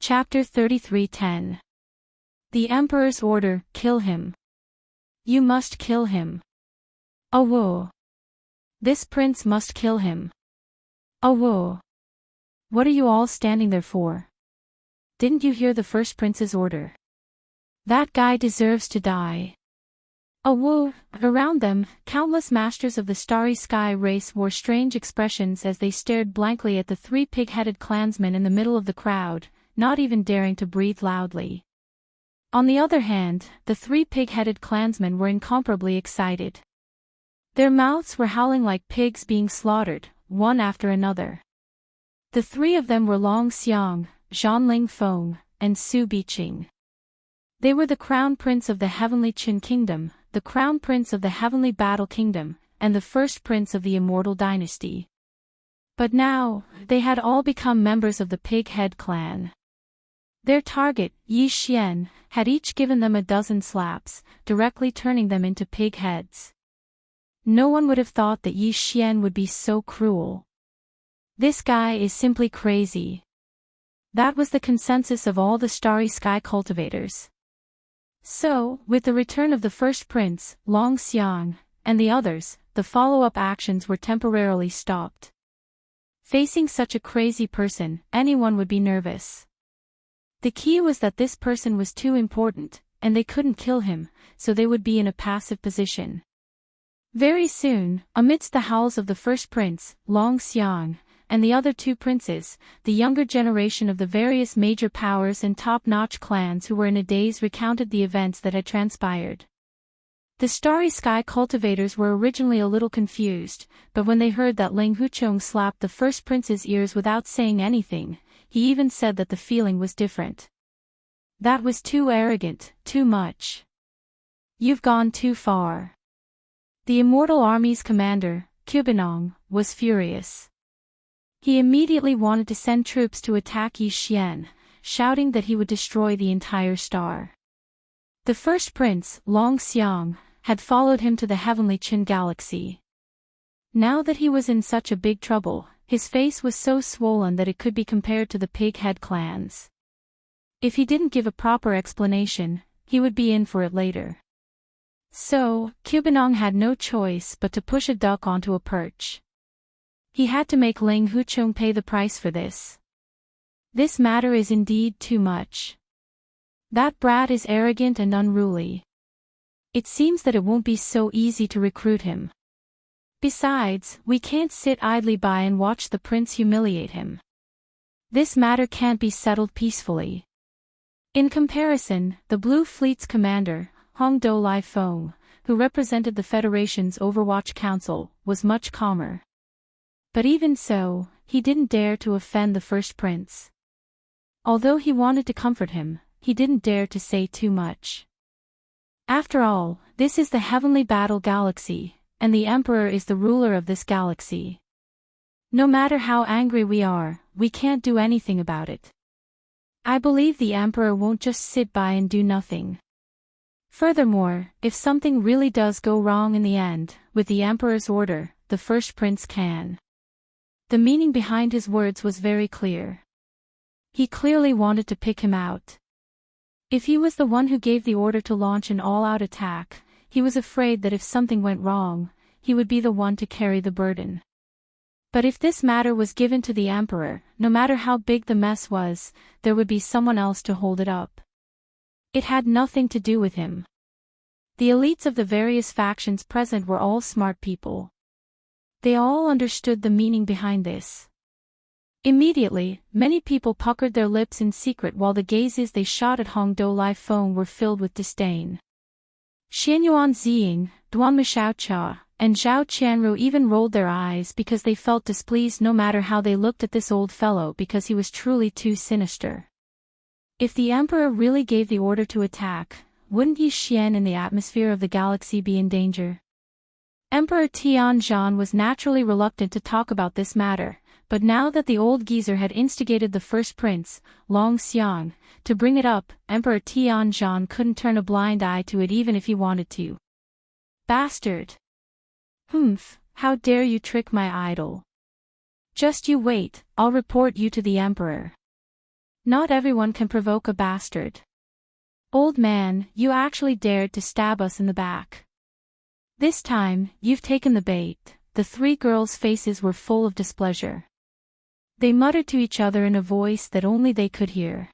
Chapter 33:10. The Emperor's order, kill him. You must kill him. Awo. This prince must kill him. Awo. What are you all standing there for? Didn't you hear the first prince's order? That guy deserves to die. Awo. Around them, countless masters of the starry sky race wore strange expressions as they stared blankly at the three pig-headed clansmen in the middle of the crowd, not even daring to breathe loudly. On the other hand, the three pig-headed clansmen were incomparably excited. Their mouths were howling like pigs being slaughtered, one after another. The three of them were Long Xiang, Zhanling Feng, and Su Biqing. They were the crown prince of the heavenly Qin kingdom, the crown prince of the heavenly battle kingdom, and the first prince of the immortal dynasty. But now, they had all become members of the pig-head clan. Their target, Yi Xian, had each given them a dozen slaps, directly turning them into pig heads. No one would have thought that Yi Xian would be so cruel. This guy is simply crazy. That was the consensus of all the starry sky cultivators. So, with the return of the first prince, Long Xiang, and the others, the follow-up actions were temporarily stopped. Facing such a crazy person, anyone would be nervous. The key was that this person was too important, and they couldn't kill him, so they would be in a passive position. Very soon, amidst the howls of the first prince, Long Xiang, and the other two princes, the younger generation of the various major powers and top-notch clans who were in a daze recounted the events that had transpired. The starry sky cultivators were originally a little confused, but when they heard that Ling Huchong slapped the first prince's ears without saying anything, he even said that the feeling was different. That was too arrogant, too much. You've gone too far. The Immortal Army's commander, Qubinong, was furious. He immediately wanted to send troops to attack Yi Xian, shouting that he would destroy the entire star. The first prince, Long Xiang, had followed him to the heavenly Qin galaxy. Now that he was in such a big trouble, his face was so swollen that it could be compared to the pig-head clans. If he didn't give a proper explanation, he would be in for it later. So, Qubinong had no choice but to push a duck onto a perch. He had to make Ling Huchong pay the price for this. This matter is indeed too much. That brat is arrogant and unruly. It seems that it won't be so easy to recruit him. Besides, we can't sit idly by and watch the prince humiliate him. This matter can't be settled peacefully. In comparison, the Blue Fleet's commander, Hongdou Lai Feng, who represented the Federation's Overwatch Council, was much calmer. But even so, he didn't dare to offend the first prince. Although he wanted to comfort him, he didn't dare to say too much. After all, this is the heavenly battle galaxy, and the Emperor is the ruler of this galaxy. No matter how angry we are, we can't do anything about it. I believe the Emperor won't just sit by and do nothing. Furthermore, if something really does go wrong in the end, with the Emperor's order, the first prince can. The meaning behind his words was very clear. He clearly wanted to pick him out. If he was the one who gave the order to launch an all-out attack, he was afraid that if something went wrong, he would be the one to carry the burden. But if this matter was given to the Emperor, no matter how big the mess was, there would be someone else to hold it up. It had nothing to do with him. The elites of the various factions present were all smart people. They all understood the meaning behind this. Immediately, many people puckered their lips in secret while the gazes they shot at Hongdou Lai Feng were filled with disdain. Xianyuan Ziying, Duan Mishaocha, and Zhao Qianru even rolled their eyes because they felt displeased no matter how they looked at this old fellow because he was truly too sinister. If the Emperor really gave the order to attack, wouldn't Yi Xian in the atmosphere of the galaxy be in danger? Emperor Tianzhan was naturally reluctant to talk about this matter, but now that the old geezer had instigated the first prince, Long Xiang, to bring it up, Emperor Tianzhan couldn't turn a blind eye to it even if he wanted to. Bastard! Humph, how dare you trick my idol? Just you wait, I'll report you to the Emperor. Not everyone can provoke a bastard. Old man, you actually dared to stab us in the back. This time, you've taken the bait. The three girls' faces were full of displeasure. They muttered to each other in a voice that only they could hear.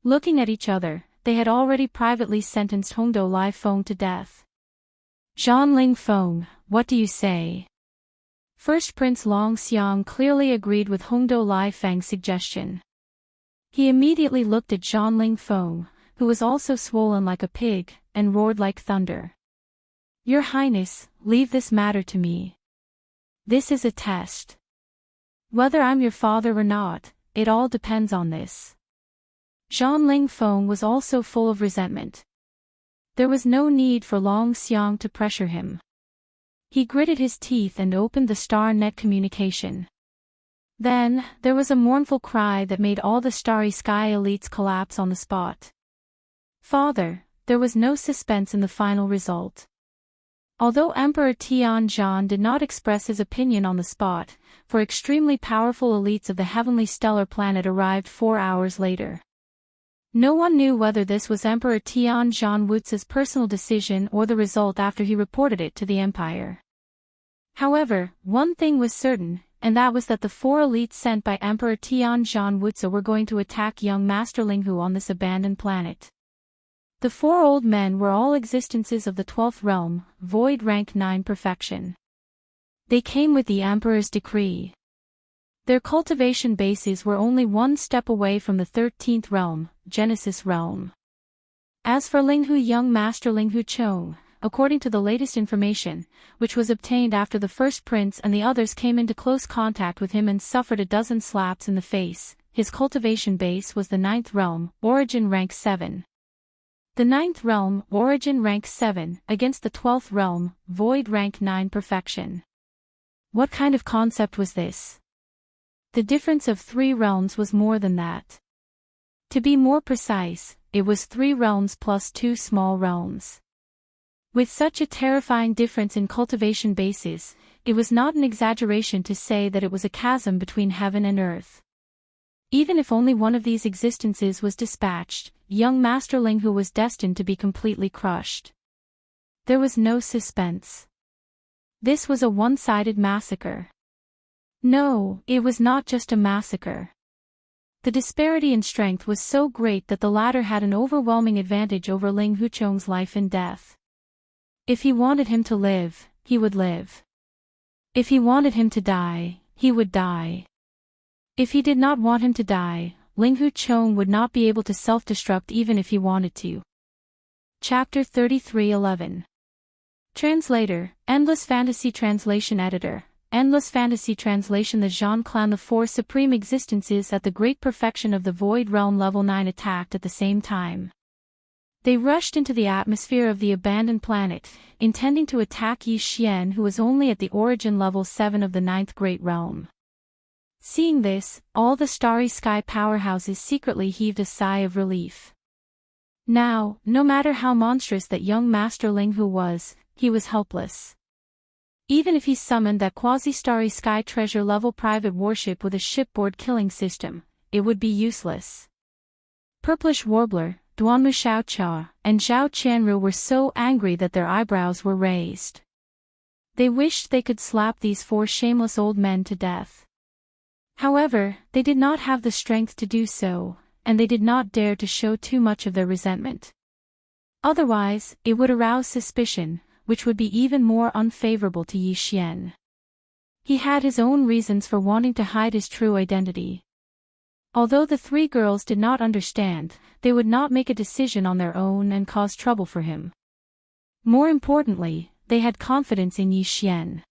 Looking at each other, they had already privately sentenced Hongdo Lai Feng to death. Zhanling Feng, what do you say? First Prince Long Xiang clearly agreed with Hongdo Lai Feng's suggestion. He immediately looked at Zhanling Feng, who was also swollen like a pig, and roared like thunder. Your Highness, leave this matter to me. This is a test. Whether I'm your father or not, it all depends on this. Zhanling Feng was also full of resentment. There was no need for Long Xiang to pressure him. He gritted his teeth and opened the star net communication. Then, there was a mournful cry that made all the Starry Sky elites collapse on the spot. Father, there was no suspense in the final result. Although Emperor Tianzhan did not express his opinion on the spot, for extremely powerful elites of the heavenly stellar planet arrived 4 hours later. No one knew whether this was Emperor Tianzhan Wuzi's personal decision or the result after he reported it to the Empire. However, one thing was certain, and that was that the 4 elites sent by Emperor Tianzhan Wuzi were going to attack young Master Linghu on this abandoned planet. The 4 old men were all existences of the 12th realm, void rank 9 perfection. They came with the Emperor's decree. Their cultivation bases were only 1 step away from the 13th realm, Genesis realm. As for Linghu, young Master Linghu Chong, according to the latest information, which was obtained after the first prince and the others came into close contact with him and suffered a dozen slaps in the face, his cultivation base was the 9th realm, origin rank 7. The 9th realm, origin rank 7, against the 12th realm, void rank 9 perfection. What kind of concept was this? The difference of 3 realms was more than that. To be more precise, it was 3 realms plus 2 small realms. With such a terrifying difference in cultivation bases, it was not an exaggeration to say that it was a chasm between heaven and earth. Even if only one of these existences was dispatched, young Master Linghu was destined to be completely crushed. There was no suspense. This was a one-sided massacre. No, it was not just a massacre. The disparity in strength was so great that the latter had an overwhelming advantage over Ling Huchong's life and death. If he wanted him to live, he would live. If he wanted him to die, he would die. If he did not want him to die, Ling Huchong would not be able to self-destruct even if he wanted to. Chapter 33:11. Translator, Endless Fantasy Translation Editor, Endless Fantasy Translation. The Zhan clan, the 4 supreme existences at the great perfection of the Void Realm level 9 attacked at the same time. They rushed into the atmosphere of the abandoned planet, intending to attack Yi Xian, who was only at the origin level 7 of the 9th Great Realm. Seeing this, all the Starry Sky powerhouses secretly heaved a sigh of relief. Now, no matter how monstrous that young Master Linghu was, he was helpless. Even if he summoned that quasi-Starry Sky treasure-level private warship with a shipboard killing system, it would be useless. Purplish Warbler, Duanmu Xiaocha, and Zhao Qianru were so angry that their eyebrows were raised. They wished they could slap these 4 shameless old men to death. However, they did not have the strength to do so, and they did not dare to show too much of their resentment. Otherwise, it would arouse suspicion, which would be even more unfavorable to Yi Xian. He had his own reasons for wanting to hide his true identity. Although the 3 girls did not understand, they would not make a decision on their own and cause trouble for him. More importantly, they had confidence in Yi Xian.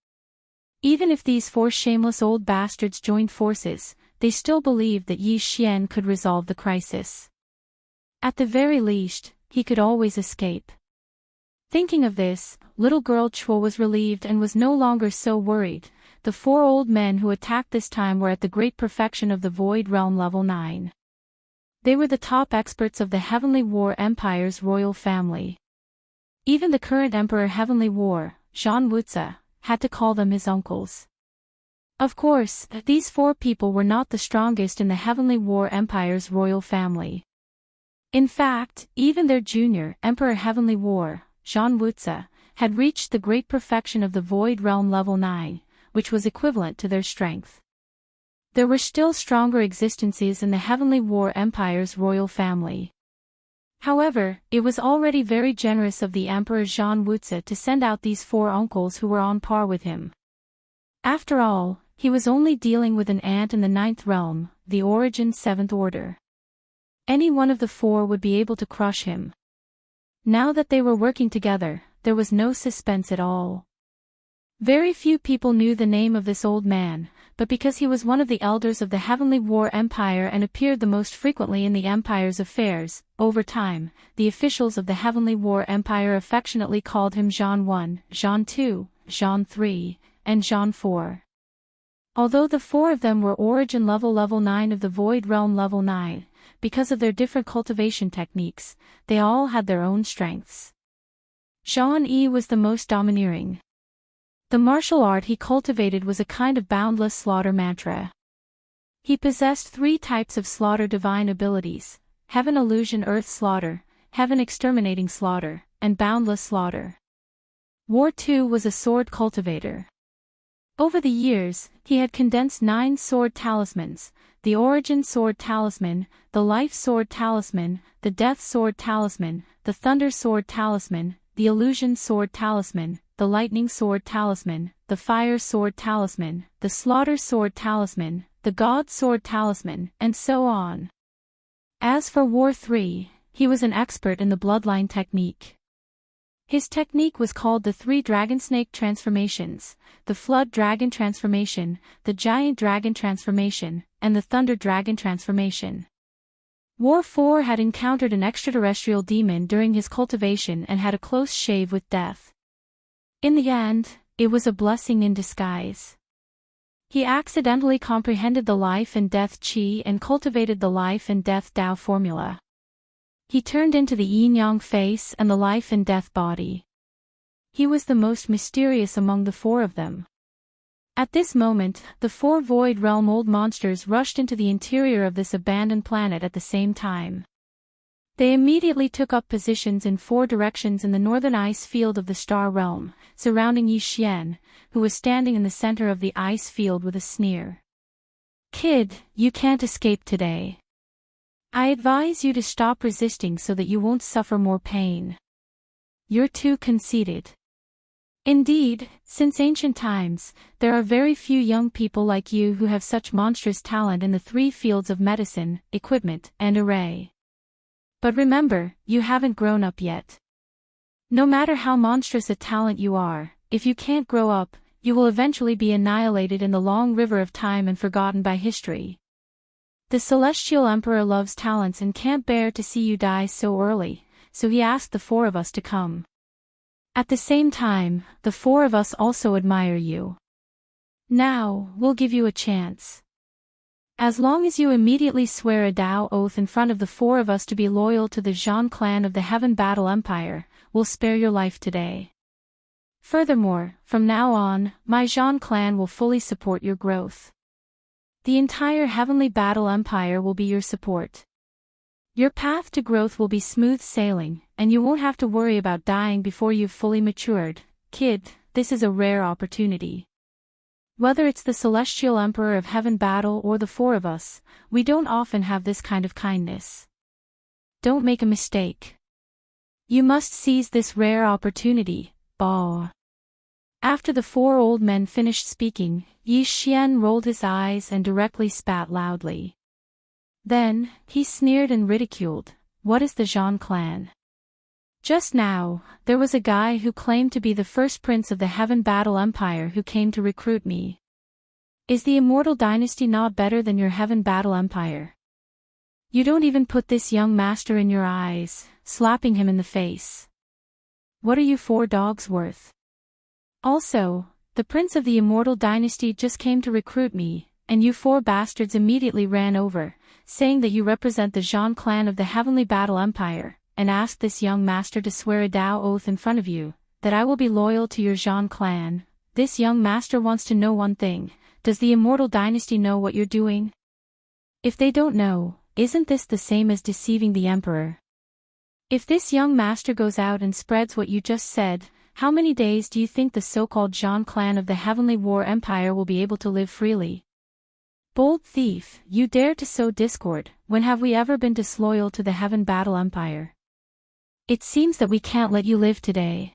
Even if these 4 shameless old bastards joined forces, they still believed that Yi Xian could resolve the crisis. At the very least, he could always escape. Thinking of this, little girl Chuo was relieved and was no longer so worried. The 4 old men who attacked this time were at the great perfection of the Void Realm level 9. They were the top experts of the Heavenly War Empire's royal family. Even the current Emperor Heavenly War, Zhan Wuzi, had to call them his uncles. Of course, these 4 people were not the strongest in the Heavenly War Empire's royal family. In fact, even their junior Emperor Heavenly War, Jean Wutze, had reached the great perfection of the Void Realm level 9, which was equivalent to their strength. There were still stronger existences in the Heavenly War Empire's royal family. However, it was already very generous of the Emperor Jean Wutze to send out these 4 uncles who were on par with him. After all, he was only dealing with an ant in the 9th realm, the Origin 7th Order. Any one of the 4 would be able to crush him. Now that they were working together, there was no suspense at all. Very few people knew the name of this old man, but because he was one of the elders of the Heavenly War Empire and appeared the most frequently in the Empire's affairs, over time, the officials of the Heavenly War Empire affectionately called him Jean I, Jean II, Jean III, and Jean IV. Although the 4 of them were Origin level 9 of the Void Realm level 9, because of their different cultivation techniques, they all had their own strengths. Jean E was the most domineering. The martial art he cultivated was a kind of boundless slaughter mantra. He possessed 3 types of slaughter divine abilities: Heaven Illusion Earth Slaughter, Heaven Exterminating Slaughter, and Boundless Slaughter. War II was a sword cultivator. Over the years, he had condensed 9 sword talismans: the Origin Sword Talisman, the Life Sword Talisman, the Death Sword Talisman, the Thunder Sword Talisman, the Illusion Sword Talisman, the Lightning Sword Talisman, the Fire Sword Talisman, the Slaughter Sword Talisman, the God Sword Talisman, and so on. As for War III, he was an expert in the bloodline technique. His technique was called the 3 Dragonsnake Transformations, the Flood Dragon Transformation, the Giant Dragon Transformation, and the Thunder Dragon Transformation. War IV had encountered an extraterrestrial demon during his cultivation and had a close shave with death. In the end, it was a blessing in disguise. He accidentally comprehended the life and death chi and cultivated the life and death Tao formula. He turned into the yin-yang face and the life and death body. He was the most mysterious among the 4 of them. At this moment, the 4 Void Realm old monsters rushed into the interior of this abandoned planet at the same time. They immediately took up positions in 4 directions in the northern ice field of the Star Realm, surrounding Yi Xian, who was standing in the center of the ice field with a sneer. "Kid, you can't escape today. I advise you to stop resisting so that you won't suffer more pain. You're too conceited." Indeed, since ancient times, there are very few young people like you who have such monstrous talent in the 3 fields of medicine, equipment, and array. But remember, you haven't grown up yet. No matter how monstrous a talent you are, if you can't grow up, you will eventually be annihilated in the long river of time and forgotten by history. The Celestial Emperor loves talents and can't bear to see you die so early, so he asked the 4 of us to come. At the same time, the 4 of us also admire you. Now, we'll give you a chance. As long as you immediately swear a Tao oath in front of the 4 of us to be loyal to the Zhan clan of the Heaven Battle Empire, we'll spare your life today. Furthermore, from now on, my Zhan clan will fully support your growth. The entire Heavenly Battle Empire will be your support. Your path to growth will be smooth sailing, and you won't have to worry about dying before you've fully matured. Kid, this is a rare opportunity. Whether it's the Celestial Emperor of Heaven Battle or the 4 of us, we don't often have this kind of kindness. Don't make a mistake. You must seize this rare opportunity, Bao. After the 4 old men finished speaking, Yi Xian rolled his eyes and directly spat loudly. Then, he sneered and ridiculed, "What is the Zhan clan? Just now, there was a guy who claimed to be the first prince of the Heaven Battle Empire who came to recruit me. Is the Immortal Dynasty not better than your Heaven Battle Empire? You don't even put this young master in your eyes," slapping him in the face. "What are you 4 dogs worth? Also, the prince of the Immortal Dynasty just came to recruit me, and you 4 bastards immediately ran over, saying that you represent the Zhan clan of the Heavenly Battle Empire, and asked this young master to swear a Tao oath in front of you, that I will be loyal to your Zhan clan. This young master wants to know one thing: does the immortal dynasty know what you're doing? If they don't know, isn't this the same as deceiving the emperor? If this young master goes out and spreads what you just said, how many days do you think the so-called Jean clan of the Heavenly War Empire will be able to live freely? Bold thief, you dare to sow discord. When have we ever been disloyal to the Heaven Battle Empire? It seems that we can't let you live today.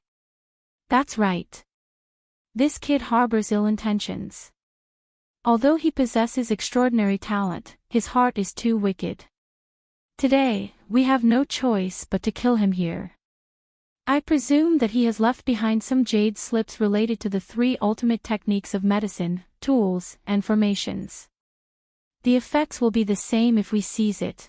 That's right. This kid harbors ill intentions. Although he possesses extraordinary talent, his heart is too wicked. Today, we have no choice but to kill him here. I presume that he has left behind some jade slips related to the 3 ultimate techniques of medicine, tools, and formations. The effects will be the same if we seize it.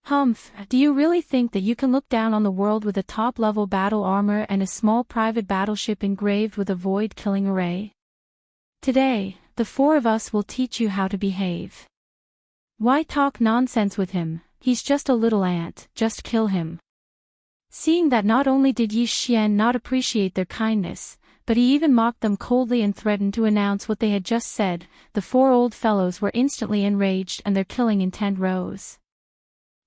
Humph, do you really think that you can look down on the world with a top-level battle armor and a small private battleship engraved with a void-killing array? Today, the 4 of us will teach you how to behave. Why talk nonsense with him? He's just a little ant, just kill him. Seeing that not only did Yi Xian not appreciate their kindness, but he even mocked them coldly and threatened to announce what they had just said, the 4 old fellows were instantly enraged and their killing intent rose.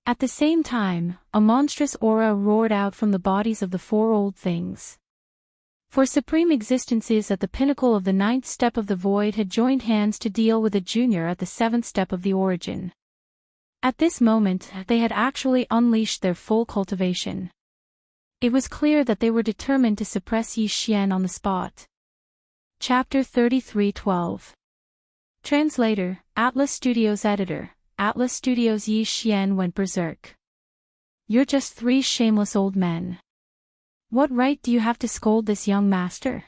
At the same time, a monstrous aura roared out from the bodies of the 4 old things. For supreme existences at the pinnacle of the 9th step of the void had joined hands to deal with a junior at the 7th step of the origin. At this moment, they had actually unleashed their full cultivation. It was clear that they were determined to suppress Yi Xian on the spot. Chapter 33:12. Translator, Atlas Studios Editor, Atlas Studios. Yi Xian went berserk. You're just 3 shameless old men. What right do you have to scold this young master?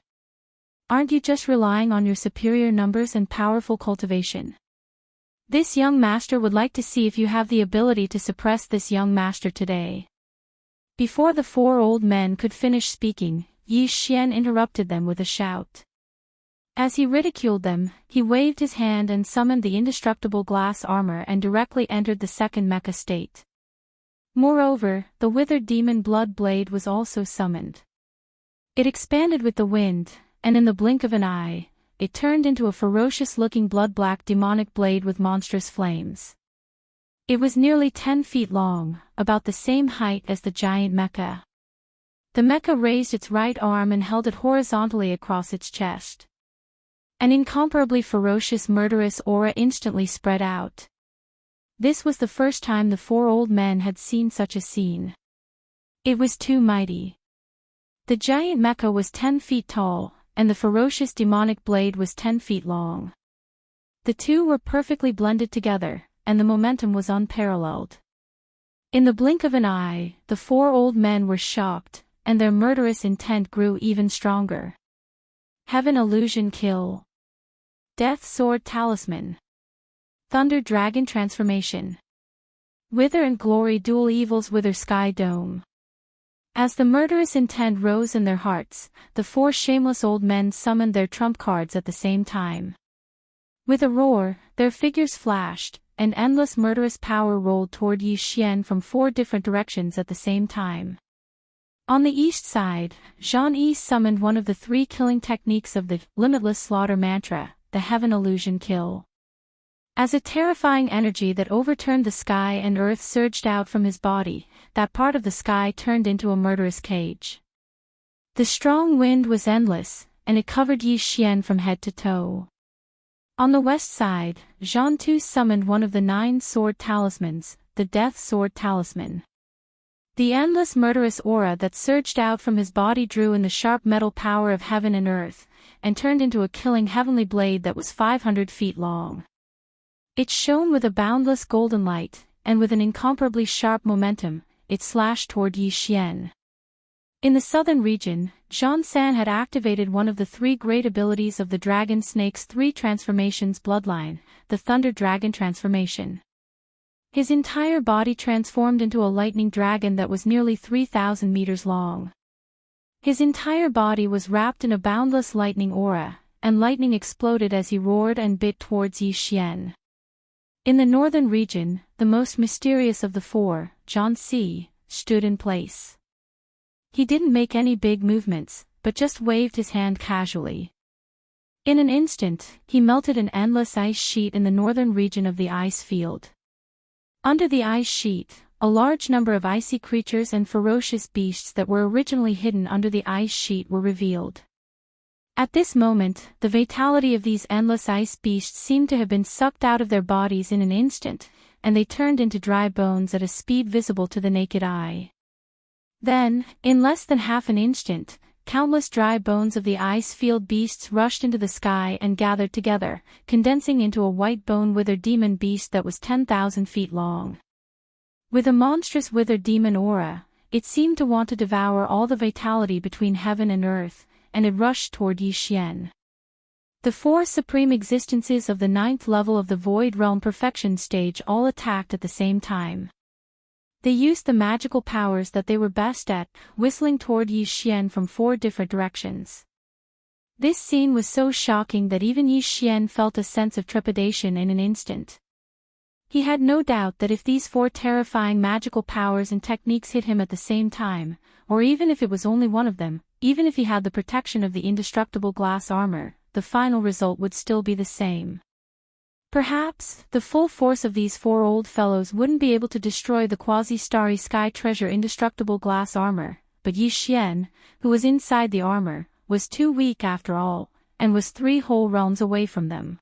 Aren't you just relying on your superior numbers and powerful cultivation? This young master would like to see if you have the ability to suppress this young master today. Before the 4 old men could finish speaking, Yi Xian interrupted them with a shout. As he ridiculed them, he waved his hand and summoned the indestructible glass armor and directly entered the 2nd mecha state. Moreover, the withered demon blood blade was also summoned. It expanded with the wind, and in the blink of an eye, it turned into a ferocious-looking blood-black demonic blade with monstrous flames. It was nearly 10 feet long, about the same height as the giant mecha. The mecha raised its right arm and held it horizontally across its chest. An incomparably ferocious murderous aura instantly spread out. This was the first time the 4 old men had seen such a scene. It was too mighty. The giant mecha was 10 feet tall, and the ferocious demonic blade was 10 feet long. The two were perfectly blended together, and the momentum was unparalleled. In the blink of an eye, the 4 old men were shocked, and their murderous intent grew even stronger. Heaven Illusion Kill. Death Sword Talisman. Thunder Dragon Transformation. Wither and Glory Dual Evils Wither Sky Dome. As the murderous intent rose in their hearts, the 4 shameless old men summoned their trump cards at the same time. With a roar, their figures flashed, and endless murderous power rolled toward Yi Xian from 4 different directions at the same time. On the east side, Zhang Yi summoned one of the 3 killing techniques of the Limitless Slaughter Mantra, the Heaven Illusion Kill. As a terrifying energy that overturned the sky and earth surged out from his body, that part of the sky turned into a murderous cage. The strong wind was endless, and it covered Yi Xian from head to toe. On the west side, Zhang Tu summoned one of the 9 sword talismans, the Death Sword Talisman. The endless murderous aura that surged out from his body drew in the sharp metal power of heaven and earth, and turned into a killing heavenly blade that was 500 feet long. It shone with a boundless golden light, and with an incomparably sharp momentum, it slashed toward Yi Xian. In the southern region, Zhang San had activated one of the 3 great abilities of the Dragon Snake's 3 transformations bloodline, the Thunder Dragon Transformation. His entire body transformed into a lightning dragon that was nearly 3,000 meters long. His entire body was wrapped in a boundless lightning aura, and lightning exploded as he roared and bit towards Yi Xian. In the northern region, the most mysterious of the 4, Zhang Si, stood in place. He didn't make any big movements, but just waved his hand casually. In an instant, he melted an endless ice sheet in the northern region of the ice field. Under the ice sheet, a large number of icy creatures and ferocious beasts that were originally hidden under the ice sheet were revealed. At this moment, the vitality of these endless ice beasts seemed to have been sucked out of their bodies in an instant, and they turned into dry bones at a speed visible to the naked eye. Then, in less than half an instant, countless dry bones of the ice-field beasts rushed into the sky and gathered together, condensing into a white bone-withered demon beast that was 10,000 feet long. With a monstrous withered demon aura, it seemed to want to devour all the vitality between heaven and earth, and it rushed toward Yi Xian. The four supreme existences of the 9th level of the Void Realm Perfection stage all attacked at the same time. They used the magical powers that they were best at, whistling toward Yi Xian from 4 different directions. This scene was so shocking that even Yi Xian felt a sense of trepidation in an instant. He had no doubt that if these 4 terrifying magical powers and techniques hit him at the same time, or even if it was only one of them, even if he had the protection of the indestructible glass armor, the final result would still be the same. Perhaps, the full force of these 4 old fellows wouldn't be able to destroy the quasi-starry sky treasure indestructible glass armor, but Yi Xian, who was inside the armor, was too weak after all, and was 3 whole realms away from them.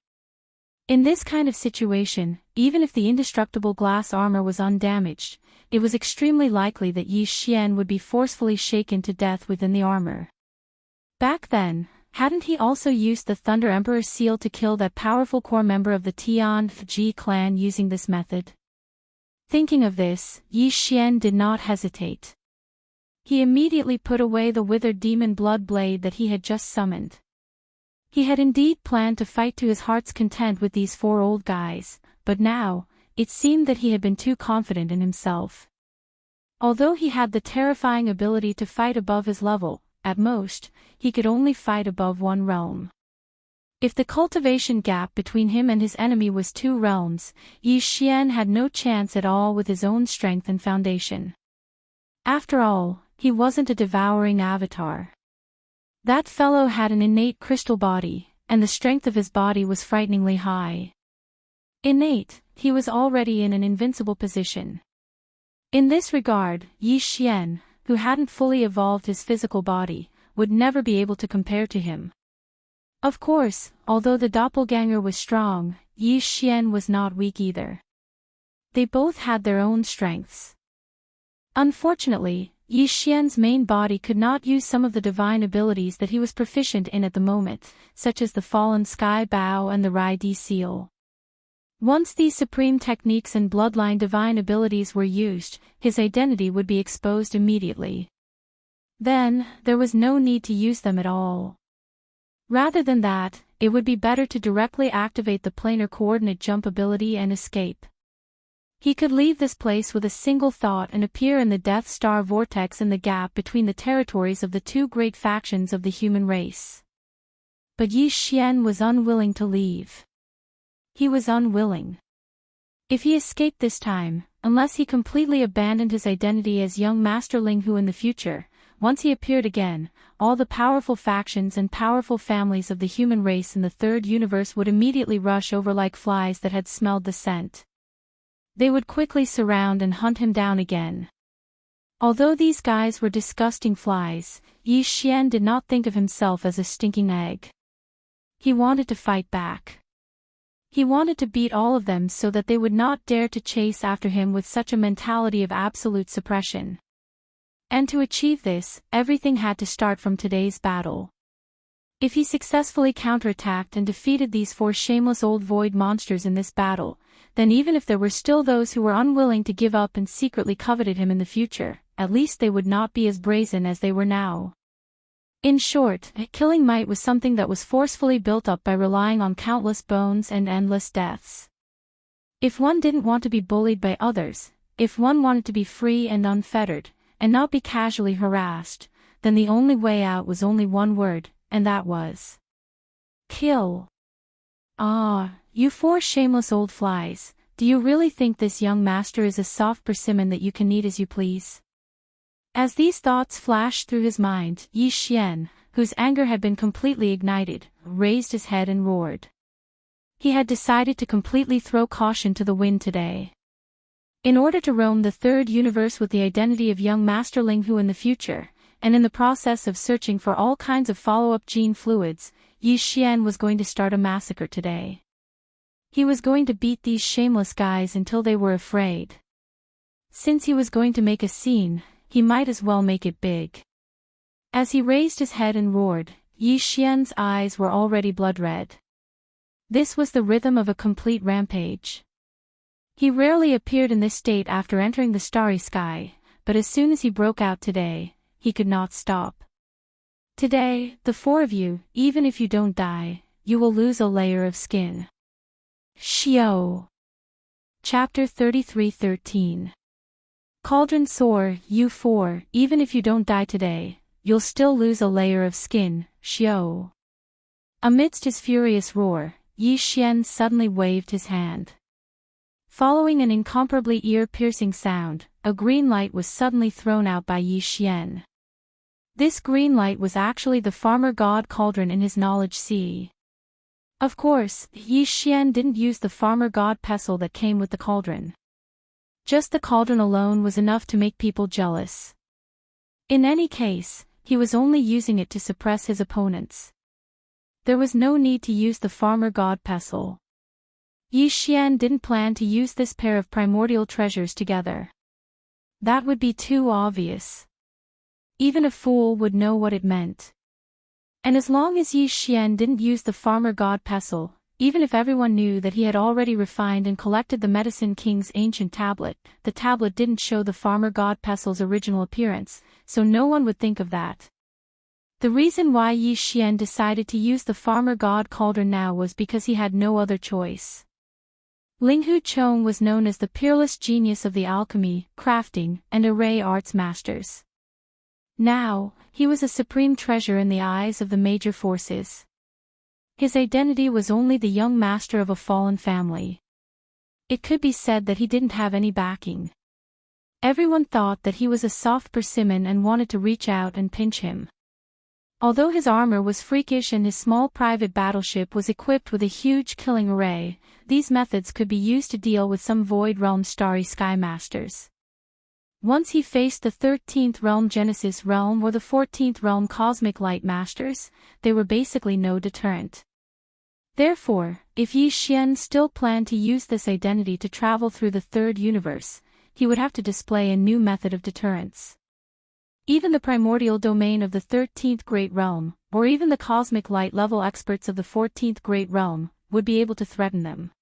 In this kind of situation, even if the indestructible glass armor was undamaged, it was extremely likely that Yi Xian would be forcefully shaken to death within the armor. Back then, hadn't he also used the Thunder Emperor seal to kill that powerful core member of the Tianji clan using this method? Thinking of this, Yi Xian did not hesitate. He immediately put away the withered demon blood blade that he had just summoned. He had indeed planned to fight to his heart's content with these 4 old guys, but now, it seemed that he had been too confident in himself. Although he had the terrifying ability to fight above his level, at most, he could only fight above 1 realm. If the cultivation gap between him and his enemy was 2 realms, Yi Xian had no chance at all with his own strength and foundation. After all, he wasn't a devouring avatar. That fellow had an innate crystal body, and the strength of his body was frighteningly high. Innate, he was already in an invincible position. In this regard, Yi Xian, who hadn't fully evolved his physical body, would never be able to compare to him. Of course, although the doppelganger was strong, Yi Xian was not weak either. They both had their own strengths. Unfortunately, Yi Xian's main body could not use some of the divine abilities that he was proficient in at the moment, such as the Fallen Sky Bow and the Rai Di Seal. Once these supreme techniques and bloodline divine abilities were used, his identity would be exposed immediately. Then, there was no need to use them at all. Rather than that, it would be better to directly activate the planar coordinate jump ability and escape. He could leave this place with a single thought and appear in the Death Star vortex in the gap between the territories of the 2 great factions of the human race. But Yi Xian was unwilling to leave. He was unwilling. If he escaped this time, unless he completely abandoned his identity as young Master Linghu in the future, once he appeared again, all the powerful factions and powerful families of the human race in the 3rd universe would immediately rush over like flies that had smelled the scent. They would quickly surround and hunt him down again. Although these guys were disgusting flies, Yi Xian did not think of himself as a stinking egg. He wanted to fight back. He wanted to beat all of them so that they would not dare to chase after him with such a mentality of absolute suppression. And to achieve this, everything had to start from today's battle. If he successfully counterattacked and defeated these 4 shameless old void monsters in this battle, then even if there were still those who were unwilling to give up and secretly coveted him in the future, at least they would not be as brazen as they were now. In short, killing might was something that was forcefully built up by relying on countless bones and endless deaths. If one didn't want to be bullied by others, if one wanted to be free and unfettered, and not be casually harassed, then the only way out was only one word, and that was kill. Ah, you 4 shameless old flies, do you really think this young master is a soft persimmon that you can eat as you please? As these thoughts flashed through his mind, Yi Xian, whose anger had been completely ignited, raised his head and roared. He had decided to completely throw caution to the wind today. In order to roam the third universe with the identity of young Master Linghu in the future, and in the process of searching for all kinds of follow-up gene fluids, Yi Xian was going to start a massacre today. He was going to beat these shameless guys until they were afraid. Since he was going to make a scene, he might as well make it big. As he raised his head and roared, Yi Xian's eyes were already blood-red. This was the rhythm of a complete rampage. He rarely appeared in this state after entering the starry sky, but as soon as he broke out today, he could not stop. Today, the four of you, even if you don't die, you will lose a layer of skin. Xiao. Chapter 33:13. Cauldron Soar, you four, even if you don't die today, you'll still lose a layer of skin, Xiao. Amidst his furious roar, Yi Xian suddenly waved his hand. Following an incomparably ear-piercing sound, a green light was suddenly thrown out by Yi Xian. This green light was actually the farmer god cauldron in his knowledge sea. Of course, Yi Xian didn't use the farmer god pestle that came with the cauldron. Just the cauldron alone was enough to make people jealous. In any case, he was only using it to suppress his opponents. There was no need to use the farmer god pestle. Yi Xian didn't plan to use this pair of primordial treasures together. That would be too obvious. Even a fool would know what it meant. And as long as Yi Xian didn't use the farmer god pestle, even if everyone knew that he had already refined and collected the Medicine King's ancient tablet, the tablet didn't show the farmer god pestle's original appearance, so no one would think of that. The reason why Yi Xian decided to use the farmer god cauldron now was because he had no other choice. Linghu Chong was known as the peerless genius of the alchemy, crafting, and array arts masters. Now, he was a supreme treasure in the eyes of the major forces. His identity was only the young master of a fallen family. It could be said that he didn't have any backing. Everyone thought that he was a soft persimmon and wanted to reach out and pinch him. Although his armor was freakish and his small private battleship was equipped with a huge killing array, these methods could be used to deal with some Void Realm Starry Sky Masters. Once he faced the 13th Realm Genesis Realm or the 14th Realm Cosmic Light Masters, they were basically no deterrent. Therefore, if Yi Xian still planned to use this identity to travel through the third universe, he would have to display a new method of deterrence. Even the primordial domain of the 13th Great Realm, or even the cosmic light level experts of the 14th Great Realm, would be able to threaten them.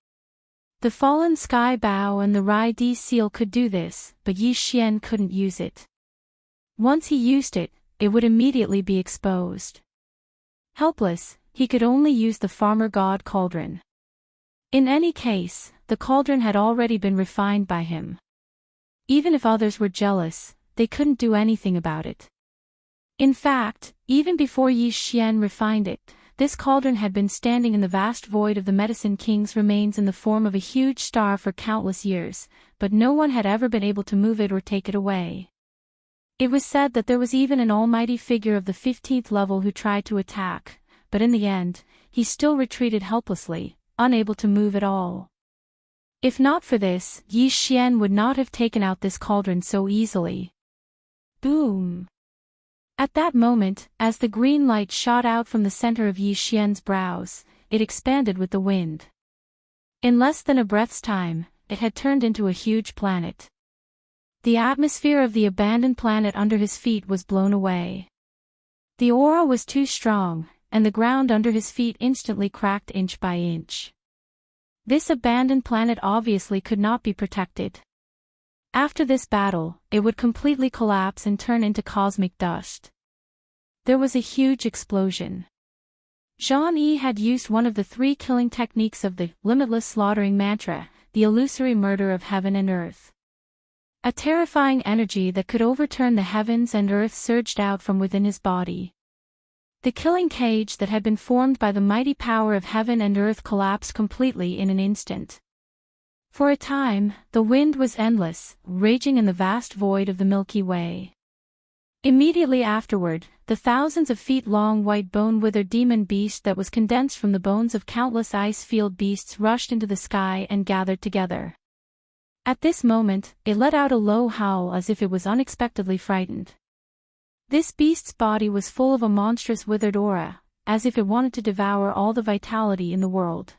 The fallen Sky Bow and the Rai Di Seal could do this, but Yi Xian couldn't use it. Once he used it, it would immediately be exposed. Helpless, he could only use the farmer god cauldron. In any case, the cauldron had already been refined by him. Even if others were jealous, they couldn't do anything about it. In fact, even before Yi Xian refined it, this cauldron had been standing in the vast void of the Medicine King's remains in the form of a huge star for countless years, but no one had ever been able to move it or take it away. It was said that there was even an almighty figure of the 15th level who tried to attack, but in the end, he still retreated helplessly, unable to move at all. If not for this, Yi Xian would not have taken out this cauldron so easily. Boom! At that moment, as the green light shot out from the center of Yi Xian's brows, it expanded with the wind. In less than a breath's time, it had turned into a huge planet. The atmosphere of the abandoned planet under his feet was blown away. The aura was too strong, and the ground under his feet instantly cracked inch by inch. This abandoned planet obviously could not be protected. After this battle, it would completely collapse and turn into cosmic dust. There was a huge explosion. Zhang Yi had used one of the 3 killing techniques of the limitless slaughtering mantra, the illusory murder of heaven and earth. A terrifying energy that could overturn the heavens and earth surged out from within his body. The killing cage that had been formed by the mighty power of heaven and earth collapsed completely in an instant. For a time, the wind was endless, raging in the vast void of the Milky Way. Immediately afterward, the thousands of feet-long white bone-withered demon beast that was condensed from the bones of countless ice-field beasts rushed into the sky and gathered together. At this moment, it let out a low howl as if it was unexpectedly frightened. This beast's body was full of a monstrous withered aura, as if it wanted to devour all the vitality in the world.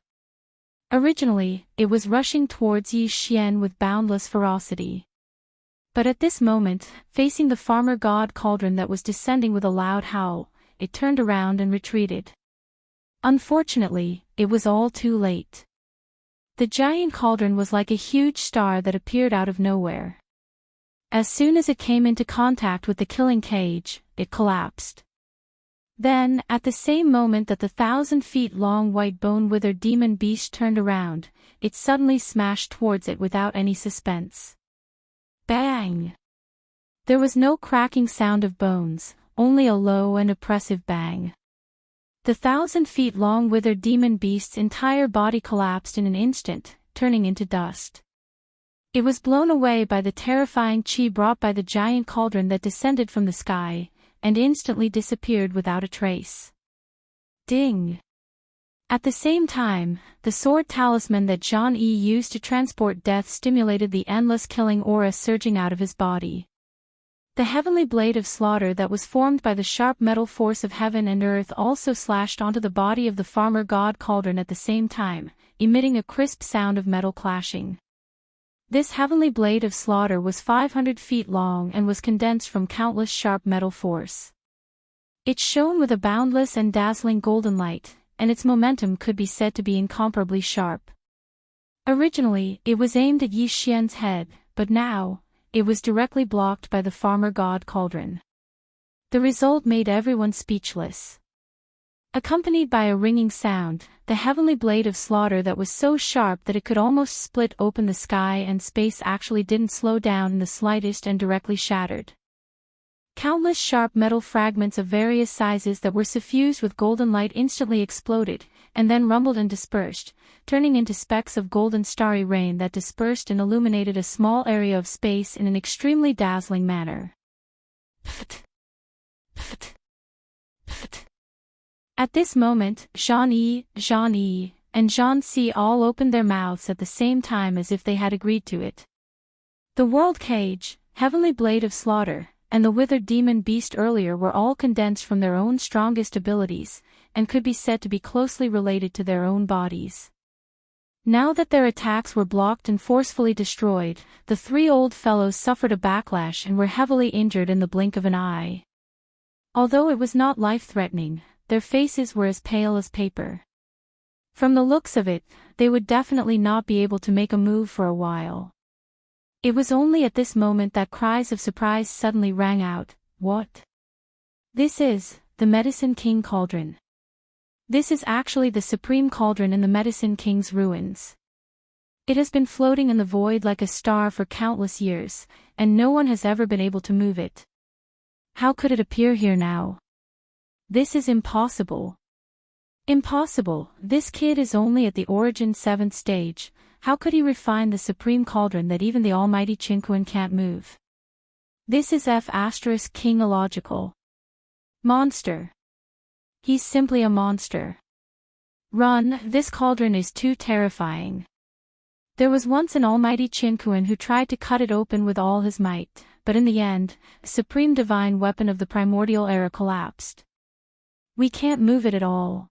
Originally, it was rushing towards Yi Xian with boundless ferocity. But at this moment, facing the farmer god cauldron that was descending with a loud howl, it turned around and retreated. Unfortunately, it was all too late. The giant cauldron was like a huge star that appeared out of nowhere. As soon as it came into contact with the killing cage, it collapsed. Then, at the same moment that the 1,000-feet-long white bone-withered demon beast turned around, it suddenly smashed towards it without any suspense. Bang! There was no cracking sound of bones, only a low and oppressive bang. The 1,000-feet-long withered demon beast's entire body collapsed in an instant, turning into dust. It was blown away by the terrifying chi brought by the giant cauldron that descended from the sky, and instantly disappeared without a trace. Ding! At the same time, the sword talisman that Zhang Yi used to transport death stimulated the endless killing aura surging out of his body. The heavenly blade of slaughter that was formed by the sharp metal force of heaven and earth also slashed onto the body of the farmer god cauldron at the same time, emitting a crisp sound of metal clashing. This heavenly blade of slaughter was 500 feet long and was condensed from countless sharp metal force. It shone with a boundless and dazzling golden light, and its momentum could be said to be incomparably sharp. Originally, it was aimed at Yi Xian's head, but now, it was directly blocked by the farmer god cauldron. The result made everyone speechless. Accompanied by a ringing sound, the heavenly blade of slaughter that was so sharp that it could almost split open the sky and space actually didn't slow down in the slightest and directly shattered. Countless sharp metal fragments of various sizes that were suffused with golden light instantly exploded, and then rumbled and dispersed, turning into specks of golden starry rain that dispersed and illuminated a small area of space in an extremely dazzling manner. Pft! Pft! Pft! At this moment, Zhang Yi, and Zhang Si all opened their mouths at the same time as if they had agreed to it. The world cage, heavenly blade of slaughter, and the withered demon beast earlier were all condensed from their own strongest abilities, and could be said to be closely related to their own bodies. Now that their attacks were blocked and forcefully destroyed, the three old fellows suffered a backlash and were heavily injured in the blink of an eye. Although it was not life-threatening, their faces were as pale as paper. From the looks of it, they would definitely not be able to make a move for a while. It was only at this moment that cries of surprise suddenly rang out. What? This is the Medicine King Cauldron. This is actually the supreme cauldron in the Medicine King's ruins. It has been floating in the void like a star for countless years, and no one has ever been able to move it. How could it appear here now? This is impossible. Impossible, this kid is only at the origin 7th stage. How could he refine the supreme cauldron that even the almighty Qinquan can't move? This is King illogical. Monster. He's simply a monster. Run, this cauldron is too terrifying. There was once an almighty Qinquan who tried to cut it open with all his might, but in the end, the supreme divine weapon of the primordial era collapsed. We can't move it at all.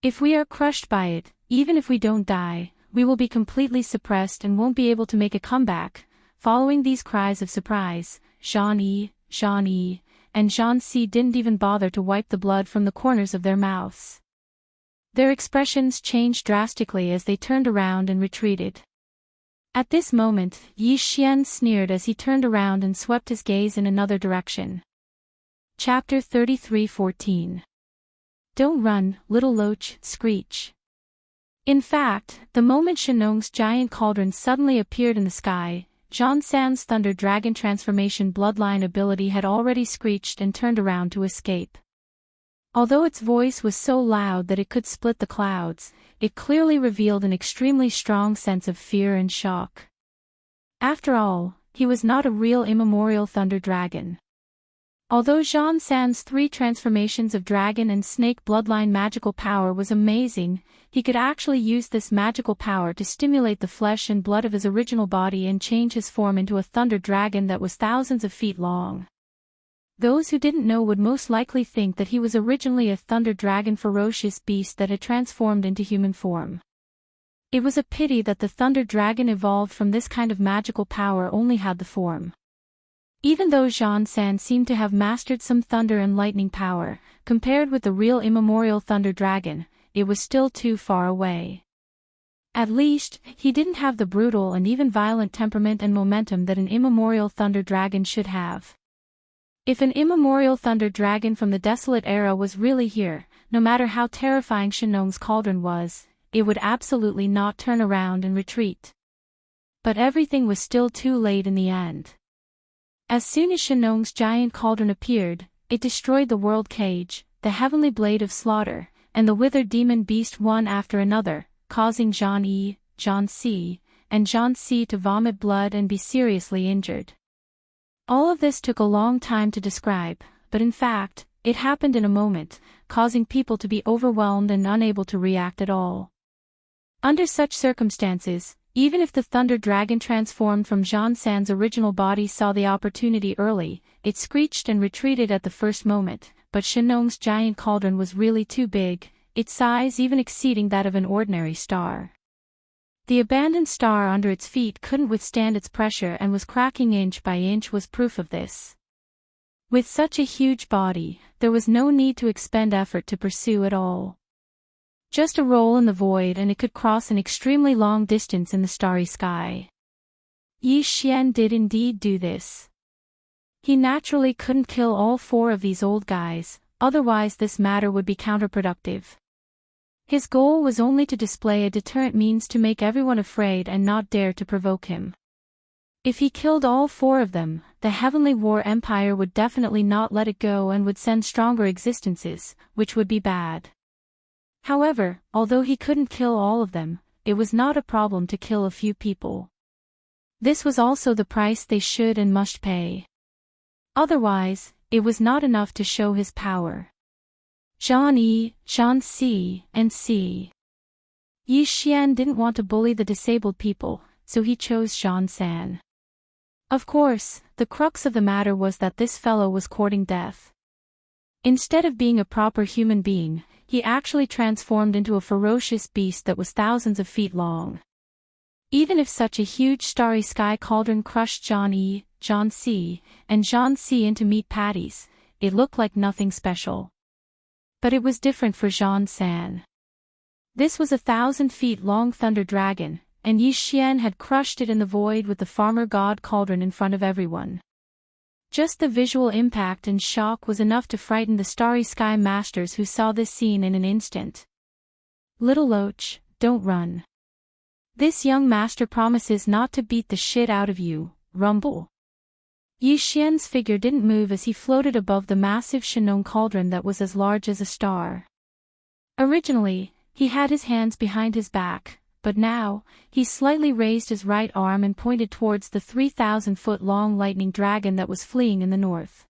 If we are crushed by it, even if we don't die, we will be completely suppressed and won't be able to make a comeback. Following these cries of surprise, Zhang Yi, and Zhang Si didn't even bother to wipe the blood from the corners of their mouths. Their expressions changed drastically as they turned around and retreated. At this moment, Yi Xian sneered as he turned around and swept his gaze in another direction. Chapter 33:14. Don't run, little loach, screech. In fact, the moment Shenong's giant cauldron suddenly appeared in the sky, Zhang San's Thunder Dragon transformation bloodline ability had already screeched and turned around to escape. Although its voice was so loud that it could split the clouds, it clearly revealed an extremely strong sense of fear and shock. After all, he was not a real immemorial Thunder Dragon. Although Jean San's 3 transformations of dragon and snake bloodline magical power was amazing, he could actually use this magical power to stimulate the flesh and blood of his original body and change his form into a thunder dragon that was thousands of feet long. Those who didn't know would most likely think that he was originally a thunder dragon ferocious beast that had transformed into human form. It was a pity that the thunder dragon evolved from this kind of magical power only had the form. Even though Jean San seemed to have mastered some thunder and lightning power, compared with the real immemorial thunder dragon, it was still too far away. At least, he didn't have the brutal and even violent temperament and momentum that an immemorial thunder dragon should have. If an immemorial thunder dragon from the desolate era was really here, no matter how terrifying Shenong's cauldron was, it would absolutely not turn around and retreat. But everything was still too late in the end. As soon as Shenong's giant cauldron appeared, it destroyed the world cage, the heavenly blade of slaughter, and the withered demon beast one after another, causing Zhang Yi, Zhang Si, and Zhang Si to vomit blood and be seriously injured. All of this took a long time to describe, but in fact, it happened in a moment, causing people to be overwhelmed and unable to react at all. Under such circumstances, even if the thunder dragon transformed from Jean San's original body saw the opportunity early, it screeched and retreated at the first moment, but Shenong's giant cauldron was really too big, its size even exceeding that of an ordinary star. The abandoned star under its feet couldn't withstand its pressure and was cracking inch by inch was proof of this. With such a huge body, there was no need to expend effort to pursue at all. Just a roll in the void and it could cross an extremely long distance in the starry sky. Yi Xian did indeed do this. He naturally couldn't kill all 4 of these old guys, otherwise this matter would be counterproductive. His goal was only to display a deterrent means to make everyone afraid and not dare to provoke him. If he killed all 4 of them, the Heavenly War Empire would definitely not let it go and would send stronger existences, which would be bad. However, although he couldn't kill all of them, it was not a problem to kill a few people. This was also the price they should and must pay. Otherwise, it was not enough to show his power. Zhang Yi, Zhang Si, and Si. Yi Xian didn't want to bully the disabled people, so he chose Jean San. Of course, the crux of the matter was that this fellow was courting death. Instead of being a proper human being, he actually transformed into a ferocious beast that was thousands of feet long. Even if such a huge starry sky cauldron crushed Zhang Yi, Zhang Si, and Zhang Si into meat patties, it looked like nothing special. But it was different for Jean San. This was 1,000 feet long thunder dragon, and Yi Xian had crushed it in the void with the farmer god cauldron in front of everyone. Just the visual impact and shock was enough to frighten the starry sky masters who saw this scene in an instant. Little Loach, don't run. This young master promises not to beat the shit out of you, rumble. Yi Xian's figure didn't move as he floated above the massive Shenong cauldron that was as large as a star. Originally, he had his hands behind his back, but now, he slightly raised his right arm and pointed towards the 3,000-foot-long lightning dragon that was fleeing in the north.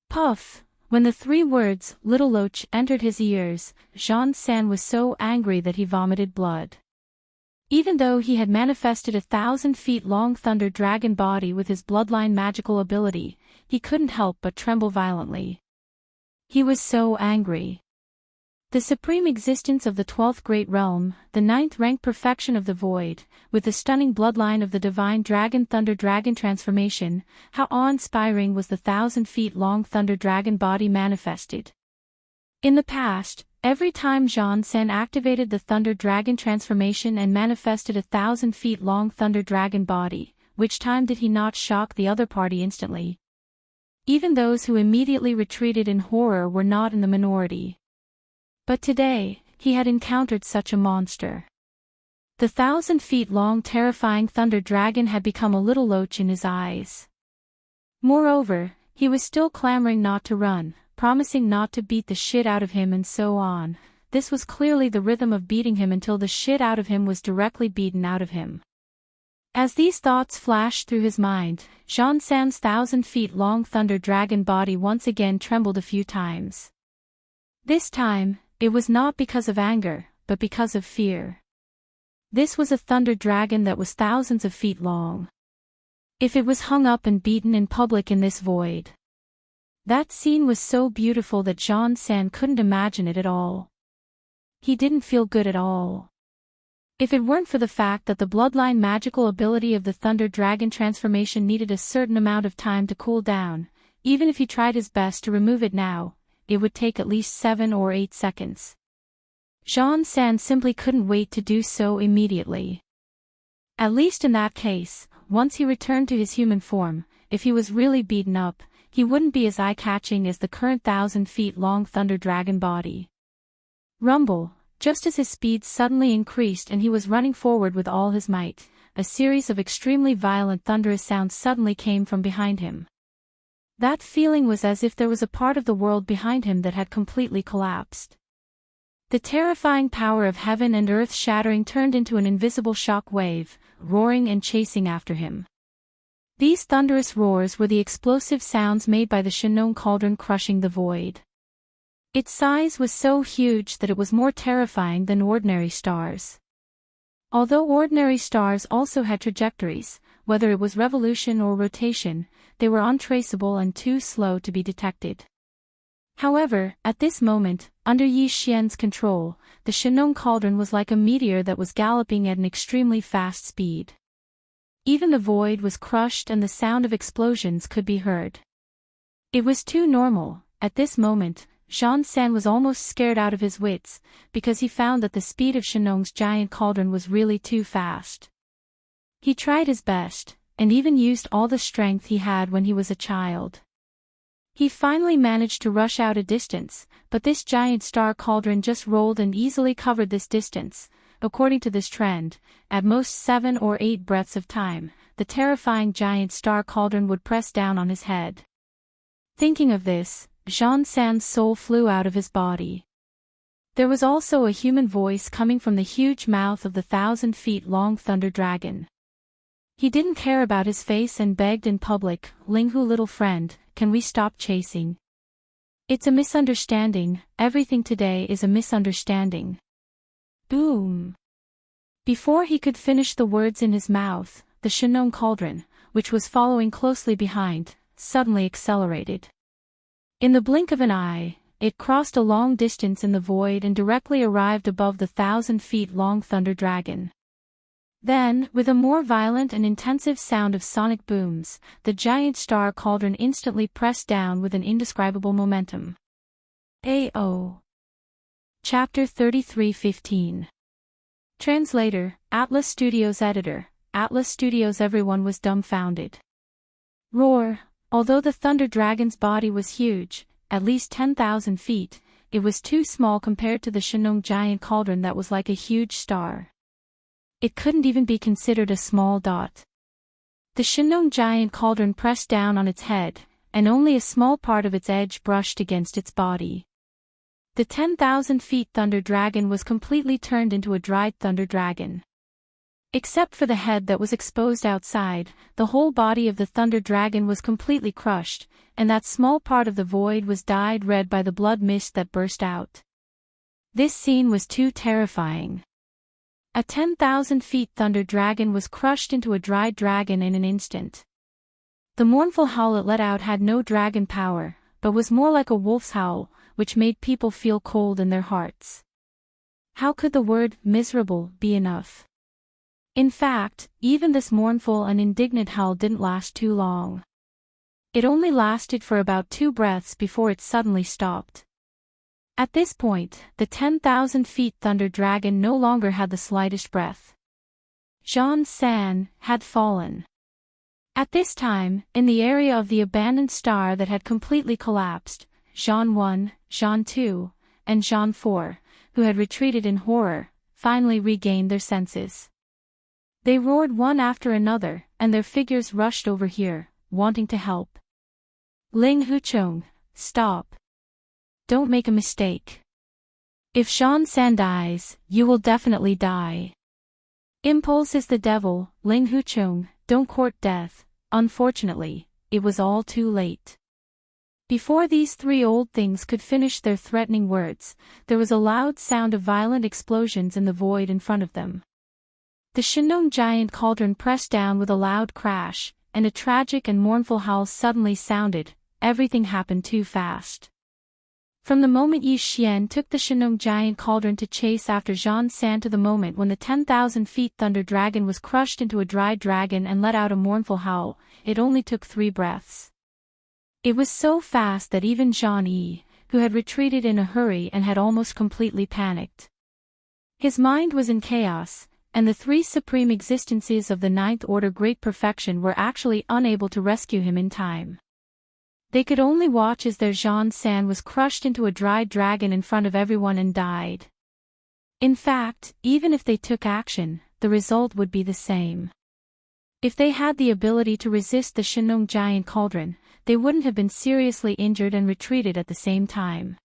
Puff! When the 3 words, Little Loach, entered his ears, Jean San was so angry that he vomited blood. Even though he had manifested 1,000-feet-long thunder dragon body with his bloodline magical ability, he couldn't help but tremble violently. He was so angry. The supreme existence of the 12th great realm, the 9th rank perfection of the void, with the stunning bloodline of the divine dragon thunder dragon transformation, how awe-inspiring was the 1,000-feet-long thunder dragon body manifested. In the past, every time Jean San activated the thunder dragon transformation and manifested 1,000-feet-long thunder dragon body, which time did he not shock the other party instantly? Even those who immediately retreated in horror were not in the minority. But today, he had encountered such a monster. The 1,000-feet-long terrifying thunder dragon had become a little loach in his eyes. Moreover, he was still clamoring not to run, promising not to beat the shit out of him and so on. This was clearly the rhythm of beating him until the shit out of him was directly beaten out of him. As these thoughts flashed through his mind, Jean San's 1,000 feet-long thunder dragon body once again trembled a few times. This time, it was not because of anger, but because of fear. This was a thunder dragon that was thousands of feet long. If it was hung up and beaten in public in this void. That scene was so beautiful that Jean San couldn't imagine it at all. He didn't feel good at all. If it weren't for the fact that the bloodline magical ability of the Thunder Dragon transformation needed a certain amount of time to cool down, even if he tried his best to remove it now, it would take at least 7 or 8 seconds. Jean San simply couldn't wait to do so immediately. At least in that case, once he returned to his human form, if he was really beaten up, he wouldn't be as eye-catching as the current 1,000-feet-long Thunder Dragon body. Rumble. Just as his speed suddenly increased and he was running forward with all his might, a series of extremely violent thunderous sounds suddenly came from behind him. That feeling was as if there was a part of the world behind him that had completely collapsed. The terrifying power of heaven and earth shattering turned into an invisible shock wave, roaring and chasing after him. These thunderous roars were the explosive sounds made by the Shinong cauldron crushing the void. Its size was so huge that it was more terrifying than ordinary stars. Although ordinary stars also had trajectories, whether it was revolution or rotation, they were untraceable and too slow to be detected. However, at this moment, under Yi Xian's control, the Shinong cauldron was like a meteor that was galloping at an extremely fast speed. Even the void was crushed and the sound of explosions could be heard. It was too normal. At this moment, Jean San was almost scared out of his wits, because he found that the speed of Shinong's giant cauldron was really too fast. He tried his best, and even used all the strength he had when he was a child. He finally managed to rush out a distance, but this giant star cauldron just rolled and easily covered this distance. According to this trend, at most 7 or 8 breaths of time, the terrifying giant star cauldron would press down on his head. Thinking of this, Jean San's soul flew out of his body. There was also a human voice coming from the huge mouth of the 1,000-feet-long thunder dragon. He didn't care about his face and begged in public, "Linghu, little friend, can we stop chasing? It's a misunderstanding, everything today is a misunderstanding." Boom! Before he could finish the words in his mouth, the Shinong cauldron, which was following closely behind, suddenly accelerated. In the blink of an eye, it crossed a long distance in the void and directly arrived above the 1,000-feet-long thunder dragon. Then, with a more violent and intensive sound of sonic booms, the giant star cauldron instantly pressed down with an indescribable momentum. A.O. Chapter 33:15. Translator, Atlas Studios Editor, Atlas Studios. Everyone was dumbfounded. Roar. Although the Thunder Dragon's body was huge, at least 10,000 feet, it was too small compared to the Shinong giant cauldron that was like a huge star. It couldn't even be considered a small dot. The Shinong giant cauldron pressed down on its head, and only a small part of its edge brushed against its body. The 10,000-feet Thunder Dragon was completely turned into a dried Thunder Dragon. Except for the head that was exposed outside, the whole body of the Thunder Dragon was completely crushed, and that small part of the void was dyed red by the blood mist that burst out. This scene was too terrifying. A 10,000-feet Thunder Dragon was crushed into a dried dragon in an instant. The mournful howl it let out had no dragon power, but was more like a wolf's howl, which made people feel cold in their hearts. How could the word miserable be enough? In fact, even this mournful and indignant howl didn't last too long. It only lasted for about 2 breaths before it suddenly stopped. At this point, the 10,000-feet Thunder Dragon no longer had the slightest breath. Jean San had fallen. At this time, in the area of the abandoned star that had completely collapsed, Jean 1, Jean 2, and Jean 4, who had retreated in horror, finally regained their senses. They roared one after another, and their figures rushed over here, wanting to help. Ling Huchong, stop. Don't make a mistake. If Jean San dies, you will definitely die. Impulse is the devil, Ling Huchong, don't court death. Unfortunately, it was all too late. Before these three old things could finish their threatening words, there was a loud sound of violent explosions in the void in front of them. The Shinong giant cauldron pressed down with a loud crash, and a tragic and mournful howl suddenly sounded. Everything happened too fast. From the moment Yi Xian took the Shinong giant cauldron to chase after Zhan San to the moment when the 10,000 feet thunder dragon was crushed into a dry dragon and let out a mournful howl, it only took 3 breaths. It was so fast that even Zhang Yi, who had retreated in a hurry and had almost completely panicked. His mind was in chaos, and the 3 supreme existences of the Ninth Order Great Perfection were actually unable to rescue him in time. They could only watch as their Zhan San was crushed into a dry dragon in front of everyone and died. In fact, even if they took action, the result would be the same. If they had the ability to resist the Shinong giant cauldron, they wouldn't have been seriously injured and retreated at the same time.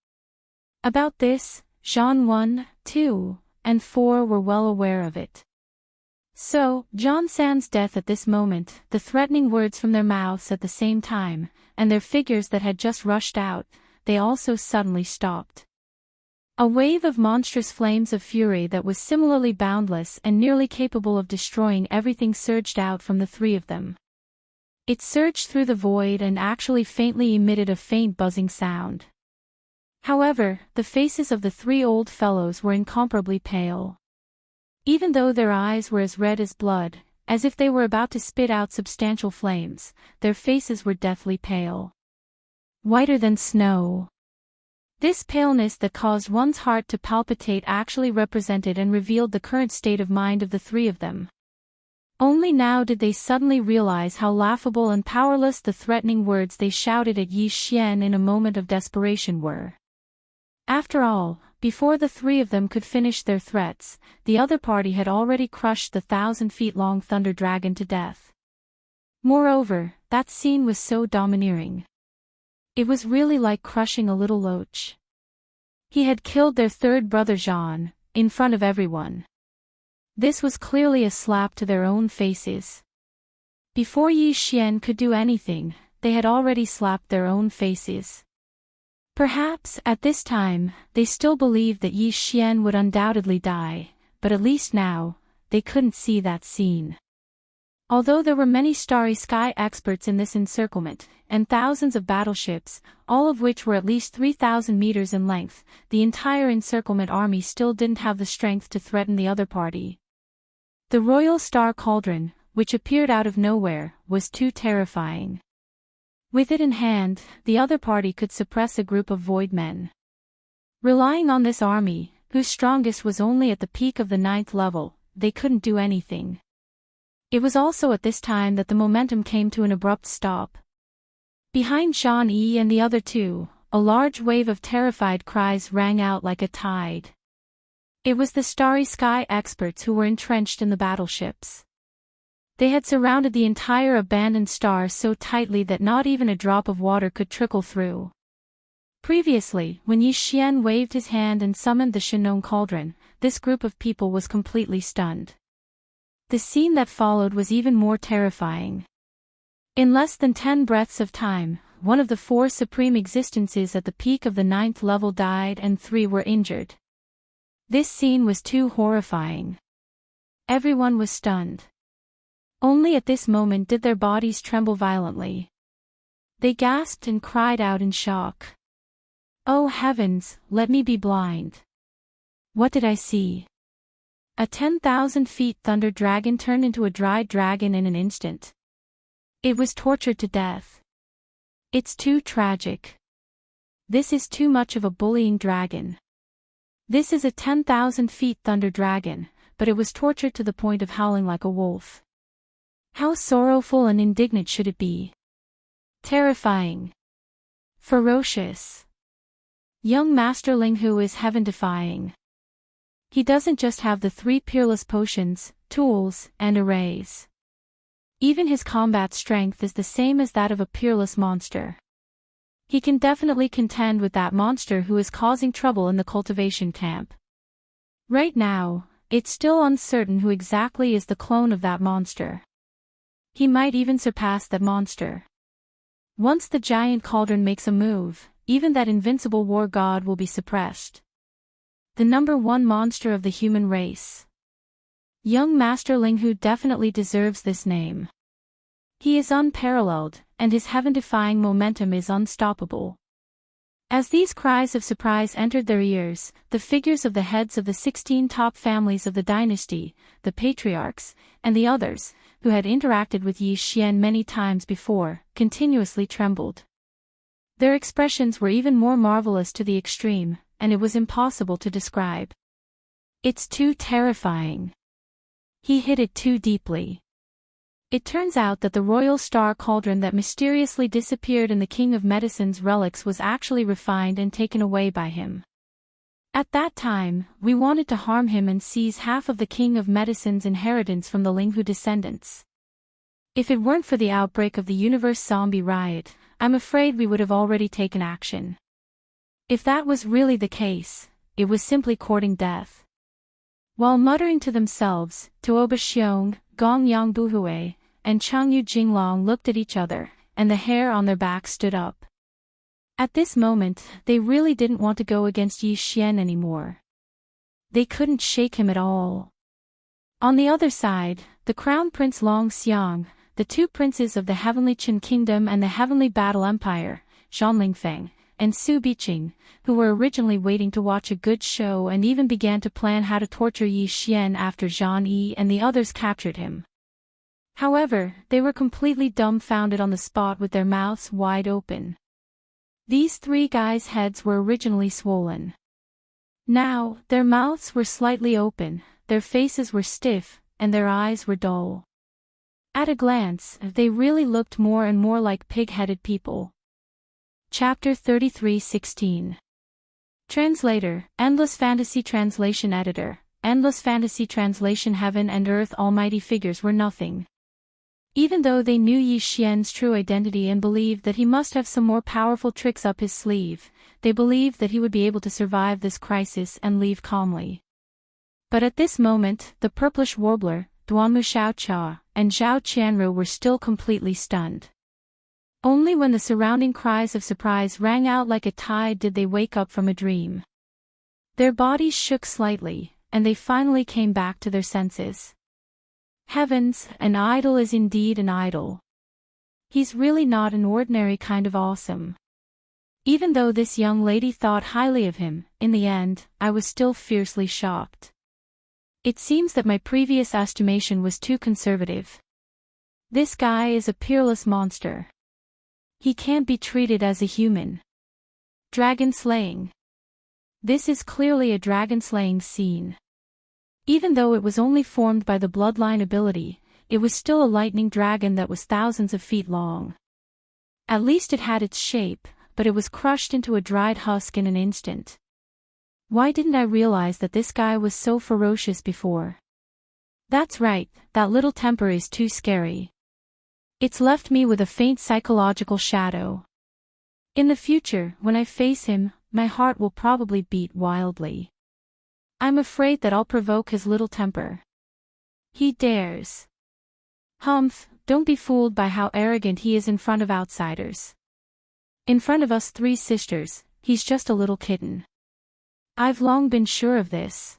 About this, Zhan 1, 2, and 4 were well aware of it. So, Zhan San's death at this moment, the threatening words from their mouths at the same time, and their figures that had just rushed out, they also suddenly stopped. A wave of monstrous flames of fury that was similarly boundless and nearly capable of destroying everything surged out from the 3 of them. It surged through the void and actually faintly emitted a faint buzzing sound. However, the faces of the 3 old fellows were incomparably pale. Even though their eyes were as red as blood, as if they were about to spit out substantial flames, their faces were deathly pale. Whiter than snow. This paleness that caused one's heart to palpitate actually represented and revealed the current state of mind of the 3 of them. Only now did they suddenly realize how laughable and powerless the threatening words they shouted at Yi Xian in a moment of desperation were. After all, before the 3 of them could finish their threats, the other party had already crushed the 1,000-feet-long thunder dragon to death. Moreover, that scene was so domineering. It was really like crushing a little loach. He had killed their 3rd brother Zhan, in front of everyone. This was clearly a slap to their own faces. Before Yi Xian could do anything, they had already slapped their own faces. Perhaps, at this time, they still believed that Yi Xian would undoubtedly die, but at least now, they couldn't see that scene. Although there were many starry sky experts in this encirclement, and thousands of battleships, all of which were at least 3,000 meters in length, the entire encirclement army still didn't have the strength to threaten the other party. The Royal Star Cauldron, which appeared out of nowhere, was too terrifying. With it in hand, the other party could suppress a group of void men. Relying on this army, whose strongest was only at the peak of the 9th level, they couldn't do anything. It was also at this time that the momentum came to an abrupt stop. Behind Zhang Yi and the other 2, a large wave of terrified cries rang out like a tide. It was the starry sky experts who were entrenched in the battleships. They had surrounded the entire abandoned star so tightly that not even a drop of water could trickle through. Previously, when Yi Xian waved his hand and summoned the Shinong cauldron, this group of people was completely stunned. The scene that followed was even more terrifying. In less than 10 breaths of time, one of the 4 supreme existences at the peak of the 9th level died and 3 were injured. This scene was too horrifying. Everyone was stunned. Only at this moment did their bodies tremble violently. They gasped and cried out in shock. Oh heavens, let me be blind. What did I see? A 10,000 feet thunder dragon turned into a dry dragon in an instant. It was tortured to death. It's too tragic. This is too much of a bullying dragon. This is a 10,000 feet thunder dragon, but it was tortured to the point of howling like a wolf. How sorrowful and indignant should it be? Terrifying. Ferocious. Young Master Ling Hu is heaven-defying. He doesn't just have the 3 peerless potions, tools, and arrays. Even his combat strength is the same as that of a peerless monster. He can definitely contend with that monster who is causing trouble in the cultivation camp. Right now, it's still uncertain who exactly is the clone of that monster. He might even surpass that monster. Once the giant cauldron makes a move, even that invincible war god will be suppressed. The number one monster of the human race. Young Master Linghu definitely deserves this name. He is unparalleled, and his heaven-defying momentum is unstoppable. As these cries of surprise entered their ears, the figures of the heads of the 16 top families of the dynasty, the patriarchs, and the others, who had interacted with Yi Xian many times before, continuously trembled. Their expressions were even more marvelous to the extreme, and it was impossible to describe. It's too terrifying. He hit it too deeply. It turns out that the royal star cauldron that mysteriously disappeared in the King of Medicine's relics was actually refined and taken away by him. At that time, we wanted to harm him and seize half of the King of Medicine's inheritance from the Linghu descendants. If it weren't for the outbreak of the universe zombie riot, I'm afraid we would have already taken action. If that was really the case, it was simply courting death. While muttering to themselves, Tuoba Xiong, Gong Yang Buhui, and Changyu Jinglong looked at each other, and the hair on their backs stood up. At this moment, they really didn't want to go against Yi Xian anymore. They couldn't shake him at all. On the other side, the Crown Prince Long Xiang, the two princes of the Heavenly Qin Kingdom and the Heavenly Battle Empire, Zhan Lingfeng, and Su Biqing, who were originally waiting to watch a good show and even began to plan how to torture Yi Xian after Zhan Yi and the others captured him. However, they were completely dumbfounded on the spot with their mouths wide open. These three guys' heads were originally swollen. Now, their mouths were slightly open, their faces were stiff, and their eyes were dull. At a glance, they really looked more and more like pig-headed people. Chapter 33:16. Translator, Endless Fantasy Translation Editor, Endless Fantasy Translation. Heaven and earth almighty figures were nothing. Even though they knew Yi Xian's true identity and believed that he must have some more powerful tricks up his sleeve, they believed that he would be able to survive this crisis and leave calmly. But at this moment, the purplish warbler, Duanmu Xiaocha, and Zhao Qianru were still completely stunned. Only when the surrounding cries of surprise rang out like a tide did they wake up from a dream. Their bodies shook slightly, and they finally came back to their senses. Heavens, an idol is indeed an idol. He's really not an ordinary kind of awesome. Even though this young lady thought highly of him, in the end, I was still fiercely shocked. It seems that my previous estimation was too conservative. This guy is a peerless monster. He can't be treated as a human. Dragon slaying. This is clearly a dragon slaying scene. Even though it was only formed by the bloodline ability, it was still a lightning dragon that was thousands of feet long. At least it had its shape, but it was crushed into a dried husk in an instant. Why didn't I realize that this guy was so ferocious before? That's right, that little temper is too scary. It's left me with a faint psychological shadow. In the future, when I face him, my heart will probably beat wildly. I'm afraid that I'll provoke his little temper. He dares. Humph, don't be fooled by how arrogant he is in front of outsiders. In front of us three sisters, he's just a little kitten. I've long been sure of this.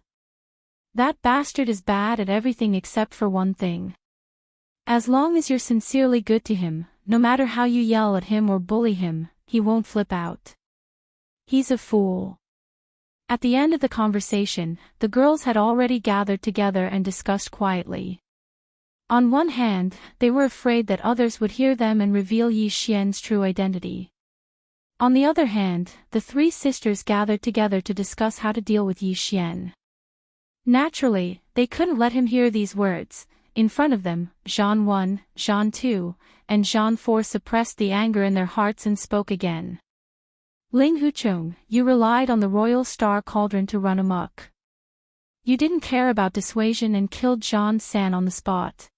That bastard is bad at everything except for one thing. As long as you're sincerely good to him, no matter how you yell at him or bully him, he won't flip out. He's a fool. At the end of the conversation, the girls had already gathered together and discussed quietly. On one hand, they were afraid that others would hear them and reveal Yi Xian's true identity. On the other hand, the three sisters gathered together to discuss how to deal with Yi Xian. Naturally, they couldn't let him hear these words. In front of them, Zhan 1, Zhan 2, and Zhan 4 suppressed the anger in their hearts and spoke again. Ling Hucheng, you relied on the royal star cauldron to run amok. You didn't care about dissuasion and killed Zhan San on the spot.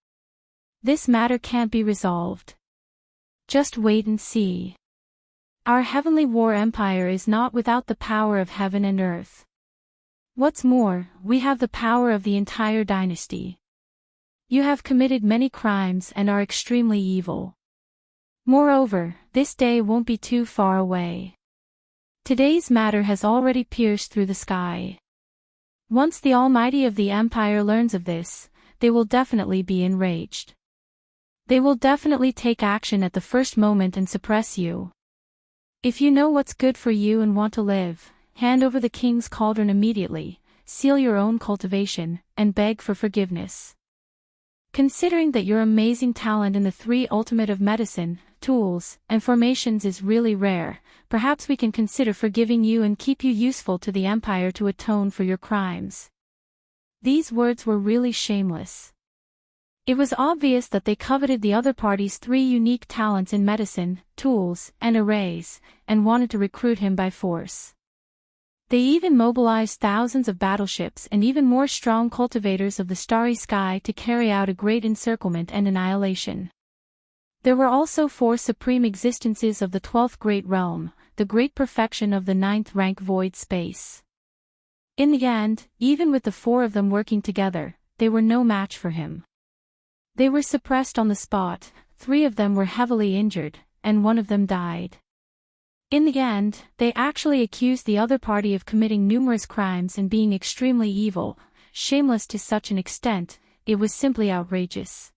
This matter can't be resolved. Just wait and see. Our heavenly war empire is not without the power of heaven and earth. What's more, we have the power of the entire dynasty. You have committed many crimes and are extremely evil. Moreover, this day won't be too far away. Today's matter has already pierced through the sky. Once the Almighty of the Empire learns of this, they will definitely be enraged. They will definitely take action at the first moment and suppress you. If you know what's good for you and want to live, hand over the king's cauldron immediately, seal your own cultivation, and beg for forgiveness. Considering that your amazing talent in the three ultimate of medicine, tools, and formations is really rare, perhaps we can consider forgiving you and keep you useful to the Empire to atone for your crimes. These words were really shameless. It was obvious that they coveted the other party's three unique talents in medicine, tools, and arrays, and wanted to recruit him by force. They even mobilized thousands of battleships and even more strong cultivators of the starry sky to carry out a great encirclement and annihilation. There were also 4 supreme existences of the 12th great realm, the great perfection of the 9th rank void space. In the end, even with the 4 of them working together, they were no match for him. They were suppressed on the spot, 3 of them were heavily injured, and 1 of them died. In the end, they actually accused the other party of committing numerous crimes and being extremely evil, shameless to such an extent, it was simply outrageous.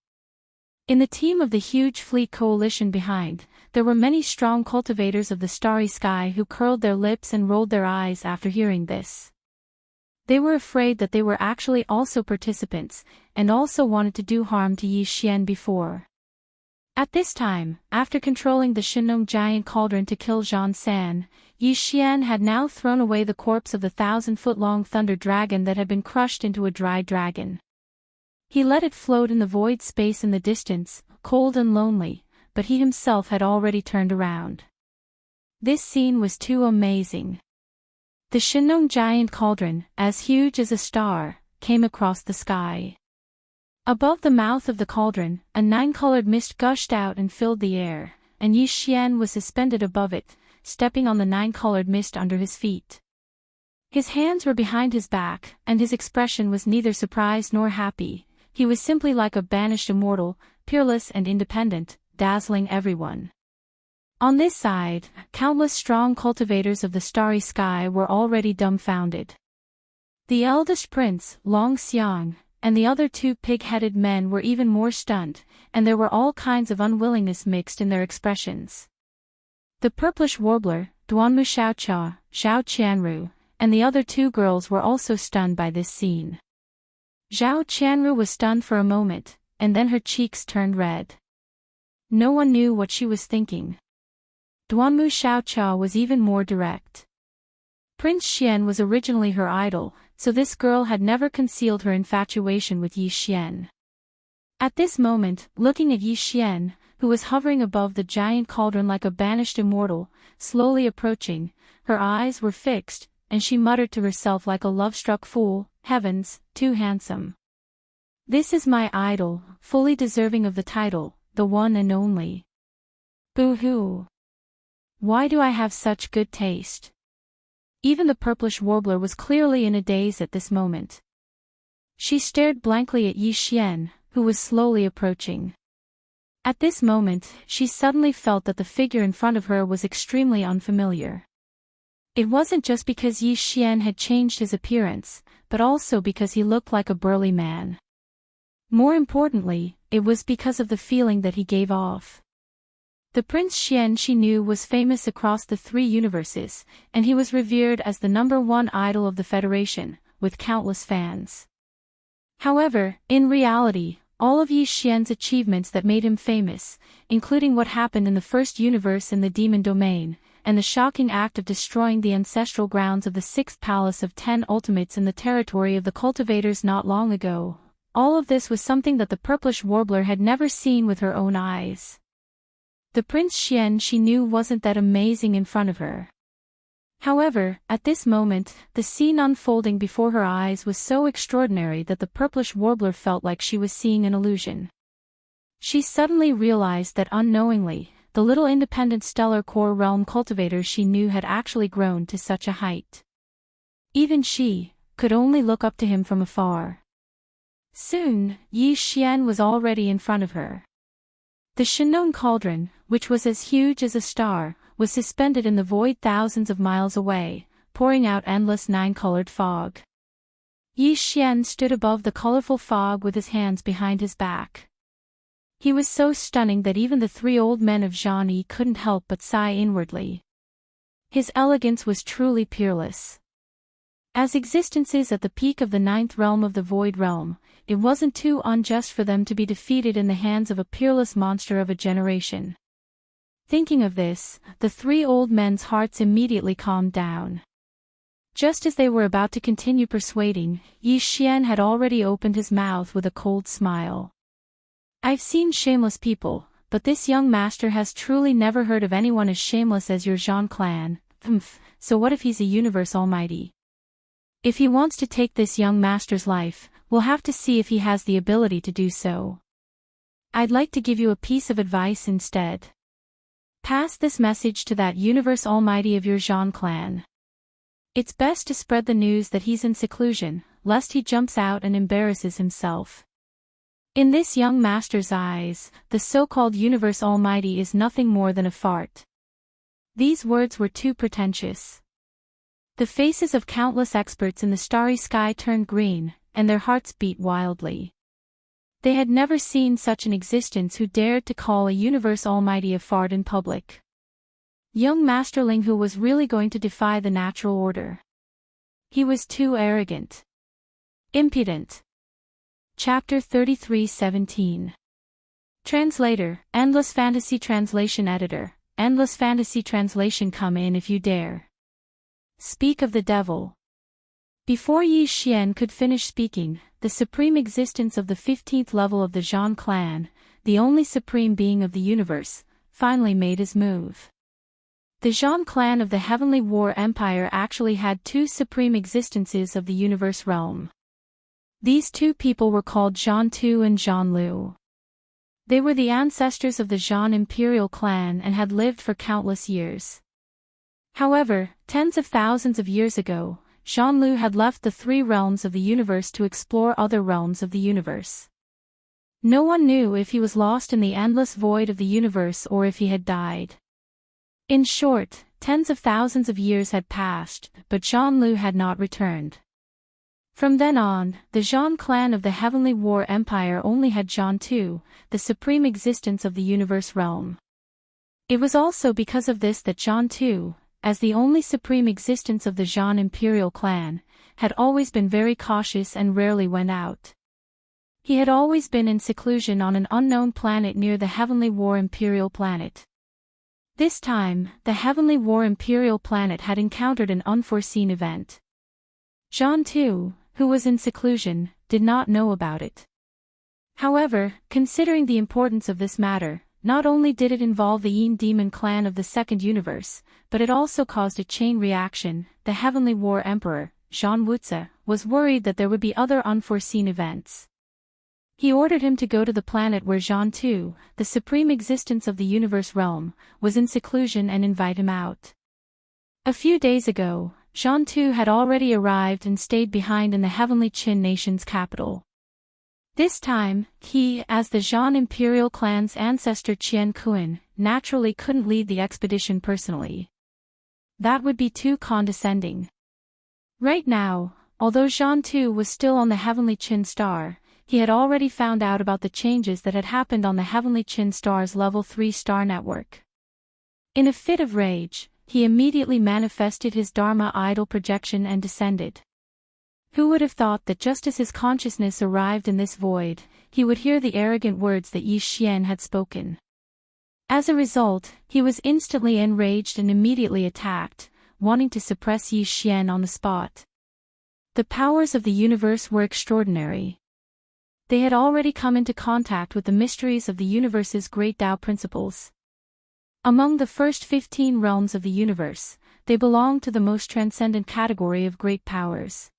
In the team of the huge fleet coalition behind, there were many strong cultivators of the starry sky who curled their lips and rolled their eyes after hearing this. They were afraid that they were actually also participants, and also wanted to do harm to Yi Xian before. At this time, after controlling the Shinong giant cauldron to kill Zhang San, Yi Xian had now thrown away the corpse of the 1,000-foot-long thunder dragon that had been crushed into a dry dragon. He let it float in the void space in the distance, cold and lonely, but he himself had already turned around. This scene was too amazing. The Shinong giant cauldron, as huge as a star, came across the sky. Above the mouth of the cauldron, a 9-colored mist gushed out and filled the air, and Yi Xian was suspended above it, stepping on the 9-colored mist under his feet. His hands were behind his back, and his expression was neither surprised nor happy. He was simply like a banished immortal, peerless and independent, dazzling everyone. On this side, countless strong cultivators of the starry sky were already dumbfounded. The eldest prince, Long Xiang, and the other 2 pig-headed men were even more stunned, and there were all kinds of unwillingness mixed in their expressions. The purplish warbler, Duanmu Xiaocha, Zhao Qianru, and the other 2 girls were also stunned by this scene. Zhao Qianru was stunned for a moment, and then her cheeks turned red. No one knew what she was thinking. Duanmu Xiaocha was even more direct. Prince Xian was originally her idol, so this girl had never concealed her infatuation with Yi Xian. At this moment, looking at Yi Xian, who was hovering above the giant cauldron like a banished immortal, slowly approaching, her eyes were fixed, and she muttered to herself like a love-struck fool, "Heavens, too handsome. This is my idol, fully deserving of the title, the one and only. Boo-hoo. Why do I have such good taste?" Even the purplish warbler was clearly in a daze at this moment. She stared blankly at Yi Xian, who was slowly approaching. At this moment, she suddenly felt that the figure in front of her was extremely unfamiliar. It wasn't just because Yi Xian had changed his appearance, but also because he looked like a burly man. More importantly, it was because of the feeling that he gave off. The Prince Xian she knew was famous across the 3 universes, and he was revered as the #1 idol of the Federation, with countless fans. However, in reality, all of Yi Xian's achievements that made him famous, including what happened in the first universe in the demon domain, and the shocking act of destroying the ancestral grounds of the 6th palace of 10 ultimates in the territory of the cultivators not long ago, all of this was something that the purplish warbler had never seen with her own eyes. The Prince Xian she knew wasn't that amazing in front of her. However, at this moment, the scene unfolding before her eyes was so extraordinary that the purplish warbler felt like she was seeing an illusion. She suddenly realized that unknowingly, the little independent stellar core realm cultivator she knew had actually grown to such a height. Even she, could only look up to him from afar. Soon, Yi Xian was already in front of her. The Shinnon cauldron, which was as huge as a star, was suspended in the void thousands of miles away, pouring out endless nine-colored fog. Yi Xian stood above the colorful fog with his hands behind his back. He was so stunning that even the three old men of Zhani couldn't help but sigh inwardly. His elegance was truly peerless. As existences at the peak of the ninth realm of the Void Realm, it wasn't too unjust for them to be defeated in the hands of a peerless monster of a generation. Thinking of this, the three old men's hearts immediately calmed down. Just as they were about to continue persuading, Yi Xian had already opened his mouth with a cold smile. "I've seen shameless people, but this young master has truly never heard of anyone as shameless as your Zhan clan. So what if he's a universe almighty? If he wants to take this young master's life, we'll have to see if he has the ability to do so. I'd like to give you a piece of advice instead. Pass this message to that universe almighty of your Zhan clan. It's best to spread the news that he's in seclusion, lest he jumps out and embarrasses himself." In this young master's eyes, the so-called universe almighty is nothing more than a fart. These words were too pretentious. The faces of countless experts in the starry sky turned green, and their hearts beat wildly. They had never seen such an existence who dared to call a universe almighty a fart in public. Young Masterling who was really going to defy the natural order. He was too arrogant. Impudent. Chapter 33:17. Translator, Endless Fantasy Translation Editor, Endless Fantasy Translation. Come in if you dare. Speak of the devil. Before Yi Xian could finish speaking, the supreme existence of the 15th level of the Zhan clan, the only supreme being of the universe, finally made his move. The Zhan clan of the Heavenly War Empire actually had two supreme existences of the universe realm. These two people were called Zhan Tu and Zhan Lu. They were the ancestors of the Zhan imperial clan and had lived for countless years. However, tens of thousands of years ago, Zhan Lu had left the three realms of the universe to explore other realms of the universe. No one knew if he was lost in the endless void of the universe or if he had died. In short, tens of thousands of years had passed, but Zhan Lu had not returned. From then on, the Zhan clan of the Heavenly War Empire only had Zhan Tu, the supreme existence of the universe realm. It was also because of this that Zhan Tu, as the only supreme existence of the Zhan imperial clan, had always been very cautious and rarely went out. He had always been in seclusion on an unknown planet near the Heavenly War imperial planet. This time, the Heavenly War imperial planet had encountered an unforeseen event. Zhan Tu, who was in seclusion, did not know about it. However, considering the importance of this matter, not only did it involve the Yin demon clan of the second universe, but it also caused a chain reaction. The Heavenly War Emperor, Zhan Wuzi, was worried that there would be other unforeseen events. He ordered him to go to the planet where Zhan Tu, the supreme existence of the universe realm, was in seclusion and invite him out. A few days ago, Zhan Tu had already arrived and stayed behind in the Heavenly Qin nation's capital. This time, he, as the Zhan imperial clan's ancestor Qian Kuan, naturally couldn't lead the expedition personally. That would be too condescending. Right now, although Zhan Tu was still on the Heavenly Qin star, he had already found out about the changes that had happened on the Heavenly Qin star's level 3 star network. In a fit of rage, he immediately manifested his Dharma idol projection and descended. Who would have thought that just as his consciousness arrived in this void, he would hear the arrogant words that Yi Xian had spoken. As a result, he was instantly enraged and immediately attacked, wanting to suppress Yi Xian on the spot. The powers of the universe were extraordinary. They had already come into contact with the mysteries of the universe's great Tao principles. Among the first 15 realms of the universe, they belonged to the most transcendent category of great powers.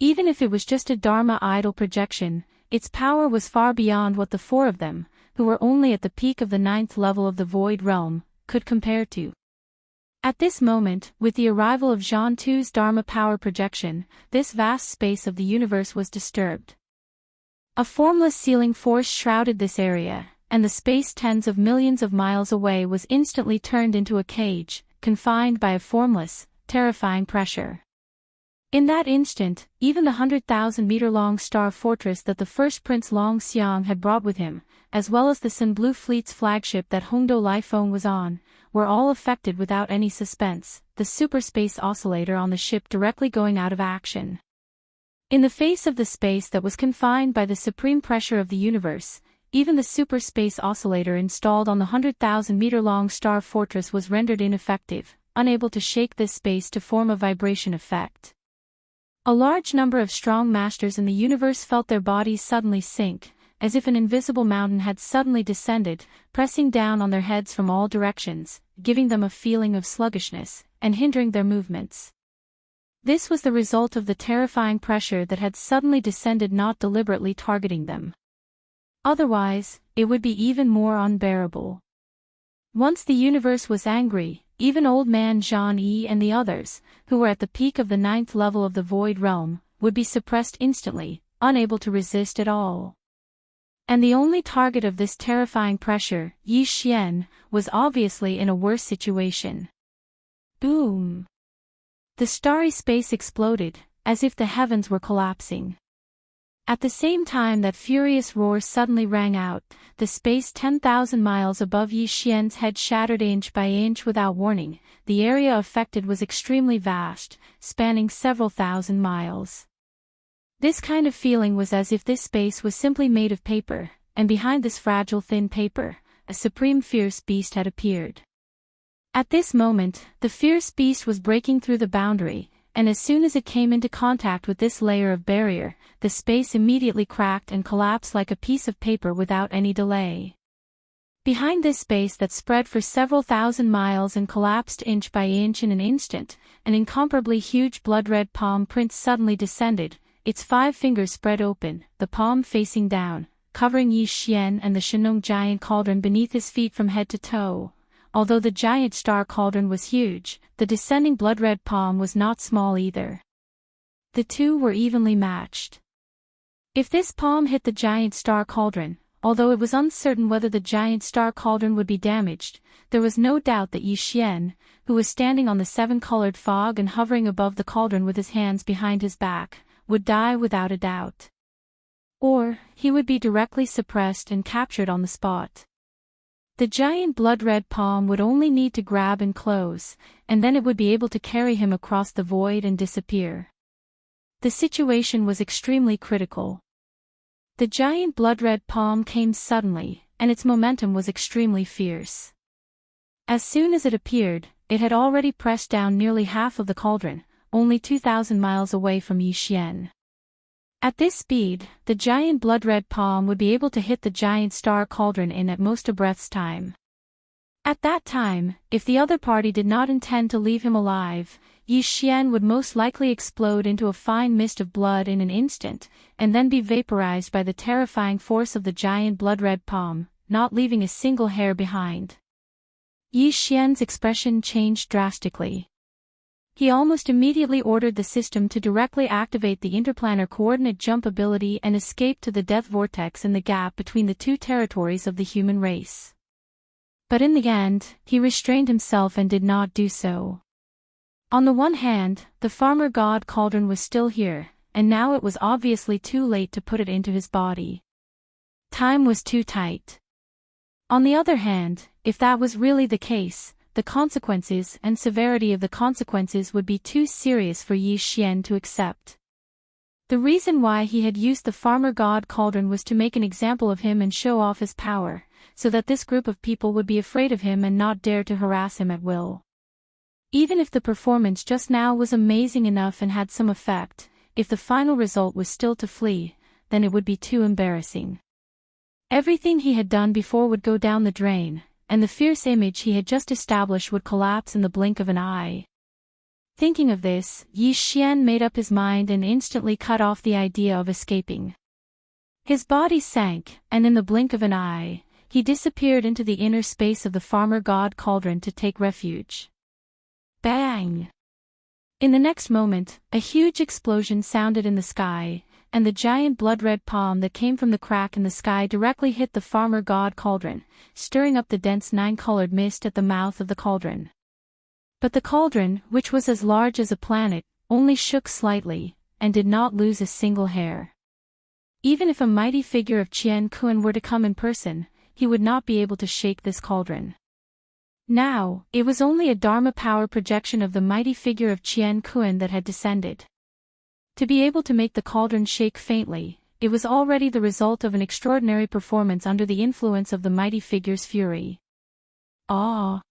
Even if it was just a Dharma idol projection, its power was far beyond what the four of them, who were only at the peak of the 9th level of the Void Realm, could compare to. At this moment, with the arrival of Zhan Tu's Dharma power projection, this vast space of the universe was disturbed. A formless sealing force shrouded this area, and the space tens of millions of miles away was instantly turned into a cage, confined by a formless, terrifying pressure. In that instant, even the 100,000-meter-long star fortress that the first Prince Long Xiang had brought with him, as well as the Sun Blue Fleet's flagship that Hongdo Liphong was on, were all affected without any suspense, the superspace oscillator on the ship directly going out of action. In the face of the space that was confined by the supreme pressure of the universe, even the superspace oscillator installed on the 100,000-meter-long star fortress was rendered ineffective, unable to shake this space to form a vibration effect. A large number of strong masters in the universe felt their bodies suddenly sink, as if an invisible mountain had suddenly descended, pressing down on their heads from all directions, giving them a feeling of sluggishness, and hindering their movements. This was the result of the terrifying pressure that had suddenly descended, not deliberately targeting them. Otherwise, it would be even more unbearable. Once the universe was angry, even Old Man Zhan Yi and the others, who were at the peak of the 9th level of the Void Realm, would be suppressed instantly, unable to resist at all. And the only target of this terrifying pressure, Yi Xian, was obviously in a worse situation. Boom! The starry space exploded, as if the heavens were collapsing. At the same time that furious roar suddenly rang out, the space 10,000 miles above Yi Xian's head shattered inch by inch without warning. The area affected was extremely vast, spanning several thousand miles. This kind of feeling was as if this space was simply made of paper, and behind this fragile thin paper, a supreme fierce beast had appeared. At this moment, the fierce beast was breaking through the boundary, and as soon as it came into contact with this layer of barrier, the space immediately cracked and collapsed like a piece of paper without any delay. Behind this space that spread for several thousand miles and collapsed inch by inch in an instant, an incomparably huge blood-red palm print suddenly descended, its 5 fingers spread open, the palm facing down, covering Yi Xian and the Shenong giant cauldron beneath his feet from head to toe. Although the giant star cauldron was huge, the descending blood-red palm was not small either. The two were evenly matched. If this palm hit the giant star cauldron, although it was uncertain whether the giant star cauldron would be damaged, there was no doubt that Yi Xian, who was standing on the 7-colored fog and hovering above the cauldron with his hands behind his back, would die without a doubt. Or, he would be directly suppressed and captured on the spot. The giant blood-red palm would only need to grab and close, and then it would be able to carry him across the void and disappear. The situation was extremely critical. The giant blood-red palm came suddenly, and its momentum was extremely fierce. As soon as it appeared, it had already pressed down nearly half of the cauldron, only 2,000 miles away from Yi Xian. At this speed, the giant blood-red palm would be able to hit the giant star cauldron in at most a breath's time. At that time, if the other party did not intend to leave him alive, Yi Xian would most likely explode into a fine mist of blood in an instant, and then be vaporized by the terrifying force of the giant blood-red palm, not leaving a single hair behind. Yi Xian's expression changed drastically. He almost immediately ordered the system to directly activate the interplanar coordinate jump ability and escape to the death vortex in the gap between the two territories of the human race. But in the end, he restrained himself and did not do so. On the one hand, the farmer god cauldron was still here, and now it was obviously too late to put it into his body. Time was too tight. On the other hand, if that was really the case, the consequences and severity of the consequences would be too serious for Yi Xian to accept. The reason why he had used the farmer god cauldron was to make an example of him and show off his power, so that this group of people would be afraid of him and not dare to harass him at will. Even if the performance just now was amazing enough and had some effect, if the final result was still to flee, then it would be too embarrassing. Everything he had done before would go down the drain, and the fierce image he had just established would collapse in the blink of an eye. Thinking of this, Yi Xian made up his mind and instantly cut off the idea of escaping. His body sank, and in the blink of an eye, he disappeared into the inner space of the farmer god cauldron to take refuge. Bang! In the next moment, a huge explosion sounded in the sky, and the giant blood-red palm that came from the crack in the sky directly hit the farmer god cauldron, stirring up the dense nine-colored mist at the mouth of the cauldron. But the cauldron, which was as large as a planet, only shook slightly, and did not lose a single hair. Even if a mighty figure of Qian Kun were to come in person, he would not be able to shake this cauldron. Now, it was only a Dharma power projection of the mighty figure of Qian Kun that had descended. To be able to make the cauldron shake faintly, it was already the result of an extraordinary performance under the influence of the mighty figure's fury. Ah!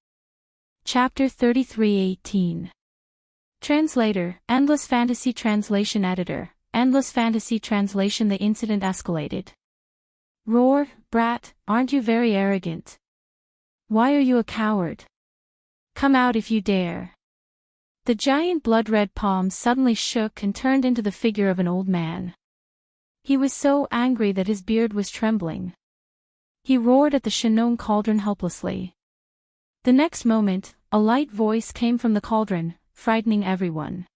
Chapter 33:18. Translator, Endless Fantasy Translation Editor, Endless Fantasy Translation. The incident escalated. Roar, brat, aren't you very arrogant? Why are you a coward? Come out if you dare. The giant blood-red palm suddenly shook and turned into the figure of an old man. He was so angry that his beard was trembling. He roared at the Shinong cauldron helplessly. The next moment, a light voice came from the cauldron, frightening everyone.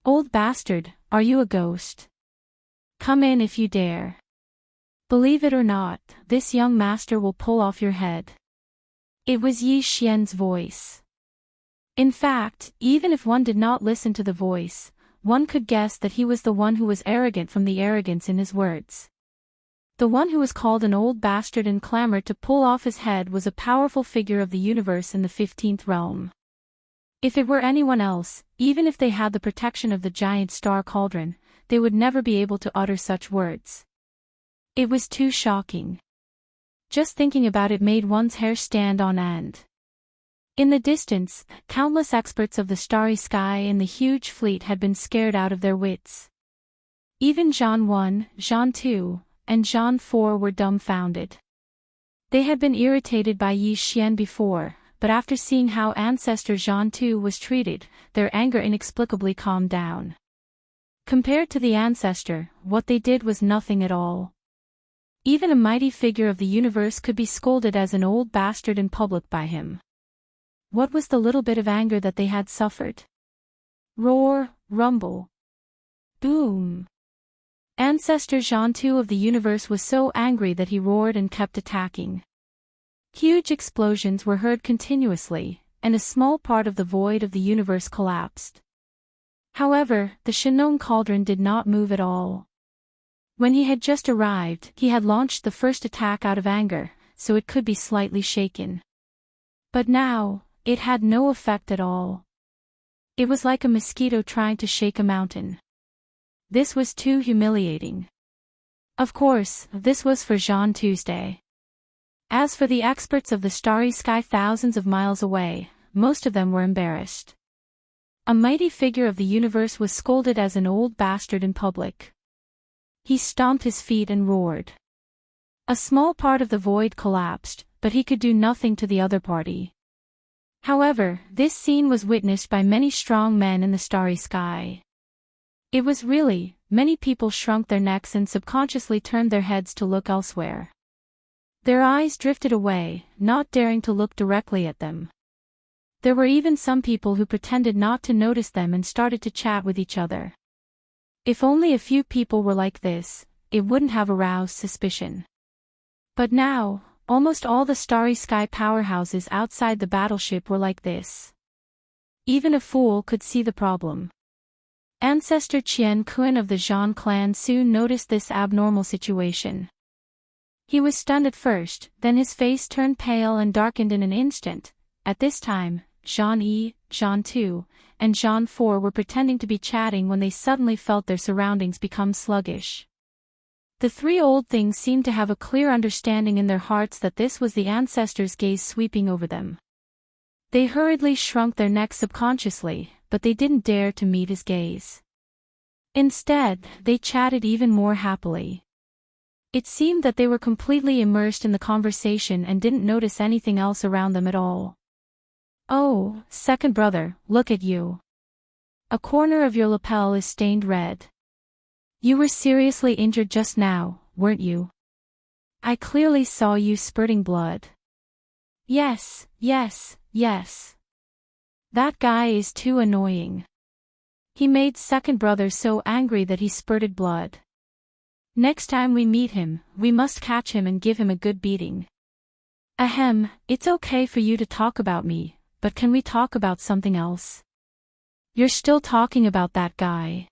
Old bastard, are you a ghost? Come in if you dare. Believe it or not, this young master will pull off your head. It was Yi Xian's voice. In fact, even if one did not listen to the voice, one could guess that he was the one who was arrogant from the arrogance in his words. The one who was called an old bastard and clamored to pull off his head was a powerful figure of the universe in the 15th realm. If it were anyone else, even if they had the protection of the giant star cauldron, they would never be able to utter such words. It was too shocking. Just thinking about it made one's hair stand on end. In the distance, countless experts of the starry sky and the huge fleet had been scared out of their wits. Even Zhan 1, Zhan 2, and Zhan 4 were dumbfounded. They had been irritated by Yi Xian before, but after seeing how ancestor Zhan 2 was treated, their anger inexplicably calmed down. Compared to the ancestor, what they did was nothing at all. Even a mighty figure of the universe could be scolded as an old bastard in public by him. What was the little bit of anger that they had suffered? Roar, rumble. Boom. Ancestor Zhan 2 of the universe was so angry that he roared and kept attacking. Huge explosions were heard continuously, and a small part of the void of the universe collapsed. However, the Shinong cauldron did not move at all. When he had just arrived, he had launched the first attack out of anger, so it could be slightly shaken. But now, it had no effect at all. It was like a mosquito trying to shake a mountain. This was too humiliating. Of course, this was for Zhan Tuesday. As for the experts of the starry sky thousands of miles away, most of them were embarrassed. A mighty figure of the universe was scolded as an old bastard in public. He stomped his feet and roared. A small part of the void collapsed, but he could do nothing to the other party. However, this scene was witnessed by many strong men in the starry sky. It was really, many people shrunk their necks and subconsciously turned their heads to look elsewhere. Their eyes drifted away, not daring to look directly at them. There were even some people who pretended not to notice them and started to chat with each other. If only a few people were like this, it wouldn't have aroused suspicion. But now, almost all the starry sky powerhouses outside the battleship were like this. Even a fool could see the problem. Ancestor Qian Kun of the Zhan clan soon noticed this abnormal situation. He was stunned at first, then his face turned pale and darkened in an instant. At this time, Zhan Yi, Zhan 2, and Zhan 4 were pretending to be chatting when they suddenly felt their surroundings become sluggish. The three old things seemed to have a clear understanding in their hearts that this was the ancestor's gaze sweeping over them. They hurriedly shrunk their necks subconsciously, but they didn't dare to meet his gaze. Instead, they chatted even more happily. It seemed that they were completely immersed in the conversation and didn't notice anything else around them at all. Oh, second brother, look at you. A corner of your lapel is stained red. You were seriously injured just now, weren't you? I clearly saw you spurting blood. Yes, yes, yes. That guy is too annoying. He made second brother so angry that he spurted blood. Next time we meet him, we must catch him and give him a good beating. Ahem, it's okay for you to talk about me, but can we talk about something else? You're still talking about that guy.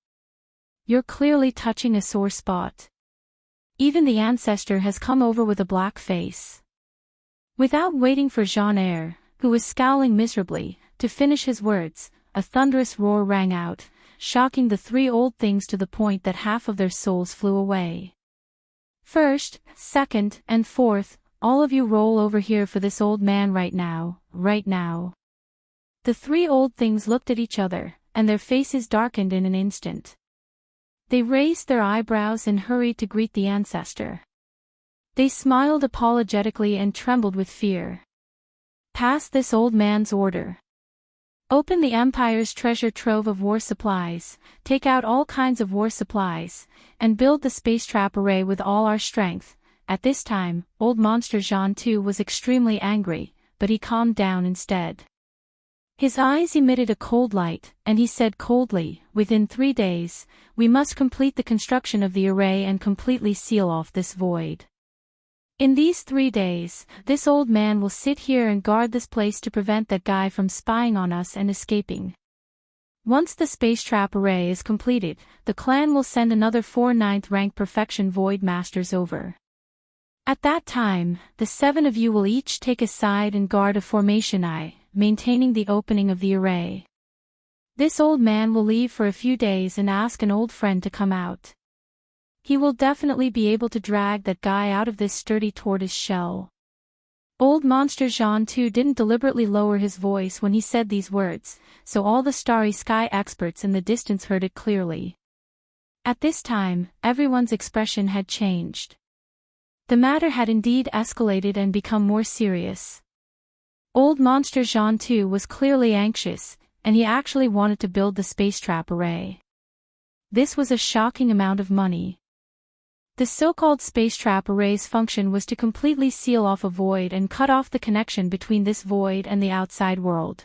You're clearly touching a sore spot. Even the ancestor has come over with a black face. Without waiting for Jean Eyre, who was scowling miserably, to finish his words, a thunderous roar rang out, shocking the three old things to the point that half of their souls flew away. First, second, and fourth, all of you roll over here for this old man right now, right now. The three old things looked at each other, and their faces darkened in an instant. They raised their eyebrows and hurried to greet the ancestor. They smiled apologetically and trembled with fear. Pass this old man's order. Open the Empire's treasure trove of war supplies, take out all kinds of war supplies, and build the space trap array with all our strength. At this time, old monster Jean too was extremely angry, but he calmed down instead. His eyes emitted a cold light, and he said coldly, within 3 days, we must complete the construction of the array and completely seal off this void. In these 3 days, this old man will sit here and guard this place to prevent that guy from spying on us and escaping. Once the space trap array is completed, the clan will send another 4 9th rank perfection void masters over. At that time, the 7 of you will each take a side and guard a formation eye, maintaining the opening of the array. This old man will leave for a few days and ask an old friend to come out. He will definitely be able to drag that guy out of this sturdy tortoise shell. Old monster Jean too didn't deliberately lower his voice when he said these words, so all the starry sky experts in the distance heard it clearly. At this time, everyone's expression had changed. The matter had indeed escalated and become more serious. Old monster Jean too was clearly anxious, and he actually wanted to build the space trap array. This was a shocking amount of money. The so-called space trap array's function was to completely seal off a void and cut off the connection between this void and the outside world.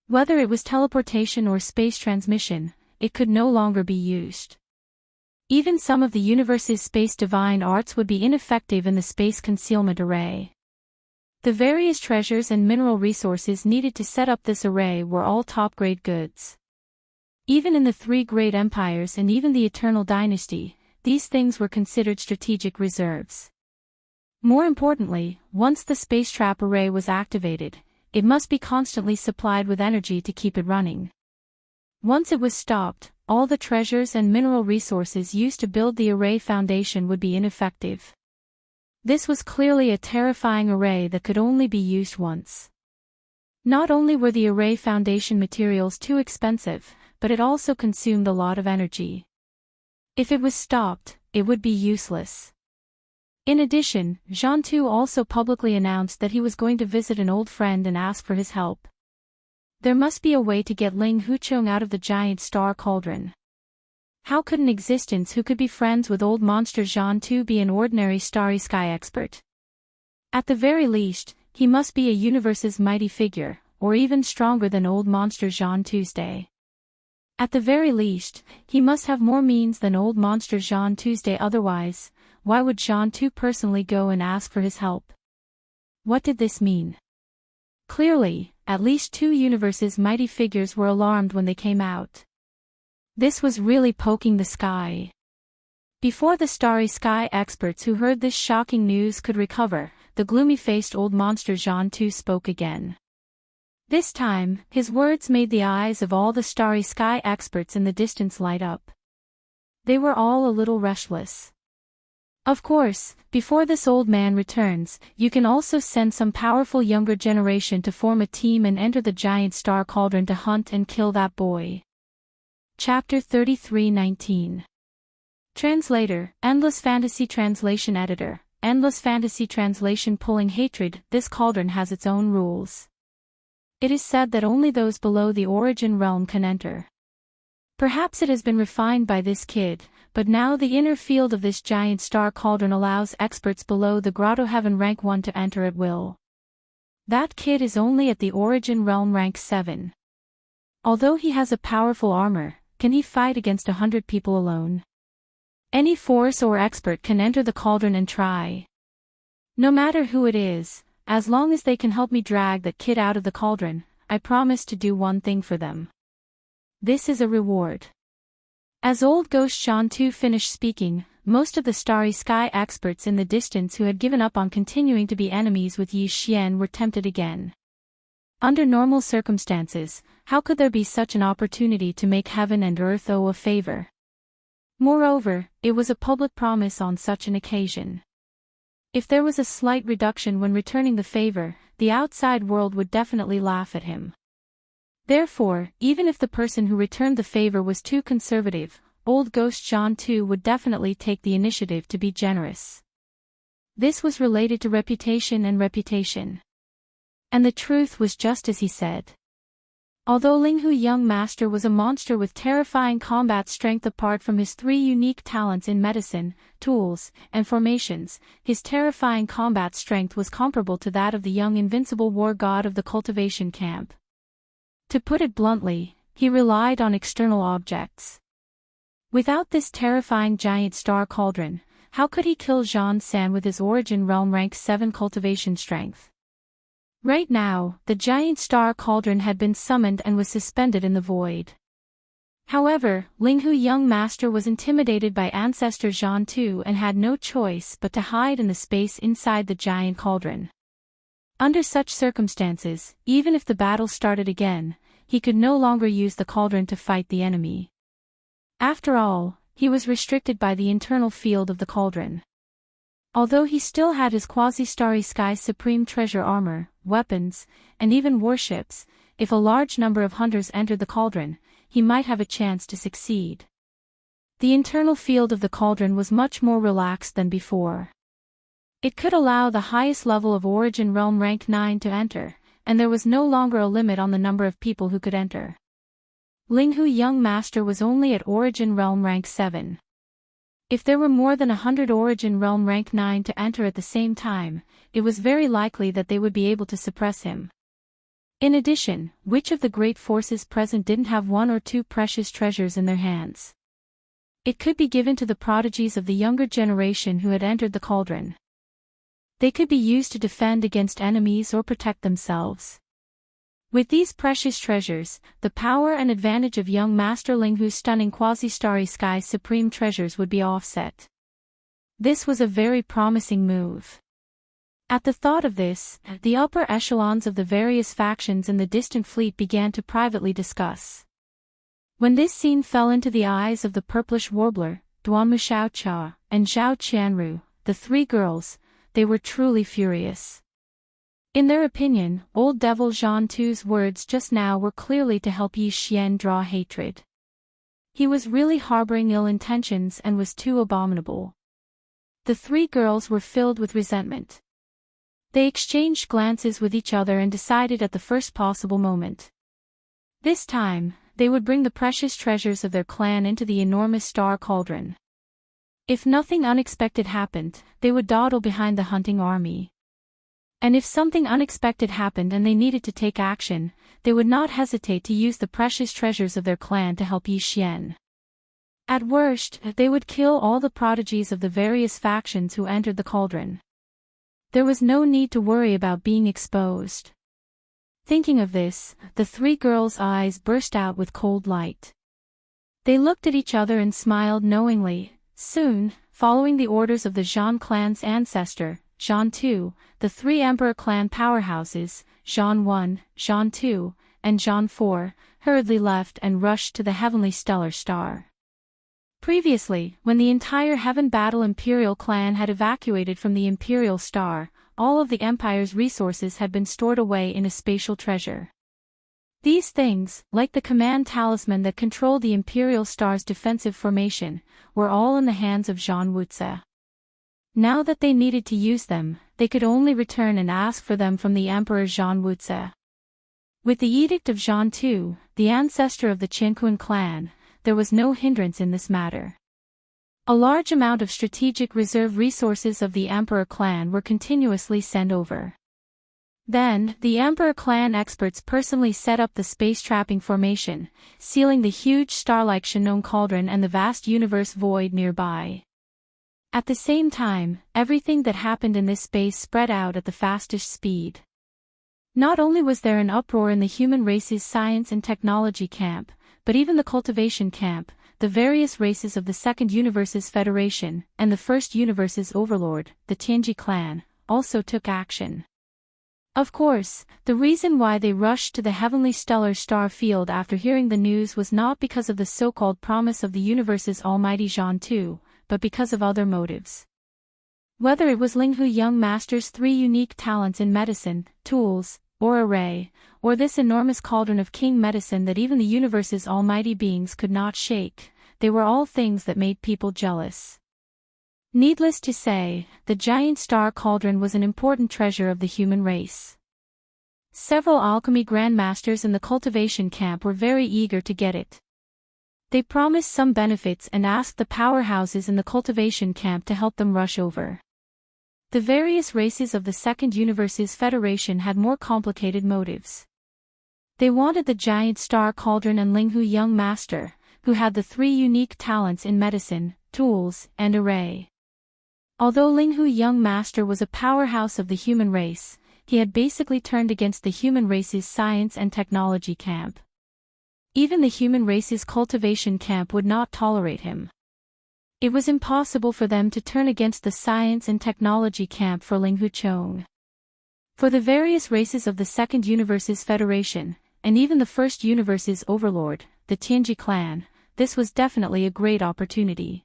Whether it was teleportation or space transmission, it could no longer be used. Even some of the universe's space divine arts would be ineffective in the space concealment array. The various treasures and mineral resources needed to set up this array were all top-grade goods. Even in the 3 great empires and even the Eternal Dynasty, these things were considered strategic reserves. More importantly, once the space trap array was activated, it must be constantly supplied with energy to keep it running. Once it was stopped, all the treasures and mineral resources used to build the array foundation would be ineffective. This was clearly a terrifying array that could only be used once. Not only were the array foundation materials too expensive, but it also consumed a lot of energy. If it was stopped, it would be useless. In addition, Jean too also publicly announced that he was going to visit an old friend and ask for his help. There must be a way to get Ling Huchong out of the giant star cauldron. How could an existence who could be friends with old monster Jean too be an ordinary starry sky expert? At the very least, he must be a universe's mighty figure, or even stronger than old monster Jean Tuesday. At the very least, he must have more means than old monster Jean Tuesday, otherwise, why would Jean too personally go and ask for his help? What did this mean? Clearly, at least 2 universes' mighty figures were alarmed when they came out. This was really poking the sky. Before the starry sky experts who heard this shocking news could recover, the gloomy-faced old monster Jean too spoke again. This time, his words made the eyes of all the starry sky experts in the distance light up. They were all a little restless. Of course, before this old man returns, you can also send some powerful younger generation to form a team and enter the giant star cauldron to hunt and kill that boy. Chapter 33:19. Translator, Endless Fantasy Translation Editor, Endless Fantasy Translation Pulling Hatred. This cauldron has its own rules. It is said that only those below the origin realm can enter. Perhaps it has been refined by this kid, but now the inner field of this giant star cauldron allows experts below the Grotto Heaven rank 1 to enter at will. That kid is only at the origin realm rank 7. Although he has a powerful armor, can he fight against 100 people alone? Any force or expert can enter the cauldron and try. No matter who it is, as long as they can help me drag that kid out of the cauldron, I promise to do one thing for them. This is a reward. As old ghost Jean 2 finished speaking, most of the starry sky experts in the distance who had given up on continuing to be enemies with Yi Xian were tempted again. Under normal circumstances, how could there be such an opportunity to make heaven and earth owe a favor? Moreover, it was a public promise on such an occasion. If there was a slight reduction when returning the favor, the outside world would definitely laugh at him. Therefore, even if the person who returned the favor was too conservative, old ghost John 2 would definitely take the initiative to be generous. This was related to reputation and reputation. And the truth was just as he said. Although Linghu Young Master was a monster with terrifying combat strength apart from his 3 unique talents in medicine, tools, and formations, his terrifying combat strength was comparable to that of the young invincible war god of the cultivation camp. To put it bluntly, he relied on external objects. Without this terrifying giant star cauldron, how could he kill Zhan San with his origin realm rank 7 cultivation strength? Right now, the giant star cauldron had been summoned and was suspended in the void. However, Linghu Young Master was intimidated by Ancestor Zhan 2 and had no choice but to hide in the space inside the giant cauldron. Under such circumstances, even if the battle started again, he could no longer use the cauldron to fight the enemy. After all, he was restricted by the internal field of the cauldron. Although he still had his quasi-starry sky supreme treasure armor, weapons, and even warships, if a large number of hunters entered the cauldron, he might have a chance to succeed. The internal field of the cauldron was much more relaxed than before. It could allow the highest level of origin realm rank 9 to enter, and there was no longer a limit on the number of people who could enter. Linghu Young Master was only at origin realm rank 7. If there were more than 100 origin realm rank 9 to enter at the same time, it was very likely that they would be able to suppress him. In addition, which of the great forces present didn't have 1 or 2 precious treasures in their hands? It could be given to the prodigies of the younger generation who had entered the cauldron. They could be used to defend against enemies or protect themselves. With these precious treasures, the power and advantage of young Master Linghu's stunning quasi-starry sky supreme treasures would be offset. This was a very promising move. At the thought of this, the upper echelons of the various factions in the distant fleet began to privately discuss. When this scene fell into the eyes of the purplish warbler, Duanmu Xiaocha, and Zhao Qianru, the 3 girls, they were truly furious. In their opinion, old devil Zhan 2's words just now were clearly to help Yi Xian draw hatred. He was really harboring ill intentions and was too abominable. The 3 girls were filled with resentment. They exchanged glances with each other and decided at the first possible moment. This time, they would bring the precious treasures of their clan into the enormous star cauldron. If nothing unexpected happened, they would dawdle behind the hunting army. And if something unexpected happened and they needed to take action, they would not hesitate to use the precious treasures of their clan to help Yi Xian. At worst, they would kill all the prodigies of the various factions who entered the cauldron. There was no need to worry about being exposed. Thinking of this, the 3 girls' eyes burst out with cold light. They looked at each other and smiled knowingly. Soon, following the orders of the Zhan clan's ancestor, Zhan 2, the 3 Emperor clan powerhouses, Zhan 1, Zhan 2, and Zhan 4, hurriedly left and rushed to the heavenly stellar star. Previously, when the entire Heaven Battle Imperial clan had evacuated from the Imperial Star, all of the Empire's resources had been stored away in a spatial treasure. These things, like the command talisman that controlled the Imperial Star's defensive formation, were all in the hands of Zhan Wuzi. Now that they needed to use them, they could only return and ask for them from the Emperor Zhan Wuzi. With the edict of Zhan 2, the ancestor of the Qianquan clan, there was no hindrance in this matter. A large amount of strategic reserve resources of the Emperor clan were continuously sent over. Then, the Emperor clan experts personally set up the space-trapping formation, sealing the huge star-like Shannon cauldron and the vast universe void nearby. At the same time, everything that happened in this space spread out at the fastest speed. Not only was there an uproar in the human race's science and technology camp, but even the cultivation camp, the various races of the Second Universe's Federation, and the First Universe's overlord, the Tianji clan, also took action. Of course, the reason why they rushed to the heavenly stellar star field after hearing the news was not because of the so-called promise of the universe's almighty Zhan Tu, but because of other motives. Whether it was Linghu Young Master's 3 unique talents in medicine, tools, or array, or this enormous cauldron of king medicine that even the universe's almighty beings could not shake, they were all things that made people jealous. Needless to say, the giant star cauldron was an important treasure of the human race. Several alchemy grandmasters in the cultivation camp were very eager to get it. They promised some benefits and asked the powerhouses in the cultivation camp to help them rush over. The various races of the Second Universe's Federation had more complicated motives. They wanted the giant star cauldron and Linghu Young Master, who had the 3 unique talents in medicine, tools, and array. Although Linghu Young Master was a powerhouse of the human race, he had basically turned against the human race's science and technology camp. Even the human race's cultivation camp would not tolerate him. It was impossible for them to turn against the science and technology camp for Linghu Chong. For the various races of the Second Universe's Federation, and even the First Universe's overlord, the Tianji clan, this was definitely a great opportunity.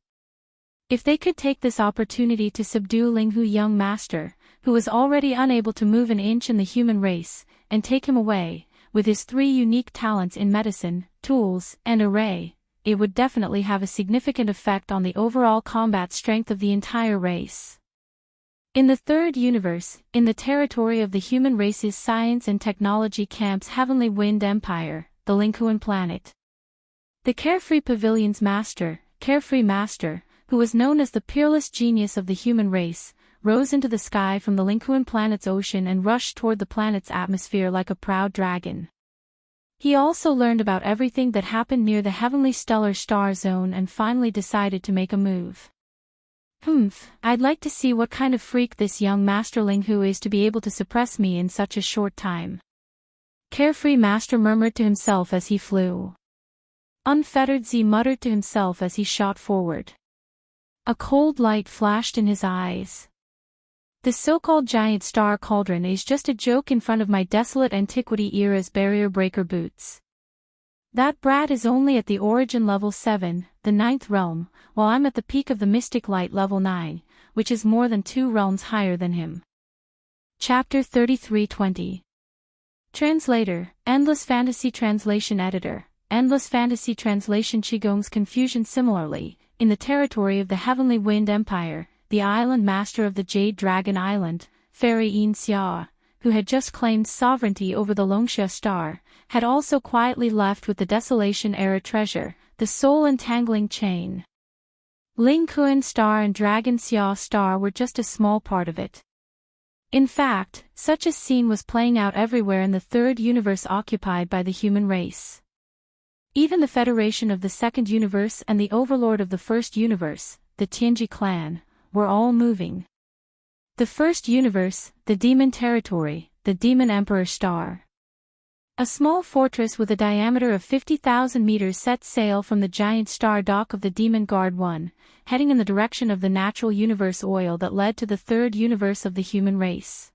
If they could take this opportunity to subdue Linghu Young Master, who was already unable to move an inch in the human race, and take him away, with his 3 unique talents in medicine, tools, and array, it would definitely have a significant effect on the overall combat strength of the entire race. In the Third Universe, in the territory of the human race's science and technology camp's Heavenly Wind Empire, the Linghuan planet. The Carefree Pavilion's master, Carefree Master, who was known as the peerless genius of the human race, rose into the sky from the Linghuan planet's ocean and rushed toward the planet's atmosphere like a proud dragon. He also learned about everything that happened near the heavenly stellar star zone and finally decided to make a move. I'd like to see what kind of freak this young Master Linghu is to be able to suppress me in such a short time. Carefree Master murmured to himself as he flew. Unfettered Z muttered to himself as he shot forward. A cold light flashed in his eyes. The so-called giant star cauldron is just a joke in front of my desolate antiquity era's barrier breaker boots. That brat is only at the origin level 7, the 9th realm, while I'm at the peak of the mystic light level 9, which is more than 2 realms higher than him. Chapter 33:20. Translator, Endless Fantasy Translation Editor, Endless Fantasy Translation Qigong's confusion. Similarly, in the territory of the Heavenly Wind Empire, the island master of the Jade Dragon Island, Fairy Yin Xia, who had just claimed sovereignty over the Longxia star, had also quietly left with the Desolation-era treasure, the soul-entangling chain. Ling Kuan star and Dragon Xia star were just a small part of it. In fact, such a scene was playing out everywhere in the Third Universe occupied by the human race. Even the Federation of the Second Universe and the Overlord of the First Universe, the Tianji clan, were all moving. The First Universe, the Demon Territory, the Demon Emperor Star. A small fortress with a diameter of 50,000 meters set sail from the giant star dock of the Demon Guard 1, heading in the direction of the natural universe oil that led to the Third Universe of the human race.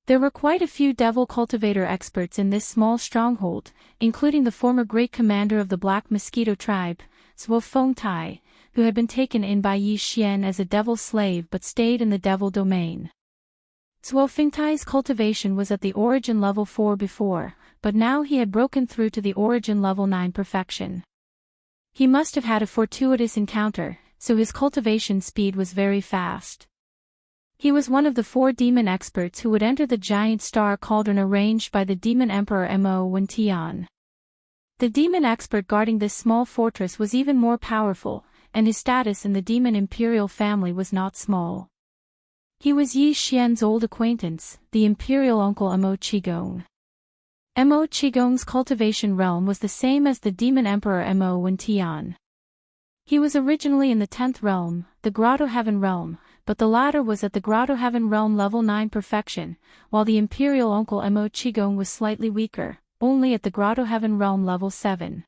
There were quite a few devil cultivator experts in this small stronghold, including the former great commander of the Black Mosquito tribe, Zhuo Fengtai, who had been taken in by Yi Xian as a devil slave but stayed in the devil domain. Zhuo Fengtai's cultivation was at the origin level 4 before, but now he had broken through to the origin level 9 perfection. He must have had a fortuitous encounter, so his cultivation speed was very fast. He was one of the 4 demon experts who would enter the giant star cauldron arranged by the demon emperor Mo Wentian. The demon expert guarding this small fortress was even more powerful, and his status in the demon imperial family was not small. He was Yi Xian's old acquaintance, the imperial uncle Mo Qigong. Mo Qigong's cultivation realm was the same as the demon emperor Mo Wen Tian. He was originally in the 10th realm, the Grotto Heaven realm, but the latter was at the Grotto Heaven realm level 9 perfection, while the imperial uncle Mo Qigong was slightly weaker, only at the Grotto Heaven realm level 7.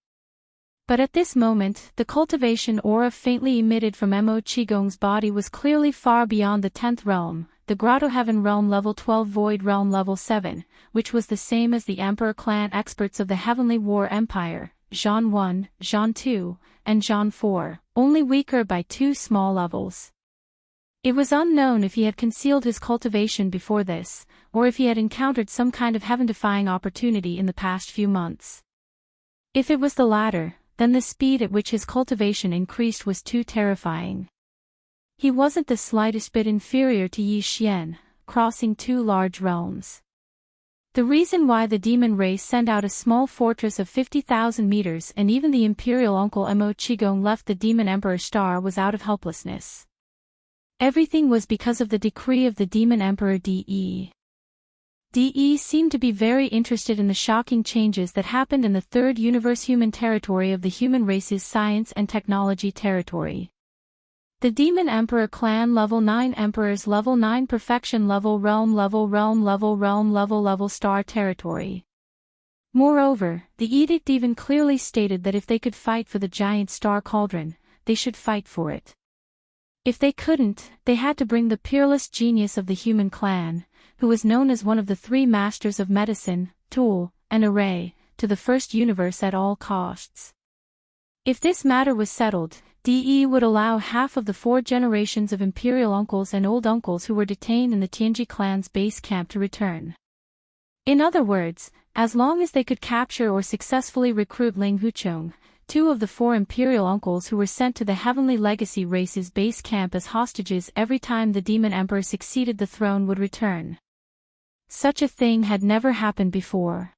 But at this moment, the cultivation aura faintly emitted from Mo Qigong's body was clearly far beyond the 10th realm, the Grotto Heaven realm level 12 Void realm level 7, which was the same as the Emperor clan experts of the Heavenly War Empire, Zhan 1, Zhan 2, and Zhan 4, only weaker by 2 small levels. It was unknown if he had concealed his cultivation before this, or if he had encountered some kind of heaven-defying opportunity in the past few months. If it was the latter, then the speed at which his cultivation increased was too terrifying. He wasn't the slightest bit inferior to Yi Xian, crossing 2 large realms. The reason why the demon race sent out a small fortress of 50,000 meters and even the imperial uncle Mo Qigong left the demon emperor star was out of helplessness. Everything was because of the decree of the demon emperor De. De seemed to be very interested in the shocking changes that happened in the 3rd universe human territory of the human race's science and technology territory. The Demon Emperor clan level 9 emperors level 9 perfection level level star territory. Moreover, the edict even clearly stated that if they could fight for the giant star cauldron, they should fight for it. If they couldn't, they had to bring the peerless genius of the human clan, who was known as one of the 3 masters of medicine, tool, and array, to the 1st universe at all costs. If this matter was settled, De would allow half of the 4 generations of imperial uncles and old uncles who were detained in the Tianji clan's base camp to return. In other words, as long as they could capture or successfully recruit Ling Huchong, 2 of the 4 imperial uncles who were sent to the Heavenly Legacy race's base camp as hostages every time the demon emperor succeeded the throne would return. Such a thing had never happened before.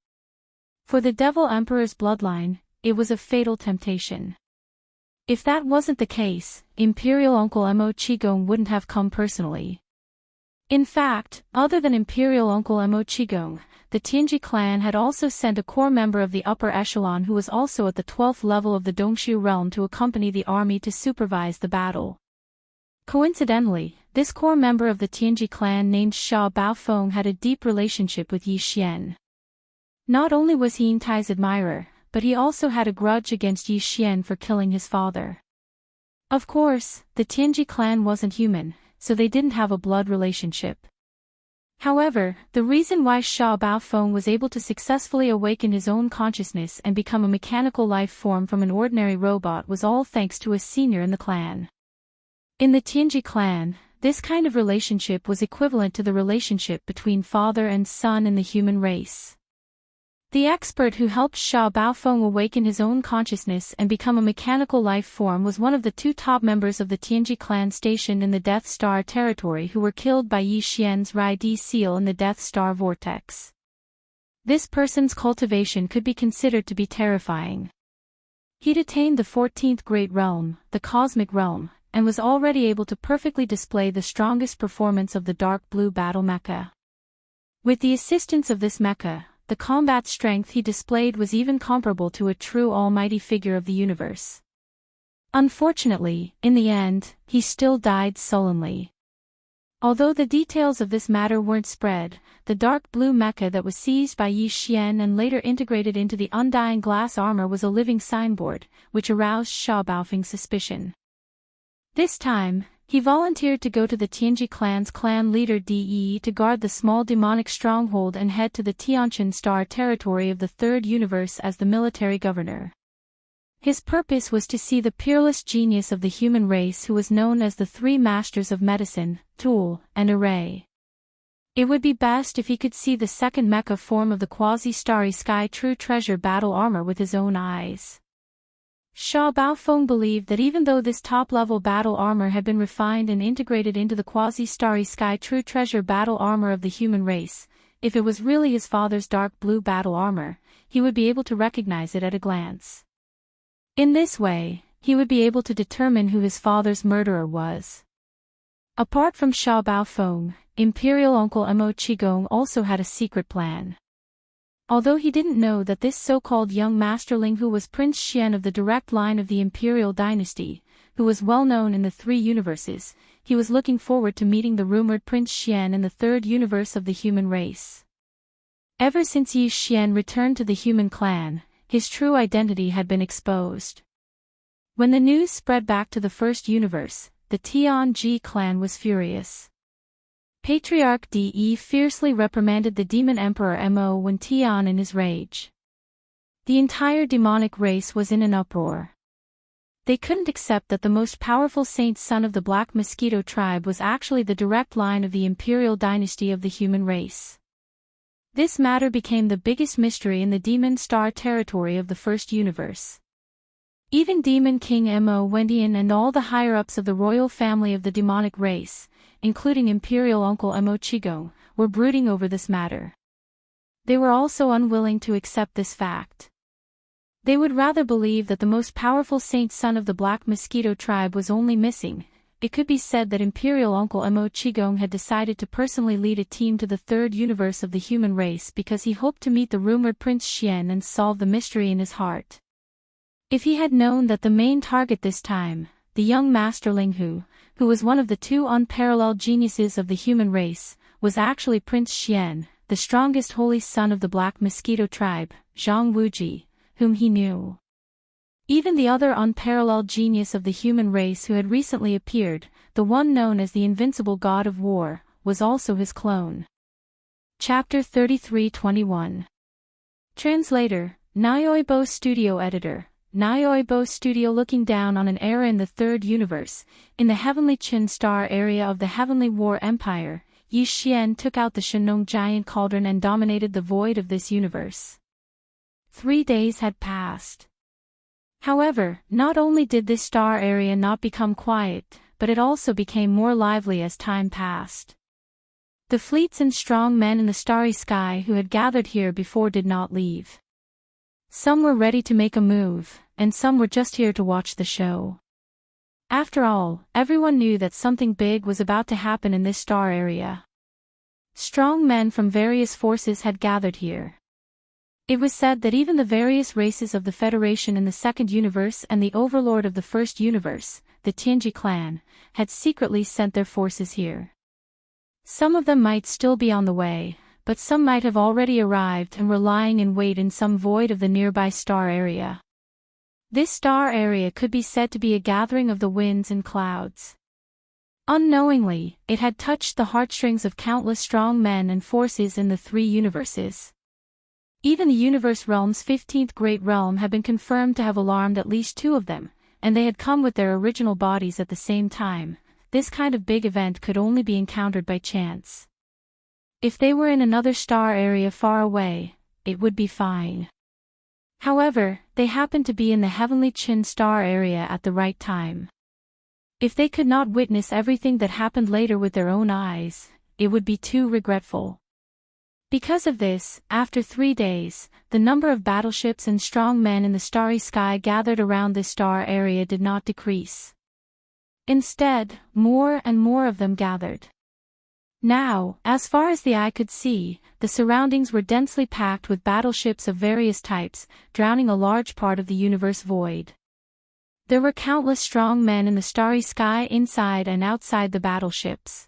For the Devil Emperor's bloodline, it was a fatal temptation. If that wasn't the case, Imperial Uncle Mo Qigong wouldn't have come personally. In fact, other than Imperial Uncle Mo Qigong, the Tianji clan had also sent a core member of the upper echelon who was also at the 12th level of the Dongshu realm to accompany the army to supervise the battle. Coincidentally, this core member of the Tianji clan named Sha Baofeng had a deep relationship with Yi Xian. Not only was he Yintai's admirer, but he also had a grudge against Yi Xian for killing his father. Of course, the Tianji clan wasn't human, so they didn't have a blood relationship. However, the reason why Sha Baofeng was able to successfully awaken his own consciousness and become a mechanical life form from an ordinary robot was all thanks to a senior in the clan. In the Tianji clan, this kind of relationship was equivalent to the relationship between father and son in the human race. The expert who helped Sha Baofeng awaken his own consciousness and become a mechanical life form was one of the 2 top members of the Tianji clan stationed in the Death Star territory who were killed by Yi Xian's Rai Di seal in the Death Star vortex. This person's cultivation could be considered to be terrifying. He'd attained the 14th Great Realm, the Cosmic Realm, and was already able to perfectly display the strongest performance of the Dark Blue Battle Mecha. With the assistance of this mecha, the combat strength he displayed was even comparable to a true almighty figure of the universe. Unfortunately, in the end, he still died sullenly. Although the details of this matter weren't spread, the dark blue mecha that was seized by Yi Xian and later integrated into the undying glass armor was a living signboard, which aroused Sha Baofeng's suspicion. This time, he volunteered to go to the Tianji clan's clan leader De to guard the small demonic stronghold and head to the Tianqian Star territory of the 3rd universe as the military governor. His purpose was to see the peerless genius of the human race who was known as the 3 masters of medicine, tool, and array. It would be best if he could see the second mecha form of the quasi-starry sky true treasure battle armor with his own eyes. Sha Baofeng believed that even though this top-level battle armor had been refined and integrated into the quasi-starry sky true treasure battle armor of the human race, if it was really his father's dark blue battle armor, he would be able to recognize it at a glance. In this way, he would be able to determine who his father's murderer was. Apart from Sha Baofeng, Imperial Uncle Mo Qigong also had a secret plan. Although he didn't know that this so-called young masterling who was Prince Xian of the direct line of the Imperial dynasty, who was well known in the three universes, he was looking forward to meeting the rumored Prince Xian in the third universe of the human race. Ever since Yi Xian returned to the human clan, his true identity had been exposed. When the news spread back to the first universe, the Tianji clan was furious. Patriarch De fiercely reprimanded the demon emperor Mo when Tian in his rage. The entire demonic race was in an uproar. They couldn't accept that the most powerful saint son of the Black Mosquito tribe was actually the direct line of the imperial dynasty of the human race. This matter became the biggest mystery in the Demon Star territory of the first universe. Even Demon King Mo Wendian and all the higher-ups of the royal family of the demonic race, including Imperial Uncle Mo Qigong, were brooding over this matter. They were also unwilling to accept this fact. They would rather believe that the most powerful saint son of the Black Mosquito tribe was only missing. It could be said that Imperial Uncle Mo Qigong had decided to personally lead a team to the third universe of the human race because he hoped to meet the rumored Prince Xian and solve the mystery in his heart. If he had known that the main target this time, the young masterling who was one of the two unparalleled geniuses of the human race, was actually Prince Xian, the strongest holy son of the Black Mosquito tribe, Zhang Wuji, whom he knew. Even the other unparalleled genius of the human race who had recently appeared, the one known as the invincible god of war, was also his clone. Chapter 33-21. Translator, Nyoibo Studio Editor. Nyoibo Studio. Looking down on an era in the third universe, in the heavenly Qin star area of the heavenly war empire, Yi Xian took out the Shenong giant cauldron and dominated the void of this universe. 3 days had passed. However, not only did this star area not become quiet, but it also became more lively as time passed. The fleets and strong men in the starry sky who had gathered here before did not leave. Some were ready to make a move, and some were just here to watch the show. After all, everyone knew that something big was about to happen in this star area. Strong men from various forces had gathered here. It was said that even the various races of the Federation in the second universe and the overlord of the first universe, the Tianji clan, had secretly sent their forces here. Some of them might still be on the way, but some might have already arrived and were lying in wait in some void of the nearby star area. This star area could be said to be a gathering of the winds and clouds. Unknowingly, it had touched the heartstrings of countless strong men and forces in the three universes. Even the universe realm's 15th great realm had been confirmed to have alarmed at least 2 of them, and they had come with their original bodies at the same time. This kind of big event could only be encountered by chance. If they were in another star area far away, it would be fine. However, they happened to be in the heavenly Qin star area at the right time. If they could not witness everything that happened later with their own eyes, it would be too regretful. Because of this, after 3 days, the number of battleships and strong men in the starry sky gathered around this star area did not decrease. Instead, more and more of them gathered. Now, as far as the eye could see, the surroundings were densely packed with battleships of various types, drowning a large part of the universe void. There were countless strong men in the starry sky inside and outside the battleships.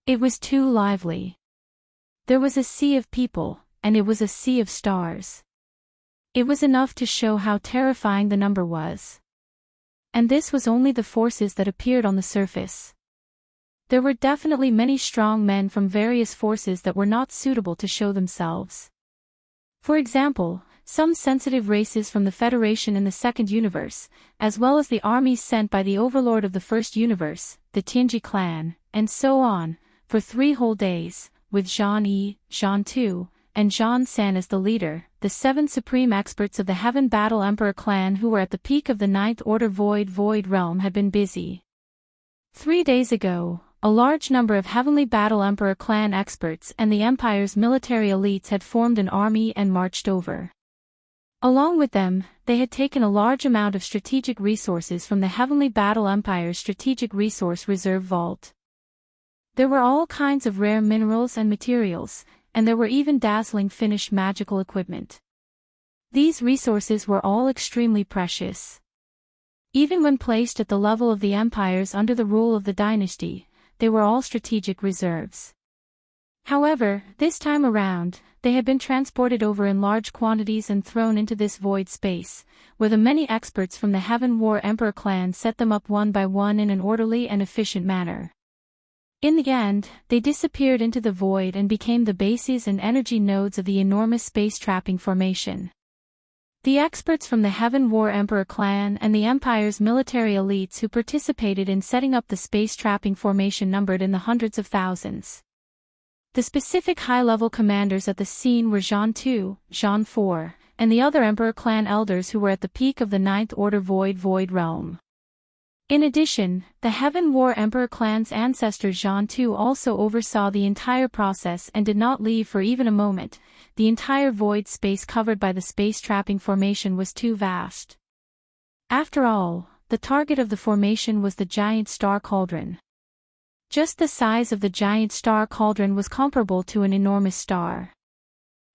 It was too lively. There was a sea of people, and it was a sea of stars. It was enough to show how terrifying the number was. And this was only the forces that appeared on the surface. There were definitely many strong men from various forces that were not suitable to show themselves. For example, some sensitive races from the Federation in the second universe, as well as the armies sent by the overlord of the first universe, the Tianji clan, and so on, for 3 whole days, with Zhan Yi, Zhan Tu, and Zhan San as the leader, the 7 supreme experts of the Heaven Battle Emperor clan who were at the peak of the 9th Order Void realm had been busy. 3 days ago, a large number of Heavenly Battle Emperor clan experts and the Empire's military elites had formed an army and marched over. Along with them, they had taken a large amount of strategic resources from the Heavenly Battle Empire's Strategic Resource Reserve Vault. There were all kinds of rare minerals and materials, and there were even dazzling finished magical equipment. These resources were all extremely precious. Even when placed at the level of the empires under the rule of the dynasty, they were all strategic reserves. However, this time around, they had been transported over in large quantities and thrown into this void space, where the many experts from the Heaven War Emperor clan set them up one by one in an orderly and efficient manner. In the end, they disappeared into the void and became the bases and energy nodes of the enormous space trapping formation. The experts from the Heaven War Emperor clan and the Empire's military elites who participated in setting up the space trapping formation numbered in the hundreds of thousands. The specific high-level commanders at the scene were Jean II, Jean IV, and the other Emperor clan elders who were at the peak of the Ninth Order Void Realm. In addition, the Heaven War Emperor clan's ancestor Jean II also oversaw the entire process and did not leave for even a moment. The entire void space covered by the space trapping formation was too vast. After all, the target of the formation was the giant star cauldron. Just the size of the giant star cauldron was comparable to an enormous star.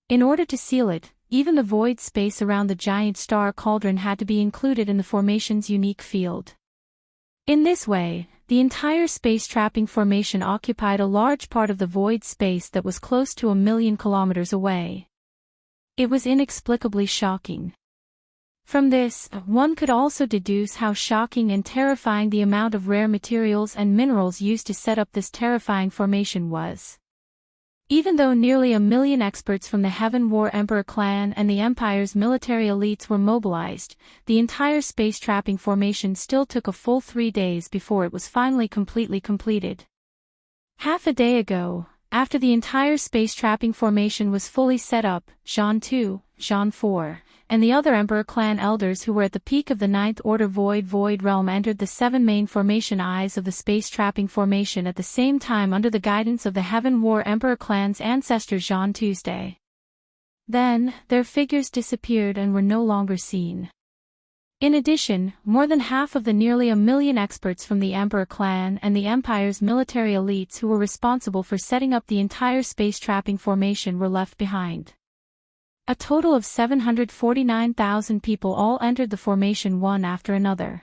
In order to seal it, even the void space around the giant star cauldron had to be included in the formation's unique field. In this way, the entire space trapping formation occupied a large part of the void space that was close to 1,000,000 kilometers away. It was inexplicably shocking. From this, one could also deduce how shocking and terrifying the amount of rare materials and minerals used to set up this terrifying formation was. Even though nearly 1,000,000 experts from the Heaven War Emperor clan and the Empire's military elites were mobilized, the entire space trapping formation still took a full 3 days before it was finally completely completed. Half a day ago, after the entire space trapping formation was fully set up, Jean II, Jean IV, and the other Emperor clan elders who were at the peak of the Ninth Order Void Realm entered the 7 main formation eyes of the space trapping formation at the same time under the guidance of the Heaven War Emperor clan's ancestor Jean Tuesday. Then, their figures disappeared and were no longer seen. In addition, more than half of the nearly 1,000,000 experts from the Emperor clan and the Empire's military elites who were responsible for setting up the entire space trapping formation were left behind. A total of 749,000 people all entered the formation one after another.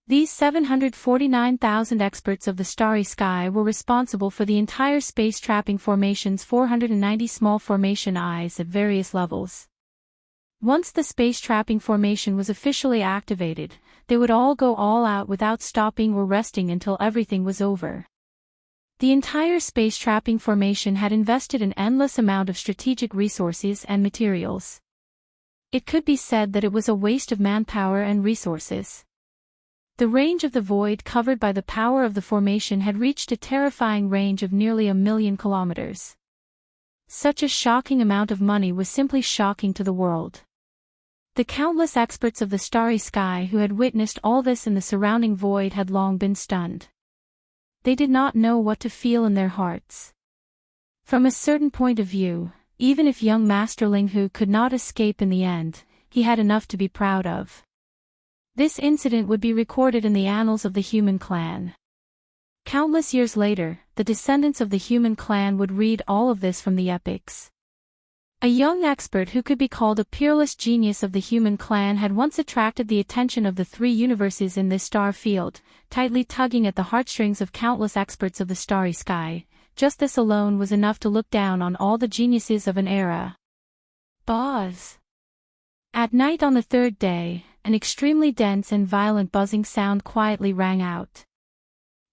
These 749,000 experts of the starry sky were responsible for the entire space trapping formation's 490 small formation eyes at various levels. Once the space trapping formation was officially activated, they would all go all out without stopping or resting until everything was over. The entire space trapping formation had invested an endless amount of strategic resources and materials. It could be said that it was a waste of manpower and resources. The range of the void covered by the power of the formation had reached a terrifying range of nearly 1,000,000 kilometers. Such a shocking amount of money was simply shocking to the world. The countless experts of the starry sky who had witnessed all this in the surrounding void had long been stunned. They did not know what to feel in their hearts. From a certain point of view, even if young Master Ling Hu could not escape in the end, he had enough to be proud of. This incident would be recorded in the annals of the human clan. Countless years later, the descendants of the human clan would read all of this from the epics. A young expert who could be called a peerless genius of the human clan had once attracted the attention of the 3 universes in this star field, tightly tugging at the heartstrings of countless experts of the starry sky. Just this alone was enough to look down on all the geniuses of an era. Buzz. At night on the 3rd day, an extremely dense and violent buzzing sound quietly rang out.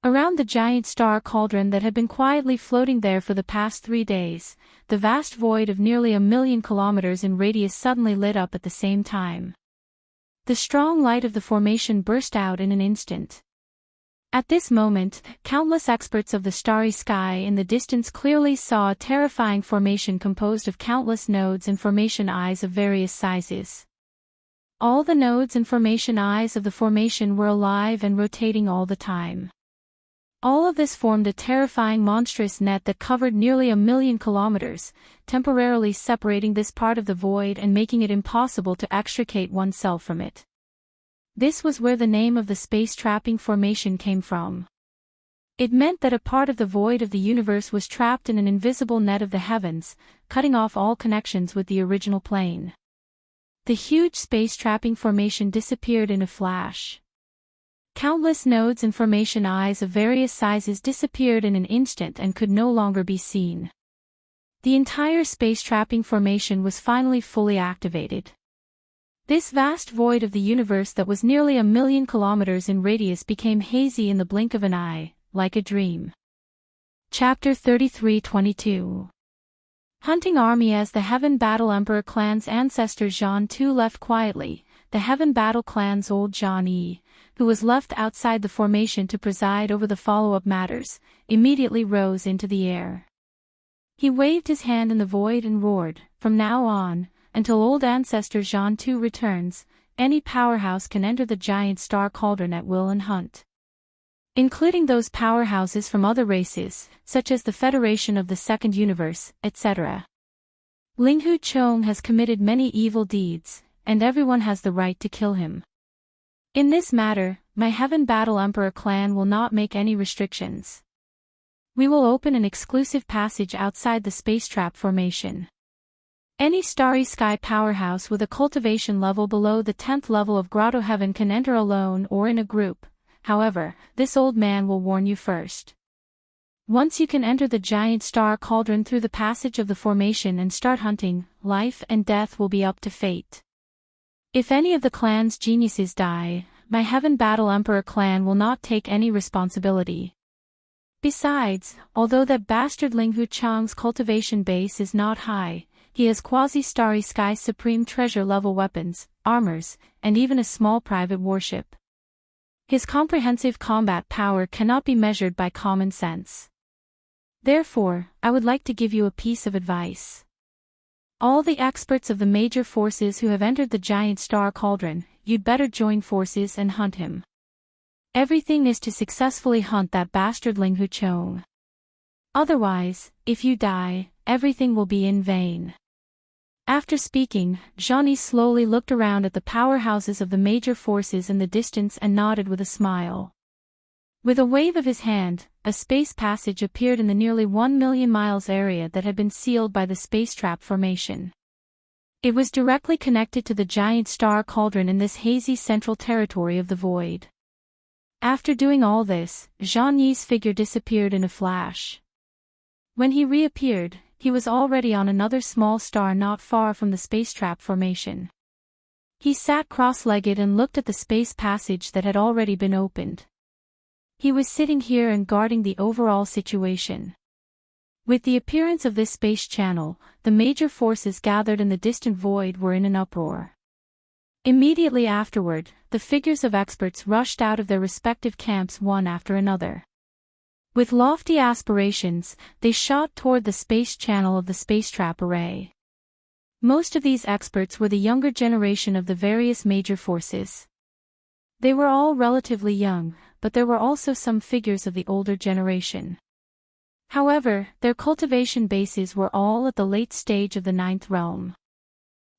Around the giant star cauldron that had been quietly floating there for the past 3 days, the vast void of nearly 1,000,000 kilometers in radius suddenly lit up at the same time. The strong light of the formation burst out in an instant. At this moment, countless experts of the starry sky in the distance clearly saw a terrifying formation composed of countless nodes and formation eyes of various sizes. All the nodes and formation eyes of the formation were alive and rotating all the time. All of this formed a terrifying monstrous net that covered nearly 1,000,000 kilometers, temporarily separating this part of the void and making it impossible to extricate oneself from it. This was where the name of the space trapping formation came from. It meant that a part of the void of the universe was trapped in an invisible net of the heavens, cutting off all connections with the original plane. The huge space-trapping formation disappeared in a flash. Countless nodes and formation eyes of various sizes disappeared in an instant and could no longer be seen. The entire space-trapping formation was finally fully activated. This vast void of the universe that was nearly 1,000,000 kilometers in radius became hazy in the blink of an eye, like a dream. Chapter 33-22. Hunting Army. As the Heaven Battle Emperor clan's ancestor Zhang Tu left quietly, the Heaven Battle clan's old Zhang Yi, who was left outside the formation to preside over the follow-up matters, immediately rose into the air. He waved his hand in the void and roared, "From now on, until old ancestor Zhang Tu returns, any powerhouse can enter the giant star cauldron at will and hunt. Including those powerhouses from other races, such as the Federation of the Second Universe, etc. Linghu Chong has committed many evil deeds, and everyone has the right to kill him. In this matter, my Heaven Battle Emperor clan will not make any restrictions. We will open an exclusive passage outside the space trap formation. Any starry sky powerhouse with a cultivation level below the 10th level of Grotto Heaven can enter alone or in a group. However, this old man will warn you first. Once you can enter the giant star cauldron through the passage of the formation and start hunting, life and death will be up to fate. If any of the clan's geniuses die, my Heaven Battle Emperor clan will not take any responsibility. Besides, although that bastard Linghu Chang's cultivation base is not high, he has quasi-starry sky supreme treasure level weapons, armors, and even a small private warship. His comprehensive combat power cannot be measured by common sense. Therefore, I would like to give you a piece of advice. All the experts of the major forces who have entered the giant star cauldron, you'd better join forces and hunt him. Everything is to successfully hunt that bastard Linghu Chong. Otherwise, if you die, everything will be in vain. After speaking, Zhang Yi slowly looked around at the powerhouses of the major forces in the distance and nodded with a smile. With a wave of his hand, a space passage appeared in the nearly 1,000,000 miles area that had been sealed by the space trap formation. It was directly connected to the giant star cauldron in this hazy central territory of the void. After doing all this, Zhang Yi's figure disappeared in a flash. When he reappeared, he was already on another small star not far from the space trap formation. He sat cross-legged and looked at the space passage that had already been opened. He was sitting here and guarding the overall situation. With the appearance of this space channel, the major forces gathered in the distant void were in an uproar. Immediately afterward, the figures of experts rushed out of their respective camps one after another. With lofty aspirations, they shot toward the space channel of the space trap array. Most of these experts were the younger generation of the various major forces. They were all relatively young, but there were also some figures of the older generation. However, their cultivation bases were all at the late stage of the 9th realm.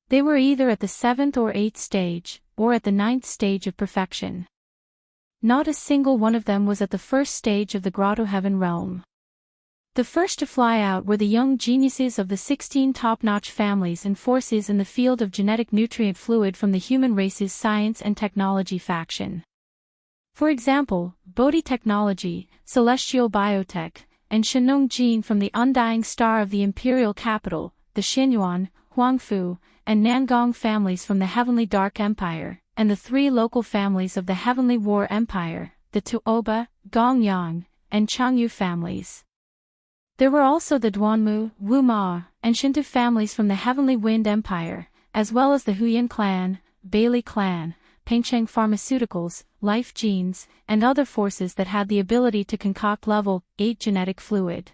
They were either at the 7th or 8th stage, or at the 9th stage of perfection. Not a single one of them was at the first stage of the Grotto Heaven realm. The first to fly out were the young geniuses of the 16 top-notch families and forces in the field of genetic nutrient fluid from the human race's science and technology faction. For example, Bodhi Technology, Celestial Biotech, and Shenong Jin from the undying star of the imperial capital, the Xinyuan, Huangfu, and Nangong families from the Heavenly Dark Empire, and the 3 local families of the Heavenly War Empire, the Tuoba, Gongyang, and Changyu families. There were also the Duanmu, Wuma, and Shinto families from the Heavenly Wind Empire, as well as the Huyan clan, Bailey clan, Pengcheng Pharmaceuticals, Life Genes, and other forces that had the ability to concoct level 8 genetic fluid.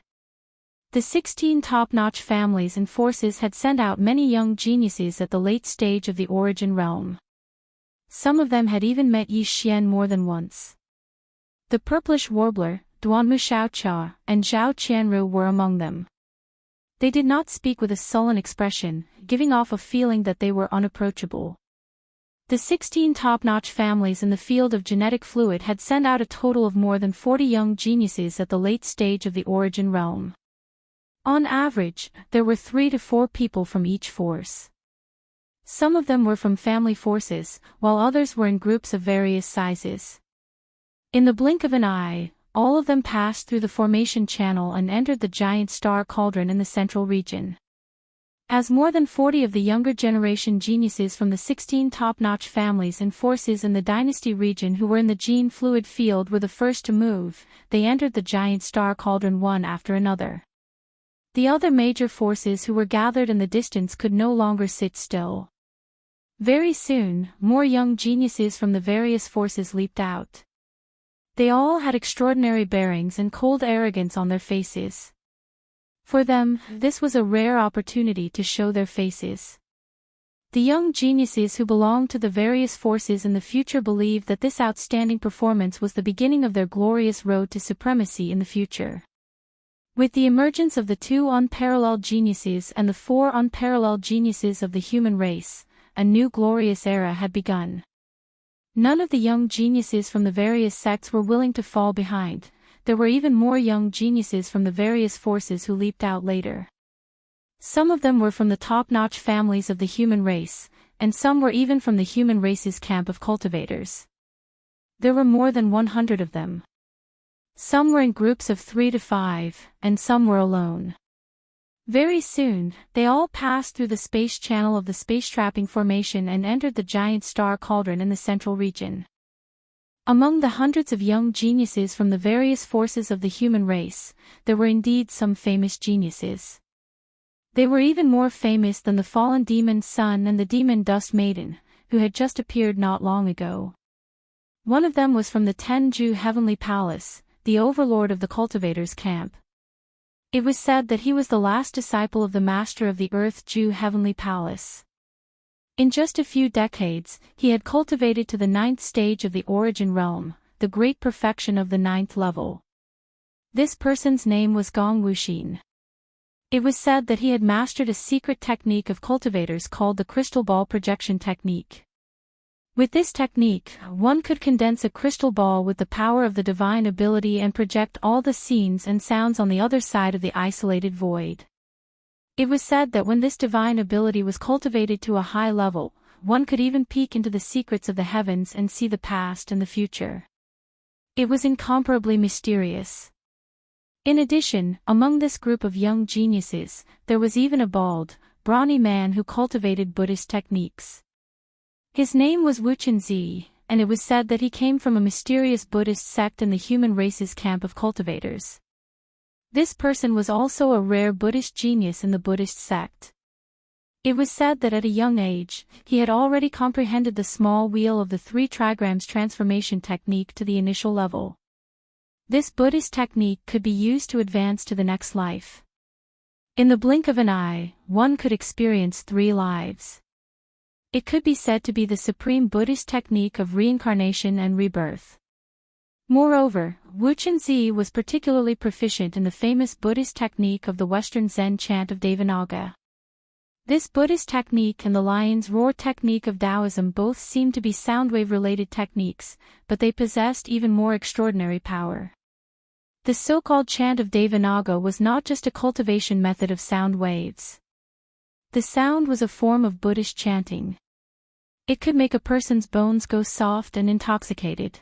The 16 top-notch families and forces had sent out many young geniuses at the late stage of the origin realm. Some of them had even met Yi Xian more than once. The purplish warbler, Duanmu Xiaocha, and Zhao Qianru were among them. They did not speak with a sullen expression, giving off a feeling that they were unapproachable. The 16 top-notch families in the field of genetic fluid had sent out a total of more than 40 young geniuses at the late stage of the origin realm. On average, there were 3 to 4 people from each force. Some of them were from family forces, while others were in groups of various sizes. In the blink of an eye, all of them passed through the formation channel and entered the giant star cauldron in the central region. As more than 40 of the younger generation geniuses from the 16 top-notch families and forces in the dynasty region who were in the gene fluid field were the first to move, they entered the giant star cauldron one after another. The other major forces who were gathered in the distance could no longer sit still. Very soon, more young geniuses from the various forces leaped out. They all had extraordinary bearings and cold arrogance on their faces. For them, this was a rare opportunity to show their faces. The young geniuses who belonged to the various forces in the future believed that this outstanding performance was the beginning of their glorious road to supremacy in the future. With the emergence of the 2 unparalleled geniuses and the 4 unparalleled geniuses of the human race, a new glorious era had begun. None of the young geniuses from the various sects were willing to fall behind. There were even more young geniuses from the various forces who leaped out later. Some of them were from the top-notch families of the human race, and some were even from the human race's camp of cultivators. There were more than 100 of them. Some were in groups of 3 to 5, and some were alone. Very soon, they all passed through the space channel of the space-trapping formation and entered the giant star cauldron in the central region. Among the hundreds of young geniuses from the various forces of the human race, there were indeed some famous geniuses. They were even more famous than the fallen demon Sun and the demon Dust Maiden, who had just appeared not long ago. One of them was from the Tenju Heavenly Palace, the overlord of the cultivators' camp. It was said that he was the last disciple of the master of the Earth-Ju Heavenly Palace. In just a few decades, he had cultivated to the 9th stage of the origin realm, the great perfection of the 9th level. This person's name was Gong Wuxin. It was said that he had mastered a secret technique of cultivators called the crystal ball projection technique. With this technique, one could condense a crystal ball with the power of the divine ability and project all the scenes and sounds on the other side of the isolated void. It was said that when this divine ability was cultivated to a high level, one could even peek into the secrets of the heavens and see the past and the future. It was incomparably mysterious. In addition, among this group of young geniuses, there was even a bald, brawny man who cultivated Buddhist techniques. His name was Wu Chenzi, and it was said that he came from a mysterious Buddhist sect in the human race's camp of cultivators. This person was also a rare Buddhist genius in the Buddhist sect. It was said that at a young age, he had already comprehended the small wheel of the 3 trigrams transformation technique to the initial level. This Buddhist technique could be used to advance to the next life. In the blink of an eye, one could experience 3 lives. It could be said to be the supreme Buddhist technique of reincarnation and rebirth. Moreover, Wu Chenzi was particularly proficient in the famous Buddhist technique of the Western Zen chant of Devanaga. This Buddhist technique and the lion's roar technique of Taoism both seemed to be soundwave-related techniques, but they possessed even more extraordinary power. The so-called chant of Devanaga was not just a cultivation method of sound waves. The sound was a form of Buddhist chanting. It could make a person's bones go soft and intoxicated.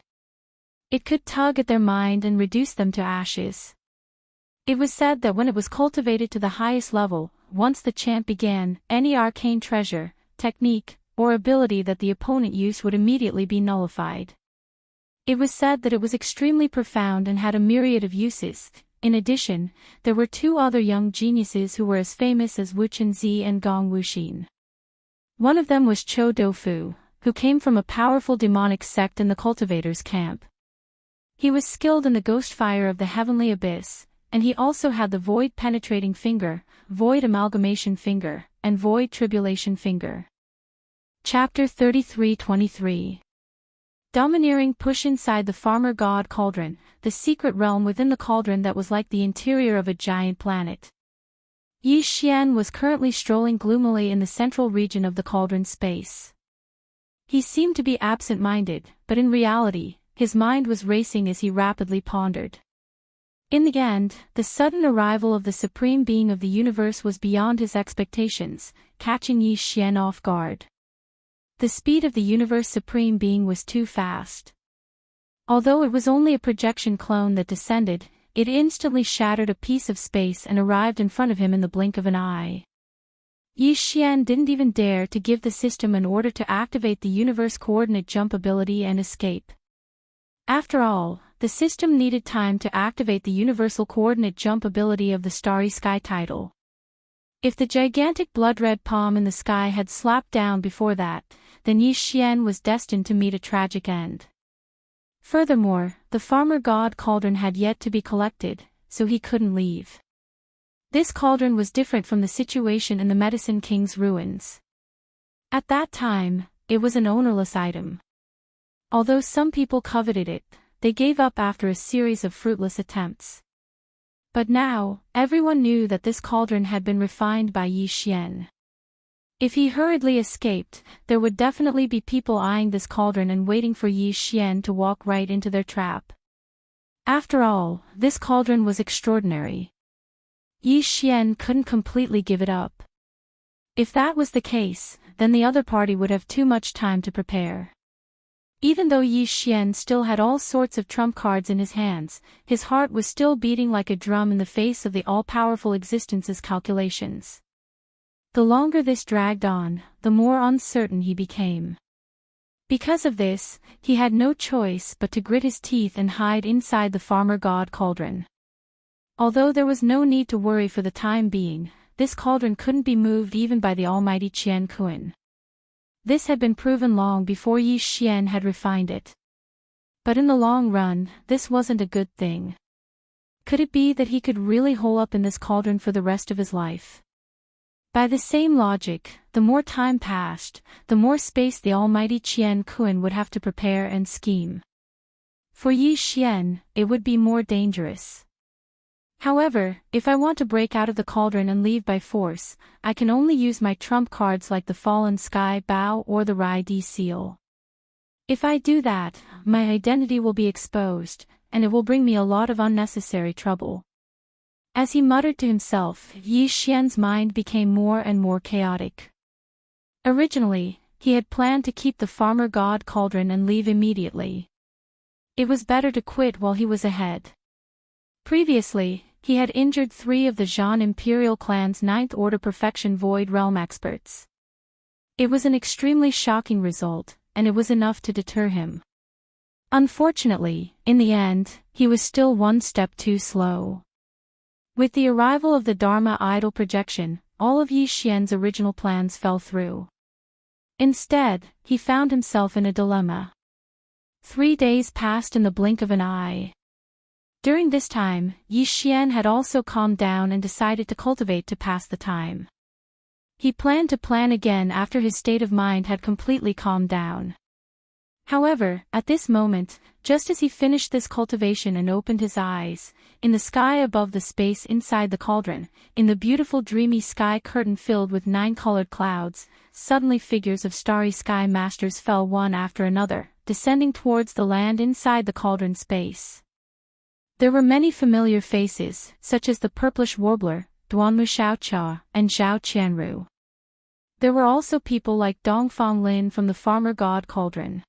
It could tug at their mind and reduce them to ashes. It was said that when it was cultivated to the highest level, once the chant began, any arcane treasure, technique, or ability that the opponent used would immediately be nullified. It was said that it was extremely profound and had a myriad of uses. In addition, there were 2 other young geniuses who were as famous as Wu Chenzi and Gong Wuxin. One of them was Cho Dofu, who came from a powerful demonic sect in the cultivators' camp. He was skilled in the ghost fire of the heavenly abyss, and he also had the void penetrating finger, void amalgamation finger, and void tribulation finger. Chapter 33-23. Domineering push inside the farmer god cauldron, the secret realm within the cauldron that was like the interior of a giant planet. Yi Xian was currently strolling gloomily in the central region of the cauldron space. He seemed to be absent-minded, but in reality, his mind was racing as he rapidly pondered. In the end, the sudden arrival of the Supreme Being of the universe was beyond his expectations, catching Yi Xian off guard. The speed of the universe Supreme Being was too fast. Although it was only a projection clone that descended, it instantly shattered a piece of space and arrived in front of him in the blink of an eye. Yi Xian didn't even dare to give the system an order to activate the universe coordinate jump ability and escape. After all, the system needed time to activate the universal coordinate jump ability of the Starry Sky title. If the gigantic blood-red palm in the sky had slapped down before that, then Yi Xian was destined to meet a tragic end. Furthermore, the farmer god cauldron had yet to be collected, so he couldn't leave. This cauldron was different from the situation in the Medicine King's ruins. At that time, it was an ownerless item. Although some people coveted it, they gave up after a series of fruitless attempts. But now, everyone knew that this cauldron had been refined by Yi Xian. If he hurriedly escaped, there would definitely be people eyeing this cauldron and waiting for Yi Xian to walk right into their trap. After all, this cauldron was extraordinary. Yi Xian couldn't completely give it up. If that was the case, then the other party would have too much time to prepare. Even though Yi Xian still had all sorts of trump cards in his hands, his heart was still beating like a drum in the face of the all-powerful existence's calculations. The longer this dragged on, the more uncertain he became. Because of this, he had no choice but to grit his teeth and hide inside the farmer god cauldron. Although there was no need to worry for the time being, this cauldron couldn't be moved even by the almighty Qian Kun. This had been proven long before Yi Xian had refined it. But in the long run, this wasn't a good thing. Could it be that he could really hole up in this cauldron for the rest of his life? By the same logic, the more time passed, the more space the almighty Qian Kun would have to prepare and scheme. For Yi Xian, it would be more dangerous. However, if I want to break out of the cauldron and leave by force, I can only use my trump cards like the Fallen Sky Bow or the Rai Di Seal. If I do that, my identity will be exposed, and it will bring me a lot of unnecessary trouble. As he muttered to himself, Yi Xian's mind became more and more chaotic. Originally, he had planned to keep the farmer god cauldron and leave immediately. It was better to quit while he was ahead. Previously, he had injured 3 of the Zhan Imperial clan's 9th Order Perfection Void Realm experts. It was an extremely shocking result, and it was enough to deter him. Unfortunately, in the end, he was still one step too slow. With the arrival of the Dharma idol projection, all of Yi Xian's original plans fell through. Instead, he found himself in a dilemma. 3 days passed in the blink of an eye. During this time, Yi Xian had also calmed down and decided to cultivate to pass the time. He planned to plan again after his state of mind had completely calmed down. However, at this moment, just as he finished this cultivation and opened his eyes, in the sky above the space inside the cauldron, in the beautiful dreamy sky curtain filled with 9 colored clouds, suddenly figures of starry sky masters fell one after another, descending towards the land inside the cauldron space. There were many familiar faces, such as the purplish warbler, Duanmu Xiaocha, and Zhao Qianru. There were also people like Dongfang Lin from the farmer god cauldron.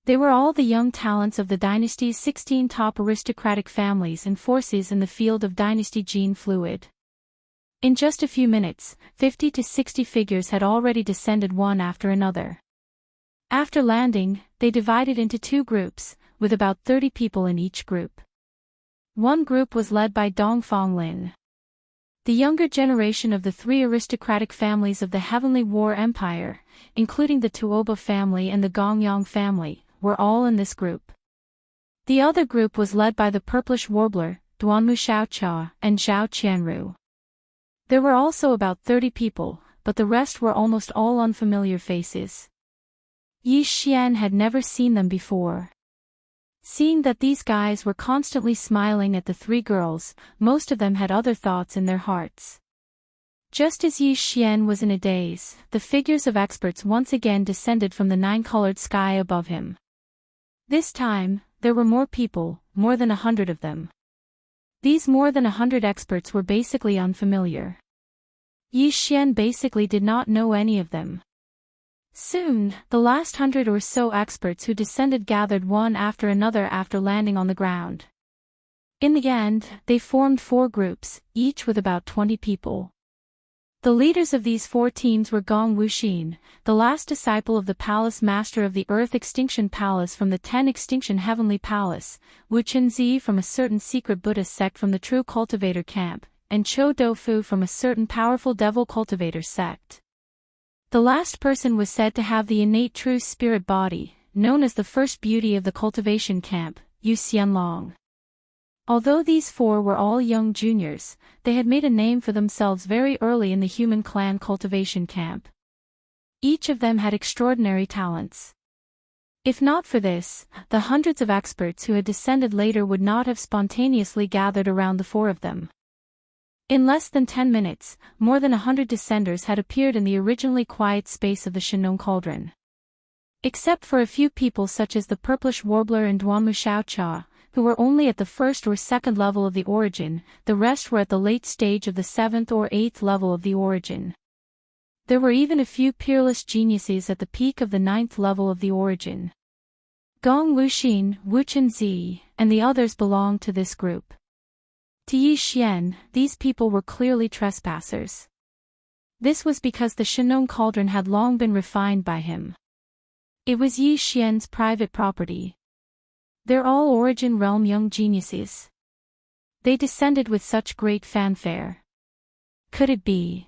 They were all the young talents of the dynasty's 16 top aristocratic families and forces in the field of dynasty gene fluid. In just a few minutes, 50 to 60 figures had already descended one after another. After landing, they divided into 2 groups, with about 30 people in each group. One group was led by Dongfang Lin. The younger generation of the 3 aristocratic families of the Heavenly War Empire, including the Tuoba family and the Gongyang family, were all in this group. The other group was led by the purplish warbler, Duanmu Xiaocha, and Zhao Qianru. There were also about 30 people, but the rest were almost all unfamiliar faces. Yi Xian had never seen them before. Seeing that these guys were constantly smiling at the 3 girls, most of them had other thoughts in their hearts. Just as Yi Xian was in a daze, the figures of experts once again descended from the nine-colored sky above him. This time, there were more people, more than 100 of them. These more than 100 experts were basically unfamiliar. Yi Xian basically did not know any of them. Soon, the last 100 or so experts who descended gathered one after another after landing on the ground. In the end, they formed 4 groups, each with about 20 people. The leaders of these 4 teams were Gong Wuxin, the last disciple of the palace master of the Earth Extinction Palace from the 10 Extinction Heavenly Palace, Wu Chenzi from a certain secret Buddhist sect from the True Cultivator camp, and Chou Doufu from a certain powerful Devil Cultivator sect. The last person was said to have the innate true spirit body, known as the first beauty of the cultivation camp, Yu Xianlong. Although these 4 were all young juniors, they had made a name for themselves very early in the human clan cultivation camp. Each of them had extraordinary talents. If not for this, the hundreds of experts who had descended later would not have spontaneously gathered around the 4 of them. In less than 10 minutes, more than 100 descenders had appeared in the originally quiet space of the Shenong Cauldron. Except for a few people such as the Purplish Warbler and Duanmu Xiaocha, who were only at the 1st or 2nd level of the origin, the rest were at the late stage of the 7th or 8th level of the origin. There were even a few peerless geniuses at the peak of the 9th level of the origin. Gong Wuxin, Wu Chenzi, and the others belonged to this group. To Yi Xian, these people were clearly trespassers. This was because the Shenong Cauldron had long been refined by him. It was Yi Xian's private property. They're all Origin Realm young geniuses. They descended with such great fanfare. Could it be?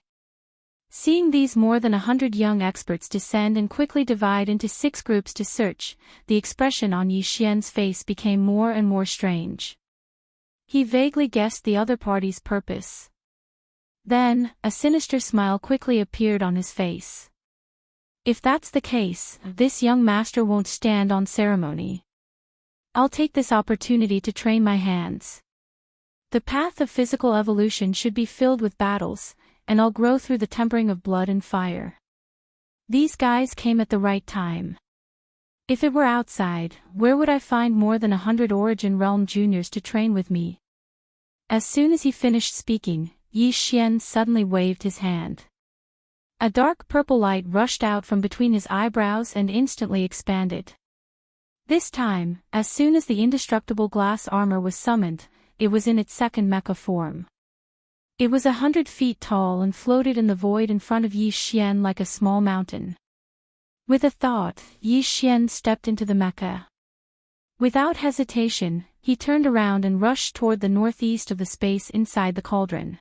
Seeing these more than 100 young experts descend and quickly divide into 6 groups to search, the expression on Yi Xian's face became more and more strange. He vaguely guessed the other party's purpose. Then, a sinister smile quickly appeared on his face. If that's the case, this young master won't stand on ceremony. I'll take this opportunity to train my hands. The path of physical evolution should be filled with battles, and I'll grow through the tempering of blood and fire. These guys came at the right time. If it were outside, where would I find more than 100 Origin Realm juniors to train with me? As soon as he finished speaking, Yi Xian suddenly waved his hand. A dark purple light rushed out from between his eyebrows and instantly expanded. This time, as soon as the indestructible glass armor was summoned, it was in its second mecha form. It was 100 feet tall and floated in the void in front of Yi Xian like a small mountain. With a thought, Yi Xian stepped into the mecha. Without hesitation, he turned around and rushed toward the northeast of the space inside the cauldron.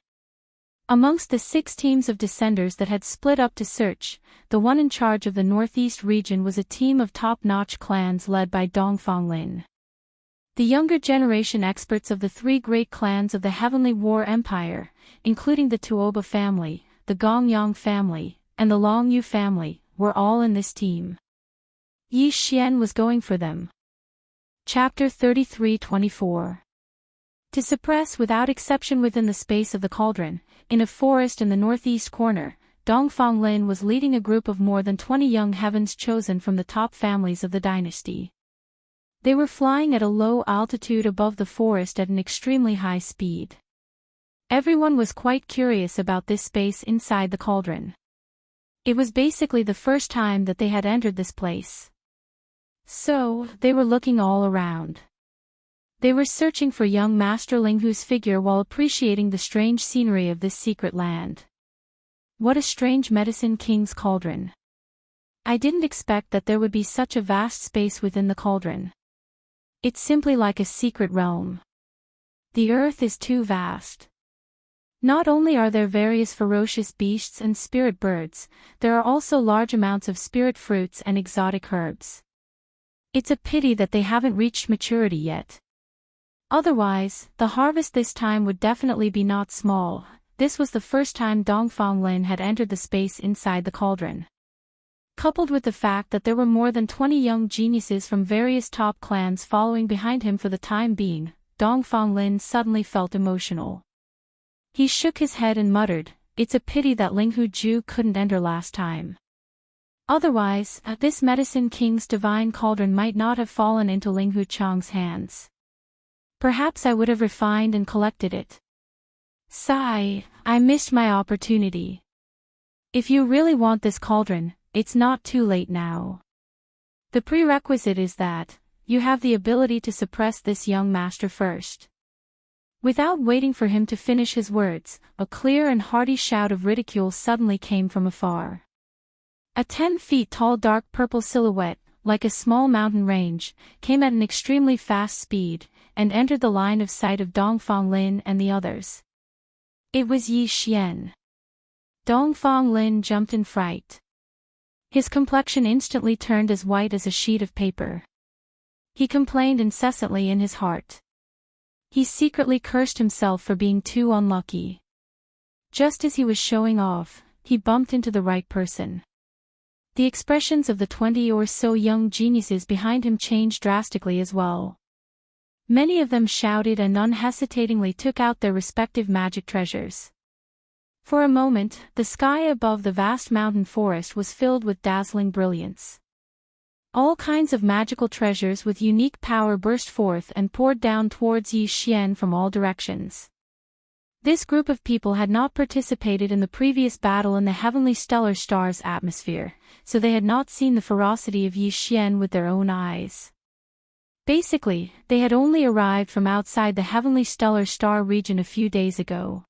Amongst the 6 teams of descenders that had split up to search, the one in charge of the northeast region was a team of top-notch clans led by Dongfang Lin. The younger generation experts of the 3 great clans of the Heavenly War Empire, including the Tuoba family, the Gongyang family, and the Longyu family, were all in this team. Yi Xian was going for them. Chapter 33-24. To suppress without exception within the space of the cauldron, in a forest in the northeast corner, Dongfang Lin was leading a group of more than 20 young heavens chosen from the top families of the dynasty. They were flying at a low altitude above the forest at an extremely high speed. Everyone was quite curious about this space inside the cauldron. It was basically the first time that they had entered this place. So, they were looking all around. They were searching for young Master Ling Hu's figure while appreciating the strange scenery of this secret land. What a strange Medicine King's cauldron. I didn't expect that there would be such a vast space within the cauldron. It's simply like a secret realm. The earth is too vast. Not only are there various ferocious beasts and spirit birds, there are also large amounts of spirit fruits and exotic herbs. It's a pity that they haven't reached maturity yet. Otherwise, the harvest this time would definitely be not small. This was the first time Dongfang Lin had entered the space inside the cauldron. Coupled with the fact that there were more than 20 young geniuses from various top clans following behind him for the time being, Dongfang Lin suddenly felt emotional. He shook his head and muttered, it's a pity that Ling Ju couldn't enter last time. Otherwise, this Medicine King's divine cauldron might not have fallen into Ling Chang's hands. Perhaps I would have refined and collected it. Sigh, I missed my opportunity. If you really want this cauldron, it's not too late now. The prerequisite is that you have the ability to suppress this young master first. Without waiting for him to finish his words, a clear and hearty shout of ridicule suddenly came from afar. A 10 feet tall dark purple silhouette, like a small mountain range, came at an extremely fast speed, and entered the line of sight of Dongfang Lin and the others. It was Yi Xian. Dongfang Lin jumped in fright. His complexion instantly turned as white as a sheet of paper. He complained incessantly in his heart. He secretly cursed himself for being too unlucky. Just as he was showing off, he bumped into the right person. The expressions of the 20 or so young geniuses behind him changed drastically as well. Many of them shouted and unhesitatingly took out their respective magic treasures. For a moment, the sky above the vast mountain forest was filled with dazzling brilliance. All kinds of magical treasures with unique power burst forth and poured down towards Yi Xian from all directions. This group of people had not participated in the previous battle in the heavenly stellar star's atmosphere, so they had not seen the ferocity of Yi Xian with their own eyes. Basically, they had only arrived from outside the heavenly stellar star region a few days ago.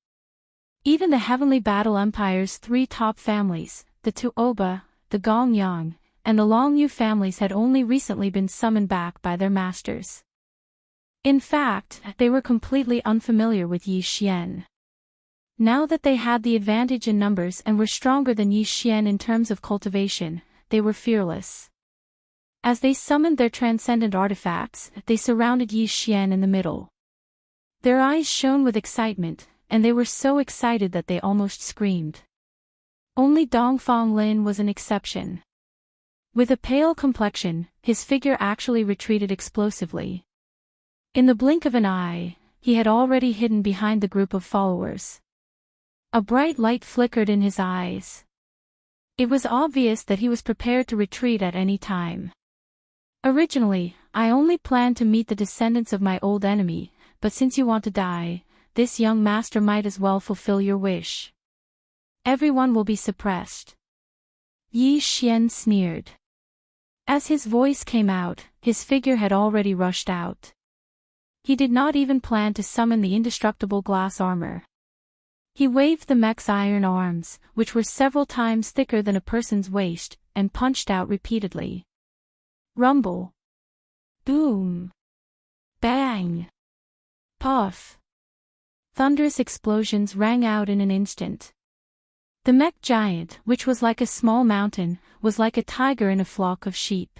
Even the heavenly battle empire's 3 top families, the Tuoba, the Gongyang, and the Longyu families had only recently been summoned back by their masters. In fact, they were completely unfamiliar with Yi Xian. Now that they had the advantage in numbers and were stronger than Yi Xian in terms of cultivation, they were fearless. As they summoned their transcendent artifacts, they surrounded Yi Xian in the middle. Their eyes shone with excitement, and they were so excited that they almost screamed. Only Dongfang Lin was an exception. With a pale complexion, his figure actually retreated explosively. In the blink of an eye, he had already hidden behind the group of followers. A bright light flickered in his eyes. It was obvious that he was prepared to retreat at any time. Originally, I only planned to meet the descendants of my old enemy, but since you want to die, this young master might as well fulfill your wish. Everyone will be suppressed. Yi Xian sneered. As his voice came out, his figure had already rushed out. He did not even plan to summon the indestructible glass armor. He waved the mech's iron arms, which were several times thicker than a person's waist, and punched out repeatedly. Rumble. Boom. Bang. Puff. Thunderous explosions rang out in an instant. The mech giant, which was like a small mountain, was like a tiger in a flock of sheep.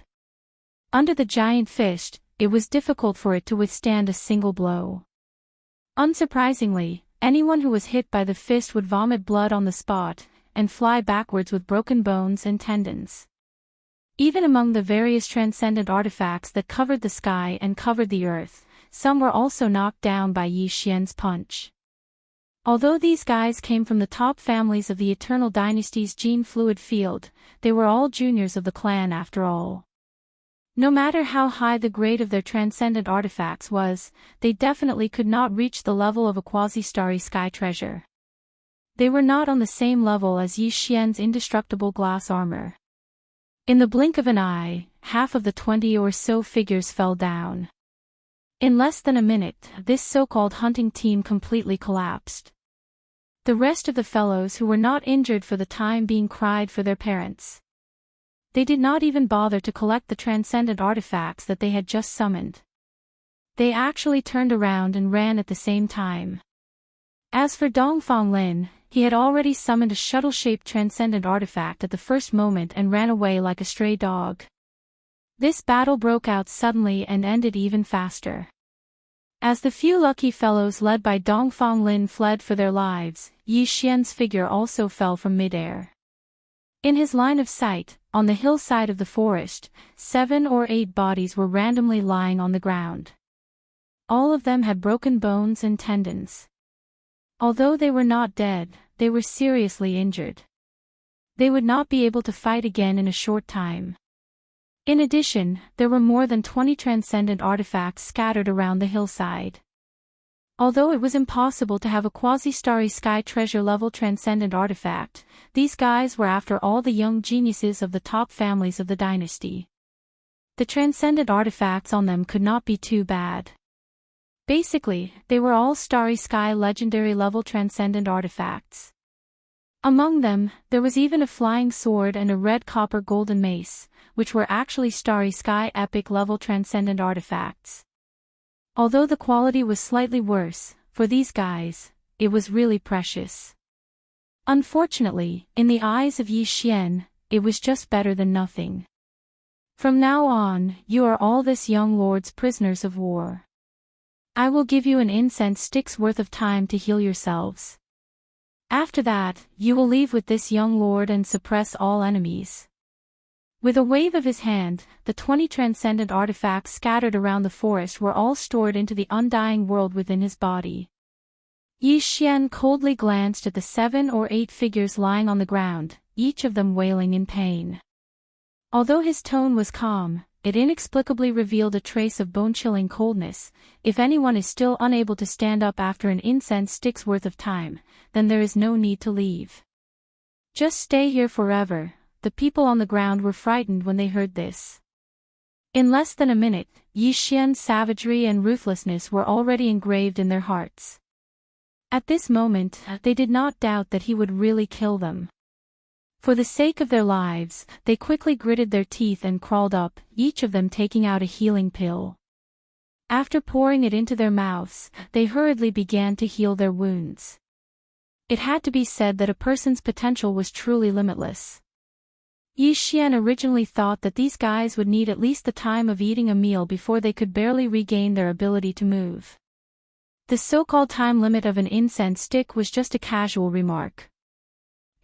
Under the giant fist, it was difficult for it to withstand a single blow. Unsurprisingly, anyone who was hit by the fist would vomit blood on the spot, and fly backwards with broken bones and tendons. Even among the various transcendent artifacts that covered the sky and covered the earth, some were also knocked down by Yi Xian's punch. Although these guys came from the top families of the Eternal Dynasty's gene fluid field, they were all juniors of the clan after all. No matter how high the grade of their transcendent artifacts was, they definitely could not reach the level of a quasi-starry sky treasure. They were not on the same level as Yi Xian's indestructible glass armor. In the blink of an eye, half of the 20 or so figures fell down. In less than a minute, this so-called hunting team completely collapsed. The rest of the fellows who were not injured for the time being cried for their parents. They did not even bother to collect the transcendent artifacts that they had just summoned. They actually turned around and ran at the same time. As for Dongfang Lin, he had already summoned a shuttle-shaped transcendent artifact at the first moment and ran away like a stray dog. This battle broke out suddenly and ended even faster. As the few lucky fellows led by Dongfang Lin fled for their lives, Yi Xian's figure also fell from midair. In his line of sight, on the hillside of the forest, 7 or 8 bodies were randomly lying on the ground. All of them had broken bones and tendons. Although they were not dead, they were seriously injured. They would not be able to fight again in a short time. In addition, there were more than 20 transcendent artifacts scattered around the hillside. Although it was impossible to have a quasi-starry sky treasure-level transcendent artifact, these guys were after all the young geniuses of the top families of the dynasty. The transcendent artifacts on them could not be too bad. Basically, they were all starry sky legendary-level transcendent artifacts. Among them, there was even a flying sword and a red copper golden mace, which were actually starry sky epic-level transcendent artifacts. Although the quality was slightly worse, for these guys, it was really precious. Unfortunately, in the eyes of Yi Xian, it was just better than nothing. From now on, you are all this young lord's prisoners of war. I will give you an incense stick's worth of time to heal yourselves. After that, you will leave with this young lord and suppress all enemies. With a wave of his hand, the 20 transcendent artifacts scattered around the forest were all stored into the undying world within his body. Yi Xian coldly glanced at the 7 or 8 figures lying on the ground, each of them wailing in pain. Although his tone was calm, it inexplicably revealed a trace of bone-chilling coldness. If anyone is still unable to stand up after an incense stick's worth of time, then there is no need to leave. Just stay here forever. The people on the ground were frightened when they heard this. In less than a minute, Yi Xian's savagery and ruthlessness were already engraved in their hearts. At this moment, they did not doubt that he would really kill them. For the sake of their lives, they quickly gritted their teeth and crawled up, each of them taking out a healing pill. After pouring it into their mouths, they hurriedly began to heal their wounds. It had to be said that a person's potential was truly limitless. Yi Xian originally thought that these guys would need at least the time of eating a meal before they could barely regain their ability to move. The so-called time limit of an incense stick was just a casual remark.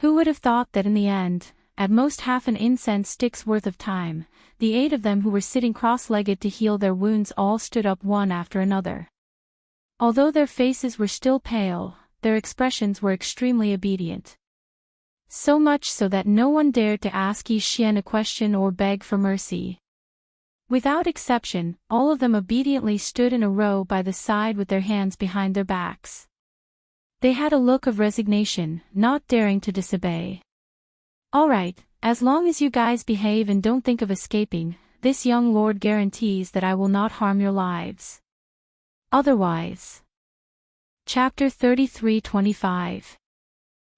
Who would have thought that in the end, at most half an incense stick's worth of time, the 8 of them who were sitting cross-legged to heal their wounds all stood up one after another. Although their faces were still pale, their expressions were extremely obedient. So much so that no one dared to ask Yi Xian a question or beg for mercy. Without exception, all of them obediently stood in a row by the side with their hands behind their backs. They had a look of resignation, not daring to disobey. All right, as long as you guys behave and don't think of escaping, this young lord guarantees that I will not harm your lives. Otherwise. Chapter 33-25.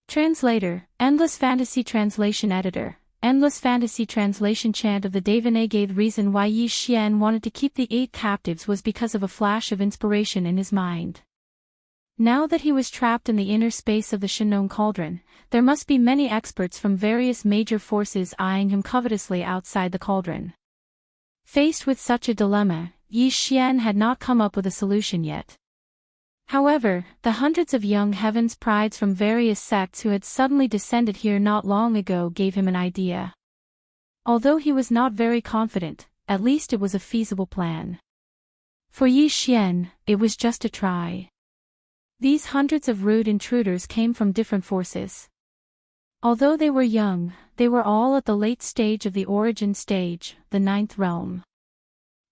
Translator, Endless Fantasy Translation Editor. Endless Fantasy Translation Chant of the Devanagade. Reason why Yi Xian wanted to keep the 8 captives was because of a flash of inspiration in his mind. Now that he was trapped in the inner space of the Shinnon cauldron, there must be many experts from various major forces eyeing him covetously outside the cauldron. Faced with such a dilemma, Yi Xian had not come up with a solution yet. However, the hundreds of young heavens prides from various sects who had suddenly descended here not long ago gave him an idea. Although he was not very confident, at least it was a feasible plan. For Yi Xian, it was just a try. These hundreds of rude intruders came from different forces. Although they were young, they were all at the late stage of the origin stage, the 9th realm.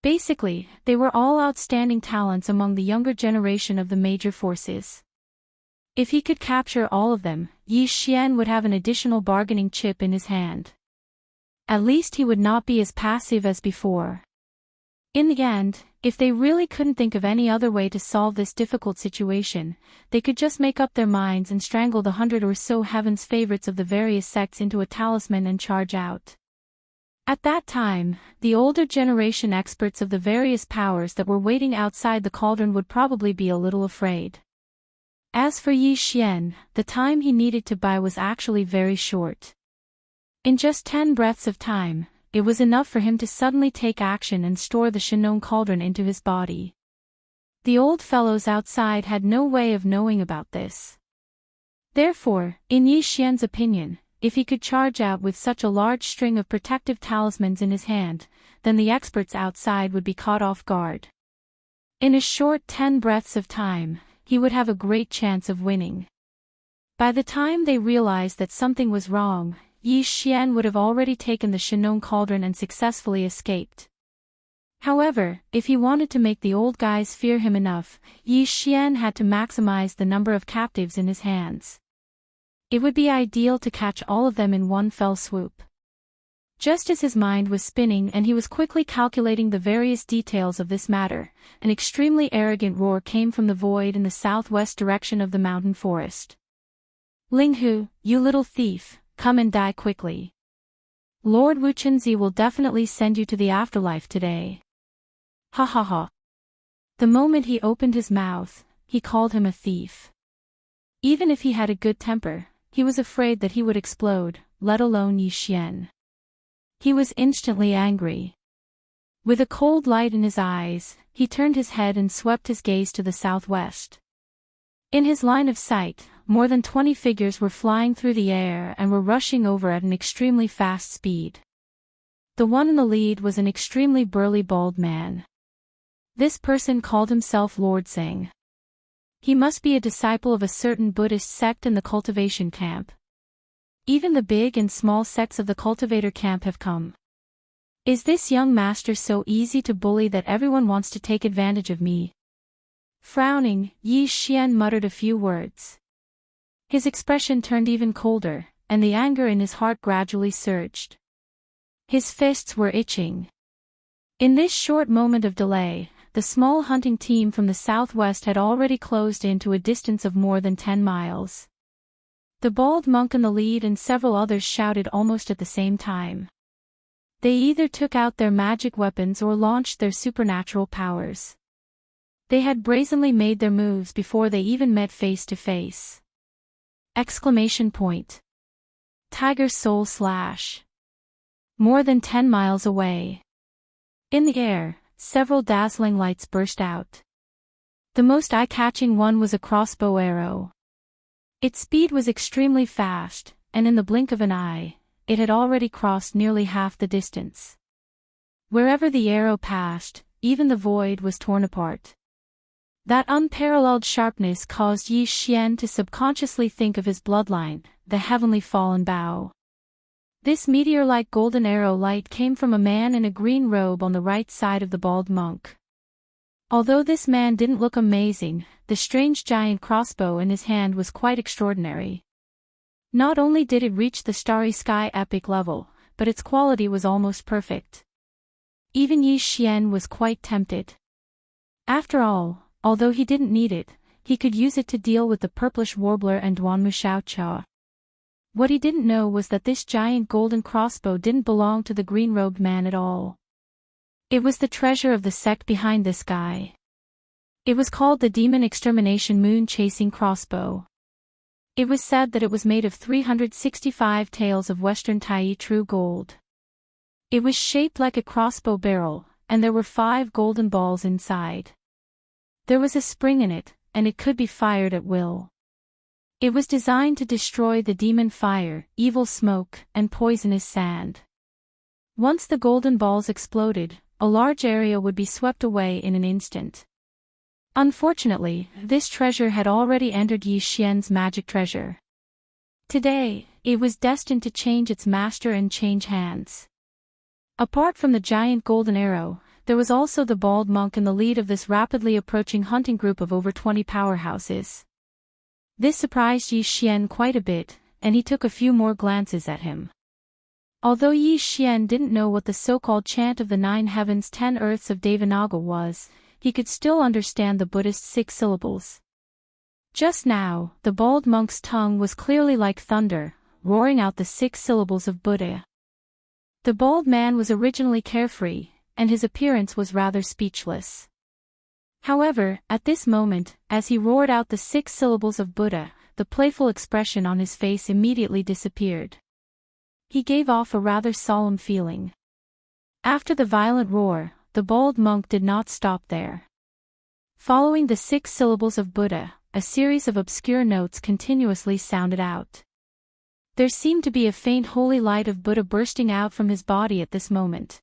Basically, they were all outstanding talents among the younger generation of the major forces. If he could capture all of them, Yi Xian would have an additional bargaining chip in his hand. At least he would not be as passive as before. In the end, if they really couldn't think of any other way to solve this difficult situation, they could just make up their minds and strangle the 100 or so heaven's favorites of the various sects into a talisman and charge out. At that time, the older generation experts of the various powers that were waiting outside the cauldron would probably be a little afraid. As for Yi Xian, the time he needed to buy was actually very short. In just 10 breaths of time, it was enough for him to suddenly take action and store the Shinnon cauldron into his body. The old fellows outside had no way of knowing about this. Therefore, in Yi Xian's opinion, if he could charge out with such a large string of protective talismans in his hand, then the experts outside would be caught off guard. In a short 10 breaths of time, he would have a great chance of winning. By the time they realized that something was wrong, Yi Xian would have already taken the Shinong cauldron and successfully escaped. However, if he wanted to make the old guys fear him enough, Yi Xian had to maximize the number of captives in his hands. It would be ideal to catch all of them in one fell swoop. Just as his mind was spinning and he was quickly calculating the various details of this matter, an extremely arrogant roar came from the void in the southwest direction of the mountain forest. "Ling Hu, you little thief, come and die quickly. Lord Wuchenzi will definitely send you to the afterlife today." Ha ha ha. The moment he opened his mouth, he called him a thief. Even if he had a good temper, he was afraid that he would explode, let alone Yi Xian. He was instantly angry. With a cold light in his eyes, he turned his head and swept his gaze to the southwest. In his line of sight, more than 20 figures were flying through the air and were rushing over at an extremely fast speed. The one in the lead was an extremely burly bald man. This person called himself Lord Zheng. He must be a disciple of a certain Buddhist sect in the cultivation camp. Even the big and small sects of the cultivator camp have come. Is this young master so easy to bully that everyone wants to take advantage of me? Frowning, Yi Xian muttered a few words. His expression turned even colder, and the anger in his heart gradually surged. His fists were itching. In this short moment of delay, the small hunting team from the southwest had already closed in to a distance of more than 10 miles. The bald monk in the lead and several others shouted almost at the same time. They either took out their magic weapons or launched their supernatural powers. They had brazenly made their moves before they even met face to face. Exclamation point. Tiger Soul Slash. More than 10 miles away. In the air, several dazzling lights burst out. The most eye-catching one was a crossbow arrow. Its speed was extremely fast, and in the blink of an eye, it had already crossed nearly half the distance. Wherever the arrow passed, even the void was torn apart. That unparalleled sharpness caused Yi Xian to subconsciously think of his bloodline, the heavenly fallen bow. This meteor-like golden arrow light came from a man in a green robe on the right side of the bald monk. Although this man didn't look amazing, the strange giant crossbow in his hand was quite extraordinary. Not only did it reach the starry sky epic level, but its quality was almost perfect. Even Yi Xian was quite tempted. After all, although he didn't need it, he could use it to deal with the purplish warbler and Duanmu Xiaocha. What he didn't know was that this giant golden crossbow didn't belong to the green-robed man at all. It was the treasure of the sect behind this guy. It was called the Demon Extermination Moon-Chasing Crossbow. It was said that it was made of 365 taels of Western Tai true gold. It was shaped like a crossbow barrel, and there were 5 golden balls inside. There was a spring in it, and it could be fired at will. It was designed to destroy the demon fire, evil smoke, and poisonous sand. Once the golden balls exploded, a large area would be swept away in an instant. Unfortunately, this treasure had already entered Yi Xian's magic treasure. Today, it was destined to change its master and change hands. Apart from the giant golden arrow, there was also the bald monk in the lead of this rapidly approaching hunting group of over 20 powerhouses. This surprised Yi Xian quite a bit, and he took a few more glances at him. Although Yi Xian didn't know what the so-called chant of the 9 heavens 10 earths of Devanaga was, he could still understand the Buddhist 6 syllables. Just now, the bald monk's tongue was clearly like thunder, roaring out the 6 syllables of Buddha. The bald man was originally carefree, and his appearance was rather speechless. However, at this moment, as he roared out the 6 syllables of Buddha, the playful expression on his face immediately disappeared. He gave off a rather solemn feeling. After the violent roar, the bald monk did not stop there. Following the 6 syllables of Buddha, a series of obscure notes continuously sounded out. There seemed to be a faint holy light of Buddha bursting out from his body at this moment.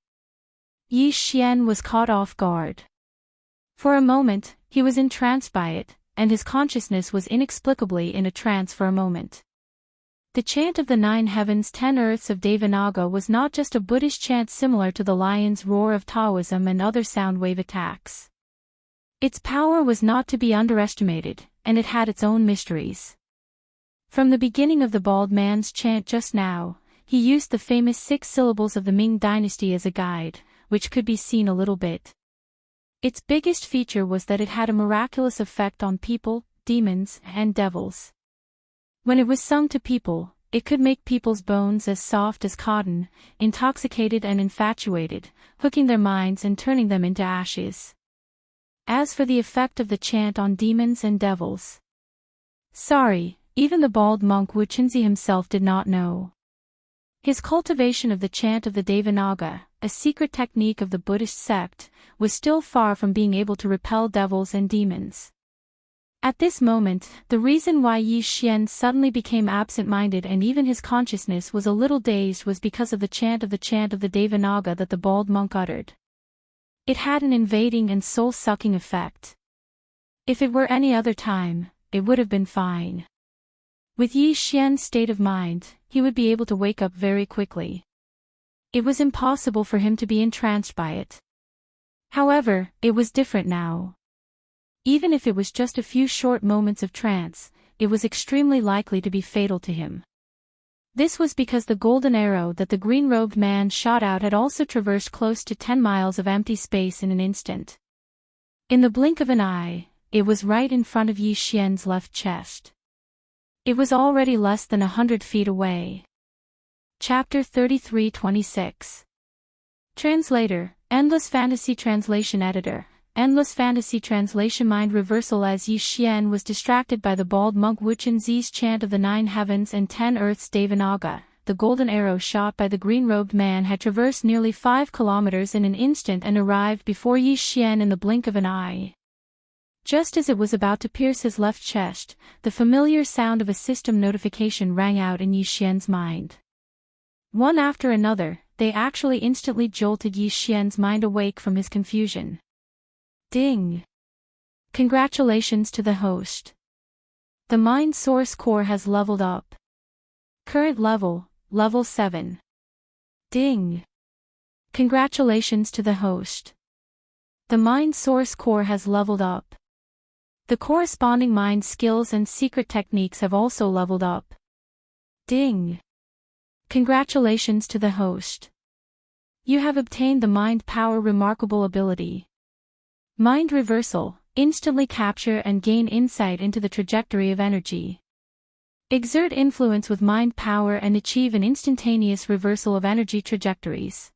Yi Xian was caught off guard. For a moment, he was entranced by it, and his consciousness was inexplicably in a trance for a moment. The chant of the 9 heavens 10 earths of Devanaga was not just a Buddhist chant similar to the lion's roar of Taoism and other sound wave attacks. Its power was not to be underestimated, and it had its own mysteries. From the beginning of the bald man's chant just now, he used the famous 6 syllables of the Ming dynasty as a guide, which could be seen a little bit. Its biggest feature was that it had a miraculous effect on people, demons, and devils. When it was sung to people, it could make people's bones as soft as cotton, intoxicated and infatuated, hooking their minds and turning them into ashes. As for the effect of the chant on demons and devils, sorry, even the bald monk Wuchenzi himself did not know. His cultivation of the chant of the Devanaga, a secret technique of the Buddhist sect, was still far from being able to repel devils and demons. At this moment, the reason why Yi Xian suddenly became absent-minded and even his consciousness was a little dazed was because of the chant of the Devanaga that the bald monk uttered. It had an invading and soul-sucking effect. If it were any other time, it would have been fine. With Yi Xian's state of mind, he would be able to wake up very quickly. It was impossible for him to be entranced by it. However, it was different now. Even if it was just a few short moments of trance, it was extremely likely to be fatal to him. This was because the golden arrow that the green-robed man shot out had also traversed close to 10 miles of empty space in an instant. In the blink of an eye, it was right in front of Yi Xian's left chest. It was already less than 100 feet away. Chapter 33-26. Translator, Endless Fantasy Translation Editor. Endless Fantasy Translation. Mind reversal. As Yi Xian was distracted by the bald monk Wuchenzi's chant of the 9 heavens and 10 earths Devanaga, the golden arrow shot by the green-robed man had traversed nearly 5 kilometers in an instant and arrived before Yi Xian in the blink of an eye. Just as it was about to pierce his left chest, the familiar sound of a system notification rang out in Yi Xian's mind. One after another, they actually instantly jolted Yi Xian's mind awake from his confusion. Ding! Congratulations to the host. The Mind Source Core has leveled up. Current level, level 7. Ding! Congratulations to the host. The Mind Source Core has leveled up. The corresponding mind skills and secret techniques have also leveled up. Ding! Congratulations to the host. You have obtained the Mind Power Remarkable ability. Mind Reversal, instantly capture and gain insight into the trajectory of energy. Exert influence with mind power and achieve an instantaneous reversal of energy trajectories.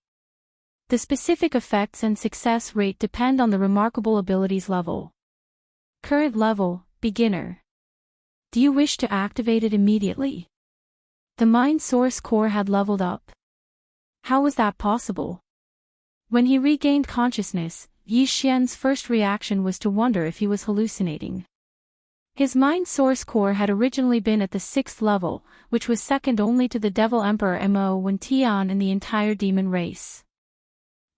The specific effects and success rate depend on the remarkable abilities level. Current level, Beginner. Do you wish to activate it immediately? The Mind Source Core had leveled up. How was that possible? When he regained consciousness, Yi Xian's first reaction was to wonder if he was hallucinating. His Mind Source Core had originally been at the 6th level, which was second only to the Devil Emperor Mo Wen Tian and the entire demon race.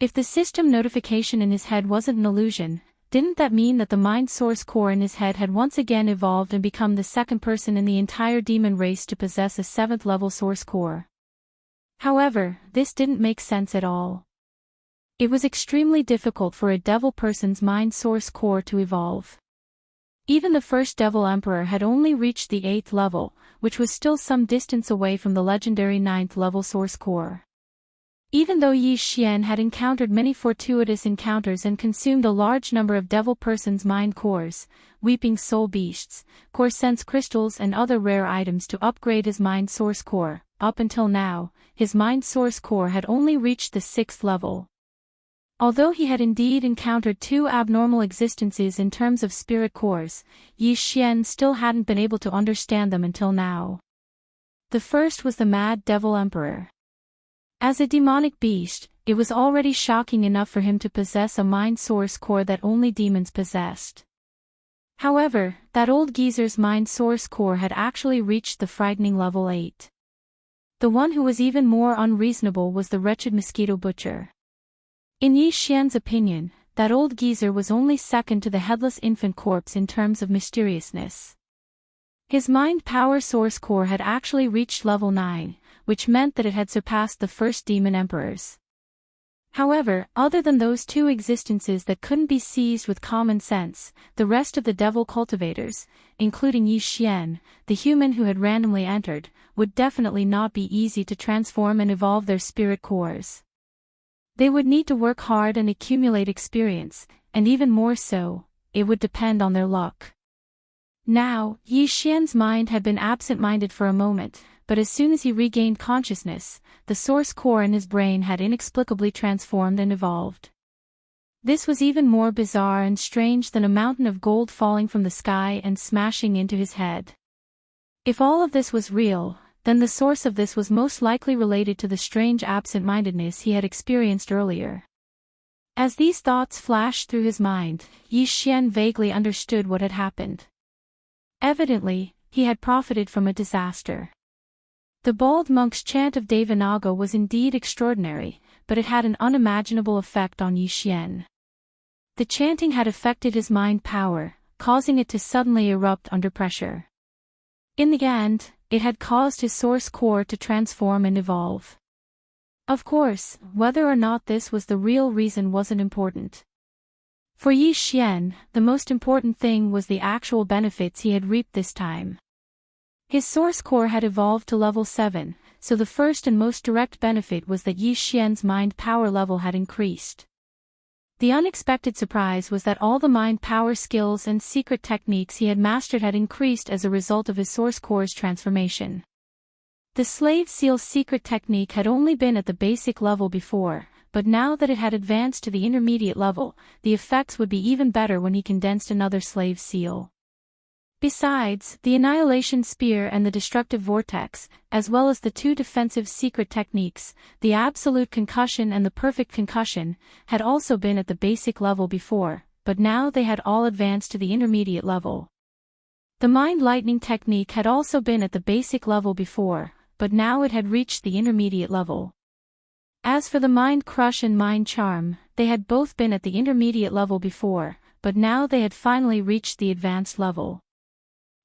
If the system notification in his head wasn't an illusion, didn't that mean that the Mind Source Core in his head had once again evolved and become the second person in the entire demon race to possess a 7th level Source Core? However, this didn't make sense at all. It was extremely difficult for a devil person's Mind Source Core to evolve. Even the first Devil Emperor had only reached the 8th level, which was still some distance away from the legendary 9th level Source Core. Even though Yi Xian had encountered many fortuitous encounters and consumed a large number of devil person's mind cores, weeping soul beasts, core sense crystals and other rare items to upgrade his Mind Source Core, up until now, his Mind Source Core had only reached the 6th level. Although he had indeed encountered 2 abnormal existences in terms of spirit cores, Yi Xian still hadn't been able to understand them until now. The first was the Mad Devil Emperor. As a demonic beast, it was already shocking enough for him to possess a Mind Source Core that only demons possessed. However, that old geezer's Mind Source Core had actually reached the frightening level 8. The one who was even more unreasonable was the wretched mosquito butcher. In Yi Xian's opinion, that old geezer was only second to the headless infant corpse in terms of mysteriousness. His mind power source core had actually reached level 9, which meant that it had surpassed the first demon emperors. However, other than those two existences that couldn't be seized with common sense, the rest of the devil cultivators, including Yi Xian, the human who had randomly entered, would definitely not be easy to transform and evolve their spirit cores. They would need to work hard and accumulate experience, and even more so, it would depend on their luck. Now, Yi Xian's mind had been absent-minded for a moment, but as soon as he regained consciousness, the source core in his brain had inexplicably transformed and evolved. This was even more bizarre and strange than a mountain of gold falling from the sky and smashing into his head. If all of this was real, then the source of this was most likely related to the strange absent-mindedness he had experienced earlier. As these thoughts flashed through his mind, Yi Xian vaguely understood what had happened. Evidently, he had profited from a disaster. The bald monk's chant of Devanaga was indeed extraordinary, but it had an unimaginable effect on Yi Xian. The chanting had affected his mind power, causing it to suddenly erupt under pressure. In the end, it had caused his source core to transform and evolve. Of course, whether or not this was the real reason wasn't important. For Yi Xian, the most important thing was the actual benefits he had reaped this time. His source core had evolved to level 7, so the first and most direct benefit was that Yi Xian's mind power level had increased. The unexpected surprise was that all the mind power skills and secret techniques he had mastered had increased as a result of his source core's transformation. The slave seal secret technique had only been at the basic level before, but now that it had advanced to the intermediate level, the effects would be even better when he condensed another slave seal. Besides, the Annihilation Spear and the Destructive Vortex, as well as the two defensive secret techniques, the Absolute Concussion and the Perfect Concussion, had also been at the basic level before, but now they had all advanced to the intermediate level. The Mind Lightning technique had also been at the basic level before, but now it had reached the intermediate level. As for the Mind Crush and Mind Charm, they had both been at the intermediate level before, but now they had finally reached the advanced level.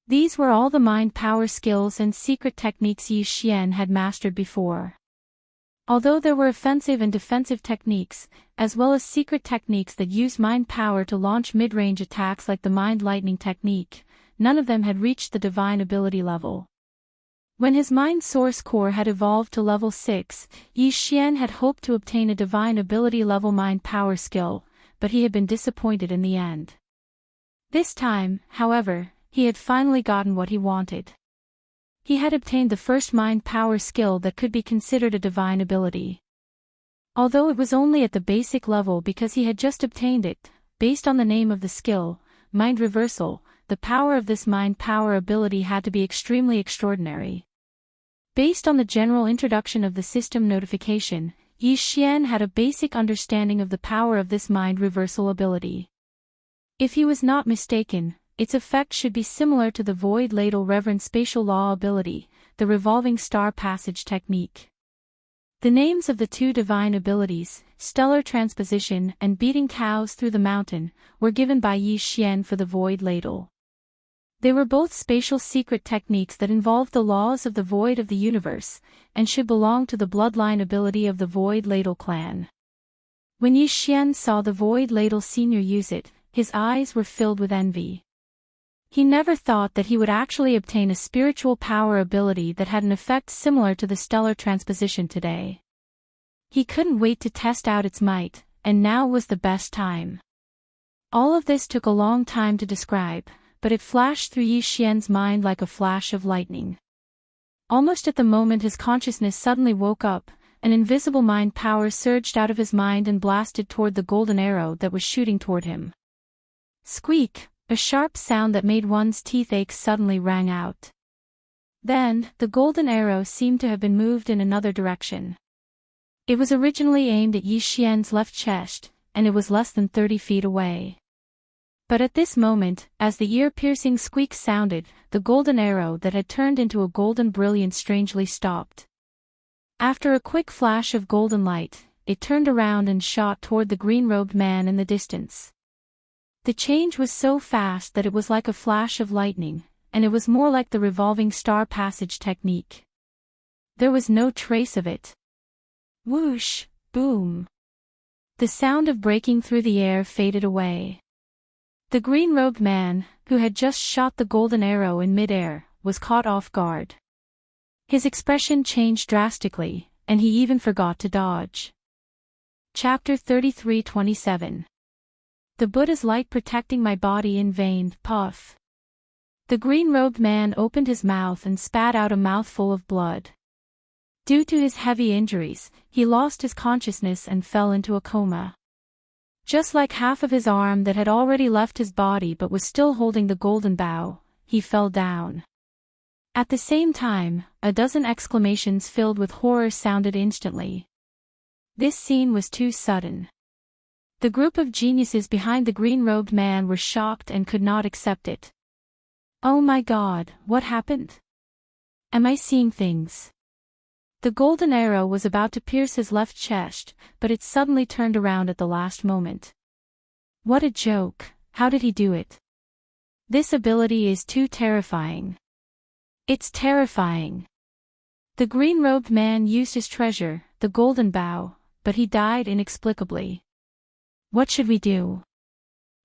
These were all the mind power skills and secret techniques Yi Xian had mastered before. Although there were offensive and defensive techniques, as well as secret techniques that used mind power to launch mid-range attacks like the Mind Lightning technique, none of them had reached the divine ability level. When his mind source core had evolved to level 6, Yi Xian had hoped to obtain a divine ability level mind power skill, but he had been disappointed in the end. This time, however, he had finally gotten what he wanted. He had obtained the first mind power skill that could be considered a divine ability. Although it was only at the basic level because he had just obtained it, based on the name of the skill, Mind Reversal, the power of this mind power ability had to be extremely extraordinary. Based on the general introduction of the system notification, Yi Xian had a basic understanding of the power of this mind reversal ability. If he was not mistaken, its effect should be similar to the Void Ladle Reverend Spatial Law ability, the Revolving Star Passage technique. The names of the two divine abilities, Stellar Transposition and Beating Cows Through the Mountain, were given by Yi Xian for the Void Ladle. They were both spatial secret techniques that involved the laws of the void of the universe, and should belong to the bloodline ability of the Void Ladle clan. When Yi Xian saw the Void Ladle Senior use it, his eyes were filled with envy. He never thought that he would actually obtain a spiritual power ability that had an effect similar to the Stellar Transposition today. He couldn't wait to test out its might, and now was the best time. All of this took a long time to describe, but it flashed through Yi Xian's mind like a flash of lightning. Almost at the moment his consciousness suddenly woke up, an invisible mind power surged out of his mind and blasted toward the golden arrow that was shooting toward him. Squeak! A sharp sound that made one's teeth ache suddenly rang out. Then, the golden arrow seemed to have been moved in another direction. It was originally aimed at Yi Xian's left chest, and it was less than 30 feet away. But at this moment, as the ear-piercing squeak sounded, the golden arrow that had turned into a golden brilliance strangely stopped. After a quick flash of golden light, it turned around and shot toward the green-robed man in the distance. The change was so fast that it was like a flash of lightning, and it was more like the revolving star passage technique. There was no trace of it. Whoosh, boom. The sound of breaking through the air faded away. The green-robed man, who had just shot the golden arrow in mid-air, was caught off guard. His expression changed drastically, and he even forgot to dodge. Chapter 33:27. The Buddha's light protecting my body in vain, puff. The green-robed man opened his mouth and spat out a mouthful of blood. Due to his heavy injuries, he lost his consciousness and fell into a coma. Just like half of his arm that had already left his body but was still holding the golden bough, he fell down. At the same time, a dozen exclamations filled with horror sounded instantly. This scene was too sudden. The group of geniuses behind the green-robed man were shocked and could not accept it. Oh my God, what happened? Am I seeing things? The golden arrow was about to pierce his left chest, but it suddenly turned around at the last moment. What a joke, how did he do it? This ability is too terrifying. It's terrifying. The green-robed man used his treasure, the golden bough, but he died inexplicably. What should we do?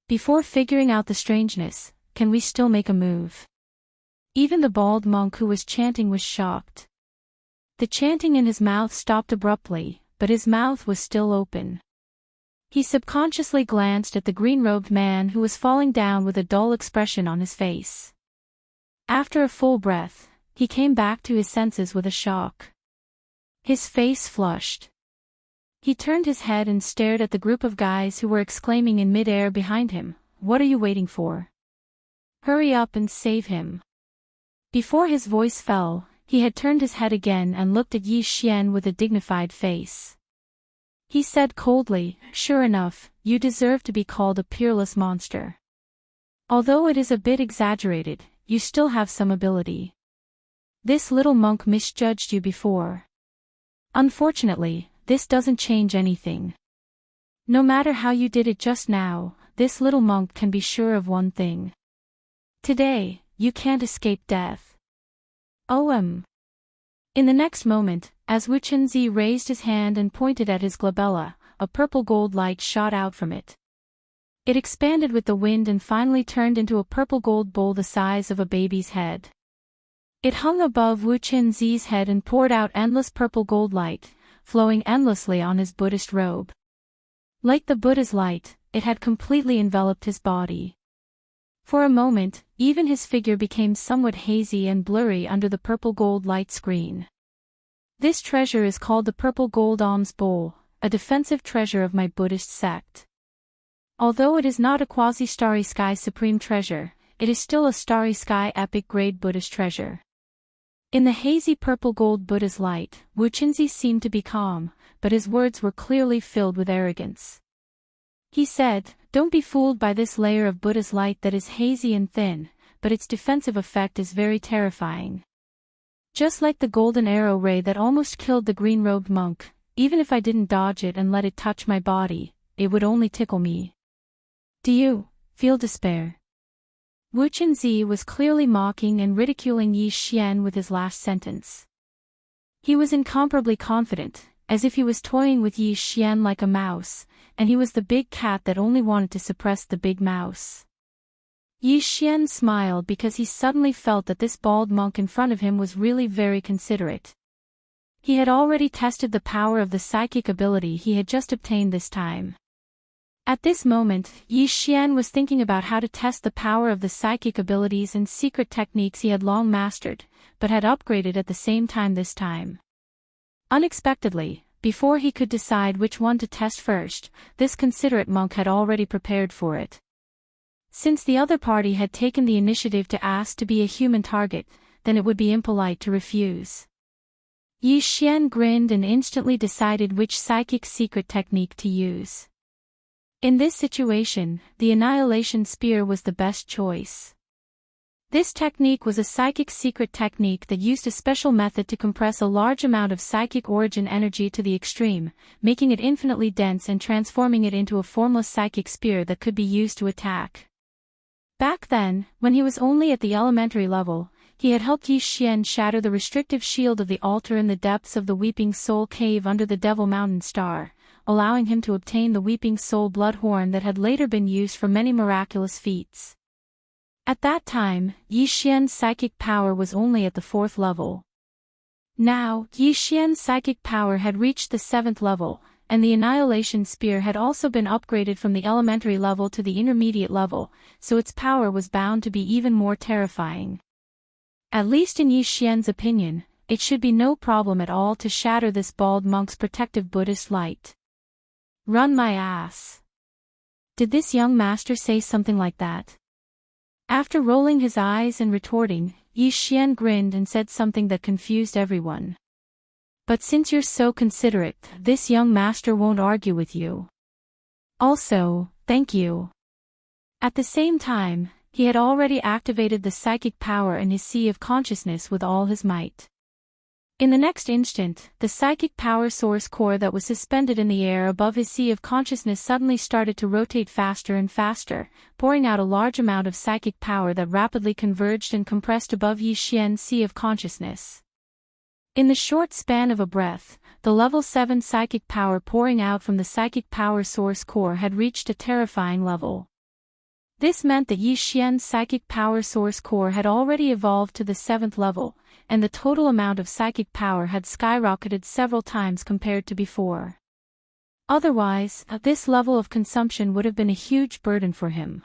Before figuring out the strangeness, can we still make a move? Even the bald monk who was chanting was shocked. The chanting in his mouth stopped abruptly, but his mouth was still open. He subconsciously glanced at the green-robed man who was falling down with a dull expression on his face. After a full breath, he came back to his senses with a shock. His face flushed. He turned his head and stared at the group of guys who were exclaiming in mid-air behind him, "What are you waiting for? Hurry up and save him." Before his voice fell, he had turned his head again and looked at Yi Xian with a dignified face. He said coldly, "Sure enough, you deserve to be called a peerless monster. Although it is a bit exaggerated, you still have some ability. This little monk misjudged you before. Unfortunately, this doesn't change anything. No matter how you did it just now, this little monk can be sure of one thing. Today, you can't escape death." In the next moment, as Wu Chenzi raised his hand and pointed at his glabella, a purple gold light shot out from it. It expanded with the wind and finally turned into a purple gold bowl the size of a baby's head. It hung above Wu Chenzi's head and poured out endless purple gold light, flowing endlessly on his Buddhist robe. Like the Buddha's light, it had completely enveloped his body. For a moment, even his figure became somewhat hazy and blurry under the purple gold light screen. This treasure is called the Purple Gold Alms Bowl, a defensive treasure of my Buddhist sect. Although it is not a quasi-starry sky supreme treasure, it is still a starry sky epic grade Buddhist treasure. In the hazy purple gold Buddha's light, Wu Chenzi seemed to be calm, but his words were clearly filled with arrogance. He said, "Don't be fooled by this layer of Buddha's light that is hazy and thin, but its defensive effect is very terrifying. Just like the golden arrow ray that almost killed the green-robed monk, even if I didn't dodge it and let it touch my body, it would only tickle me. Do you feel despair?" Wu Chenzi was clearly mocking and ridiculing Yi Xian with his last sentence. He was incomparably confident, as if he was toying with Yi Xian like a mouse, and he was the big cat that only wanted to suppress the big mouse. Yi Xian smiled because he suddenly felt that this bald monk in front of him was really very considerate. He had already tested the power of the psychic ability he had just obtained this time. At this moment, Yi Xian was thinking about how to test the power of the psychic abilities and secret techniques he had long mastered, but had upgraded at the same time this time. Unexpectedly, before he could decide which one to test first, this considerate monk had already prepared for it. Since the other party had taken the initiative to ask to be a human target, then it would be impolite to refuse. Yi Xian grinned and instantly decided which psychic secret technique to use. In this situation, the annihilation spear was the best choice. This technique was a psychic secret technique that used a special method to compress a large amount of psychic origin energy to the extreme, making it infinitely dense and transforming it into a formless psychic spear that could be used to attack. Back then, when he was only at the elementary level, he had helped Yi Xian shatter the restrictive shield of the altar in the depths of the Weeping Soul Cave under the Devil Mountain Star, allowing him to obtain the Weeping Soul blood horn that had later been used for many miraculous feats. At that time, Yi Xian's psychic power was only at the 4th level. Now, Yi Xian's psychic power had reached the 7th level, and the Annihilation Spear had also been upgraded from the elementary level to the intermediate level, so its power was bound to be even more terrifying. At least in Yi Xian's opinion, it should be no problem at all to shatter this bald monk's protective Buddhist light. Run my ass. Did this young master say something like that? After rolling his eyes and retorting, Yi Xian grinned and said something that confused everyone. But since you're so considerate, this young master won't argue with you. Also, thank you. At the same time, he had already activated the psychic power in his sea of consciousness with all his might. In the next instant, the psychic power source core that was suspended in the air above his sea of consciousness suddenly started to rotate faster and faster, pouring out a large amount of psychic power that rapidly converged and compressed above Yi Xian's sea of consciousness. In the short span of a breath, the level 7 psychic power pouring out from the psychic power source core had reached a terrifying level. This meant that Yi Xian's psychic power source core had already evolved to the 7th level, and the total amount of psychic power had skyrocketed several times compared to before. Otherwise, this level of consumption would have been a huge burden for him.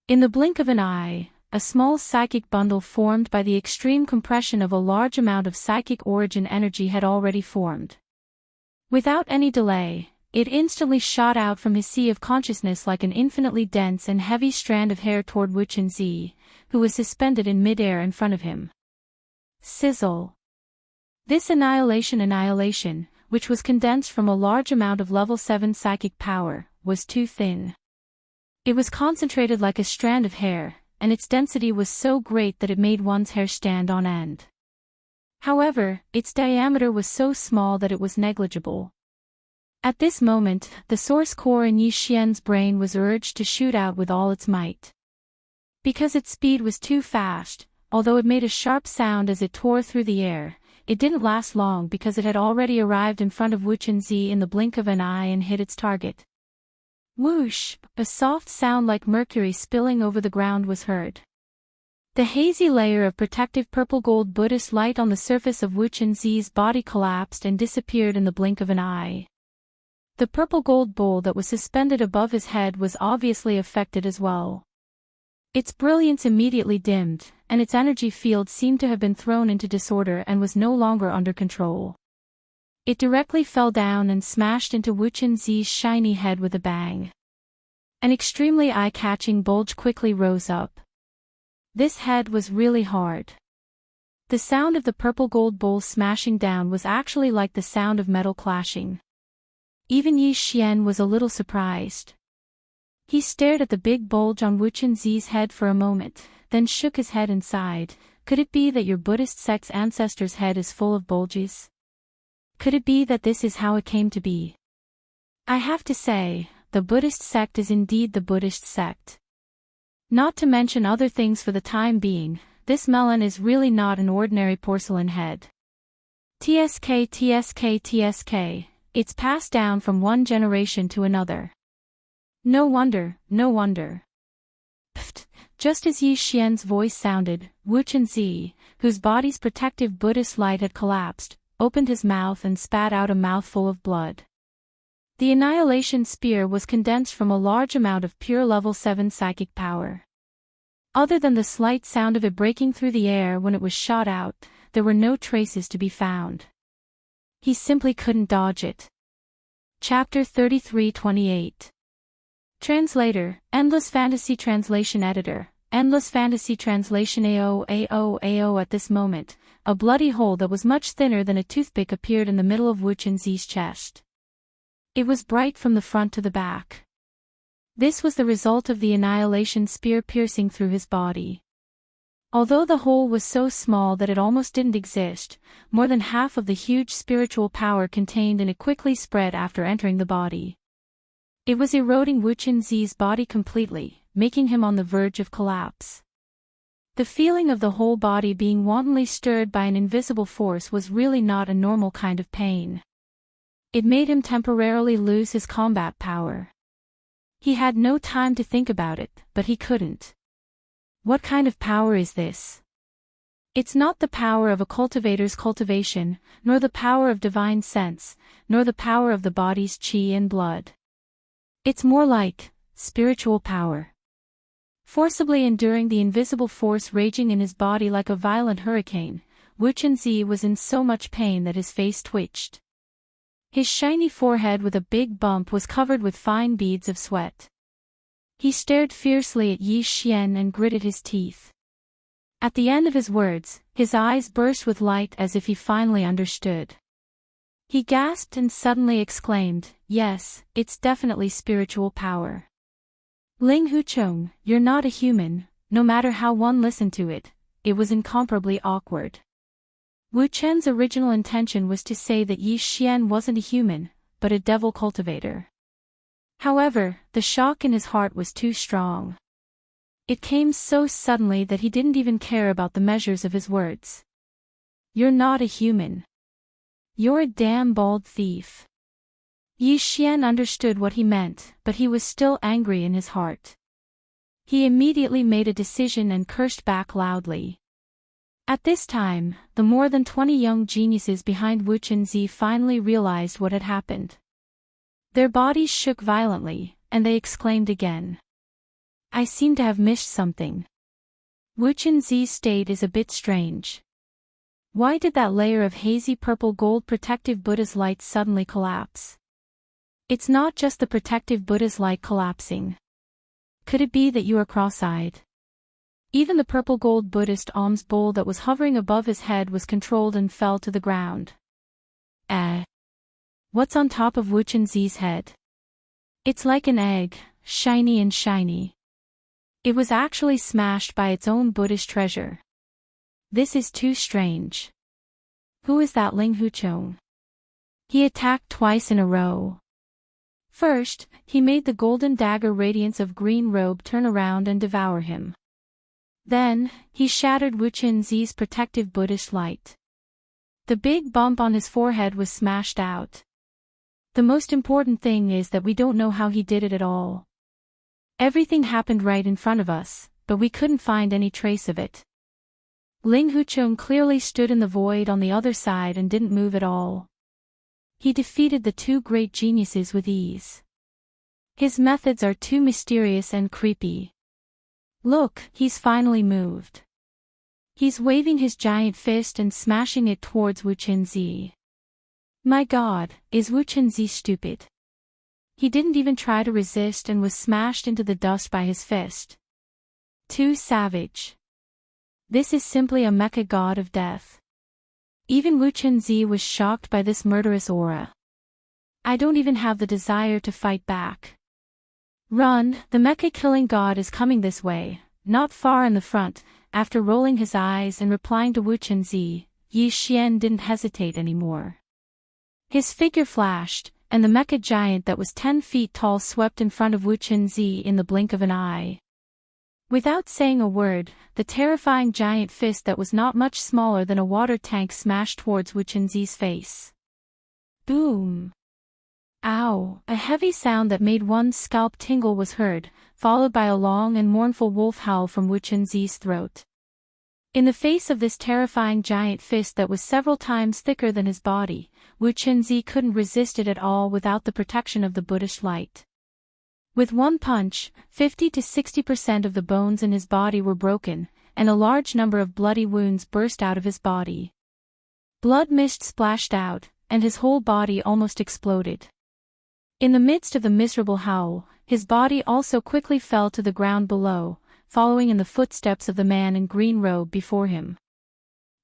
In the blink of an eye, a small psychic bundle formed by the extreme compression of a large amount of psychic origin energy had already formed. Without any delay, it instantly shot out from his sea of consciousness like an infinitely dense and heavy strand of hair toward Wu Chenzi, who was suspended in midair in front of him. Sizzle. This annihilation, which was condensed from a large amount of level 7 psychic power, was too thin. It was concentrated like a strand of hair, and its density was so great that it made one's hair stand on end. However, its diameter was so small that it was negligible. At this moment, the source core in Yi Xian's brain was urged to shoot out with all its might. Because its speed was too fast, although it made a sharp sound as it tore through the air, it didn't last long because it had already arrived in front of Wu Chenzi in the blink of an eye and hit its target. Whoosh! A soft sound like mercury spilling over the ground was heard. The hazy layer of protective purple-gold Buddhist light on the surface of Wu Chenzi's body collapsed and disappeared in the blink of an eye. The purple-gold bowl that was suspended above his head was obviously affected as well. Its brilliance immediately dimmed, and its energy field seemed to have been thrown into disorder and was no longer under control. It directly fell down and smashed into Wu Chenzi's shiny head with a bang. An extremely eye-catching bulge quickly rose up. This head was really hard. The sound of the purple-gold bowl smashing down was actually like the sound of metal clashing. Even Yi Xian was a little surprised. He stared at the big bulge on Wu Chenzi's head for a moment, then shook his head and sighed. Could it be that your Buddhist sect's ancestor's head is full of bulges? Could it be that this is how it came to be? I have to say, the Buddhist sect is indeed the Buddhist sect. Not to mention other things for the time being, this melon is really not an ordinary porcelain head. TSK TSK TSK, it's passed down from one generation to another. No wonder, no wonder. Pfft, just as Yi Xian's voice sounded, Wu Chenzi, whose body's protective Buddhist light had collapsed, opened his mouth and spat out a mouthful of blood. The Annihilation Spear was condensed from a large amount of pure level 7 psychic power. Other than the slight sound of it breaking through the air when it was shot out, there were no traces to be found. He simply couldn't dodge it. Chapter 33-28. Translator, Endless Fantasy Translation Editor, Endless Fantasy Translation AO. At this moment, a bloody hole that was much thinner than a toothpick appeared in the middle of Wu Chenzi's chest. It was bright from the front to the back. This was the result of the Annihilation Spear piercing through his body. Although the hole was so small that it almost didn't exist, more than half of the huge spiritual power contained in it quickly spread after entering the body. It was eroding Wu Qinzi's body completely, making him on the verge of collapse. The feeling of the whole body being wantonly stirred by an invisible force was really not a normal kind of pain. It made him temporarily lose his combat power. He had no time to think about it, but he couldn't. What kind of power is this? It's not the power of a cultivator's cultivation, nor the power of divine sense, nor the power of the body's qi and blood. It's more like spiritual power. Forcibly enduring the invisible force raging in his body like a violent hurricane, Wu Qinzi was in so much pain that his face twitched. His shiny forehead with a big bump was covered with fine beads of sweat. He stared fiercely at Yi Xian and gritted his teeth. At the end of his words, his eyes burst with light as if he finally understood. He gasped and suddenly exclaimed, "Yes, it's definitely spiritual power. Ling Hucheng, you're not a human." No matter how one listened to it, it was incomparably awkward. Wu Chen's original intention was to say that Yi Xian wasn't a human, but a devil cultivator. However, the shock in his heart was too strong. It came so suddenly that he didn't even care about the measures of his words. "You're not a human. You're a damn bald thief." Yi Xian understood what he meant, but he was still angry in his heart. He immediately made a decision and cursed back loudly. At this time, the more than 20 young geniuses behind Wu Qinzi finally realized what had happened. Their bodies shook violently, and they exclaimed again. "I seem to have missed something. Wu Qinzi's state is a bit strange. Why did that layer of hazy purple gold protective Buddha's light suddenly collapse? It's not just the protective Buddha's light collapsing. Could it be that you are cross-eyed?" Even the purple gold Buddhist alms bowl that was hovering above his head was controlled and fell to the ground. What's on top of Wu Qinzi's head? It's like an egg, shiny and shiny. It was actually smashed by its own Buddhist treasure. This is too strange. Who is that Ling Hucheng? He attacked twice in a row. First, he made the golden dagger radiance of green robe turn around and devour him. Then, he shattered Wu Qinzi's protective Buddhist light. The big bump on his forehead was smashed out. The most important thing is that we don't know how he did it at all. Everything happened right in front of us, but we couldn't find any trace of it. Ling Hucheng clearly stood in the void on the other side and didn't move at all. He defeated the two great geniuses with ease. His methods are too mysterious and creepy. Look, he's finally moved. He's waving his giant fist and smashing it towards Wu Qinzi. My God, is Wu Qinzi stupid? He didn't even try to resist and was smashed into the dust by his fist. Too savage. This is simply a mecha god of death. Even Wu Qinzi was shocked by this murderous aura. I don't even have the desire to fight back. Run, the mecha killing god is coming this way. Not far in the front. After rolling his eyes and replying to Wu Qinzi, Yi Xian didn't hesitate anymore. His figure flashed, and the mecha giant that was 10 feet tall swept in front of Wu Qinzi in the blink of an eye. Without saying a word, the terrifying giant fist that was not much smaller than a water tank smashed towards Wu Qinzi's face. Boom! Ow! A heavy sound that made one's scalp tingle was heard, followed by a long and mournful wolf howl from Wu Qinzi's throat. In the face of this terrifying giant fist that was several times thicker than his body, Wu Qinzi couldn't resist it at all without the protection of the Buddhist light. With one punch, 50 to 60% of the bones in his body were broken, and a large number of bloody wounds burst out of his body. Blood mist splashed out, and his whole body almost exploded. In the midst of the miserable howl, his body also quickly fell to the ground below, following in the footsteps of the man in green robe before him.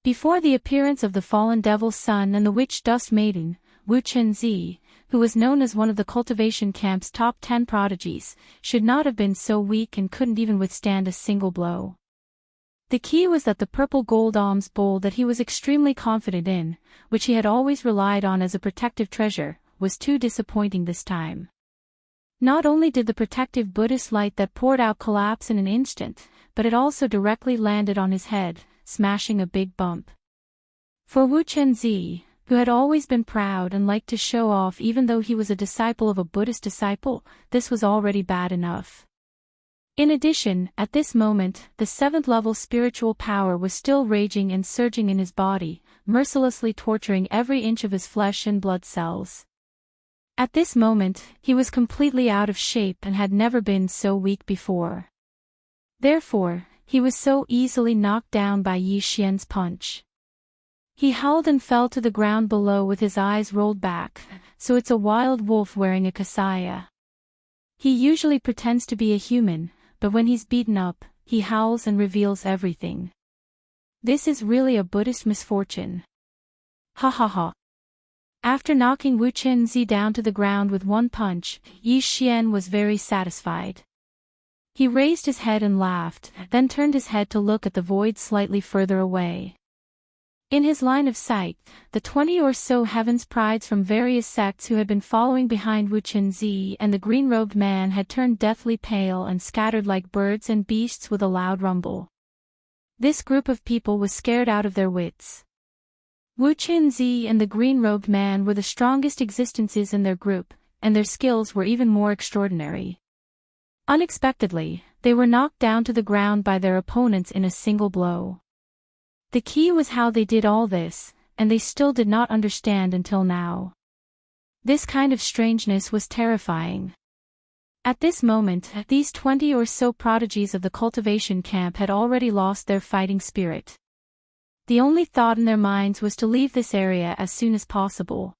Before the appearance of the fallen devil's son and the witch dust maiden, Wu Qinzi, who was known as one of the cultivation camp's top 10 prodigies, should not have been so weak and couldn't even withstand a single blow. The key was that the purple gold alms bowl that he was extremely confident in, which he had always relied on as a protective treasure, was too disappointing this time. Not only did the protective Buddhist light that poured out collapse in an instant, but it also directly landed on his head, smashing a big bump. For Wu Chenzi, who had always been proud and liked to show off even though he was a disciple of a Buddhist disciple, this was already bad enough. In addition, at this moment, the 7th-level spiritual power was still raging and surging in his body, mercilessly torturing every inch of his flesh and blood cells. At this moment, he was completely out of shape and had never been so weak before. Therefore, he was so easily knocked down by Yi Xian's punch. He howled and fell to the ground below with his eyes rolled back, so it's a wild wolf wearing a kasaya. He usually pretends to be a human, but when he's beaten up, he howls and reveals everything. This is really a Buddhist misfortune. Ha ha ha. After knocking Wu Chenzi down to the ground with one punch, Yi Xian was very satisfied. He raised his head and laughed, then turned his head to look at the void slightly further away. In his line of sight, the 20 or so heavens prides from various sects who had been following behind Wu Chenzi and the green-robed man had turned deathly pale and scattered like birds and beasts with a loud rumble. This group of people was scared out of their wits. Wu Chenzi and the green-robed man were the strongest existences in their group, and their skills were even more extraordinary. Unexpectedly, they were knocked down to the ground by their opponents in a single blow. The key was how they did all this, and they still did not understand until now. This kind of strangeness was terrifying. At this moment, these 20 or so prodigies of the cultivation camp had already lost their fighting spirit. The only thought in their minds was to leave this area as soon as possible.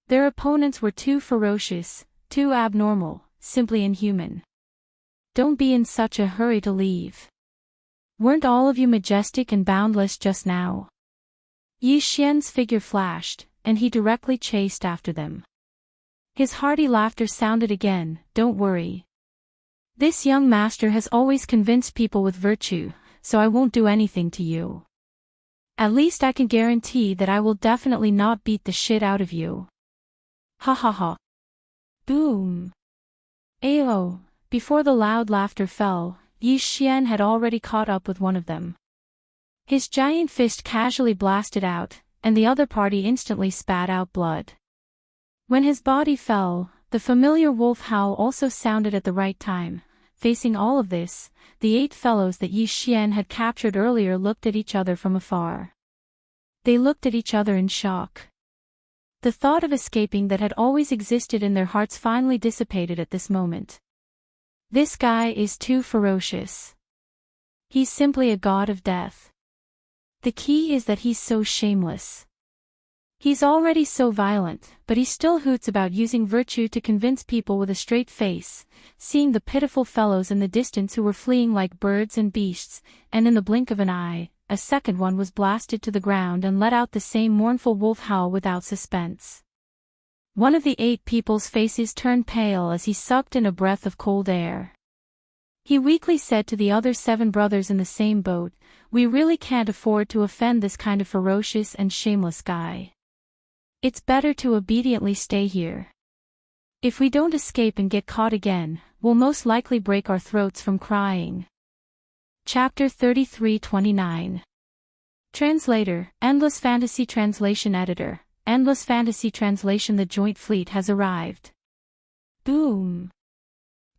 Their opponents were too ferocious, too abnormal, simply inhuman. Don't be in such a hurry to leave. Weren't all of you majestic and boundless just now? Yi Xian's figure flashed, and he directly chased after them. His hearty laughter sounded again, "Don't worry. This young master has always convinced people with virtue, so I won't do anything to you. At least I can guarantee that I will definitely not beat the shit out of you." Ha ha ha. Boom. Ayo. Before the loud laughter fell, Yi Xian had already caught up with one of them. His giant fist casually blasted out, and the other party instantly spat out blood. When his body fell, the familiar wolf howl also sounded at the right time. Facing all of this, the 8 fellows that Yi Xian had captured earlier looked at each other from afar. They looked at each other in shock. The thought of escaping that had always existed in their hearts finally dissipated at this moment. This guy is too ferocious. He's simply a god of death. The key is that he's so shameless. He's already so violent, but he still hoots about using virtue to convince people with a straight face, seeing the pitiful fellows in the distance who were fleeing like birds and beasts, and in the blink of an eye, a second one was blasted to the ground and let out the same mournful wolf howl without suspense. One of the 8 people's faces turned pale as he sucked in a breath of cold air. He weakly said to the other 7 brothers in the same boat, "We really can't afford to offend this kind of ferocious and shameless guy. It's better to obediently stay here. If we don't escape and get caught again, we'll most likely break our throats from crying." Chapter 33-29. Translator, Endless Fantasy Translation Editor, Endless Fantasy Translation. The joint fleet has arrived. Boom.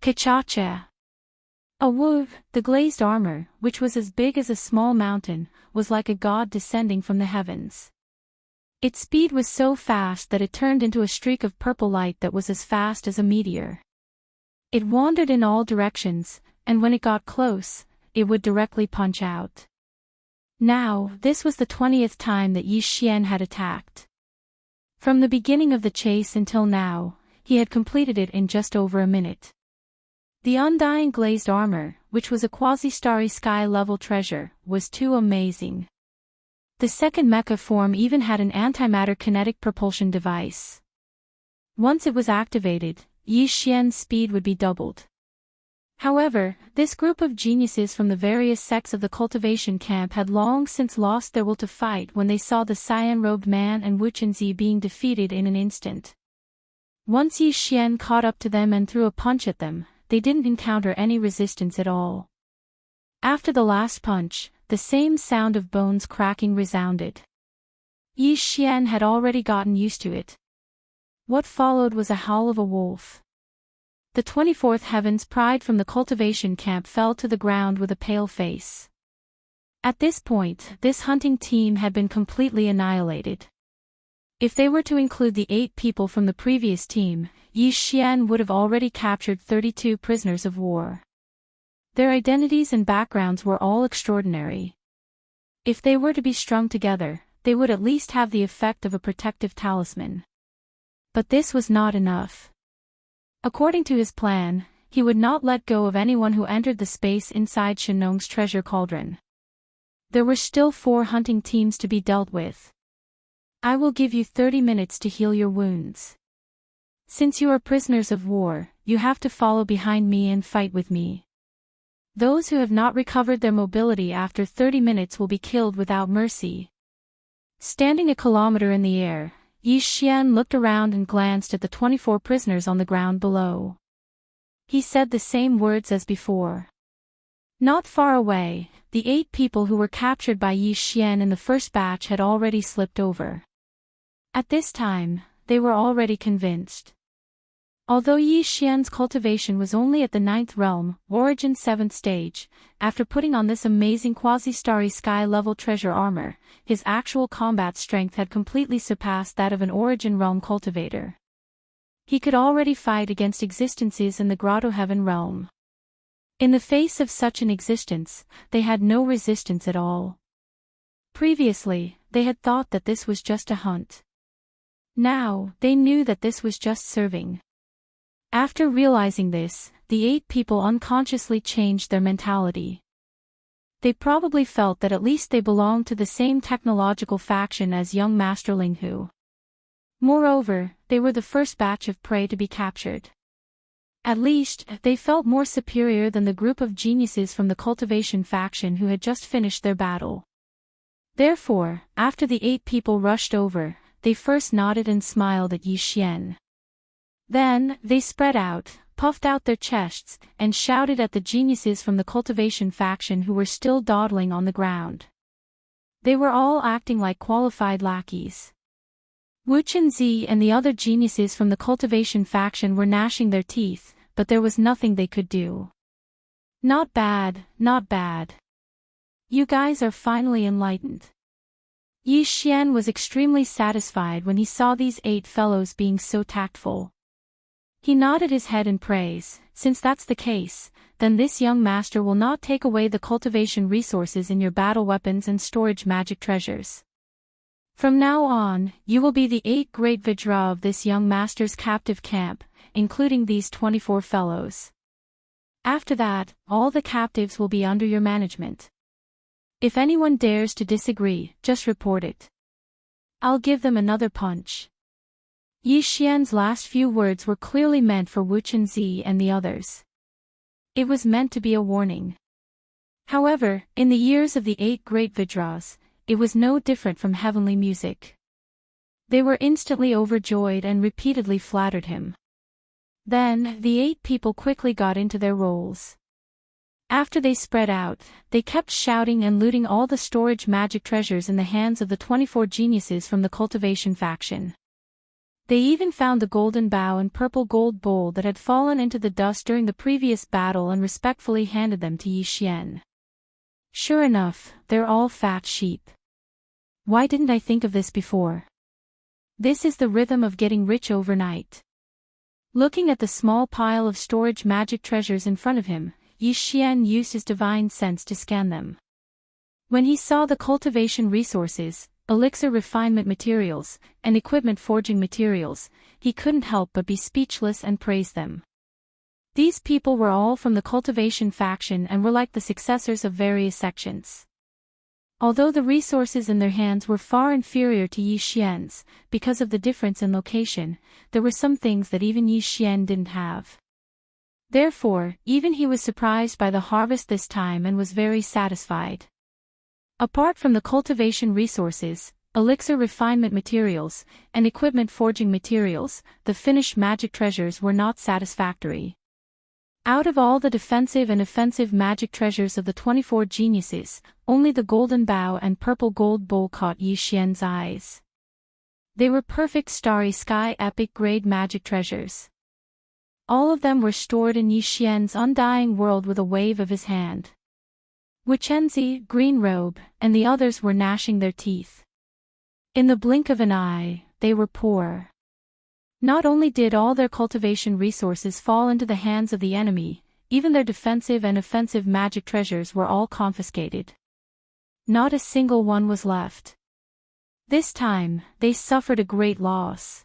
Ka-cha-cha. A wolf, the glazed armor, which was as big as a small mountain, was like a god descending from the heavens. Its speed was so fast that it turned into a streak of purple light that was as fast as a meteor. It wandered in all directions, and when it got close, it would directly punch out. Now, this was the 20th time that Yi Xian had attacked. From the beginning of the chase until now, he had completed it in just over a minute. The undying glazed armor, which was a quasi-starry sky-level treasure, was too amazing. The second mecha form even had an antimatter kinetic propulsion device. Once it was activated, Yi Xian's speed would be doubled. However, this group of geniuses from the various sects of the cultivation camp had long since lost their will to fight when they saw the cyan-robed man and Wu Chenzi being defeated in an instant. Once Yi Xian caught up to them and threw a punch at them, they didn't encounter any resistance at all. After the last punch, the same sound of bones cracking resounded. Yi Xian had already gotten used to it. What followed was a howl of a wolf. The 24th Heaven's pride from the cultivation camp fell to the ground with a pale face. At this point, this hunting team had been completely annihilated. If they were to include the 8 people from the previous team, Yi Xian would have already captured 32 prisoners of war. Their identities and backgrounds were all extraordinary. If they were to be strung together, they would at least have the effect of a protective talisman. But this was not enough. According to his plan, he would not let go of anyone who entered the space inside Shenong's treasure cauldron. There were still 4 hunting teams to be dealt with. I will give you 30 minutes to heal your wounds. Since you are prisoners of war, you have to follow behind me and fight with me. Those who have not recovered their mobility after 30 minutes will be killed without mercy. Standing a kilometer in the air, Yi Xian looked around and glanced at the 24 prisoners on the ground below. He said the same words as before. Not far away, the 8 people who were captured by Yi Xian in the first batch had already slipped over. At this time, they were already convinced. Although Yi Xian's cultivation was only at the 9th realm, origin 7th stage, after putting on this amazing quasi-starry sky-level treasure armor, his actual combat strength had completely surpassed that of an origin realm cultivator. He could already fight against existences in the Grotto Heaven realm. In the face of such an existence, they had no resistance at all. Previously, they had thought that this was just a hunt. Now, they knew that this was just serving. After realizing this, the 8 people unconsciously changed their mentality. They probably felt that at least they belonged to the same technological faction as young Master Ling Hu. Moreover, they were the first batch of prey to be captured. At least, they felt more superior than the group of geniuses from the cultivation faction who had just finished their battle. Therefore, after the 8 people rushed over, they first nodded and smiled at Yi Xian. Then, they spread out, puffed out their chests, and shouted at the geniuses from the cultivation faction who were still dawdling on the ground. They were all acting like qualified lackeys. Wu Chenzi and the other geniuses from the cultivation faction were gnashing their teeth, but there was nothing they could do. Not bad, not bad. You guys are finally enlightened. Yi Xian was extremely satisfied when he saw these 8 fellows being so tactful. He nodded his head in praise. Since that's the case, then this young master will not take away the cultivation resources in your battle weapons and storage magic treasures. From now on, you will be the 8 great Vajra of this young master's captive camp, including these 24 fellows. After that, all the captives will be under your management. If anyone dares to disagree, just report it. I'll give them another punch. Yi Xian's last few words were clearly meant for Wu Chenzi and the others. It was meant to be a warning. However, in the ears of the 8 great Vajras, it was no different from heavenly music. They were instantly overjoyed and repeatedly flattered him. Then, the 8 people quickly got into their roles. After they spread out, they kept shouting and looting all the storage magic treasures in the hands of the 24 geniuses from the cultivation faction. They even found the golden bow and purple gold bowl that had fallen into the dust during the previous battle and respectfully handed them to Yi Xian. Sure enough, they're all fat sheep. Why didn't I think of this before? This is the rhythm of getting rich overnight. Looking at the small pile of storage magic treasures in front of him, Yi Xian used his divine sense to scan them. When he saw the cultivation resources, elixir refinement materials, and equipment forging materials, he couldn't help but be speechless and praise them. These people were all from the cultivation faction and were like the successors of various sections. Although the resources in their hands were far inferior to Yi Xian's, because of the difference in location, there were some things that even Yi Xian didn't have. Therefore, even he was surprised by the harvest this time and was very satisfied. Apart from the cultivation resources, elixir refinement materials, and equipment forging materials, the finished magic treasures were not satisfactory. Out of all the defensive and offensive magic treasures of the 24 geniuses, only the golden bow and purple gold bowl caught Yi Xian's eyes. They were perfect starry sky epic grade magic treasures. All of them were stored in Yi Xian's undying world with a wave of his hand. Wuchenzi, Green Robe, and the others were gnashing their teeth. In the blink of an eye, they were poor. Not only did all their cultivation resources fall into the hands of the enemy, even their defensive and offensive magic treasures were all confiscated. Not a single one was left. This time, they suffered a great loss.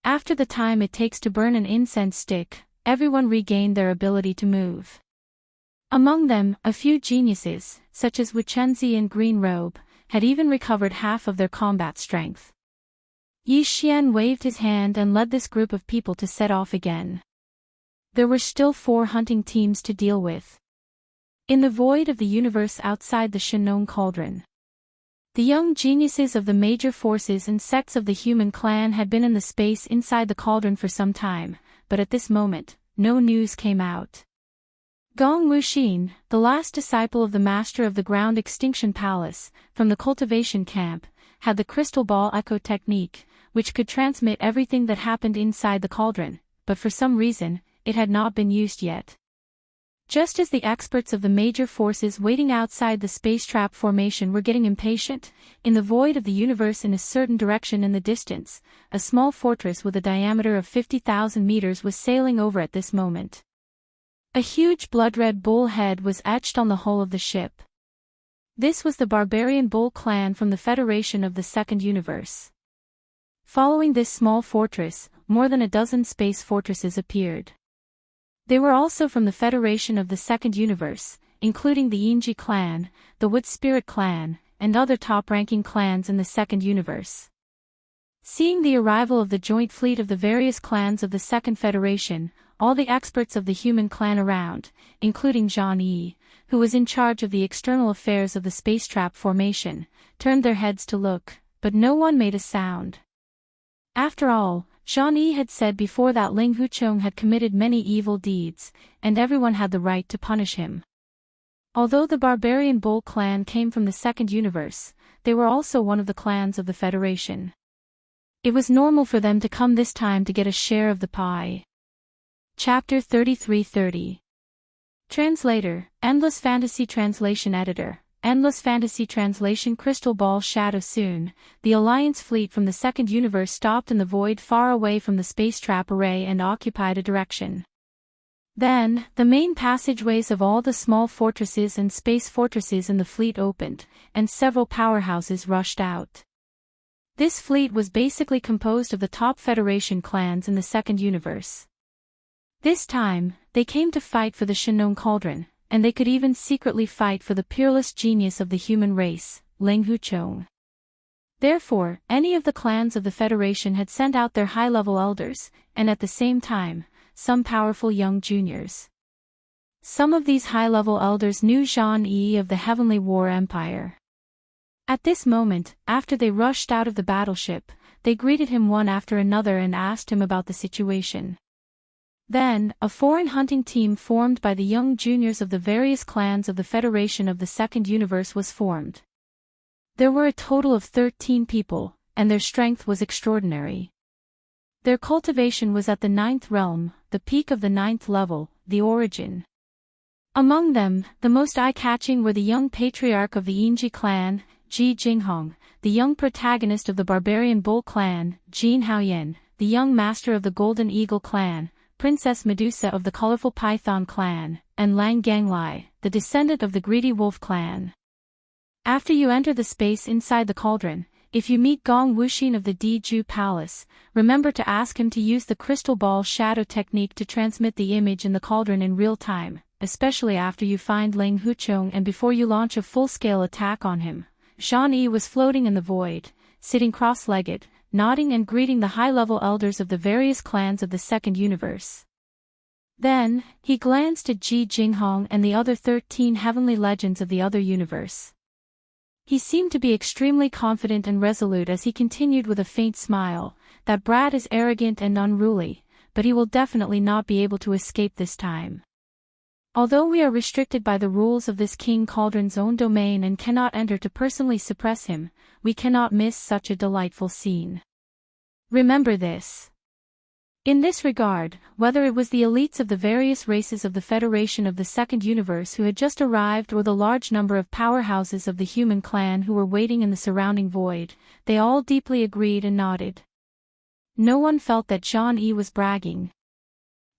After the time it takes to burn an incense stick, everyone regained their ability to move. Among them, a few geniuses, such as Wuchenzi and Green Robe, had even recovered half of their combat strength. Yi Xian waved his hand and led this group of people to set off again. There were still 4 hunting teams to deal with. In the void of the universe outside the Shenong Cauldron, the young geniuses of the major forces and sects of the human clan had been in the space inside the cauldron for some time, but at this moment, no news came out. Gong Wuxin, the last disciple of the master of the Ground Extinction Palace, from the cultivation camp, had the crystal ball echo technique, which could transmit everything that happened inside the cauldron, but for some reason, it had not been used yet. Just as the experts of the major forces waiting outside the space trap formation were getting impatient, in the void of the universe in a certain direction in the distance, a small fortress with a diameter of 50,000 meters was sailing over at this moment. A huge blood-red bull head was etched on the hull of the ship. This was the barbarian bull clan from the Federation of the Second Universe. Following this small fortress, more than a dozen space fortresses appeared. They were also from the Federation of the Second Universe, including the Yinji clan, the Wood Spirit clan, and other top-ranking clans in the Second Universe. Seeing the arrival of the joint fleet of the various clans of the Second Federation, all the experts of the human clan around, including Zhang Yi, who was in charge of the external affairs of the space trap formation, turned their heads to look, but no one made a sound. After all, Zhang Yi had said before that Ling Huchong had committed many evil deeds, and everyone had the right to punish him. Although the barbarian bull clan came from the Second Universe, they were also one of the clans of the Federation. It was normal for them to come this time to get a share of the pie. Chapter 3330. Translator, Endless Fantasy Translation Editor, Endless Fantasy Translation Crystal Ball Shadow. Soon, the Alliance fleet from the Second Universe stopped in the void far away from the space trap array and occupied a direction. Then, the main passageways of all the small fortresses and space fortresses in the fleet opened, and several powerhouses rushed out. This fleet was basically composed of the top Federation clans in the Second Universe. This time, they came to fight for the Shenong Cauldron, and they could even secretly fight for the peerless genius of the human race, Ling Huchong. Therefore, any of the clans of the Federation had sent out their high-level elders, and at the same time, some powerful young juniors. Some of these high-level elders knew Zhang Yi of the Heavenly War Empire. At this moment, after they rushed out of the battleship, they greeted him one after another and asked him about the situation. Then, a foreign hunting team formed by the young juniors of the various clans of the Federation of the Second Universe was formed. There were a total of 13 people, and their strength was extraordinary. Their cultivation was at the 9th realm, the peak of the 9th level, the origin. Among them, the most eye-catching were the young patriarch of the Yinji clan, Ji Jinghong, the young protagonist of the barbarian bull clan, Jin Haoyan, the young master of the Golden Eagle clan, Princess Medusa of the Colorful Python clan, and Lang Ganglai, the descendant of the Greedy Wolf clan. After you enter the space inside the cauldron, if you meet Gong Wuxin of the Diju Palace, remember to ask him to use the crystal ball shadow technique to transmit the image in the cauldron in real time, especially after you find Ling Huchong and before you launch a full-scale attack on him. Zhang Yi was floating in the void, sitting cross-legged, nodding and greeting the high-level elders of the various clans of the Second Universe. Then, he glanced at Ji Jinghong and the other 13 heavenly legends of the other universe. He seemed to be extremely confident and resolute as he continued with a faint smile, "That brat is arrogant and unruly, but he will definitely not be able to escape this time. Although we are restricted by the rules of this King Cauldron's own domain and cannot enter to personally suppress him, we cannot miss such a delightful scene. Remember this." In this regard, whether it was the elites of the various races of the Federation of the Second Universe who had just arrived or the large number of powerhouses of the human clan who were waiting in the surrounding void, they all deeply agreed and nodded. No one felt that Zhang-Yi was bragging.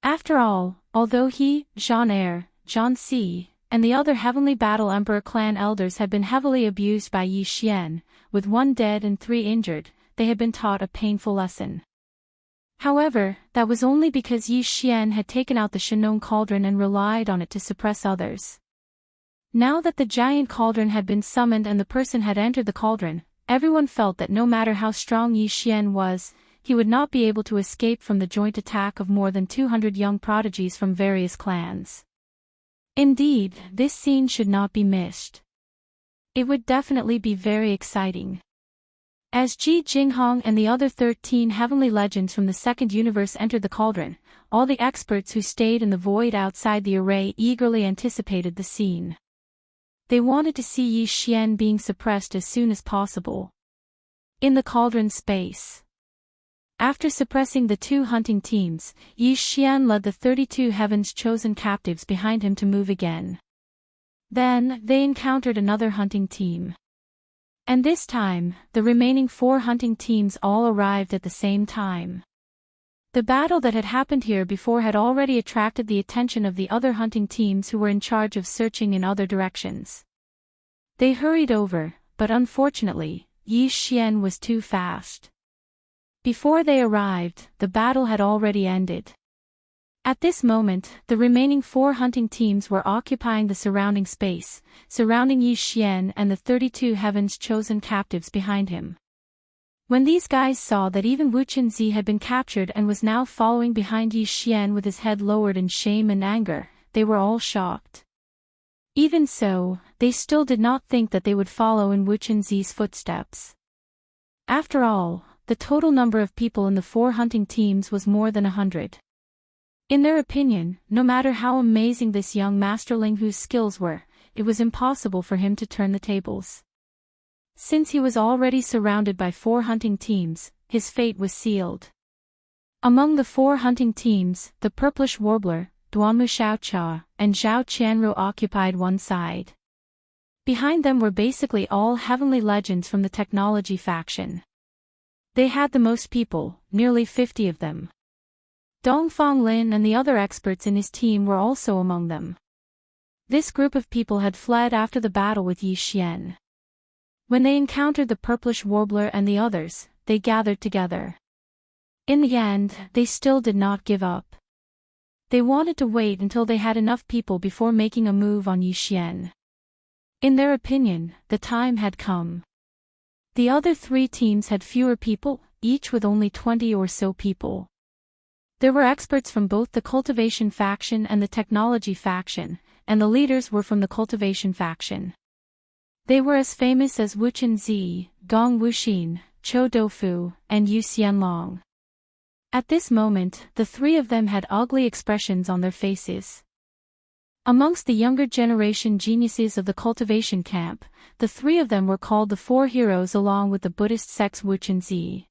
After all, although he, Zhang-Er, Zhang-Si, and the other Heavenly Battle Emperor clan elders had been heavily abused by Yi Xian, with 1 dead and 3 injured, they had been taught a painful lesson. However, that was only because Yi Xian had taken out the Shenong cauldron and relied on it to suppress others. Now that the giant cauldron had been summoned and the person had entered the cauldron, everyone felt that no matter how strong Yi Xian was, he would not be able to escape from the joint attack of more than 200 young prodigies from various clans. Indeed, this scene should not be missed. It would definitely be very exciting. As Ji Jinghong and the other 13 heavenly legends from the second universe entered the cauldron, all the experts who stayed in the void outside the array eagerly anticipated the scene. They wanted to see Yi Xian being suppressed as soon as possible. In the cauldron space. After suppressing the 2 hunting teams, Yi Xian led the 32 heavens chosen captives behind him to move again. Then, they encountered another hunting team. And this time, the remaining 4 hunting teams all arrived at the same time. The battle that had happened here before had already attracted the attention of the other hunting teams who were in charge of searching in other directions. They hurried over, but unfortunately, Yi Xian was too fast. Before they arrived, the battle had already ended. At this moment, the remaining 4 hunting teams were occupying the surrounding space, surrounding Yi Xian and the 32 heavens chosen captives behind him. When these guys saw that even Wu Qinzi had been captured and was now following behind Yi Xian with his head lowered in shame and anger, they were all shocked. Even so, they still did not think that they would follow in Wu Qinzi's footsteps. After all, the total number of people in the 4 hunting teams was more than 100. In their opinion, no matter how amazing this young masterling whose skills were, it was impossible for him to turn the tables. Since he was already surrounded by 4 hunting teams, his fate was sealed. Among the 4 hunting teams, the Purplish Warbler, Duanmu Xiaocha, and Zhao Qianru occupied one side. Behind them were basically all heavenly legends from the technology faction. They had the most people, nearly 50 of them. Dongfang Lin and the other experts in his team were also among them. This group of people had fled after the battle with Yi Xian. When they encountered the Purplish Warbler and the others, they gathered together. In the end, they still did not give up. They wanted to wait until they had enough people before making a move on Yi Xian. In their opinion, the time had come. The other 3 teams had fewer people, each with only 20 or so people. There were experts from both the cultivation faction and the technology faction, and the leaders were from the cultivation faction. They were as famous as Wu Qinzi, Gong Wuxin, Chou Doufu, and Yu Xianlong. At this moment, the 3 of them had ugly expressions on their faces. Amongst the younger generation geniuses of the cultivation camp, the 3 of them were called the 4 heroes along with the Buddhist sect's Wu Qinzi.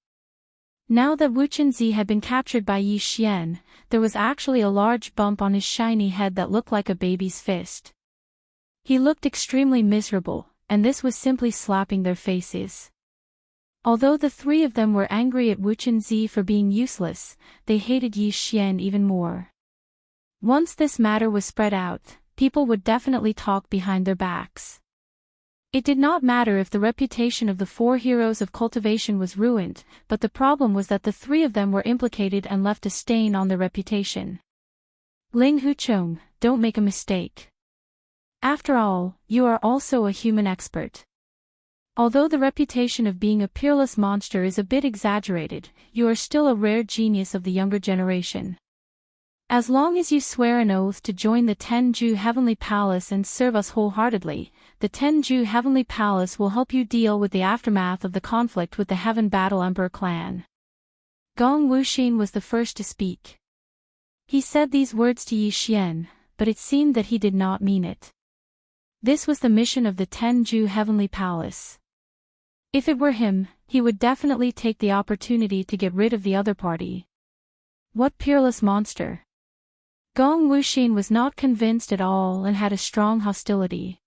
Now that Wu Qinzi had been captured by Yi Xian, there was actually a large bump on his shiny head that looked like a baby's fist. He looked extremely miserable, and this was simply slapping their faces. Although the 3 of them were angry at Wu Qinzi for being useless, they hated Yi Xian even more. Once this matter was spread out, people would definitely talk behind their backs. It did not matter if the reputation of the 4 heroes of cultivation was ruined, but the problem was that the 3 of them were implicated and left a stain on their reputation. Ling Huchong, don't make a mistake. After all, you are also a human expert. Although the reputation of being a peerless monster is a bit exaggerated, you are still a rare genius of the younger generation. As long as you swear an oath to join the Tenju Heavenly Palace and serve us wholeheartedly, the Tenju Heavenly Palace will help you deal with the aftermath of the conflict with the Heaven Battle Emperor clan. Gong Wuxin was the first to speak. He said these words to Yi Xian, but it seemed that he did not mean it. This was the mission of the Tenju Heavenly Palace. If it were him, he would definitely take the opportunity to get rid of the other party. What peerless monster! Gong Wuxin was not convinced at all and had a strong hostility.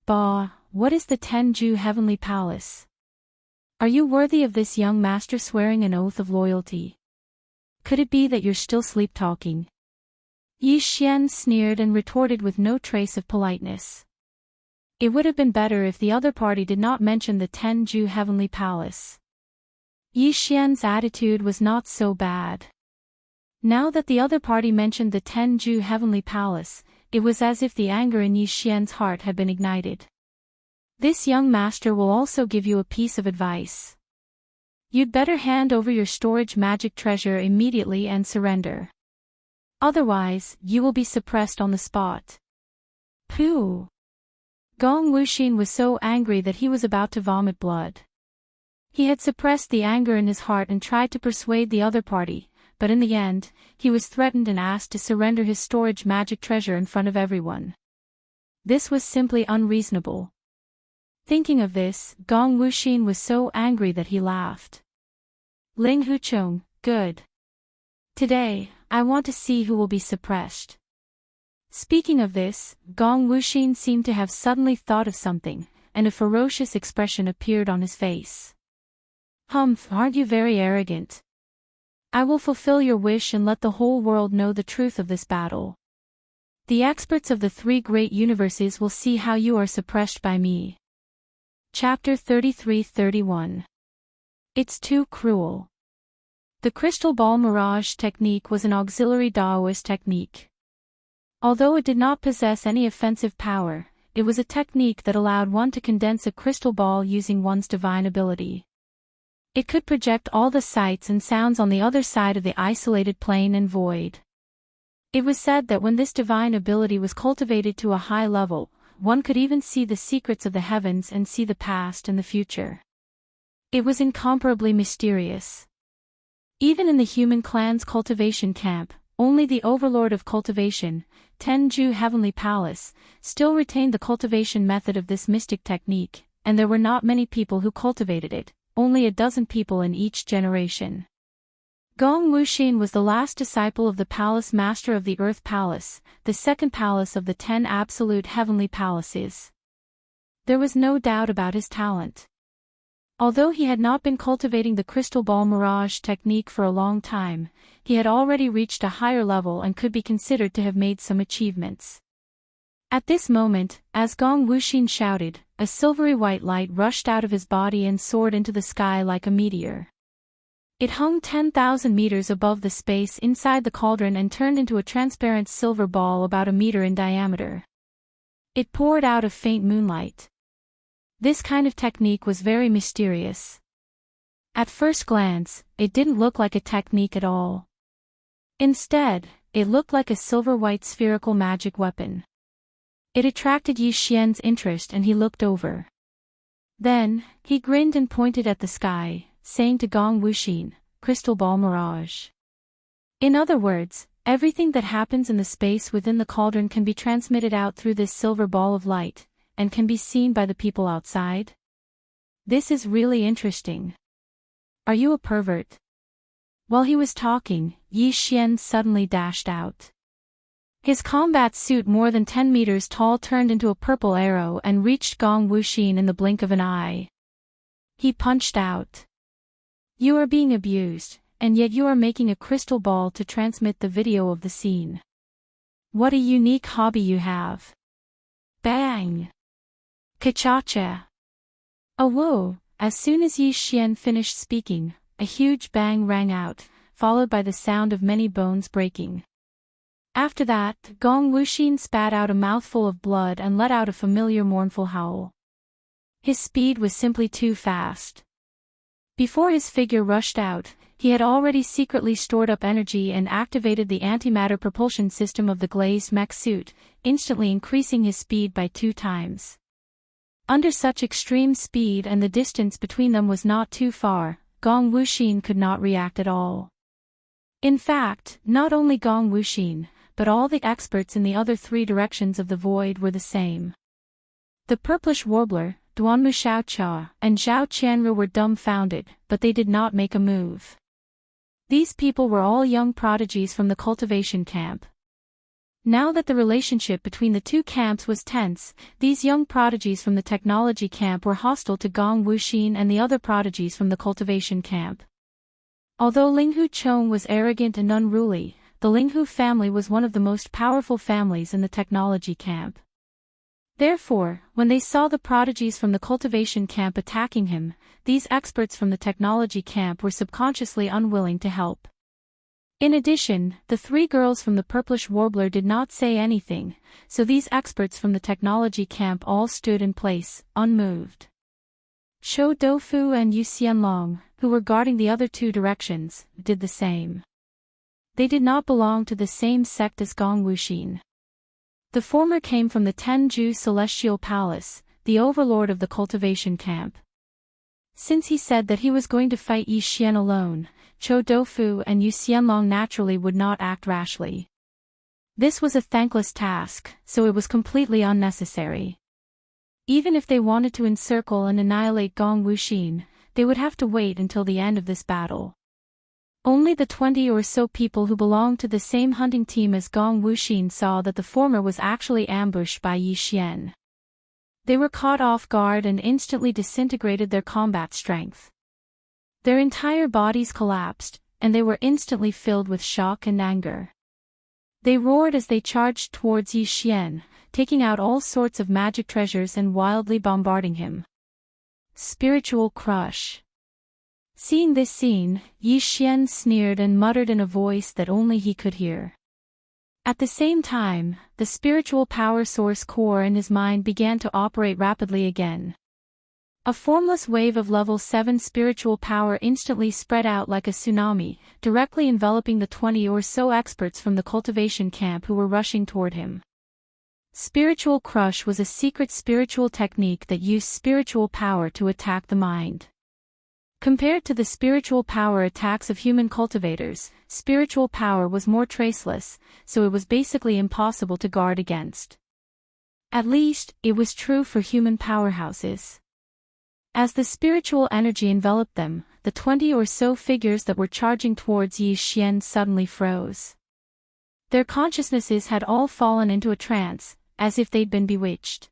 Bah, what is the Tenju Heavenly Palace? Are you worthy of this young master swearing an oath of loyalty? Could it be that you're still sleep-talking? Yi Xian sneered and retorted with no trace of politeness. It would have been better if the other party did not mention the Tenju Heavenly Palace. Yi Xian's attitude was not so bad. Now that the other party mentioned the Tenju Heavenly Palace, it was as if the anger in Yi Xian's heart had been ignited. This young master will also give you a piece of advice. You'd better hand over your storage magic treasure immediately and surrender. Otherwise, you will be suppressed on the spot. Pooh! Gong Wuxin was so angry that he was about to vomit blood. He had suppressed the anger in his heart and tried to persuade the other party, but in the end, he was threatened and asked to surrender his storage magic treasure in front of everyone. This was simply unreasonable. Thinking of this, Gong Wuxin was so angry that he laughed. Ling Huchong, good. Today, I want to see who will be suppressed. Speaking of this, Gong Wuxin seemed to have suddenly thought of something, and a ferocious expression appeared on his face. Humph, aren't you very arrogant? I will fulfill your wish and let the whole world know the truth of this battle. The experts of the three great universes will see how you are suppressed by me. Chapter 33-31. It's too cruel. The crystal ball mirage technique was an auxiliary Daoist technique. Although it did not possess any offensive power, it was a technique that allowed one to condense a crystal ball using one's divine ability. It could project all the sights and sounds on the other side of the isolated plane and void. It was said that when this divine ability was cultivated to a high level, one could even see the secrets of the heavens and see the past and the future. It was incomparably mysterious. Even in the human clan's cultivation camp, only the overlord of cultivation, Tenju Heavenly Palace, still retained the cultivation method of this mystic technique, and there were not many people who cultivated it, only a dozen people in each generation. Gong Wuxin was the last disciple of the palace master of the Earth Palace, the second palace of the 10 absolute heavenly palaces. There was no doubt about his talent. Although he had not been cultivating the crystal ball mirage technique for a long time, he had already reached a higher level and could be considered to have made some achievements. At this moment, as Gong Wuxin shouted, a silvery white light rushed out of his body and soared into the sky like a meteor. It hung 10,000 meters above the space inside the cauldron and turned into a transparent silver ball about a meter in diameter. It poured out of faint moonlight. This kind of technique was very mysterious. At first glance, it didn't look like a technique at all. Instead, it looked like a silver-white spherical magic weapon. It attracted Yi Xian's interest and he looked over. Then, he grinned and pointed at the sky, saying to Gong Wuxin, "Crystal ball mirage." In other words, everything that happens in the space within the cauldron can be transmitted out through this silver ball of light, and can be seen by the people outside. This is really interesting. Are you a pervert? While he was talking, Yi Xian suddenly dashed out. His combat suit more than 10 meters tall turned into a purple arrow and reached Gong Wuxin in the blink of an eye. He punched out. You are being abused, and yet you are making a crystal ball to transmit the video of the scene. What a unique hobby you have. Bang! Ka-cha-cha! Oh whoa! As soon as Yi Xian finished speaking, a huge bang rang out, followed by the sound of many bones breaking. After that, Gong Wuxin spat out a mouthful of blood and let out a familiar mournful howl. His speed was simply too fast. Before his figure rushed out, he had already secretly stored up energy and activated the antimatter propulsion system of the glazed mech suit, instantly increasing his speed by 2 times. Under such extreme speed and the distance between them was not too far, Gong Wuxin could not react at all. In fact, not only Gong Wuxin, but all the experts in the other 3 directions of the void were the same. The purplish warbler, Duanmu Xiaocha, and Zhao Qianru were dumbfounded, but they did not make a move. These people were all young prodigies from the cultivation camp. Now that the relationship between the 2 camps was tense, these young prodigies from the technology camp were hostile to Gong Wuxin and the other prodigies from the cultivation camp. Although Linghu Chong was arrogant and unruly, the Linghu family was one of the most powerful families in the technology camp. Therefore, when they saw the prodigies from the cultivation camp attacking him, these experts from the technology camp were subconsciously unwilling to help. In addition, the 3 girls from the purplish warbler did not say anything, so these experts from the technology camp all stood in place, unmoved. Chou Doufu and Yu Xianlong, who were guarding the other 2 directions, did the same. They did not belong to the same sect as Gong Wuxin. The former came from the Tenju Celestial Palace, the overlord of the cultivation camp. Since he said that he was going to fight Yi Xian alone, Chou Doufu and Yu Xianlong naturally would not act rashly. This was a thankless task, so it was completely unnecessary. Even if they wanted to encircle and annihilate Gong Wuxin, they would have to wait until the end of this battle. Only the 20 or so people who belonged to the same hunting team as Gong Wuxin saw that the former was actually ambushed by Yi Xian. They were caught off guard and instantly disintegrated their combat strength. Their entire bodies collapsed, and they were instantly filled with shock and anger. They roared as they charged towards Yi Xian, taking out all sorts of magic treasures and wildly bombarding him. Spiritual crush. Seeing this scene, Yi Xian sneered and muttered in a voice that only he could hear. At the same time, the spiritual power source core in his mind began to operate rapidly again. A formless wave of level 7 spiritual power instantly spread out like a tsunami, directly enveloping the 20 or so experts from the cultivation camp who were rushing toward him. Spiritual crush was a secret spiritual technique that used spiritual power to attack the mind. Compared to the spiritual power attacks of human cultivators, spiritual power was more traceless, so it was basically impossible to guard against. At least, it was true for human powerhouses. As the spiritual energy enveloped them, the 20 or so figures that were charging towards Yi Xian suddenly froze. Their consciousnesses had all fallen into a trance, as if they'd been bewitched.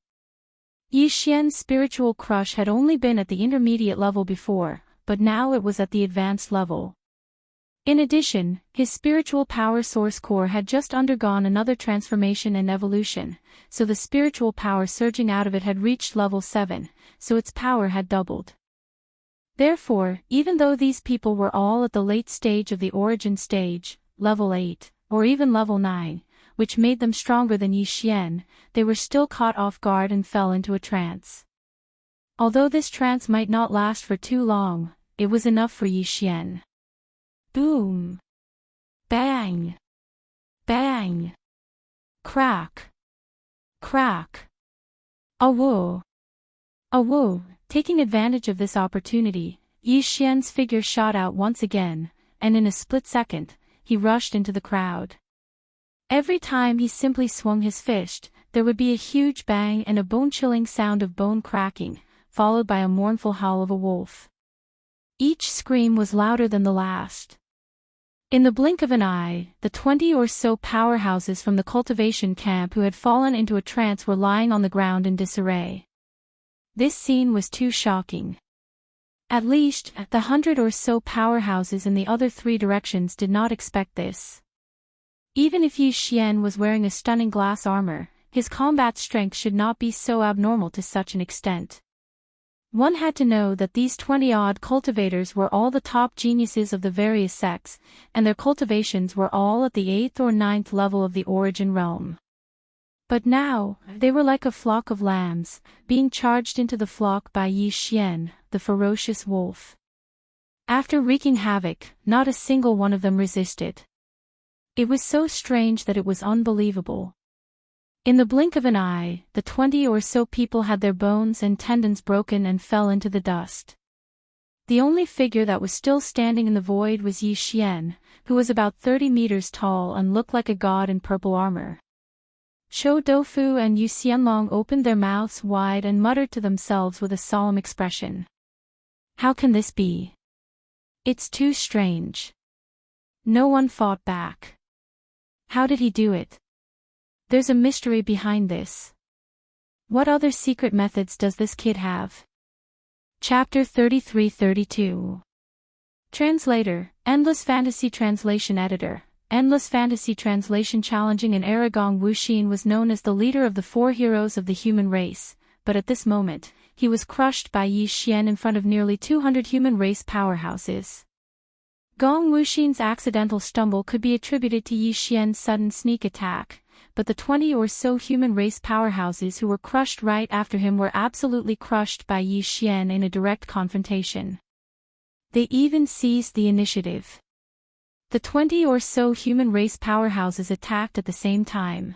Yi Xian's spiritual crush had only been at the intermediate level before, but now it was at the advanced level. In addition, his spiritual power source core had just undergone another transformation and evolution, so the spiritual power surging out of it had reached level 7, so its power had doubled. Therefore, even though these people were all at the late stage of the origin stage, level 8, or even level 9, which made them stronger than Yi Xian, they were still caught off guard and fell into a trance. Although this trance might not last for too long, it was enough for Yi Xian. Boom! Bang! Bang! Crack! Crack! Awoo! Awoo! Taking advantage of this opportunity, Yi Xian's figure shot out once again, and in a split second, he rushed into the crowd. Every time he simply swung his fist, there would be a huge bang and a bone-chilling sound of bone cracking, followed by a mournful howl of a wolf. Each scream was louder than the last. In the blink of an eye, the 20 or so powerhouses from the cultivation camp who had fallen into a trance were lying on the ground in disarray. This scene was too shocking. At least, the 100 or so powerhouses in the other 3 directions did not expect this. Even if Yi Xian was wearing a stunning glass armor, his combat strength should not be so abnormal to such an extent. One had to know that these 20-odd cultivators were all the top geniuses of the various sects, and their cultivations were all at the 8th or 9th level of the origin realm. But now, they were like a flock of lambs, being charged into the flock by Yi Xian, the ferocious wolf. After wreaking havoc, not a single one of them resisted. It was so strange that it was unbelievable. In the blink of an eye, the 20 or so people had their bones and tendons broken and fell into the dust. The only figure that was still standing in the void was Yi Xian, who was about 30 meters tall and looked like a god in purple armor. Chou Doufu and Yu Xianlong opened their mouths wide and muttered to themselves with a solemn expression. How can this be? It's too strange. No one fought back. How did he do it? There's a mystery behind this. What other secret methods does this kid have? Chapter 33-32. Translator, Endless Fantasy Translation Editor. Endless Fantasy Translation challenging and era. Gong Wuxin was known as the leader of the four heroes of the human race, but at this moment, he was crushed by Yi Xian in front of nearly 200 human race powerhouses. Gong Wuxin's accidental stumble could be attributed to Yi Xian's sudden sneak attack, but the 20 or so human race powerhouses who were crushed right after him were absolutely crushed by Yi Xian in a direct confrontation. They even seized the initiative. The 20 or so human race powerhouses attacked at the same time.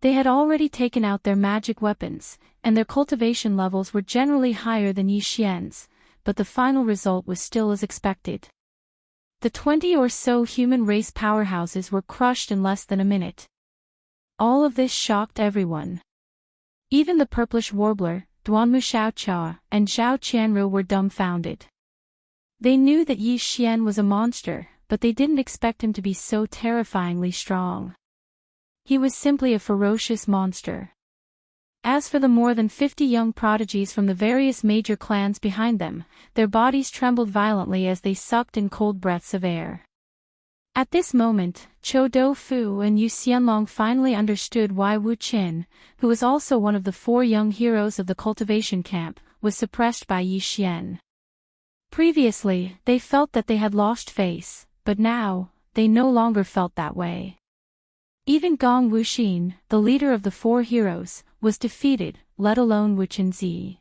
They had already taken out their magic weapons, and their cultivation levels were generally higher than Yi Xian's, but the final result was still as expected. The 20 or so human race powerhouses were crushed in less than a minute. All of this shocked everyone. Even the purplish warbler, Duanmu Xiaocha, and Zhao Qianru were dumbfounded. They knew that Yi Xian was a monster, but they didn't expect him to be so terrifyingly strong. He was simply a ferocious monster. As for the more than 50 young prodigies from the various major clans behind them, their bodies trembled violently as they sucked in cold breaths of air. At this moment, Chou Doufu and Yu Xianlong finally understood why Wu Qin, who was also one of the four young heroes of the cultivation camp, was suppressed by Yi Xian. Previously, they felt that they had lost face, but now, they no longer felt that way. Even Gong Wuxin, the leader of the four heroes, was defeated, let alone Wu Qinzi.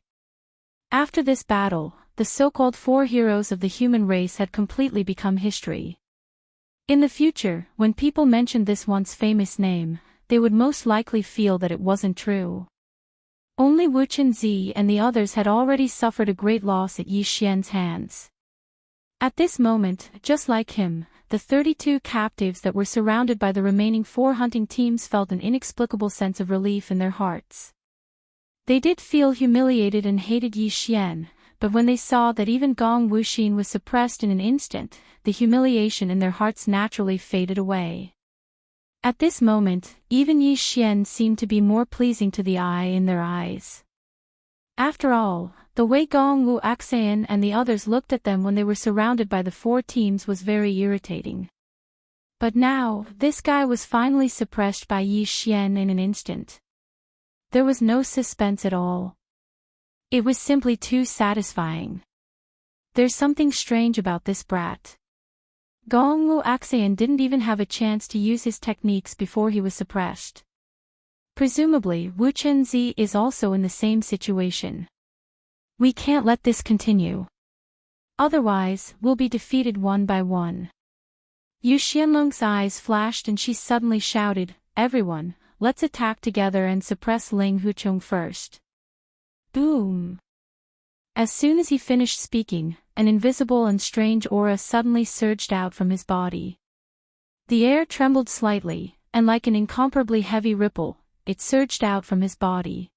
After this battle, the so-called four heroes of the human race had completely become history. In the future, when people mentioned this once famous name, they would most likely feel that it wasn't true. Only Wu Qinzi and the others had already suffered a great loss at Yi Xian's hands. At this moment, just like him, the 32 captives that were surrounded by the remaining 4 hunting teams felt an inexplicable sense of relief in their hearts. They did feel humiliated and hated Yi Xian, but when they saw that even Gong Wuxin was suppressed in an instant, the humiliation in their hearts naturally faded away. At this moment, even Yi Xian seemed to be more pleasing to the eye in their eyes. After all, the way Gong Wu Axan and the others looked at them when they were surrounded by the 4 teams was very irritating. But now, this guy was finally suppressed by Yi Xian in an instant. There was no suspense at all. It was simply too satisfying. There's something strange about this brat. Gong Wu Axan didn't even have a chance to use his techniques before he was suppressed. Presumably, Wu Qinzi is also in the same situation. We can't let this continue. Otherwise, we'll be defeated one by one. Yu Xianlong's eyes flashed and she suddenly shouted, "Everyone, let's attack together and suppress Ling Huchong first." Boom! As soon as he finished speaking, an invisible and strange aura suddenly surged out from his body. The air trembled slightly, and like an incomparably heavy ripple, it surged out from his body.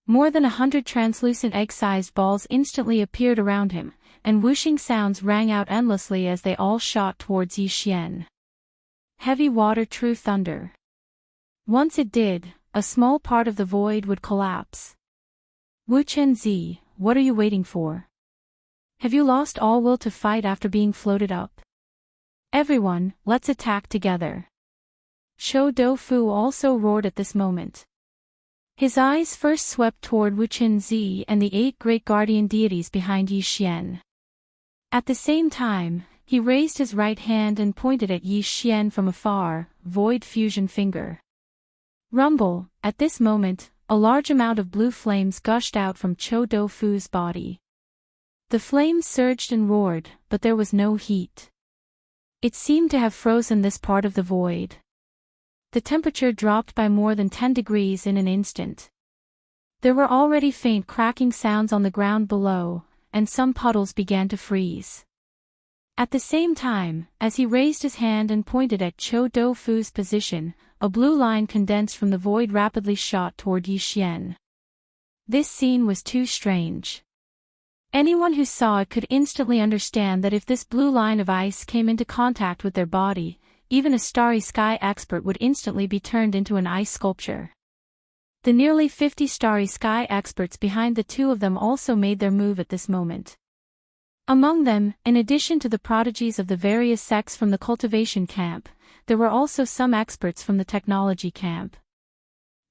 More than 100 translucent egg-sized balls instantly appeared around him, and whooshing sounds rang out endlessly as they all shot towards Yi Xian. Heavy water, true thunder. Once it did, a small part of the void would collapse. Wu Qinzi, what are you waiting for? Have you lost all will to fight after being floated up? Everyone, let's attack together. Chou Doufu also roared at this moment. His eyes first swept toward Wu Qinzi and the 8 great guardian deities behind Yi Xian. At the same time, he raised his right hand and pointed at Yi Xian from afar, void fusion finger. Rumble, at this moment, a large amount of blue flames gushed out from Chou Doufu's body. The flames surged and roared, but there was no heat. It seemed to have frozen this part of the void. The temperature dropped by more than 10 degrees in an instant. There were already faint cracking sounds on the ground below, and some puddles began to freeze. At the same time, as he raised his hand and pointed at Cho Do-fu's position, a blue line condensed from the void rapidly shot toward Yi Xian. This scene was too strange. Anyone who saw it could instantly understand that if this blue line of ice came into contact with their body, even a starry sky expert would instantly be turned into an ice sculpture. The nearly 50 starry sky experts behind the two of them also made their move at this moment. Among them, in addition to the prodigies of the various sects from the cultivation camp, there were also some experts from the technology camp.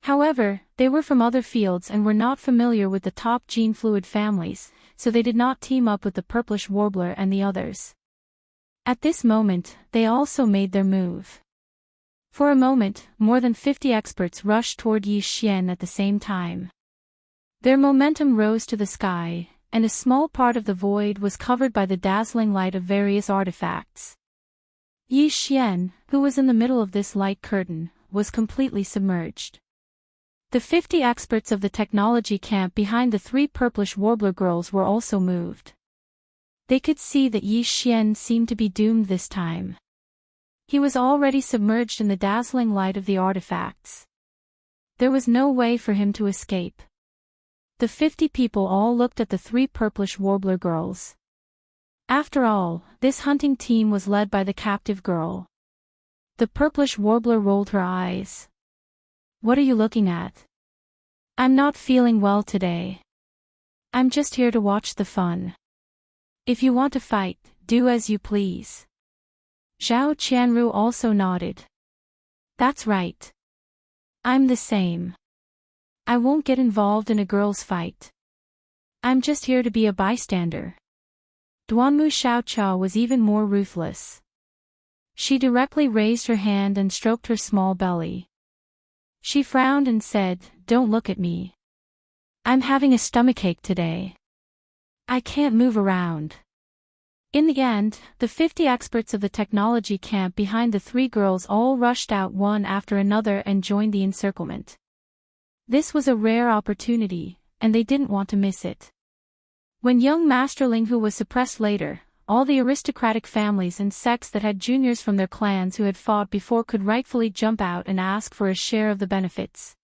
However, they were from other fields and were not familiar with the top gene fluid families, so they did not team up with the purplish warbler and the others. At this moment, they also made their move. For a moment, more than 50 experts rushed toward Yi Xian at the same time. Their momentum rose to the sky, and a small part of the void was covered by the dazzling light of various artifacts. Yi Xian, who was in the middle of this light curtain, was completely submerged. The 50 experts of the technology camp behind the three purplish warbler girls were also moved. They could see that Yi Xian seemed to be doomed this time. He was already submerged in the dazzling light of the artifacts. There was no way for him to escape. The 50 people all looked at the three purplish warbler girls. After all, this hunting team was led by the captive girl. The purplish warbler rolled her eyes. "What are you looking at?" "I'm not feeling well today. I'm just here to watch the fun. If you want to fight, do as you please." Zhao Qianru also nodded. "That's right. I'm the same. I won't get involved in a girl's fight. I'm just here to be a bystander." Duanmu Xiaoqiao was even more ruthless. She directly raised her hand and stroked her small belly. She frowned and said, "Don't look at me. I'm having a stomachache today. I can't move around." In the end, the 50 experts of the technology camp behind the three girls all rushed out one after another and joined the encirclement. This was a rare opportunity, and they didn't want to miss it. When young Masterling Hu was suppressed later, all the aristocratic families and sects that had juniors from their clans who had fought before could rightfully jump out and ask for a share of the benefits.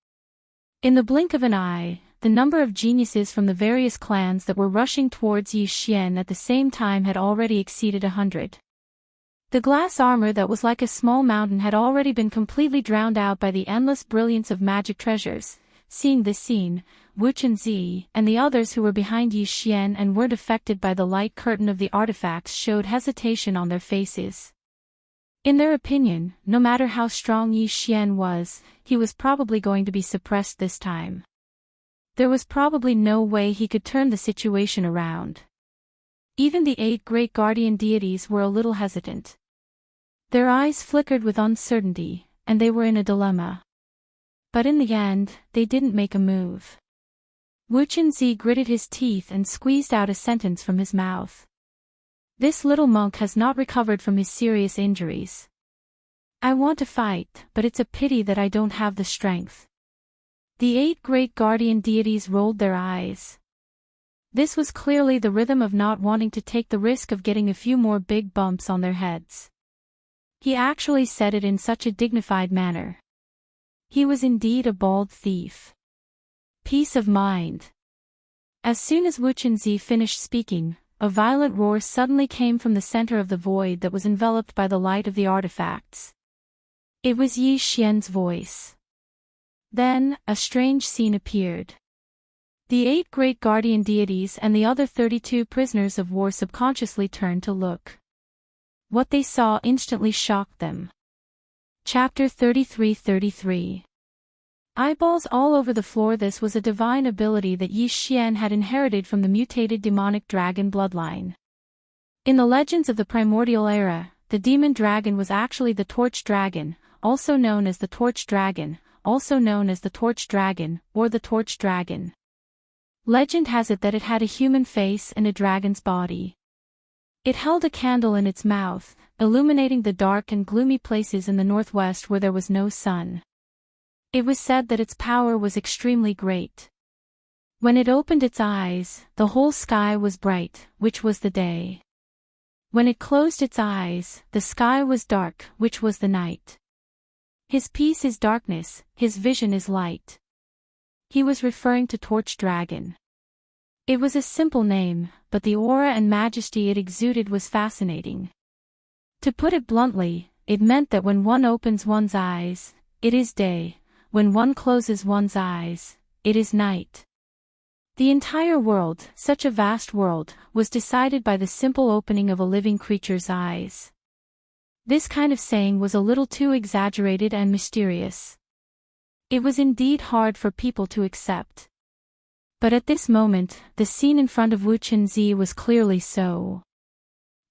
In the blink of an eye, the number of geniuses from the various clans that were rushing towards Yi Xian at the same time had already exceeded 100. The glass armor that was like a small mountain had already been completely drowned out by the endless brilliance of magic treasures. Seeing this scene, Wu Chenzi and the others who were behind Yi Xian and weren't affected by the light curtain of the artifacts showed hesitation on their faces. In their opinion, no matter how strong Yi Xian was, he was probably going to be suppressed this time. There was probably no way he could turn the situation around. Even the 8 great guardian deities were a little hesitant. Their eyes flickered with uncertainty, and they were in a dilemma. But in the end, they didn't make a move. Wu Chenzi gritted his teeth and squeezed out a sentence from his mouth. "This little monk has not recovered from his serious injuries. I want to fight, but it's a pity that I don't have the strength." The 8 great guardian deities rolled their eyes. This was clearly the rhythm of not wanting to take the risk of getting a few more big bumps on their heads. He actually said it in such a dignified manner. He was indeed a bald thief. Peace of mind. As soon as Wu Chenzi finished speaking, a violent roar suddenly came from the center of the void that was enveloped by the light of the artifacts. It was Yi Xian's voice. Then, a strange scene appeared. The 8 great guardian deities and the other 32 prisoners of war subconsciously turned to look. What they saw instantly shocked them. Chapter 33-33. Eyeballs all over the floor. This was a divine ability that Yi Xian had inherited from the mutated demonic dragon bloodline. In the legends of the primordial era, the demon dragon was actually the torch dragon, also known as the torch dragon, also known as the torch dragon, or the torch dragon. Legend has it that it had a human face and a dragon's body. It held a candle in its mouth, illuminating the dark and gloomy places in the northwest where there was no sun. It was said that its power was extremely great. When it opened its eyes, the whole sky was bright, which was the day. When it closed its eyes, the sky was dark, which was the night. His peace is darkness, his vision is light. He was referring to Torch Dragon. It was a simple name, but the aura and majesty it exuded was fascinating. To put it bluntly, it meant that when one opens one's eyes, it is day, when one closes one's eyes, it is night. The entire world, such a vast world, was decided by the simple opening of a living creature's eyes. This kind of saying was a little too exaggerated and mysterious. It was indeed hard for people to accept. But at this moment, the scene in front of Wu Qinzi was clearly so.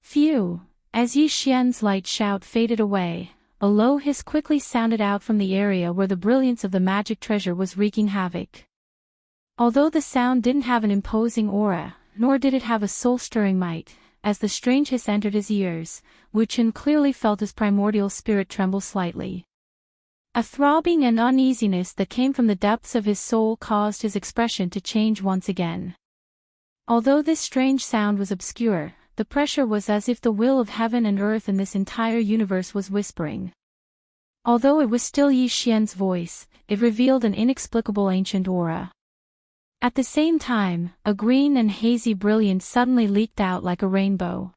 Phew! As Yi Xian's light shout faded away, a low hiss quickly sounded out from the area where the brilliance of the magic treasure was wreaking havoc. Although the sound didn't have an imposing aura, nor did it have a soul-stirring might, as the strange hiss entered his ears, Wu Qin clearly felt his primordial spirit tremble slightly. A throbbing and uneasiness that came from the depths of his soul caused his expression to change once again. Although this strange sound was obscure, the pressure was as if the will of heaven and earth and this entire universe was whispering. Although it was still Yi Xian's voice, it revealed an inexplicable ancient aura. At the same time, a green and hazy brilliance suddenly leaked out like a rainbow.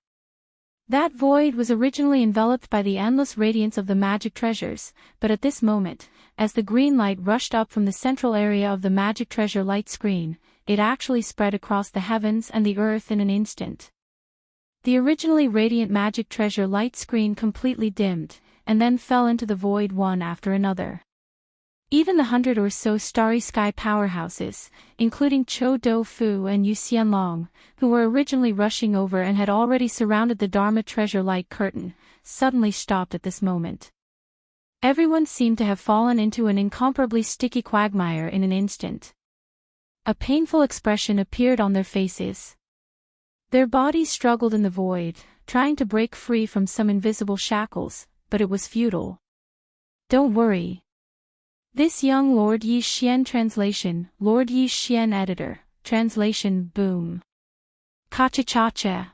That void was originally enveloped by the endless radiance of the magic treasures, but at this moment, as the green light rushed up from the central area of the magic treasure light screen, it actually spread across the heavens and the earth in an instant. The originally radiant magic treasure light screen completely dimmed, and then fell into the void one after another. Even the 100 or so starry sky powerhouses, including Chou Do-fu and Yu Xianlong, who were originally rushing over and had already surrounded the Dharma treasure light curtain, suddenly stopped at this moment. Everyone seemed to have fallen into an incomparably sticky quagmire in an instant. A painful expression appeared on their faces. Their bodies struggled in the void, trying to break free from some invisible shackles, but it was futile. Don't worry. This young Lord Yi Xian translation, Lord Yi Xian editor, translation boom. Ka-cha-cha-cha.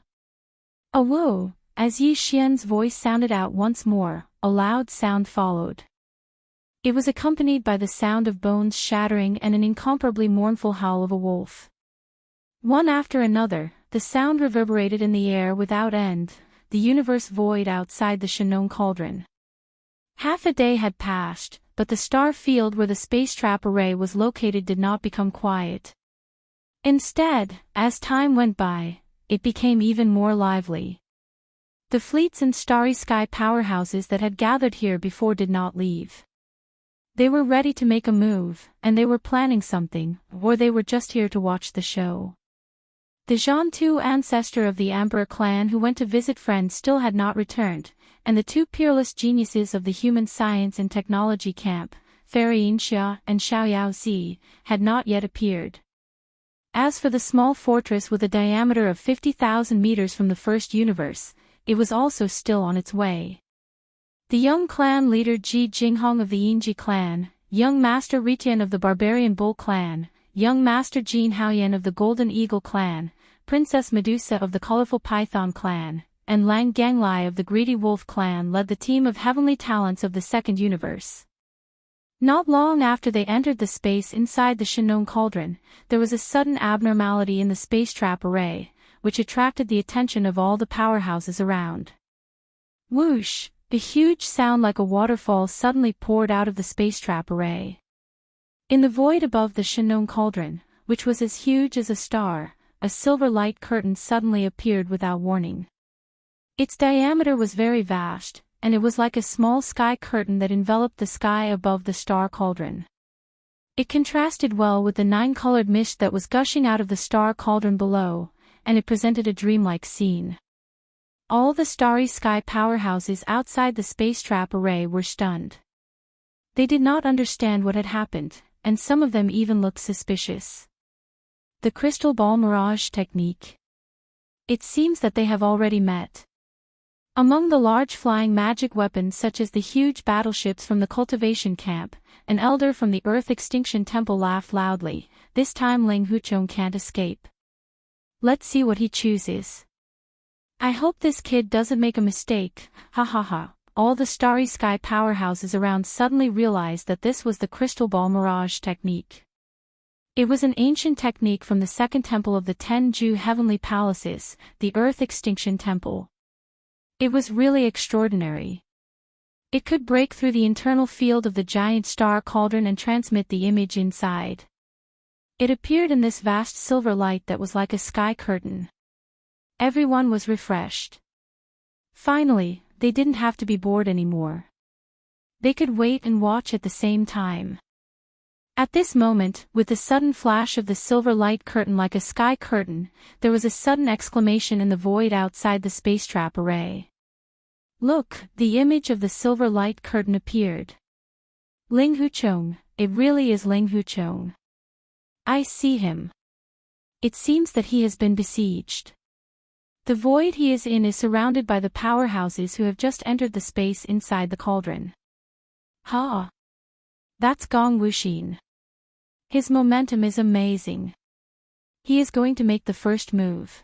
A woo, as Yi Xian's voice sounded out once more, a loud sound followed. It was accompanied by the sound of bones shattering and an incomparably mournful howl of a wolf. One after another, the sound reverberated in the air without end, the universe void outside the Shenong cauldron. Half a day had passed, but the star field where the space trap array was located did not become quiet. Instead, as time went by, it became even more lively. The fleets and starry sky powerhouses that had gathered here before did not leave. They were ready to make a move, and they were planning something, or they were just here to watch the show. The Zhantu ancestor of the Emperor clan who went to visit friends still had not returned, and the two peerless geniuses of the human science and technology camp, Fairy Yinxia and Xiaoyao Zi, had not yet appeared. As for the small fortress with a diameter of 50,000 meters from the first universe, it was also still on its way. The young clan leader Ji Jinghong of the Yinji clan, young master Ritian of the Barbarian Bull clan, young master Jin Haoyan of the Golden Eagle clan, Princess Medusa of the Colorful Python clan, and Lang Ganglai of the Greedy Wolf clan led the team of heavenly talents of the second universe. Not long after they entered the space inside the Shenong cauldron, there was a sudden abnormality in the space trap array, which attracted the attention of all the powerhouses around. Whoosh! A huge sound like a waterfall suddenly poured out of the space trap array. In the void above the Shenong cauldron, which was as huge as a star, a silver light curtain suddenly appeared without warning. Its diameter was very vast, and it was like a small sky curtain that enveloped the sky above the star cauldron. It contrasted well with the 9-colored mist that was gushing out of the star cauldron below, and it presented a dreamlike scene. All the starry sky powerhouses outside the space trap array were stunned. They did not understand what had happened, and some of them even looked suspicious. The crystal ball mirage technique. It seems that they have already met. Among the large flying magic weapons such as the huge battleships from the cultivation camp, an elder from the Earth Extinction Temple laughed loudly. This time Ling Huchong can't escape. Let's see what he chooses. I hope this kid doesn't make a mistake, ha ha ha. All the starry sky powerhouses around suddenly realized that this was the crystal ball mirage technique. It was an ancient technique from the second temple of the 10 Ju heavenly palaces, the Earth Extinction Temple. It was really extraordinary. It could break through the internal field of the giant star cauldron and transmit the image inside. It appeared in this vast silver light that was like a sky curtain. Everyone was refreshed. Finally, they didn't have to be bored anymore. They could wait and watch at the same time. At this moment, with the sudden flash of the silver light curtain like a sky curtain, there was a sudden exclamation in the void outside the space trap array. Look, the image of the silver light curtain appeared. Ling Huchong, it really is Ling Huchong. I see him. It seems that he has been besieged. The void he is in is surrounded by the powerhouses who have just entered the space inside the cauldron. Ha! That's Gong Wuxin. His momentum is amazing. He is going to make the first move.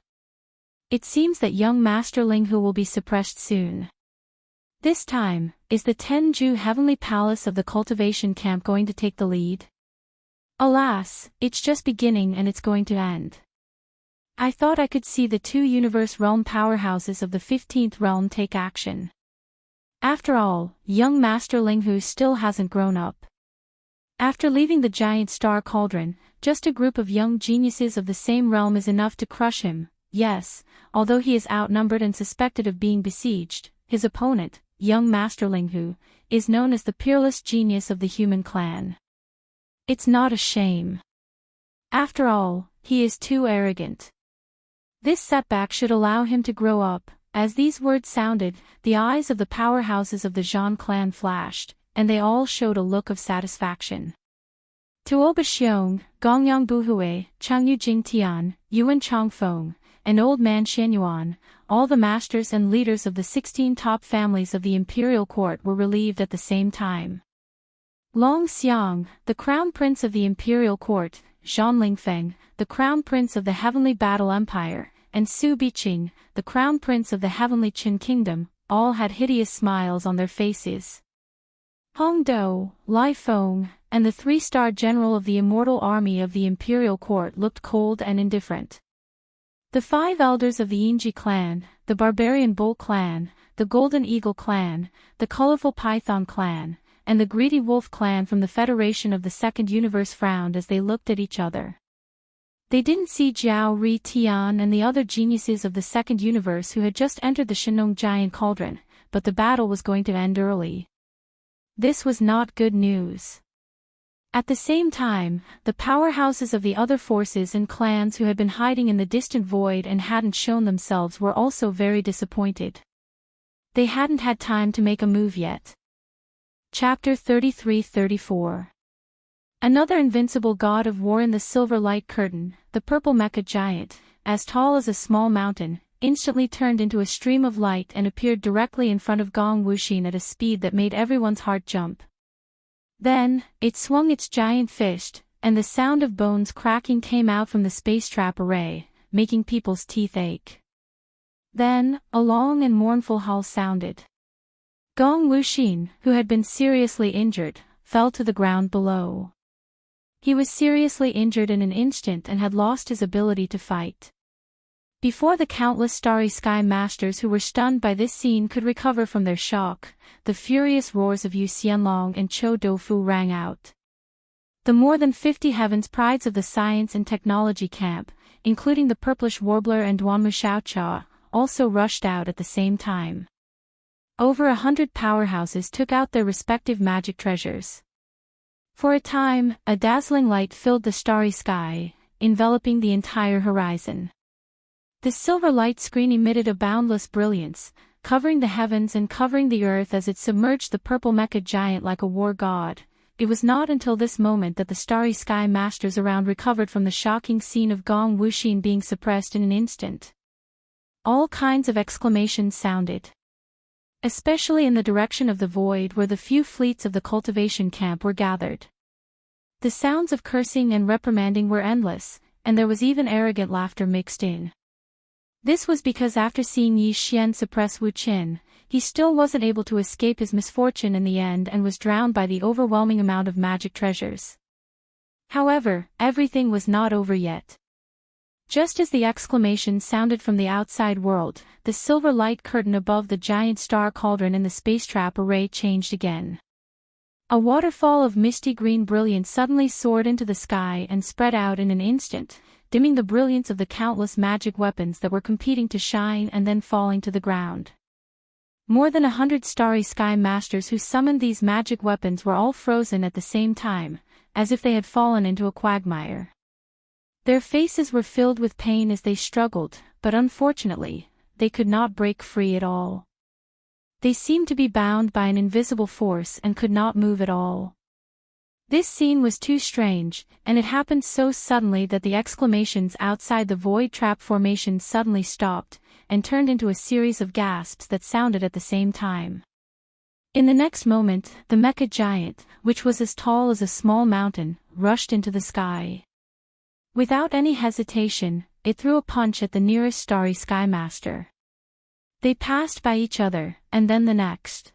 It seems that young Master Ling Hu will be suppressed soon. This time, is the 10 Ju heavenly palace of the cultivation camp going to take the lead? Alas, it's just beginning and it's going to end. I thought I could see the 2 universe realm powerhouses of the 15th realm take action. After all, young Master Ling Hu still hasn't grown up. After leaving the giant star cauldron, just a group of young geniuses of the same realm is enough to crush him. Yes, although he is outnumbered and suspected of being besieged, his opponent, young Master Ling Hu, is known as the peerless genius of the human clan. It's not a shame. After all, he is too arrogant. This setback should allow him to grow up. As these words sounded, the eyes of the powerhouses of the Zhan clan flashed, and they all showed a look of satisfaction. Tuo Xiong, Gongyang Buhui, Changyu Jingtian, Yuan Chongfeng, and Old Man Xianyuan, all the masters and leaders of the 16 top families of the imperial court were relieved at the same time. Long Xiang, the crown prince of the imperial court, Zhan Lingfeng, the crown prince of the heavenly battle empire, and Su Biqing, the crown prince of the heavenly Qin kingdom, all had hideous smiles on their faces. Hong Do, Lai Feng, and the 3-star general of the immortal army of the imperial court looked cold and indifferent. The 5 elders of the Yingji clan, the barbarian bull clan, the golden eagle clan, the colorful python clan, and the greedy wolf clan from the Federation of the Second Universe frowned as they looked at each other. They didn't see Jiao Ri Tian and the other geniuses of the Second Universe who had just entered the Shenong giant cauldron, but the battle was going to end early. This was not good news. At the same time, the powerhouses of the other forces and clans who had been hiding in the distant void and hadn't shown themselves were also very disappointed. They hadn't had time to make a move yet. Chapter 33-34. Another invincible god of war in the silver light curtain, the purple mecha giant, as tall as a small mountain, instantly turned into a stream of light and appeared directly in front of Gong Wuxin at a speed that made everyone's heart jump. Then, it swung its giant fist, and the sound of bones cracking came out from the space trap array, making people's teeth ache. Then, a long and mournful howl sounded. Gong Wuxin, who had been seriously injured, fell to the ground below. He was seriously injured in an instant and had lost his ability to fight. Before the countless starry sky masters who were stunned by this scene could recover from their shock, the furious roars of Yu Xianlong and Chou Doufu rang out. The more than 50 heavens prides of the science and technology camp, including the purplish warbler and Duanmu Xiaocha, also rushed out at the same time. Over 100 powerhouses took out their respective magic treasures. For a time, a dazzling light filled the starry sky, enveloping the entire horizon. The silver light screen emitted a boundless brilliance, covering the heavens and covering the earth as it submerged the purple mecha giant like a war god. it was not until this moment that the Starry Sky Masters around recovered from the shocking scene of Gong Wuxin being suppressed in an instant. All kinds of exclamations sounded, especially in the direction of the void where the few fleets of the cultivation camp were gathered. The sounds of cursing and reprimanding were endless, and there was even arrogant laughter mixed in. This was because after seeing Yi Xian suppress Wu Qin, he still wasn't able to escape his misfortune in the end and was drowned by the overwhelming amount of magic treasures. However, everything was not over yet. Just as the exclamation sounded from the outside world, the silver light curtain above the giant star cauldron in the space trap array changed again. A waterfall of misty green brilliance suddenly soared into the sky and spread out in an instant, dimming the brilliance of the countless magic weapons that were competing to shine and then falling to the ground. More than 100 Starry Sky Masters who summoned these magic weapons were all frozen at the same time, as if they had fallen into a quagmire. Their faces were filled with pain as they struggled, but unfortunately, they could not break free at all. They seemed to be bound by an invisible force and could not move at all. This scene was too strange, and it happened so suddenly that the exclamations outside the void trap formation suddenly stopped, and turned into a series of gasps that sounded at the same time. In the next moment, the mecha giant, which was as tall as a small mountain, rushed into the sky. Without any hesitation, it threw a punch at the nearest Starry Sky Master. They passed by each other, and then the next.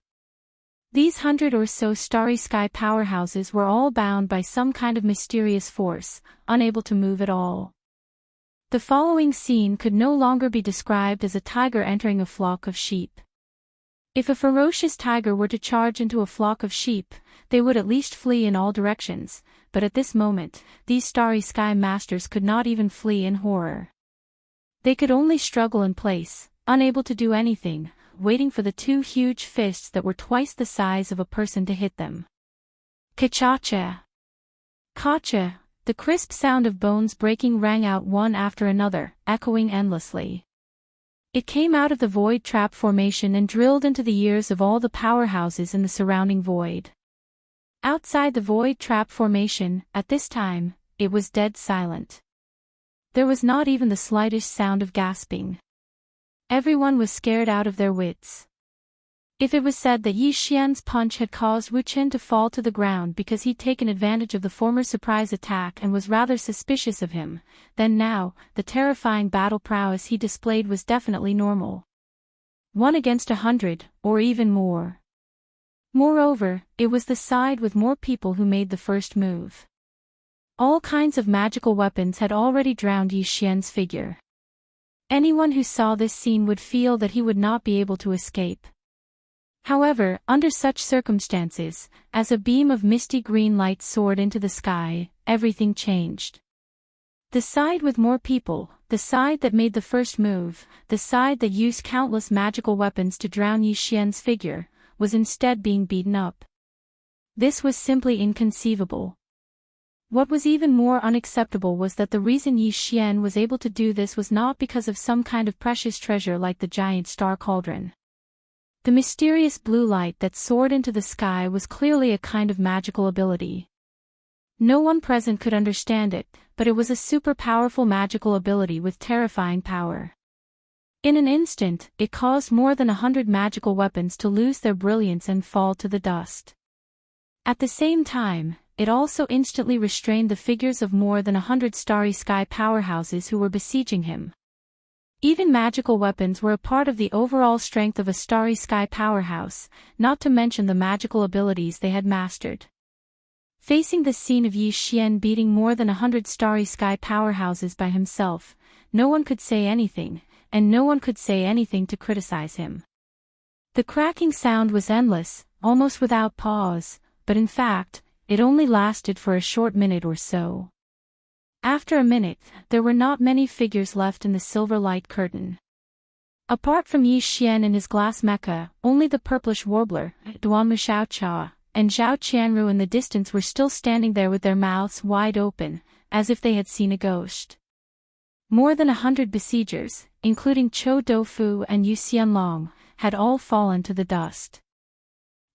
These 100 or so Starry Sky powerhouses were all bound by some kind of mysterious force, unable to move at all. The following scene could no longer be described as a tiger entering a flock of sheep. If a ferocious tiger were to charge into a flock of sheep, they would at least flee in all directions, but at this moment, these Starry Sky Masters could not even flee in horror. They could only struggle in place, unable to do anything, waiting for the two huge fists that were twice the size of a person to hit them. Ka-cha-cha! Ka-cha! The crisp sound of bones breaking rang out one after another, echoing endlessly. It came out of the void trap formation and drilled into the ears of all the powerhouses in the surrounding void. Outside the void trap formation, at this time, it was dead silent. There was not even the slightest sound of gasping. Everyone was scared out of their wits. If it was said that Yi Xian's punch had caused Wu Qin to fall to the ground because he'd taken advantage of the former surprise attack and was rather suspicious of him, then now, the terrifying battle prowess he displayed was definitely normal. 1 against 100, or even more. Moreover, it was the side with more people who made the first move. All kinds of magical weapons had already drowned Yi Xian's figure. Anyone who saw this scene would feel that he would not be able to escape. However, under such circumstances, as a beam of misty green light soared into the sky, everything changed. The side with more people, the side that made the first move, the side that used countless magical weapons to drown Yi Xian's figure, was instead being beaten up. This was simply inconceivable. What was even more unacceptable was that the reason Yi Xian was able to do this was not because of some kind of precious treasure like the giant star cauldron. The mysterious blue light that soared into the sky was clearly a kind of magical ability. No one present could understand it, but it was a super powerful magical ability with terrifying power. In an instant, it caused more than 100 magical weapons to lose their brilliance and fall to the dust. At the same time, it also instantly restrained the figures of more than 100 Starry Sky powerhouses who were besieging him. Even magical weapons were a part of the overall strength of a Starry Sky powerhouse, not to mention the magical abilities they had mastered. Facing the scene of Yi Xian beating more than 100 Starry Sky powerhouses by himself, no one could say anything, and no one could say anything to criticize him. The cracking sound was endless, almost without pause, but in fact, it only lasted for a short minute or so. After a minute, there were not many figures left in the silver light curtain. Apart from Yi Xian and his glass mecha, only the purplish warbler, Duanmu Xiaocha, and Zhao Qianru in the distance were still standing there with their mouths wide open, as if they had seen a ghost. More than 100 besiegers, including Chou Doufu and Yu Xianlong, had all fallen to the dust.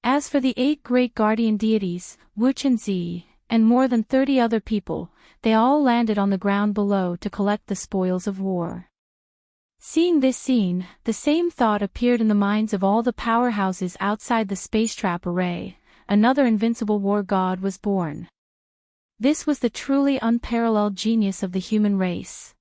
As for the 8 great guardian deities, Wu Zi, and more than 30 other people, they all landed on the ground below to collect the spoils of war. Seeing this scene, the same thought appeared in the minds of all the powerhouses outside the space trap array: another invincible war god was born. This was the truly unparalleled genius of the human race.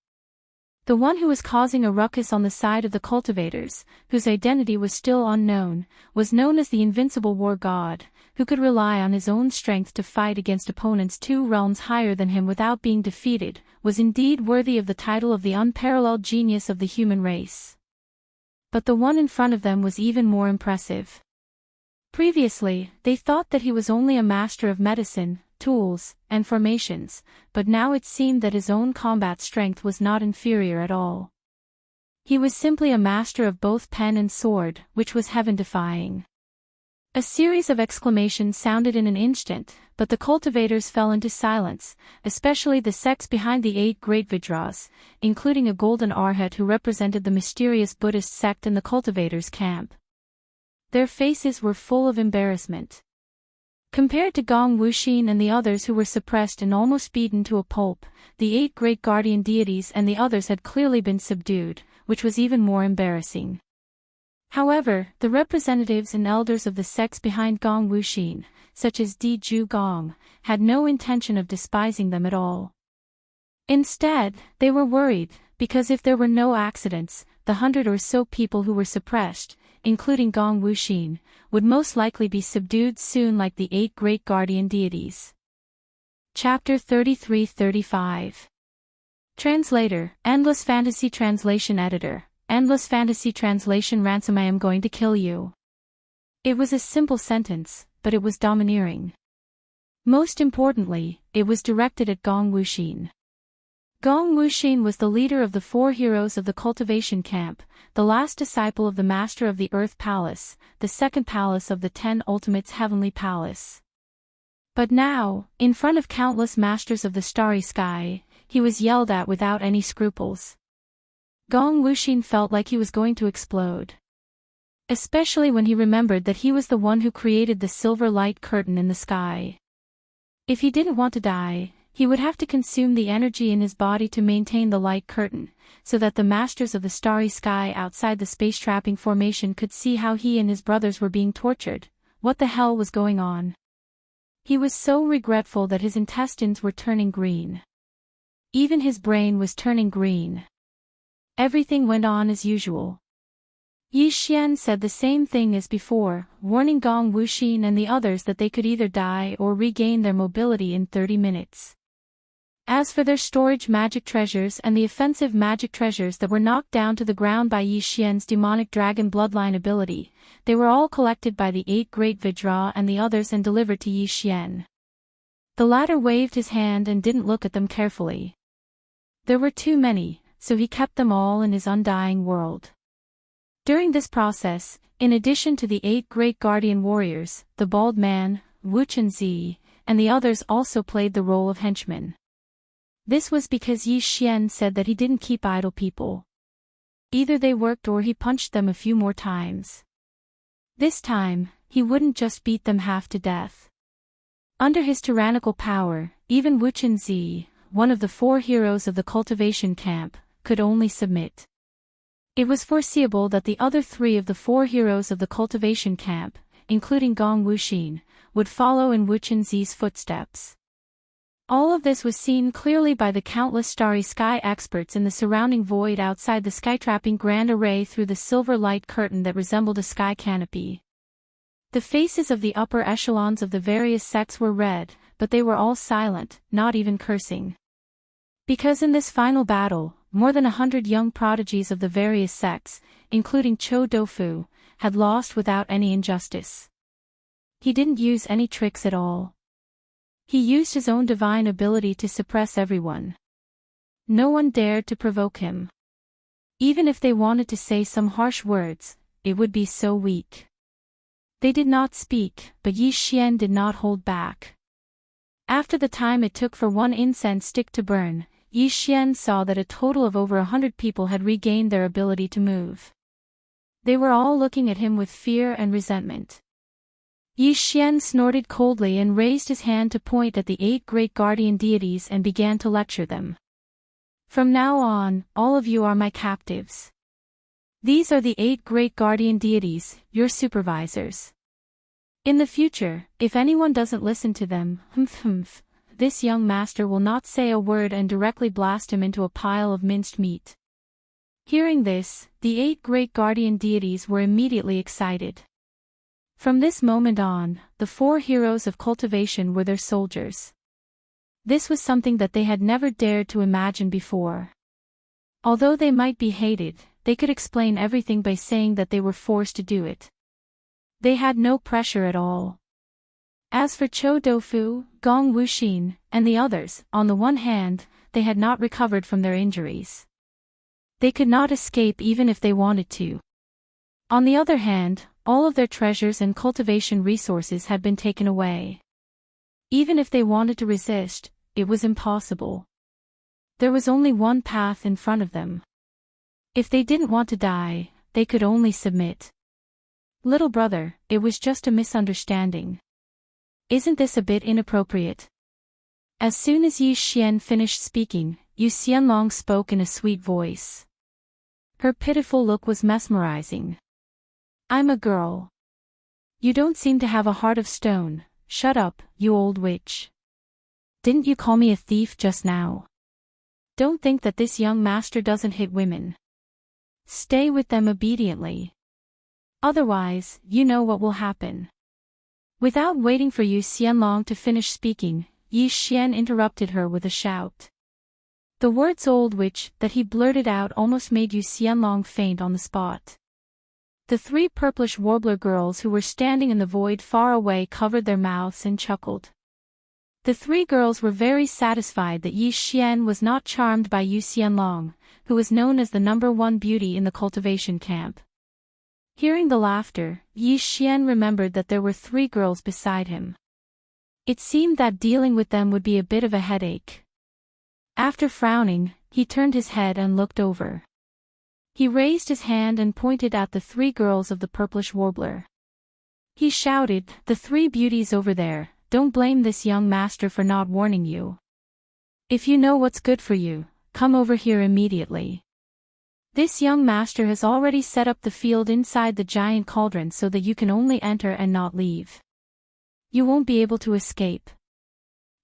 The one who was causing a ruckus on the side of the cultivators, whose identity was still unknown, was known as the invincible war god, who could rely on his own strength to fight against opponents 2 realms higher than him without being defeated, was indeed worthy of the title of the unparalleled genius of the human race. But the one in front of them was even more impressive. Previously, they thought that he was only a master of medicine, tools, and formations, but now it seemed that his own combat strength was not inferior at all. He was simply a master of both pen and sword, which was heaven-defying. A series of exclamations sounded in an instant, but the cultivators fell into silence, especially the sects behind the 8 great Vajras, including a golden arhat who represented the mysterious Buddhist sect in the cultivators' camp. Their faces were full of embarrassment. Compared to Gong Wuxin and the others who were suppressed and almost beaten to a pulp, the 8 great guardian deities and the others had clearly been subdued, which was even more embarrassing. However, the representatives and elders of the sects behind Gong Wuxin, such as Di Ju Gong, had no intention of despising them at all. Instead, they were worried, because if there were no accidents, the 100 or so people who were suppressed, including Gong Wuxin, would most likely be subdued soon like the 8 great guardian deities. Chapter 33-35. Translator, Endless Fantasy Translation Editor, Endless Fantasy Translation Ransom. I am going to kill you. It was a simple sentence, but it was domineering. Most importantly, it was directed at Gong Wuxin. Gong Wuxin was the leader of the 4 heroes of the cultivation camp, the last disciple of the master of the Earth Palace, the second palace of the 10 Ultimates Heavenly Palace. But now, in front of countless masters of the starry sky, he was yelled at without any scruples. Gong Wuxin felt like he was going to explode. Especially when he remembered that he was the one who created the silver light curtain in the sky. If he didn't want to die, he would have to consume the energy in his body to maintain the light curtain, so that the masters of the starry sky outside the space trapping formation could see how he and his brothers were being tortured. What the hell was going on? He was so regretful that his intestines were turning green. Even his brain was turning green. Everything went on as usual. Yi Xian said the same thing as before, warning Gong Wuxin and the others that they could either die or regain their mobility in 30 minutes. As for their storage magic treasures and the offensive magic treasures that were knocked down to the ground by Yi Xian's demonic dragon bloodline ability, they were all collected by the 8 great Vajra and the others and delivered to Yi Xian. The latter waved his hand and didn't look at them carefully. There were too many, so he kept them all in his undying world. During this process, in addition to the 8 great guardian warriors, the bald man, Wu Zi, and the others also played the role of henchmen. This was because Yi Xian said that he didn't keep idle people. Either they worked or he punched them a few more times. This time, he wouldn't just beat them half to death. Under his tyrannical power, even Wu Zi, one of the 4 heroes of the cultivation camp, could only submit. It was foreseeable that the other 3 of the 4 heroes of the cultivation camp, including Gong Wuxin, would follow in Wu Zi's footsteps. All of this was seen clearly by the countless starry sky experts in the surrounding void outside the skytrapping grand array through the silver light curtain that resembled a sky canopy. The faces of the upper echelons of the various sects were red, but they were all silent, not even cursing. Because in this final battle, more than 100 young prodigies of the various sects, including Chou Doufu, had lost without any injustice. He didn't use any tricks at all. He used his own divine ability to suppress everyone. No one dared to provoke him. Even if they wanted to say some harsh words, it would be so weak. They did not speak, but Yi Xian did not hold back. After the time it took for one incense stick to burn, Yi Xian saw that a total of over 100 people had regained their ability to move. They were all looking at him with fear and resentment. Yi Xian snorted coldly and raised his hand to point at the 8 great guardian deities and began to lecture them. From now on, all of you are my captives. These are the 8 great guardian deities, your supervisors. In the future, if anyone doesn't listen to them, this young master will not say a word and directly blast him into a pile of minced meat. Hearing this, the 8 great guardian deities were immediately excited. From this moment on, the 4 heroes of cultivation were their soldiers. This was something that they had never dared to imagine before. Although they might be hated, they could explain everything by saying that they were forced to do it. They had no pressure at all. As for Chou Doufu, Gong Wuxin, and the others, on the one hand, they had not recovered from their injuries. They could not escape even if they wanted to. On the other hand, all of their treasures and cultivation resources had been taken away. Even if they wanted to resist, it was impossible. There was only one path in front of them. If they didn't want to die, they could only submit. Little brother, it was just a misunderstanding. Isn't this a bit inappropriate? As soon as Yi Xian finished speaking, Yu Xianlong spoke in a sweet voice. Her pitiful look was mesmerizing. I'm a girl. You don't seem to have a heart of stone. Shut up, you old witch. Didn't you call me a thief just now? Don't think that this young master doesn't hit women. Stay with them obediently. Otherwise, you know what will happen. Without waiting for Yu Xianlong to finish speaking, Yi Xian interrupted her with a shout. The words old witch that he blurted out almost made Yu Xianlong faint on the spot. The 3 purplish warbler girls who were standing in the void far away covered their mouths and chuckled. The 3 girls were very satisfied that Yi Xian was not charmed by Yu Xianlong, who was known as the #1 beauty in the cultivation camp. Hearing the laughter, Yi Xian remembered that there were 3 girls beside him. It seemed that dealing with them would be a bit of a headache. After frowning, he turned his head and looked over. He raised his hand and pointed at the 3 girls of the purplish warbler. He shouted, "The 3 beauties over there, don't blame this young master for not warning you. If you know what's good for you, come over here immediately. This young master has already set up the field inside the giant cauldron so that you can only enter and not leave. You won't be able to escape.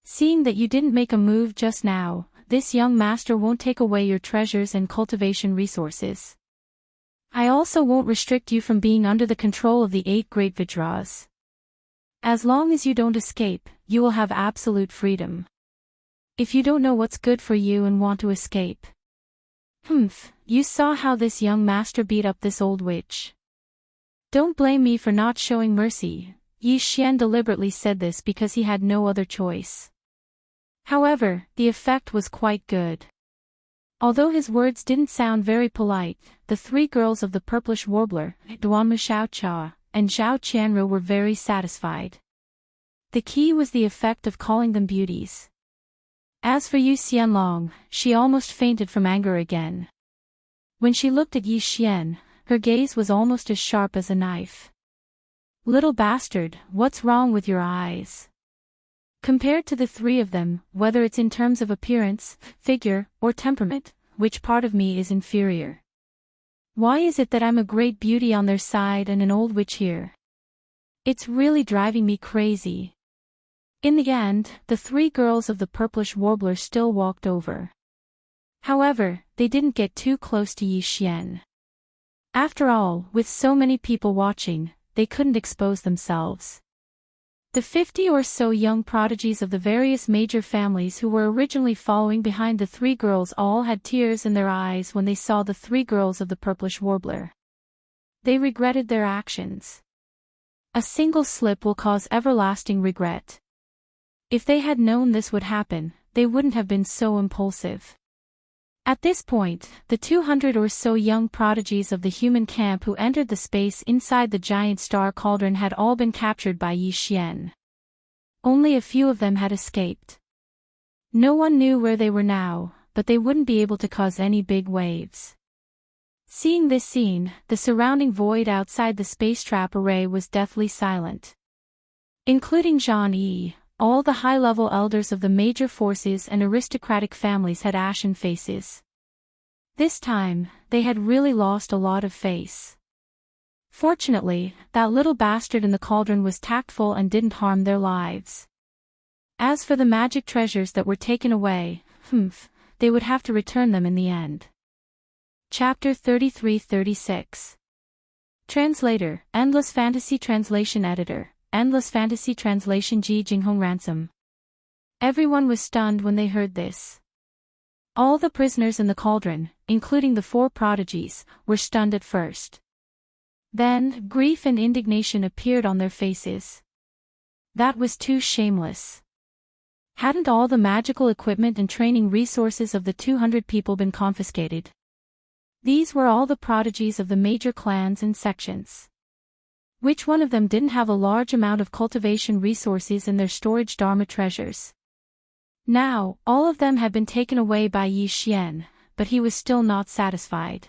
Seeing that you didn't make a move just now, this young master won't take away your treasures and cultivation resources. I also won't restrict you from being under the control of the 8 great Vajras. As long as you don't escape, you will have absolute freedom. If you don't know what's good for you and want to escape. You saw how this young master beat up this old witch. Don't blame me for not showing mercy." Yi Xian deliberately said this because he had no other choice. However, the effect was quite good. Although his words didn't sound very polite, the 3 girls of the purplish warbler, Duanmu Xiaocha, and Zhao Qianru were very satisfied. The key was the effect of calling them beauties. As for Yu Xianlong, she almost fainted from anger again. When she looked at Yi Xian, her gaze was almost as sharp as a knife. "Little bastard, what's wrong with your eyes?" Compared to the 3 of them, whether it's in terms of appearance, figure, or temperament, which part of me is inferior? Why is it that I'm a great beauty on their side and an old witch here? It's really driving me crazy. In the end, the 3 girls of the purplish warbler still walked over. However, they didn't get too close to Yi Xian. After all, with so many people watching, they couldn't expose themselves. The 50 or so young prodigies of the various major families who were originally following behind the 3 girls all had tears in their eyes when they saw the 3 girls of the purplish warbler. They regretted their actions. A single slip will cause everlasting regret. If they had known this would happen, they wouldn't have been so impulsive. At this point, the 200 or so young prodigies of the human camp who entered the space inside the giant star cauldron had all been captured by Yi Xian. Only a few of them had escaped. No one knew where they were now, but they wouldn't be able to cause any big waves. Seeing this scene, the surrounding void outside the space trap array was deathly silent. including Zhang Yi. All the high-level elders of the major forces and aristocratic families had ashen faces. This time, they had really lost a lot of face. Fortunately, that little bastard in the cauldron was tactful and didn't harm their lives. As for the magic treasures that were taken away, they would have to return them in the end. Chapter 33-36. Translator, Endless Fantasy Translation Editor, Endless Fantasy Translation Ji Jinghong Ransom. Everyone was stunned when they heard this. All the prisoners in the cauldron, including the 4 prodigies, were stunned at first. Then, grief and indignation appeared on their faces. That was too shameless. Hadn't all the magical equipment and training resources of the 200 people been confiscated? These were all the prodigies of the major clans and sections. Which one of them didn't have a large amount of cultivation resources in their storage Dharma treasures? Now, all of them had been taken away by Yi Xian, but he was still not satisfied.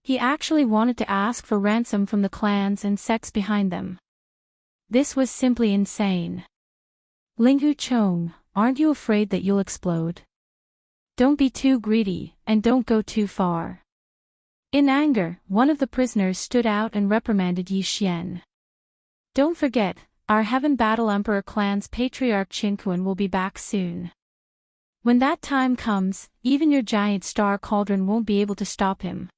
He actually wanted to ask for ransom from the clans and sects behind them. This was simply insane. Linghu Chong, aren't you afraid that you'll explode? Don't be too greedy, and don't go too far. In anger, one of the prisoners stood out and reprimanded Yi Xian. Don't forget, our Heaven Battle Emperor clan's patriarch Qin Kuan will be back soon. When that time comes, even your giant star cauldron won't be able to stop him.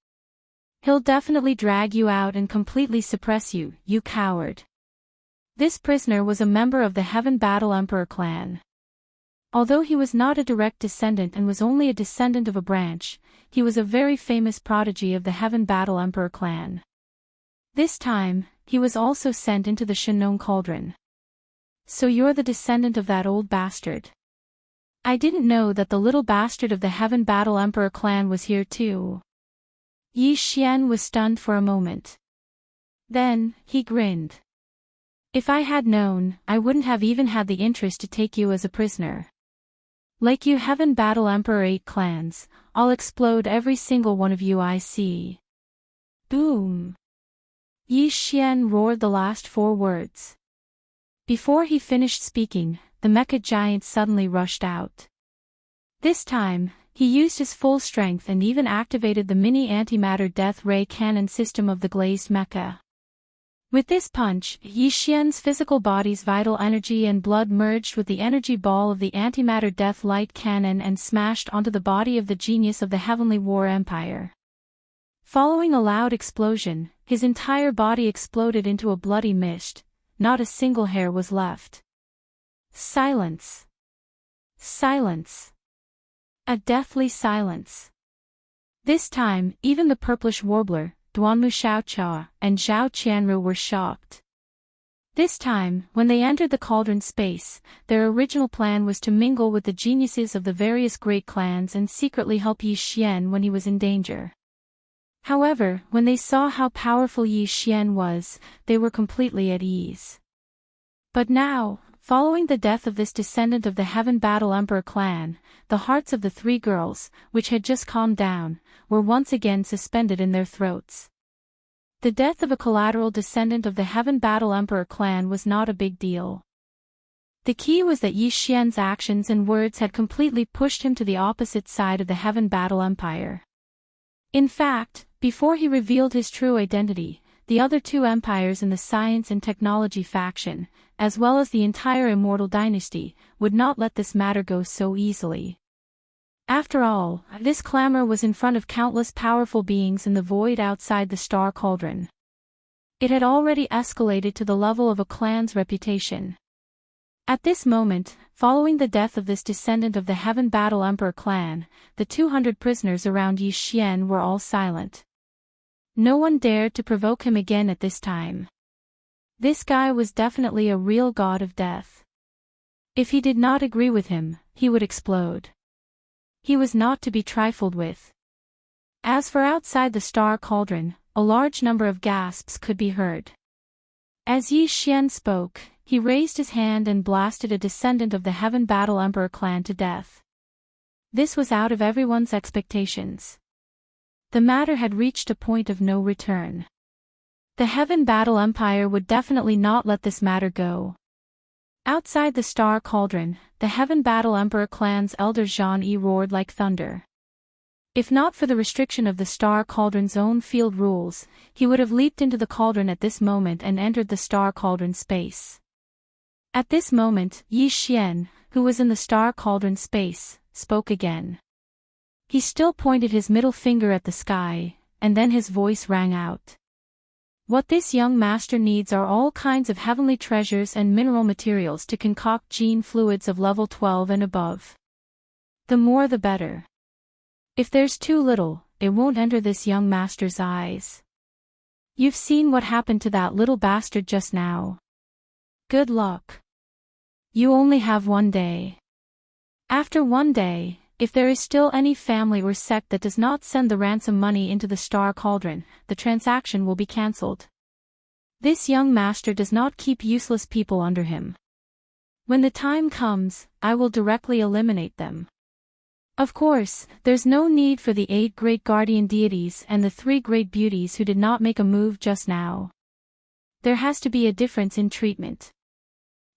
He'll definitely drag you out and completely suppress you, you coward. This prisoner was a member of the Heaven Battle Emperor clan. Although he was not a direct descendant and was only a descendant of a branch, he was a very famous prodigy of the Heaven Battle Emperor clan. This time, he was also sent into the Shenong cauldron. So you're the descendant of that old bastard. I didn't know that the little bastard of the Heaven Battle Emperor clan was here too. Yi Xian was stunned for a moment. Then, he grinned. If I had known, I wouldn't have even had the interest to take you as a prisoner. Like you Heaven Battle Emperor 8 clans, I'll explode every single one of you I see. Boom! Yi Xian roared the last 4 words. Before he finished speaking, the mecha giant suddenly rushed out. This time, he used his full strength and even activated the mini antimatter death ray cannon system of the glazed mecha. With this punch, Yi Xian's physical body's vital energy and blood merged with the energy ball of the antimatter death light cannon and smashed onto the body of the genius of the Heavenly War Empire. Following a loud explosion, his entire body exploded into a bloody mist. Not a single hair was left. Silence. Silence. A deathly silence. This time, even the purplish warbler, Duanmu Xiaochua, and Zhao Qianru were shocked. This time, when they entered the cauldron space, their original plan was to mingle with the geniuses of the various great clans and secretly help Yi Xian when he was in danger. However, when they saw how powerful Yi Xian was, they were completely at ease. But now, following the death of this descendant of the Heaven Battle Emperor clan, the hearts of the 3 girls, which had just calmed down, were once again suspended in their throats. The death of a collateral descendant of the Heaven Battle Emperor clan was not a big deal. The key was that Yi Xian's actions and words had completely pushed him to the opposite side of the Heaven Battle Empire. In fact, before he revealed his true identity, the other 2 empires in the science and technology faction, as well as the entire Immortal Dynasty, would not let this matter go so easily. After all, this clamor was in front of countless powerful beings in the void outside the Star Cauldron. It had already escalated to the level of a clan's reputation. At this moment, following the death of this descendant of the Heaven Battle Emperor clan, the 200 prisoners around Yi Xian were all silent. No one dared to provoke him again at this time. This guy was definitely a real god of death. If he did not agree with him, he would explode. He was not to be trifled with. As for outside the Star Cauldron, a large number of gasps could be heard. As Yi Xian spoke, he raised his hand and blasted a descendant of the Heaven Battle Emperor clan to death. This was out of everyone's expectations. The matter had reached a point of no return. The Heaven Battle Empire would definitely not let this matter go. Outside the Star Cauldron, the Heaven Battle Emperor clan's elder Zhang Yi roared like thunder. If not for the restriction of the Star Cauldron's own field rules, he would have leaped into the cauldron at this moment and entered the Star Cauldron space. At this moment, Yi Xian, who was in the Star Cauldron space, spoke again. He still pointed his middle finger at the sky, and then his voice rang out. What this young master needs are all kinds of heavenly treasures and mineral materials to concoct gene fluids of level 12 and above. The more the better. If there's too little, it won't enter this young master's eyes. You've seen what happened to that little bastard just now. Good luck. You only have 1 day. After 1 day, if there is still any family or sect that does not send the ransom money into the Star Cauldron, the transaction will be cancelled. This young master does not keep useless people under him. When the time comes, I will directly eliminate them. Of course, there's no need for the 8 great guardian deities and the 3 great beauties who did not make a move just now. There has to be a difference in treatment.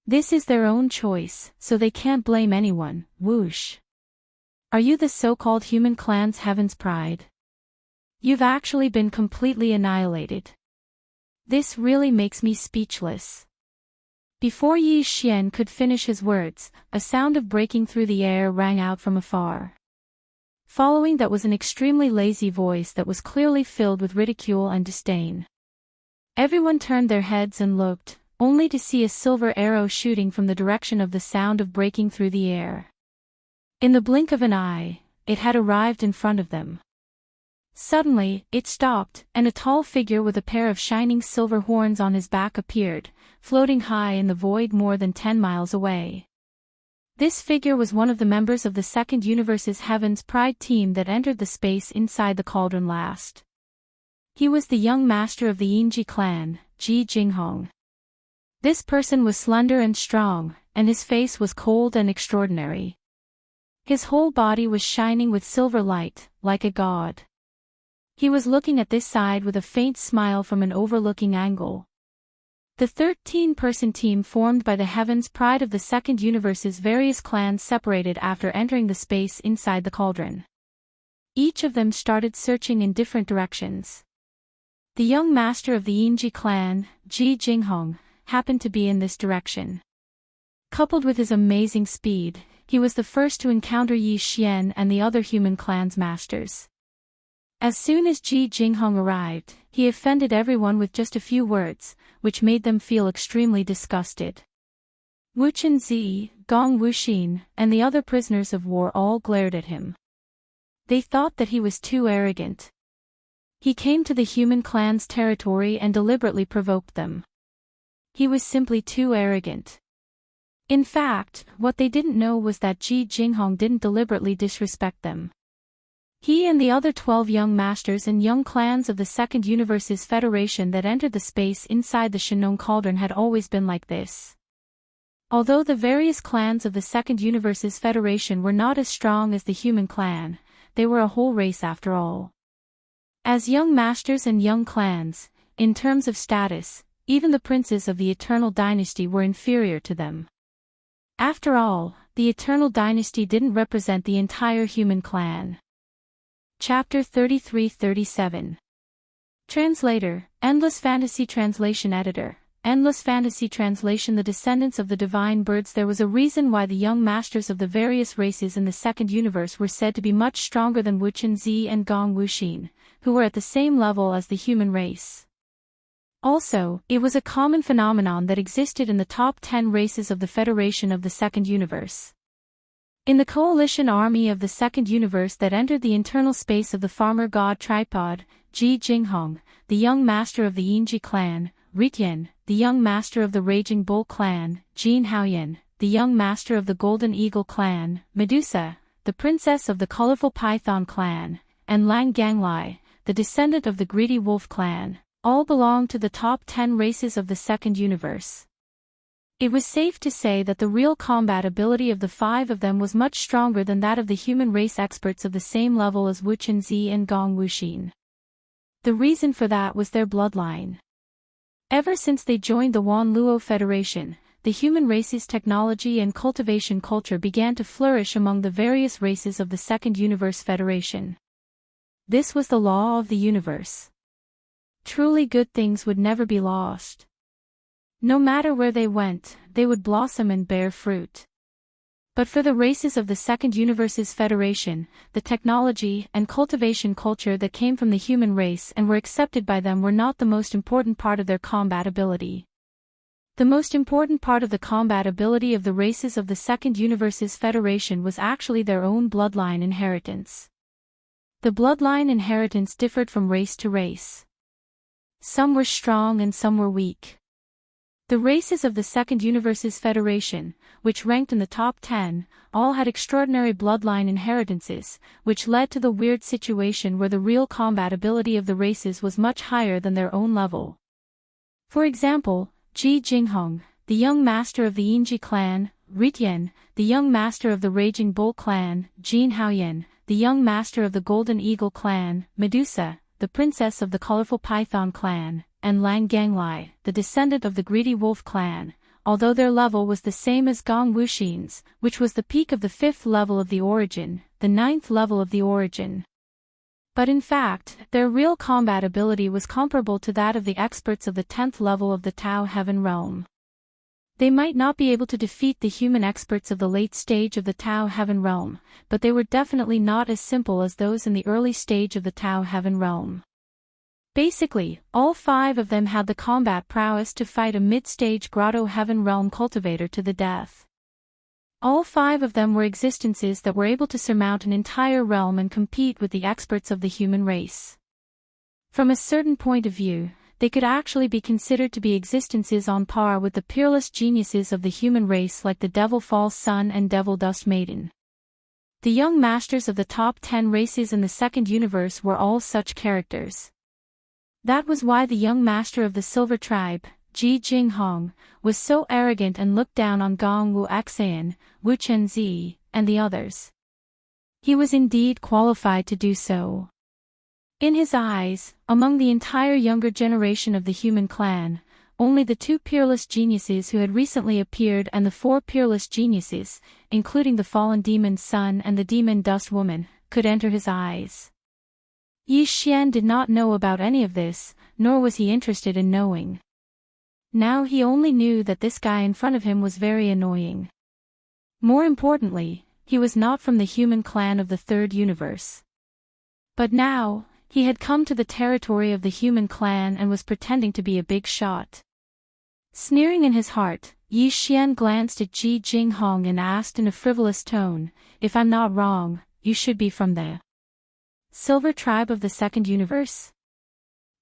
This is their own choice, so they can't blame anyone. Whoosh. Are you the so-called human clan's heaven's pride? You've actually been completely annihilated. This really makes me speechless. Before Yi Xian could finish his words, a sound of breaking through the air rang out from afar. Following that was an extremely lazy voice that was clearly filled with ridicule and disdain. Everyone turned their heads and looked, only to see a silver arrow shooting from the direction of the sound of breaking through the air. In the blink of an eye, it had arrived in front of them. Suddenly, it stopped, and a tall figure with a pair of shining silver horns on his back appeared, floating high in the void more than 10 miles away. This figure was one of the members of the Second Universe's Heaven's Pride team that entered the space inside the cauldron last. He was the young master of the Yinji clan, Ji Jinghong. This person was slender and strong, and his face was cold and extraordinary. His whole body was shining with silver light, like a god. He was looking at this side with a faint smile from an overlooking angle. The 13-person team formed by the Heaven's Pride of the Second Universe's various clans separated after entering the space inside the cauldron. Each of them started searching in different directions. The young master of the Yinji clan, Ji Jinghong, happened to be in this direction. Coupled with his amazing speed, he was the first to encounter Yi Xian and the other human clan's masters. As soon as Ji Jinghong arrived, he offended everyone with just a few words, which made them feel extremely disgusted. Wu Chenzi, Gong Wuxin, and the other prisoners of war all glared at him. They thought that he was too arrogant. He came to the human clan's territory and deliberately provoked them. He was simply too arrogant. In fact, what they didn't know was that Ji Jinghong didn't deliberately disrespect them. He and the other 12 young masters and young clans of the Second Universe's Federation that entered the space inside the Shenong Cauldron had always been like this. Although the various clans of the Second Universe's Federation were not as strong as the human clan, they were a whole race after all. As young masters and young clans, in terms of status, even the princes of the Eternal Dynasty were inferior to them. After all, the Eternal Dynasty didn't represent the entire human clan. Chapter 33-37. Translator, Endless Fantasy Translation Editor, Endless Fantasy Translation. The descendants of the divine birds. There was a reason why the young masters of the various races in the Second Universe were said to be much stronger than Wu Chenzi and Gong Wuxin, who were at the same level as the human race. Also, it was a common phenomenon that existed in the top 10 races of the Federation of the Second Universe. In the coalition army of the Second Universe that entered the internal space of the farmer god Tripod, Ji Jinghong, the young master of the Yinji clan, Ritian, the young master of the Raging Bull clan, Jin Haoyan, the young master of the Golden Eagle clan, Medusa, the princess of the Colorful Python clan, and Lang Ganglai, the descendant of the Greedy Wolf clan, all belonged to the top 10 races of the Second Universe. It was safe to say that the real combat ability of the 5 of them was much stronger than that of the human race experts of the same level as Wu Chenzi and Gong Wuxin. The reason for that was their bloodline. Ever since they joined the Wan Luo Federation, the human race's technology and cultivation culture began to flourish among the various races of the Second Universe Federation. This was the law of the universe. Truly good things would never be lost. No matter where they went, they would blossom and bear fruit. But for the races of the Second Universe's Federation, the technology and cultivation culture that came from the human race and were accepted by them were not the most important part of their combat ability. The most important part of the combat ability of the races of the Second Universe's Federation was actually their own bloodline inheritance. The bloodline inheritance differed from race to race. Some were strong and some were weak. The races of the Second Universe's Federation, which ranked in the top 10, all had extraordinary bloodline inheritances, which led to the weird situation where the real combat ability of the races was much higher than their own level. For example, Ji Jinghong, the young master of the Yinji clan, Ritian, the young master of the Raging Bull clan, Jin Haoyan, the young master of the Golden Eagle clan, Medusa, the princess of the Colorful Python clan, and Lang Ganglai, the descendant of the Greedy Wolf clan, although their level was the same as Gong Wuxin's, which was the peak of the 5th level of the origin, the 9th level of the origin. But in fact, their real combat ability was comparable to that of the experts of the 10th level of the Tao Heaven Realm. They might not be able to defeat the human experts of the late stage of the Tao Heaven Realm, but they were definitely not as simple as those in the early stage of the Tao Heaven Realm. Basically, all 5 of them had the combat prowess to fight a mid-stage Grotto Heaven Realm cultivator to the death. All 5 of them were existences that were able to surmount an entire realm and compete with the experts of the human race. From a certain point of view, they could actually be considered to be existences on par with the peerless geniuses of the human race like the Devil Falls Sun and Devil Dust Maiden. The young masters of the top 10 races in the Second Universe were all such characters. That was why the young master of the Silver Tribe, Ji Jinghong, was so arrogant and looked down on Gong Wu Xan, Wu Chenzi, and the others. He was indeed qualified to do so. In his eyes, among the entire younger generation of the human clan, only the 2 peerless geniuses who had recently appeared and the 4 peerless geniuses, including the fallen demon sun and the demon dust woman, could enter his eyes. Yi Xian did not know about any of this, nor was he interested in knowing. Now he only knew that this guy in front of him was very annoying. More importantly, he was not from the human clan of the Third Universe. But now, he had come to the territory of the human clan and was pretending to be a big shot. Sneering in his heart, Yi Xian glanced at Ji Jinghong and asked in a frivolous tone, "If I'm not wrong, you should be from the Silver Tribe of the Second Universe?"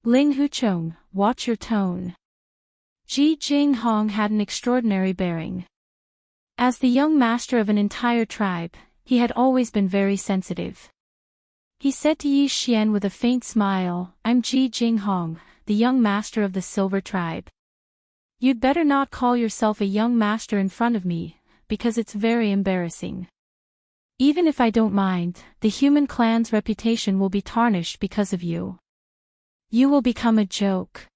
Ling Huchong, watch your tone. Ji Jinghong had an extraordinary bearing. As the young master of an entire tribe, he had always been very sensitive. He said to Yi Xian with a faint smile, "I'm Ji Jinghong, the young master of the Silver Tribe. You'd better not call yourself a young master in front of me, because it's very embarrassing. Even if I don't mind, the human clan's reputation will be tarnished because of you. You will become a joke."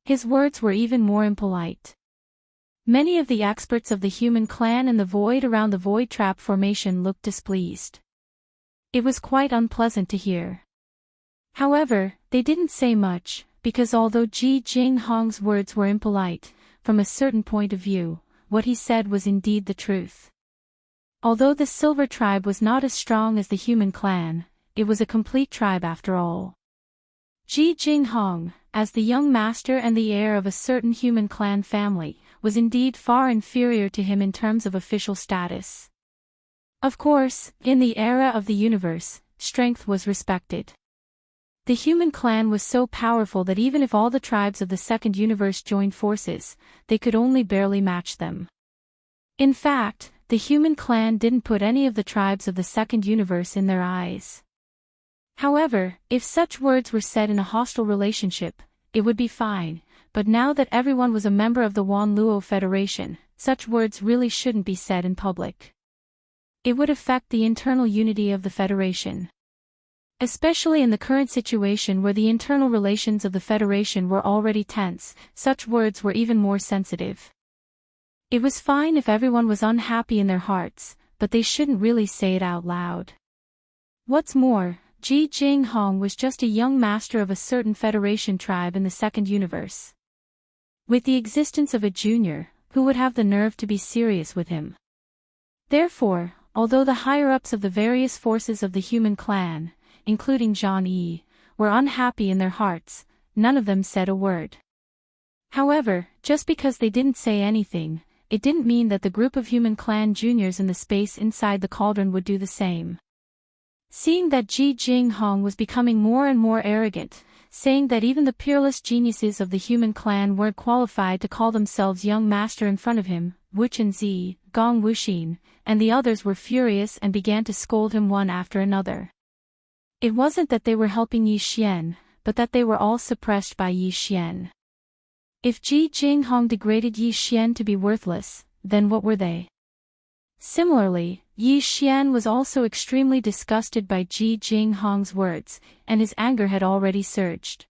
His words were even more impolite. Many of the experts of the human clan in the void around the void trap formation looked displeased. It was quite unpleasant to hear. However, they didn't say much, because although Ji Jinghong's words were impolite, from a certain point of view, what he said was indeed the truth. Although the Silver Tribe was not as strong as the human clan, it was a complete tribe after all. Ji Jinghong, as the young master and the heir of a certain human clan family, was indeed far inferior to him in terms of official status. Of course, in the era of the universe, strength was respected. The human clan was so powerful that even if all the tribes of the Second Universe joined forces, they could only barely match them. In fact, the human clan didn't put any of the tribes of the Second Universe in their eyes. However, if such words were said in a hostile relationship, it would be fine, but now that everyone was a member of the Wan Luo Federation, such words really shouldn't be said in public. It would affect the internal unity of the Federation. Especially in the current situation where the internal relations of the Federation were already tense, such words were even more sensitive. It was fine if everyone was unhappy in their hearts, but they shouldn't really say it out loud. What's more, Ji Jinghong was just a young master of a certain Federation tribe in the second universe. With the existence of a junior, who would have the nerve to be serious with him? Therefore, although the higher-ups of the various forces of the human clan, including Zhang Yi, were unhappy in their hearts, none of them said a word. However, just because they didn't say anything, it didn't mean that the group of human clan juniors in the space inside the cauldron would do the same. Seeing that Ji Jinghong was becoming more and more arrogant, saying that even the peerless geniuses of the human clan weren't qualified to call themselves young master in front of him, Wu Chenzi, Gong Wuxin, and the others were furious and began to scold him one after another. It wasn't that they were helping Yi Xian, but that they were all suppressed by Yi Xian. If Ji Jinghong degraded Yi Xian to be worthless, then what were they? Similarly, Yi Xian was also extremely disgusted by Ji Jinghong's words, and his anger had already surged.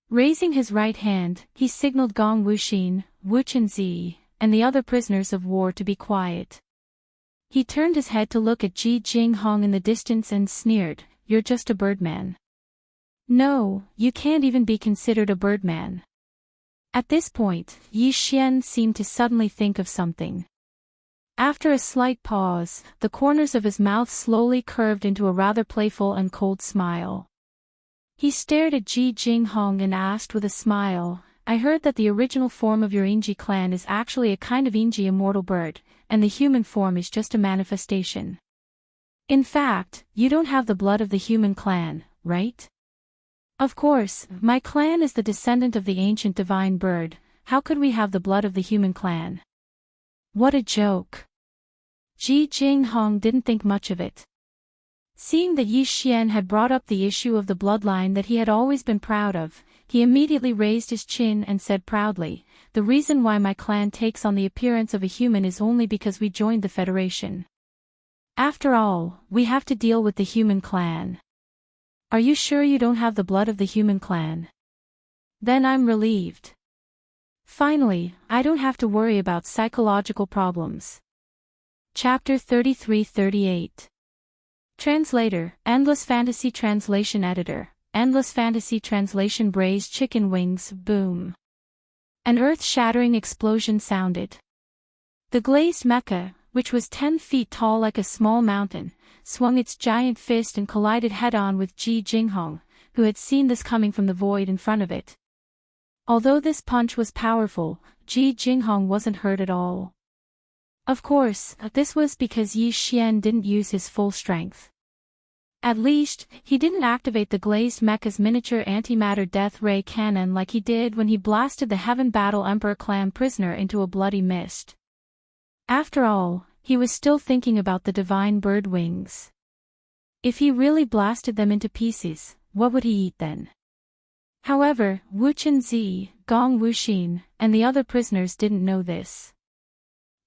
Raising his right hand, he signaled Gong Wuxin, Wu Chenzi, and the other prisoners of war to be quiet. He turned his head to look at Ji Jinghong in the distance and sneered, "You're just a birdman. No, you can't even be considered a birdman." At this point, Yi Xian seemed to suddenly think of something. After a slight pause, the corners of his mouth slowly curved into a rather playful and cold smile. He stared at Ji Jinghong and asked with a smile, "I heard that the original form of your Yingji clan is actually a kind of Yingji immortal bird, and the human form is just a manifestation. In fact, you don't have the blood of the human clan, right?" "Of course, my clan is the descendant of the ancient divine bird. How could we have the blood of the human clan?" What a joke. Ji Jinghong didn't think much of it. Seeing that Yi Xian had brought up the issue of the bloodline that he had always been proud of, he immediately raised his chin and said proudly, "The reason why my clan takes on the appearance of a human is only because we joined the Federation. After all, we have to deal with the human clan." "Are you sure you don't have the blood of the human clan?" "Then I'm relieved. Finally, I don't have to worry about psychological problems." Chapter 33-38. Translator, Endless Fantasy Translation Editor, Endless Fantasy Translation. Braised chicken wings, boom. An earth-shattering explosion sounded. The glazed mecha, which was 10 feet tall like a small mountain, swung its giant fist and collided head-on with Ji Jinghong, who had seen this coming from the void in front of it. Although this punch was powerful, Ji Jinghong wasn't hurt at all. Of course, this was because Yi Xian didn't use his full strength. At least, he didn't activate the glazed mecha's miniature antimatter death ray cannon like he did when he blasted the Heaven Battle Emperor clan prisoner into a bloody mist. After all, he was still thinking about the divine bird wings. If he really blasted them into pieces, what would he eat then? However, Wu Chenzi, Gong Wuxin, and the other prisoners didn't know this.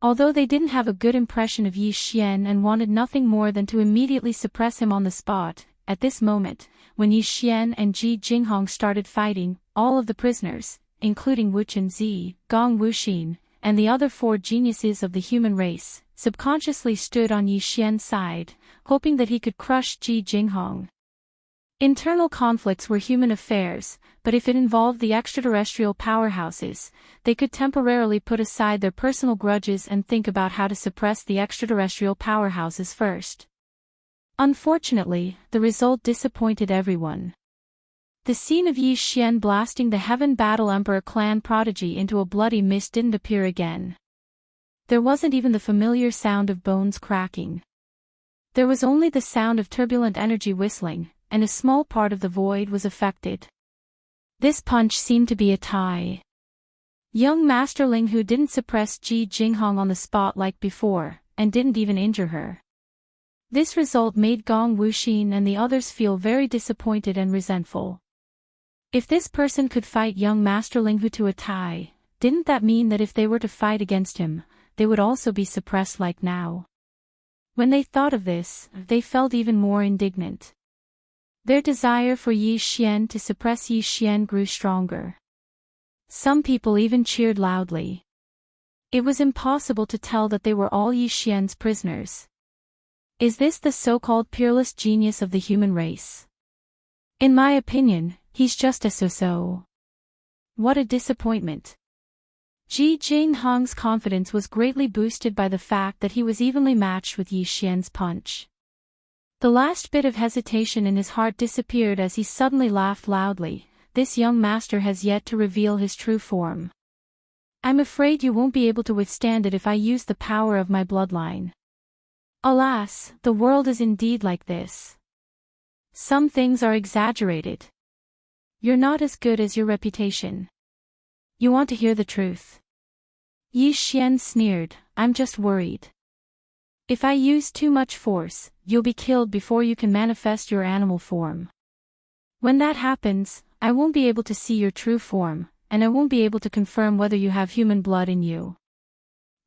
Although they didn't have a good impression of Yi Xian and wanted nothing more than to immediately suppress him on the spot, at this moment, when Yi Xian and Ji Jinghong started fighting, all of the prisoners, including Wu Chenzi, Gong Wuxin, and the other 4 geniuses of the human race, subconsciously stood on Yi Xian's side, hoping that he could crush Ji Jinghong. Internal conflicts were human affairs, but if it involved the extraterrestrial powerhouses, they could temporarily put aside their personal grudges and think about how to suppress the extraterrestrial powerhouses first. Unfortunately, the result disappointed everyone. The scene of Yi Xian blasting the Heaven Battle Emperor clan prodigy into a bloody mist didn't appear again. There wasn't even the familiar sound of bones cracking. There was only the sound of turbulent energy whistling, and a small part of the void was affected. This punch seemed to be a tie. Young Masterling who didn't suppress Ji Jinghong on the spot like before, and didn't even injure her. This result made Gong Wuxin and the others feel very disappointed and resentful. If this person could fight young Masterling Hu to a tie, didn't that mean that if they were to fight against him, they would also be suppressed like now? When they thought of this, they felt even more indignant. Their desire for Yi Xian to suppress Yi Xian grew stronger. Some people even cheered loudly. It was impossible to tell that they were all Yi Xian's prisoners. Is this the so-called peerless genius of the human race? In my opinion, he's just a so-so. What a disappointment. Ji Jinghong's confidence was greatly boosted by the fact that he was evenly matched with Yi Xian's punch. The last bit of hesitation in his heart disappeared as he suddenly laughed loudly. This young master has yet to reveal his true form. I'm afraid you won't be able to withstand it if I use the power of my bloodline. Alas, the world is indeed like this. Some things are exaggerated. You're not as good as your reputation. You want to hear the truth? Yi Xian sneered, I'm just worried. If I use too much force, you'll be killed before you can manifest your animal form. When that happens, I won't be able to see your true form, and I won't be able to confirm whether you have human blood in you.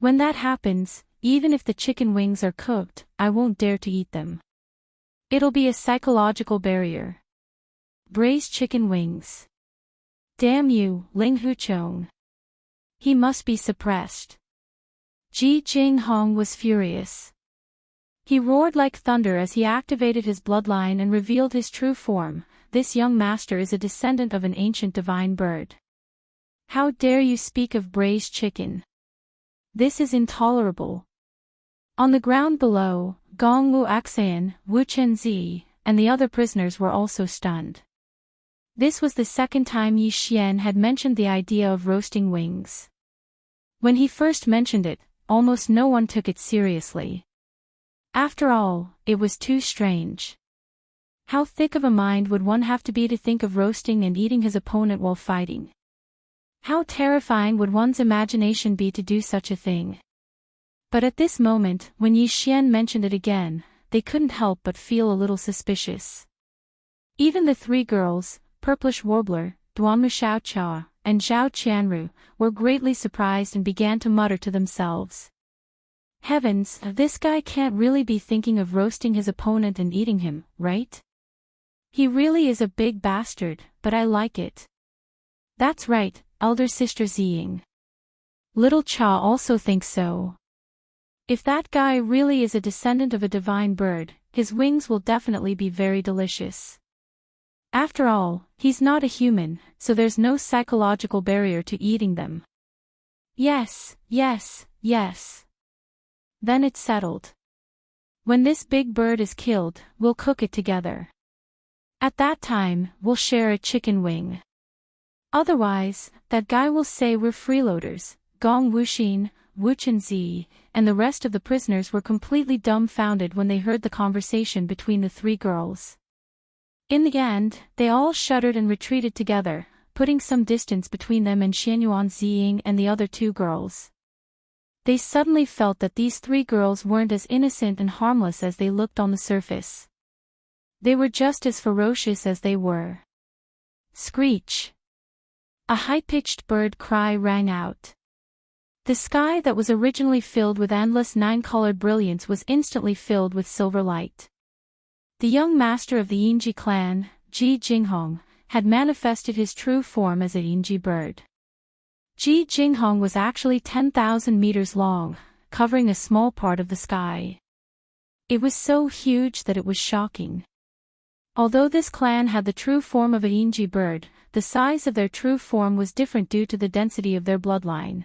When that happens, even if the chicken wings are cooked, I won't dare to eat them. It'll be a psychological barrier. Braised chicken wings. Damn you, Ling Huchong. He must be suppressed. Ji Jinghong was furious. He roared like thunder as he activated his bloodline and revealed his true form. This young master is a descendant of an ancient divine bird. How dare you speak of braised chicken? This is intolerable. On the ground below, Gong Wu Axan, Wu Chenzi, and the other prisoners were also stunned. This was the second time Yi Xian had mentioned the idea of roasting wings. When he first mentioned it, almost no one took it seriously. After all, it was too strange. How thick of a mind would one have to be to think of roasting and eating his opponent while fighting? How terrifying would one's imagination be to do such a thing? But at this moment, when Yi Xian mentioned it again, they couldn't help but feel a little suspicious. Even the three girls, Purplish Warbler, Duanmu Xiaocha, and Zhao Qianru, were greatly surprised and began to mutter to themselves. Heavens, this guy can't really be thinking of roasting his opponent and eating him, right? He really is a big bastard, but I like it. That's right, elder sister Ziying. Little Cha also thinks so. If that guy really is a descendant of a divine bird, his wings will definitely be very delicious. After all, he's not a human, so there's no psychological barrier to eating them. Yes, yes, yes. Then it's settled. When this big bird is killed, we'll cook it together. At that time, we'll share a chicken wing. Otherwise, that guy will say we're freeloaders. Gong Wuxin, Wu Chenzi, and the rest of the prisoners were completely dumbfounded when they heard the conversation between the three girls. In the end, they all shuddered and retreated together, putting some distance between them and Xianyuan Ziying and the other two girls. They suddenly felt that these three girls weren't as innocent and harmless as they looked on the surface. They were just as ferocious as they were. Screech! A high-pitched bird cry rang out. The sky that was originally filled with endless nine-colored brilliance was instantly filled with silver light. The young master of the Yinji clan, Ji Jinghong, had manifested his true form as a Yinji bird. Ji Jinghong was actually 10,000 meters long, covering a small part of the sky. It was so huge that it was shocking. Although this clan had the true form of a Yinji bird, the size of their true form was different due to the density of their bloodline.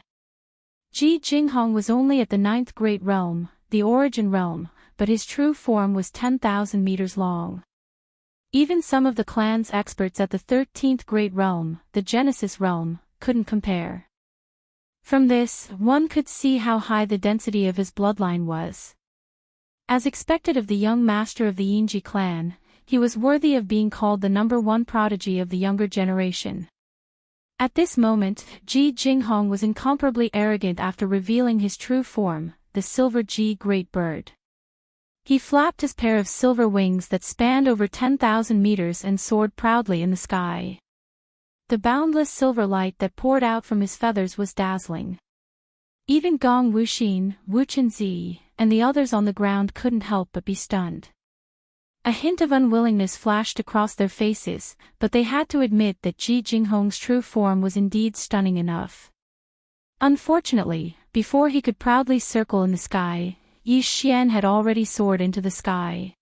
Ji Jinghong was only at the 9th Great Realm, the Origin Realm, but his true form was 10,000 meters long. Even some of the clan's experts at the 13th Great Realm, the Genesis Realm, couldn't compare. From this, one could see how high the density of his bloodline was. As expected of the young master of the Yinji clan, he was worthy of being called the #1 prodigy of the younger generation. At this moment, Ji Jinghong was incomparably arrogant after revealing his true form, the Silver Ji Great Bird. He flapped his pair of silver wings that spanned over 10,000 meters and soared proudly in the sky. The boundless silver light that poured out from his feathers was dazzling. Even Gong Wuxin, Wu Chenzi, and the others on the ground couldn't help but be stunned. A hint of unwillingness flashed across their faces, but they had to admit that Ji Jinghong's true form was indeed stunning enough. Unfortunately, Before he could proudly circle in the sky, Yi Xian had already soared into the sky.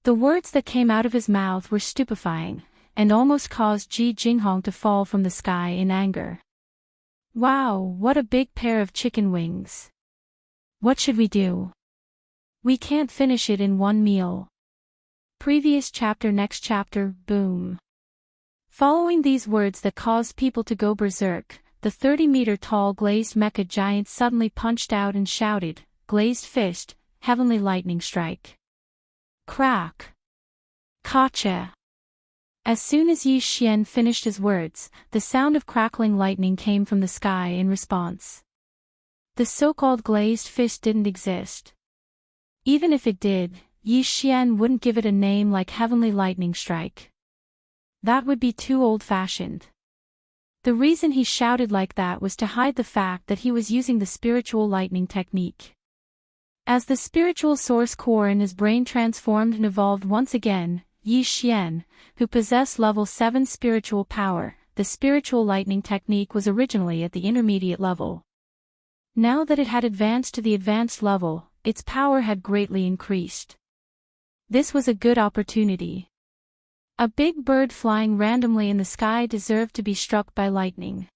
The words that came out of his mouth were stupefying, and almost caused Ji Jinghong to fall from the sky in anger. Wow, what a big pair of chicken wings! What should we do? We can't finish it in one meal. Previous chapter. Next chapter, boom. Following these words that caused people to go berserk, the 30-meter-tall glazed mecha giant suddenly punched out and shouted, "Glazed fist, heavenly lightning strike." Crack! Gotcha! As soon as Yi Xian finished his words, the sound of crackling lightning came from the sky in response. The so-called glazed fist didn't exist. Even if it did, Yi Xian wouldn't give it a name like heavenly lightning strike. That would be too old-fashioned. The reason he shouted like that was to hide the fact that he was using the spiritual lightning technique. As the spiritual source core in his brain transformed and evolved once again, Yi Xian, who possessed level 7 spiritual power, the spiritual lightning technique was originally at the intermediate level. Now that it had advanced to the advanced level, its power had greatly increased. This was a good opportunity. A big bird flying randomly in the sky deserved to be struck by lightning.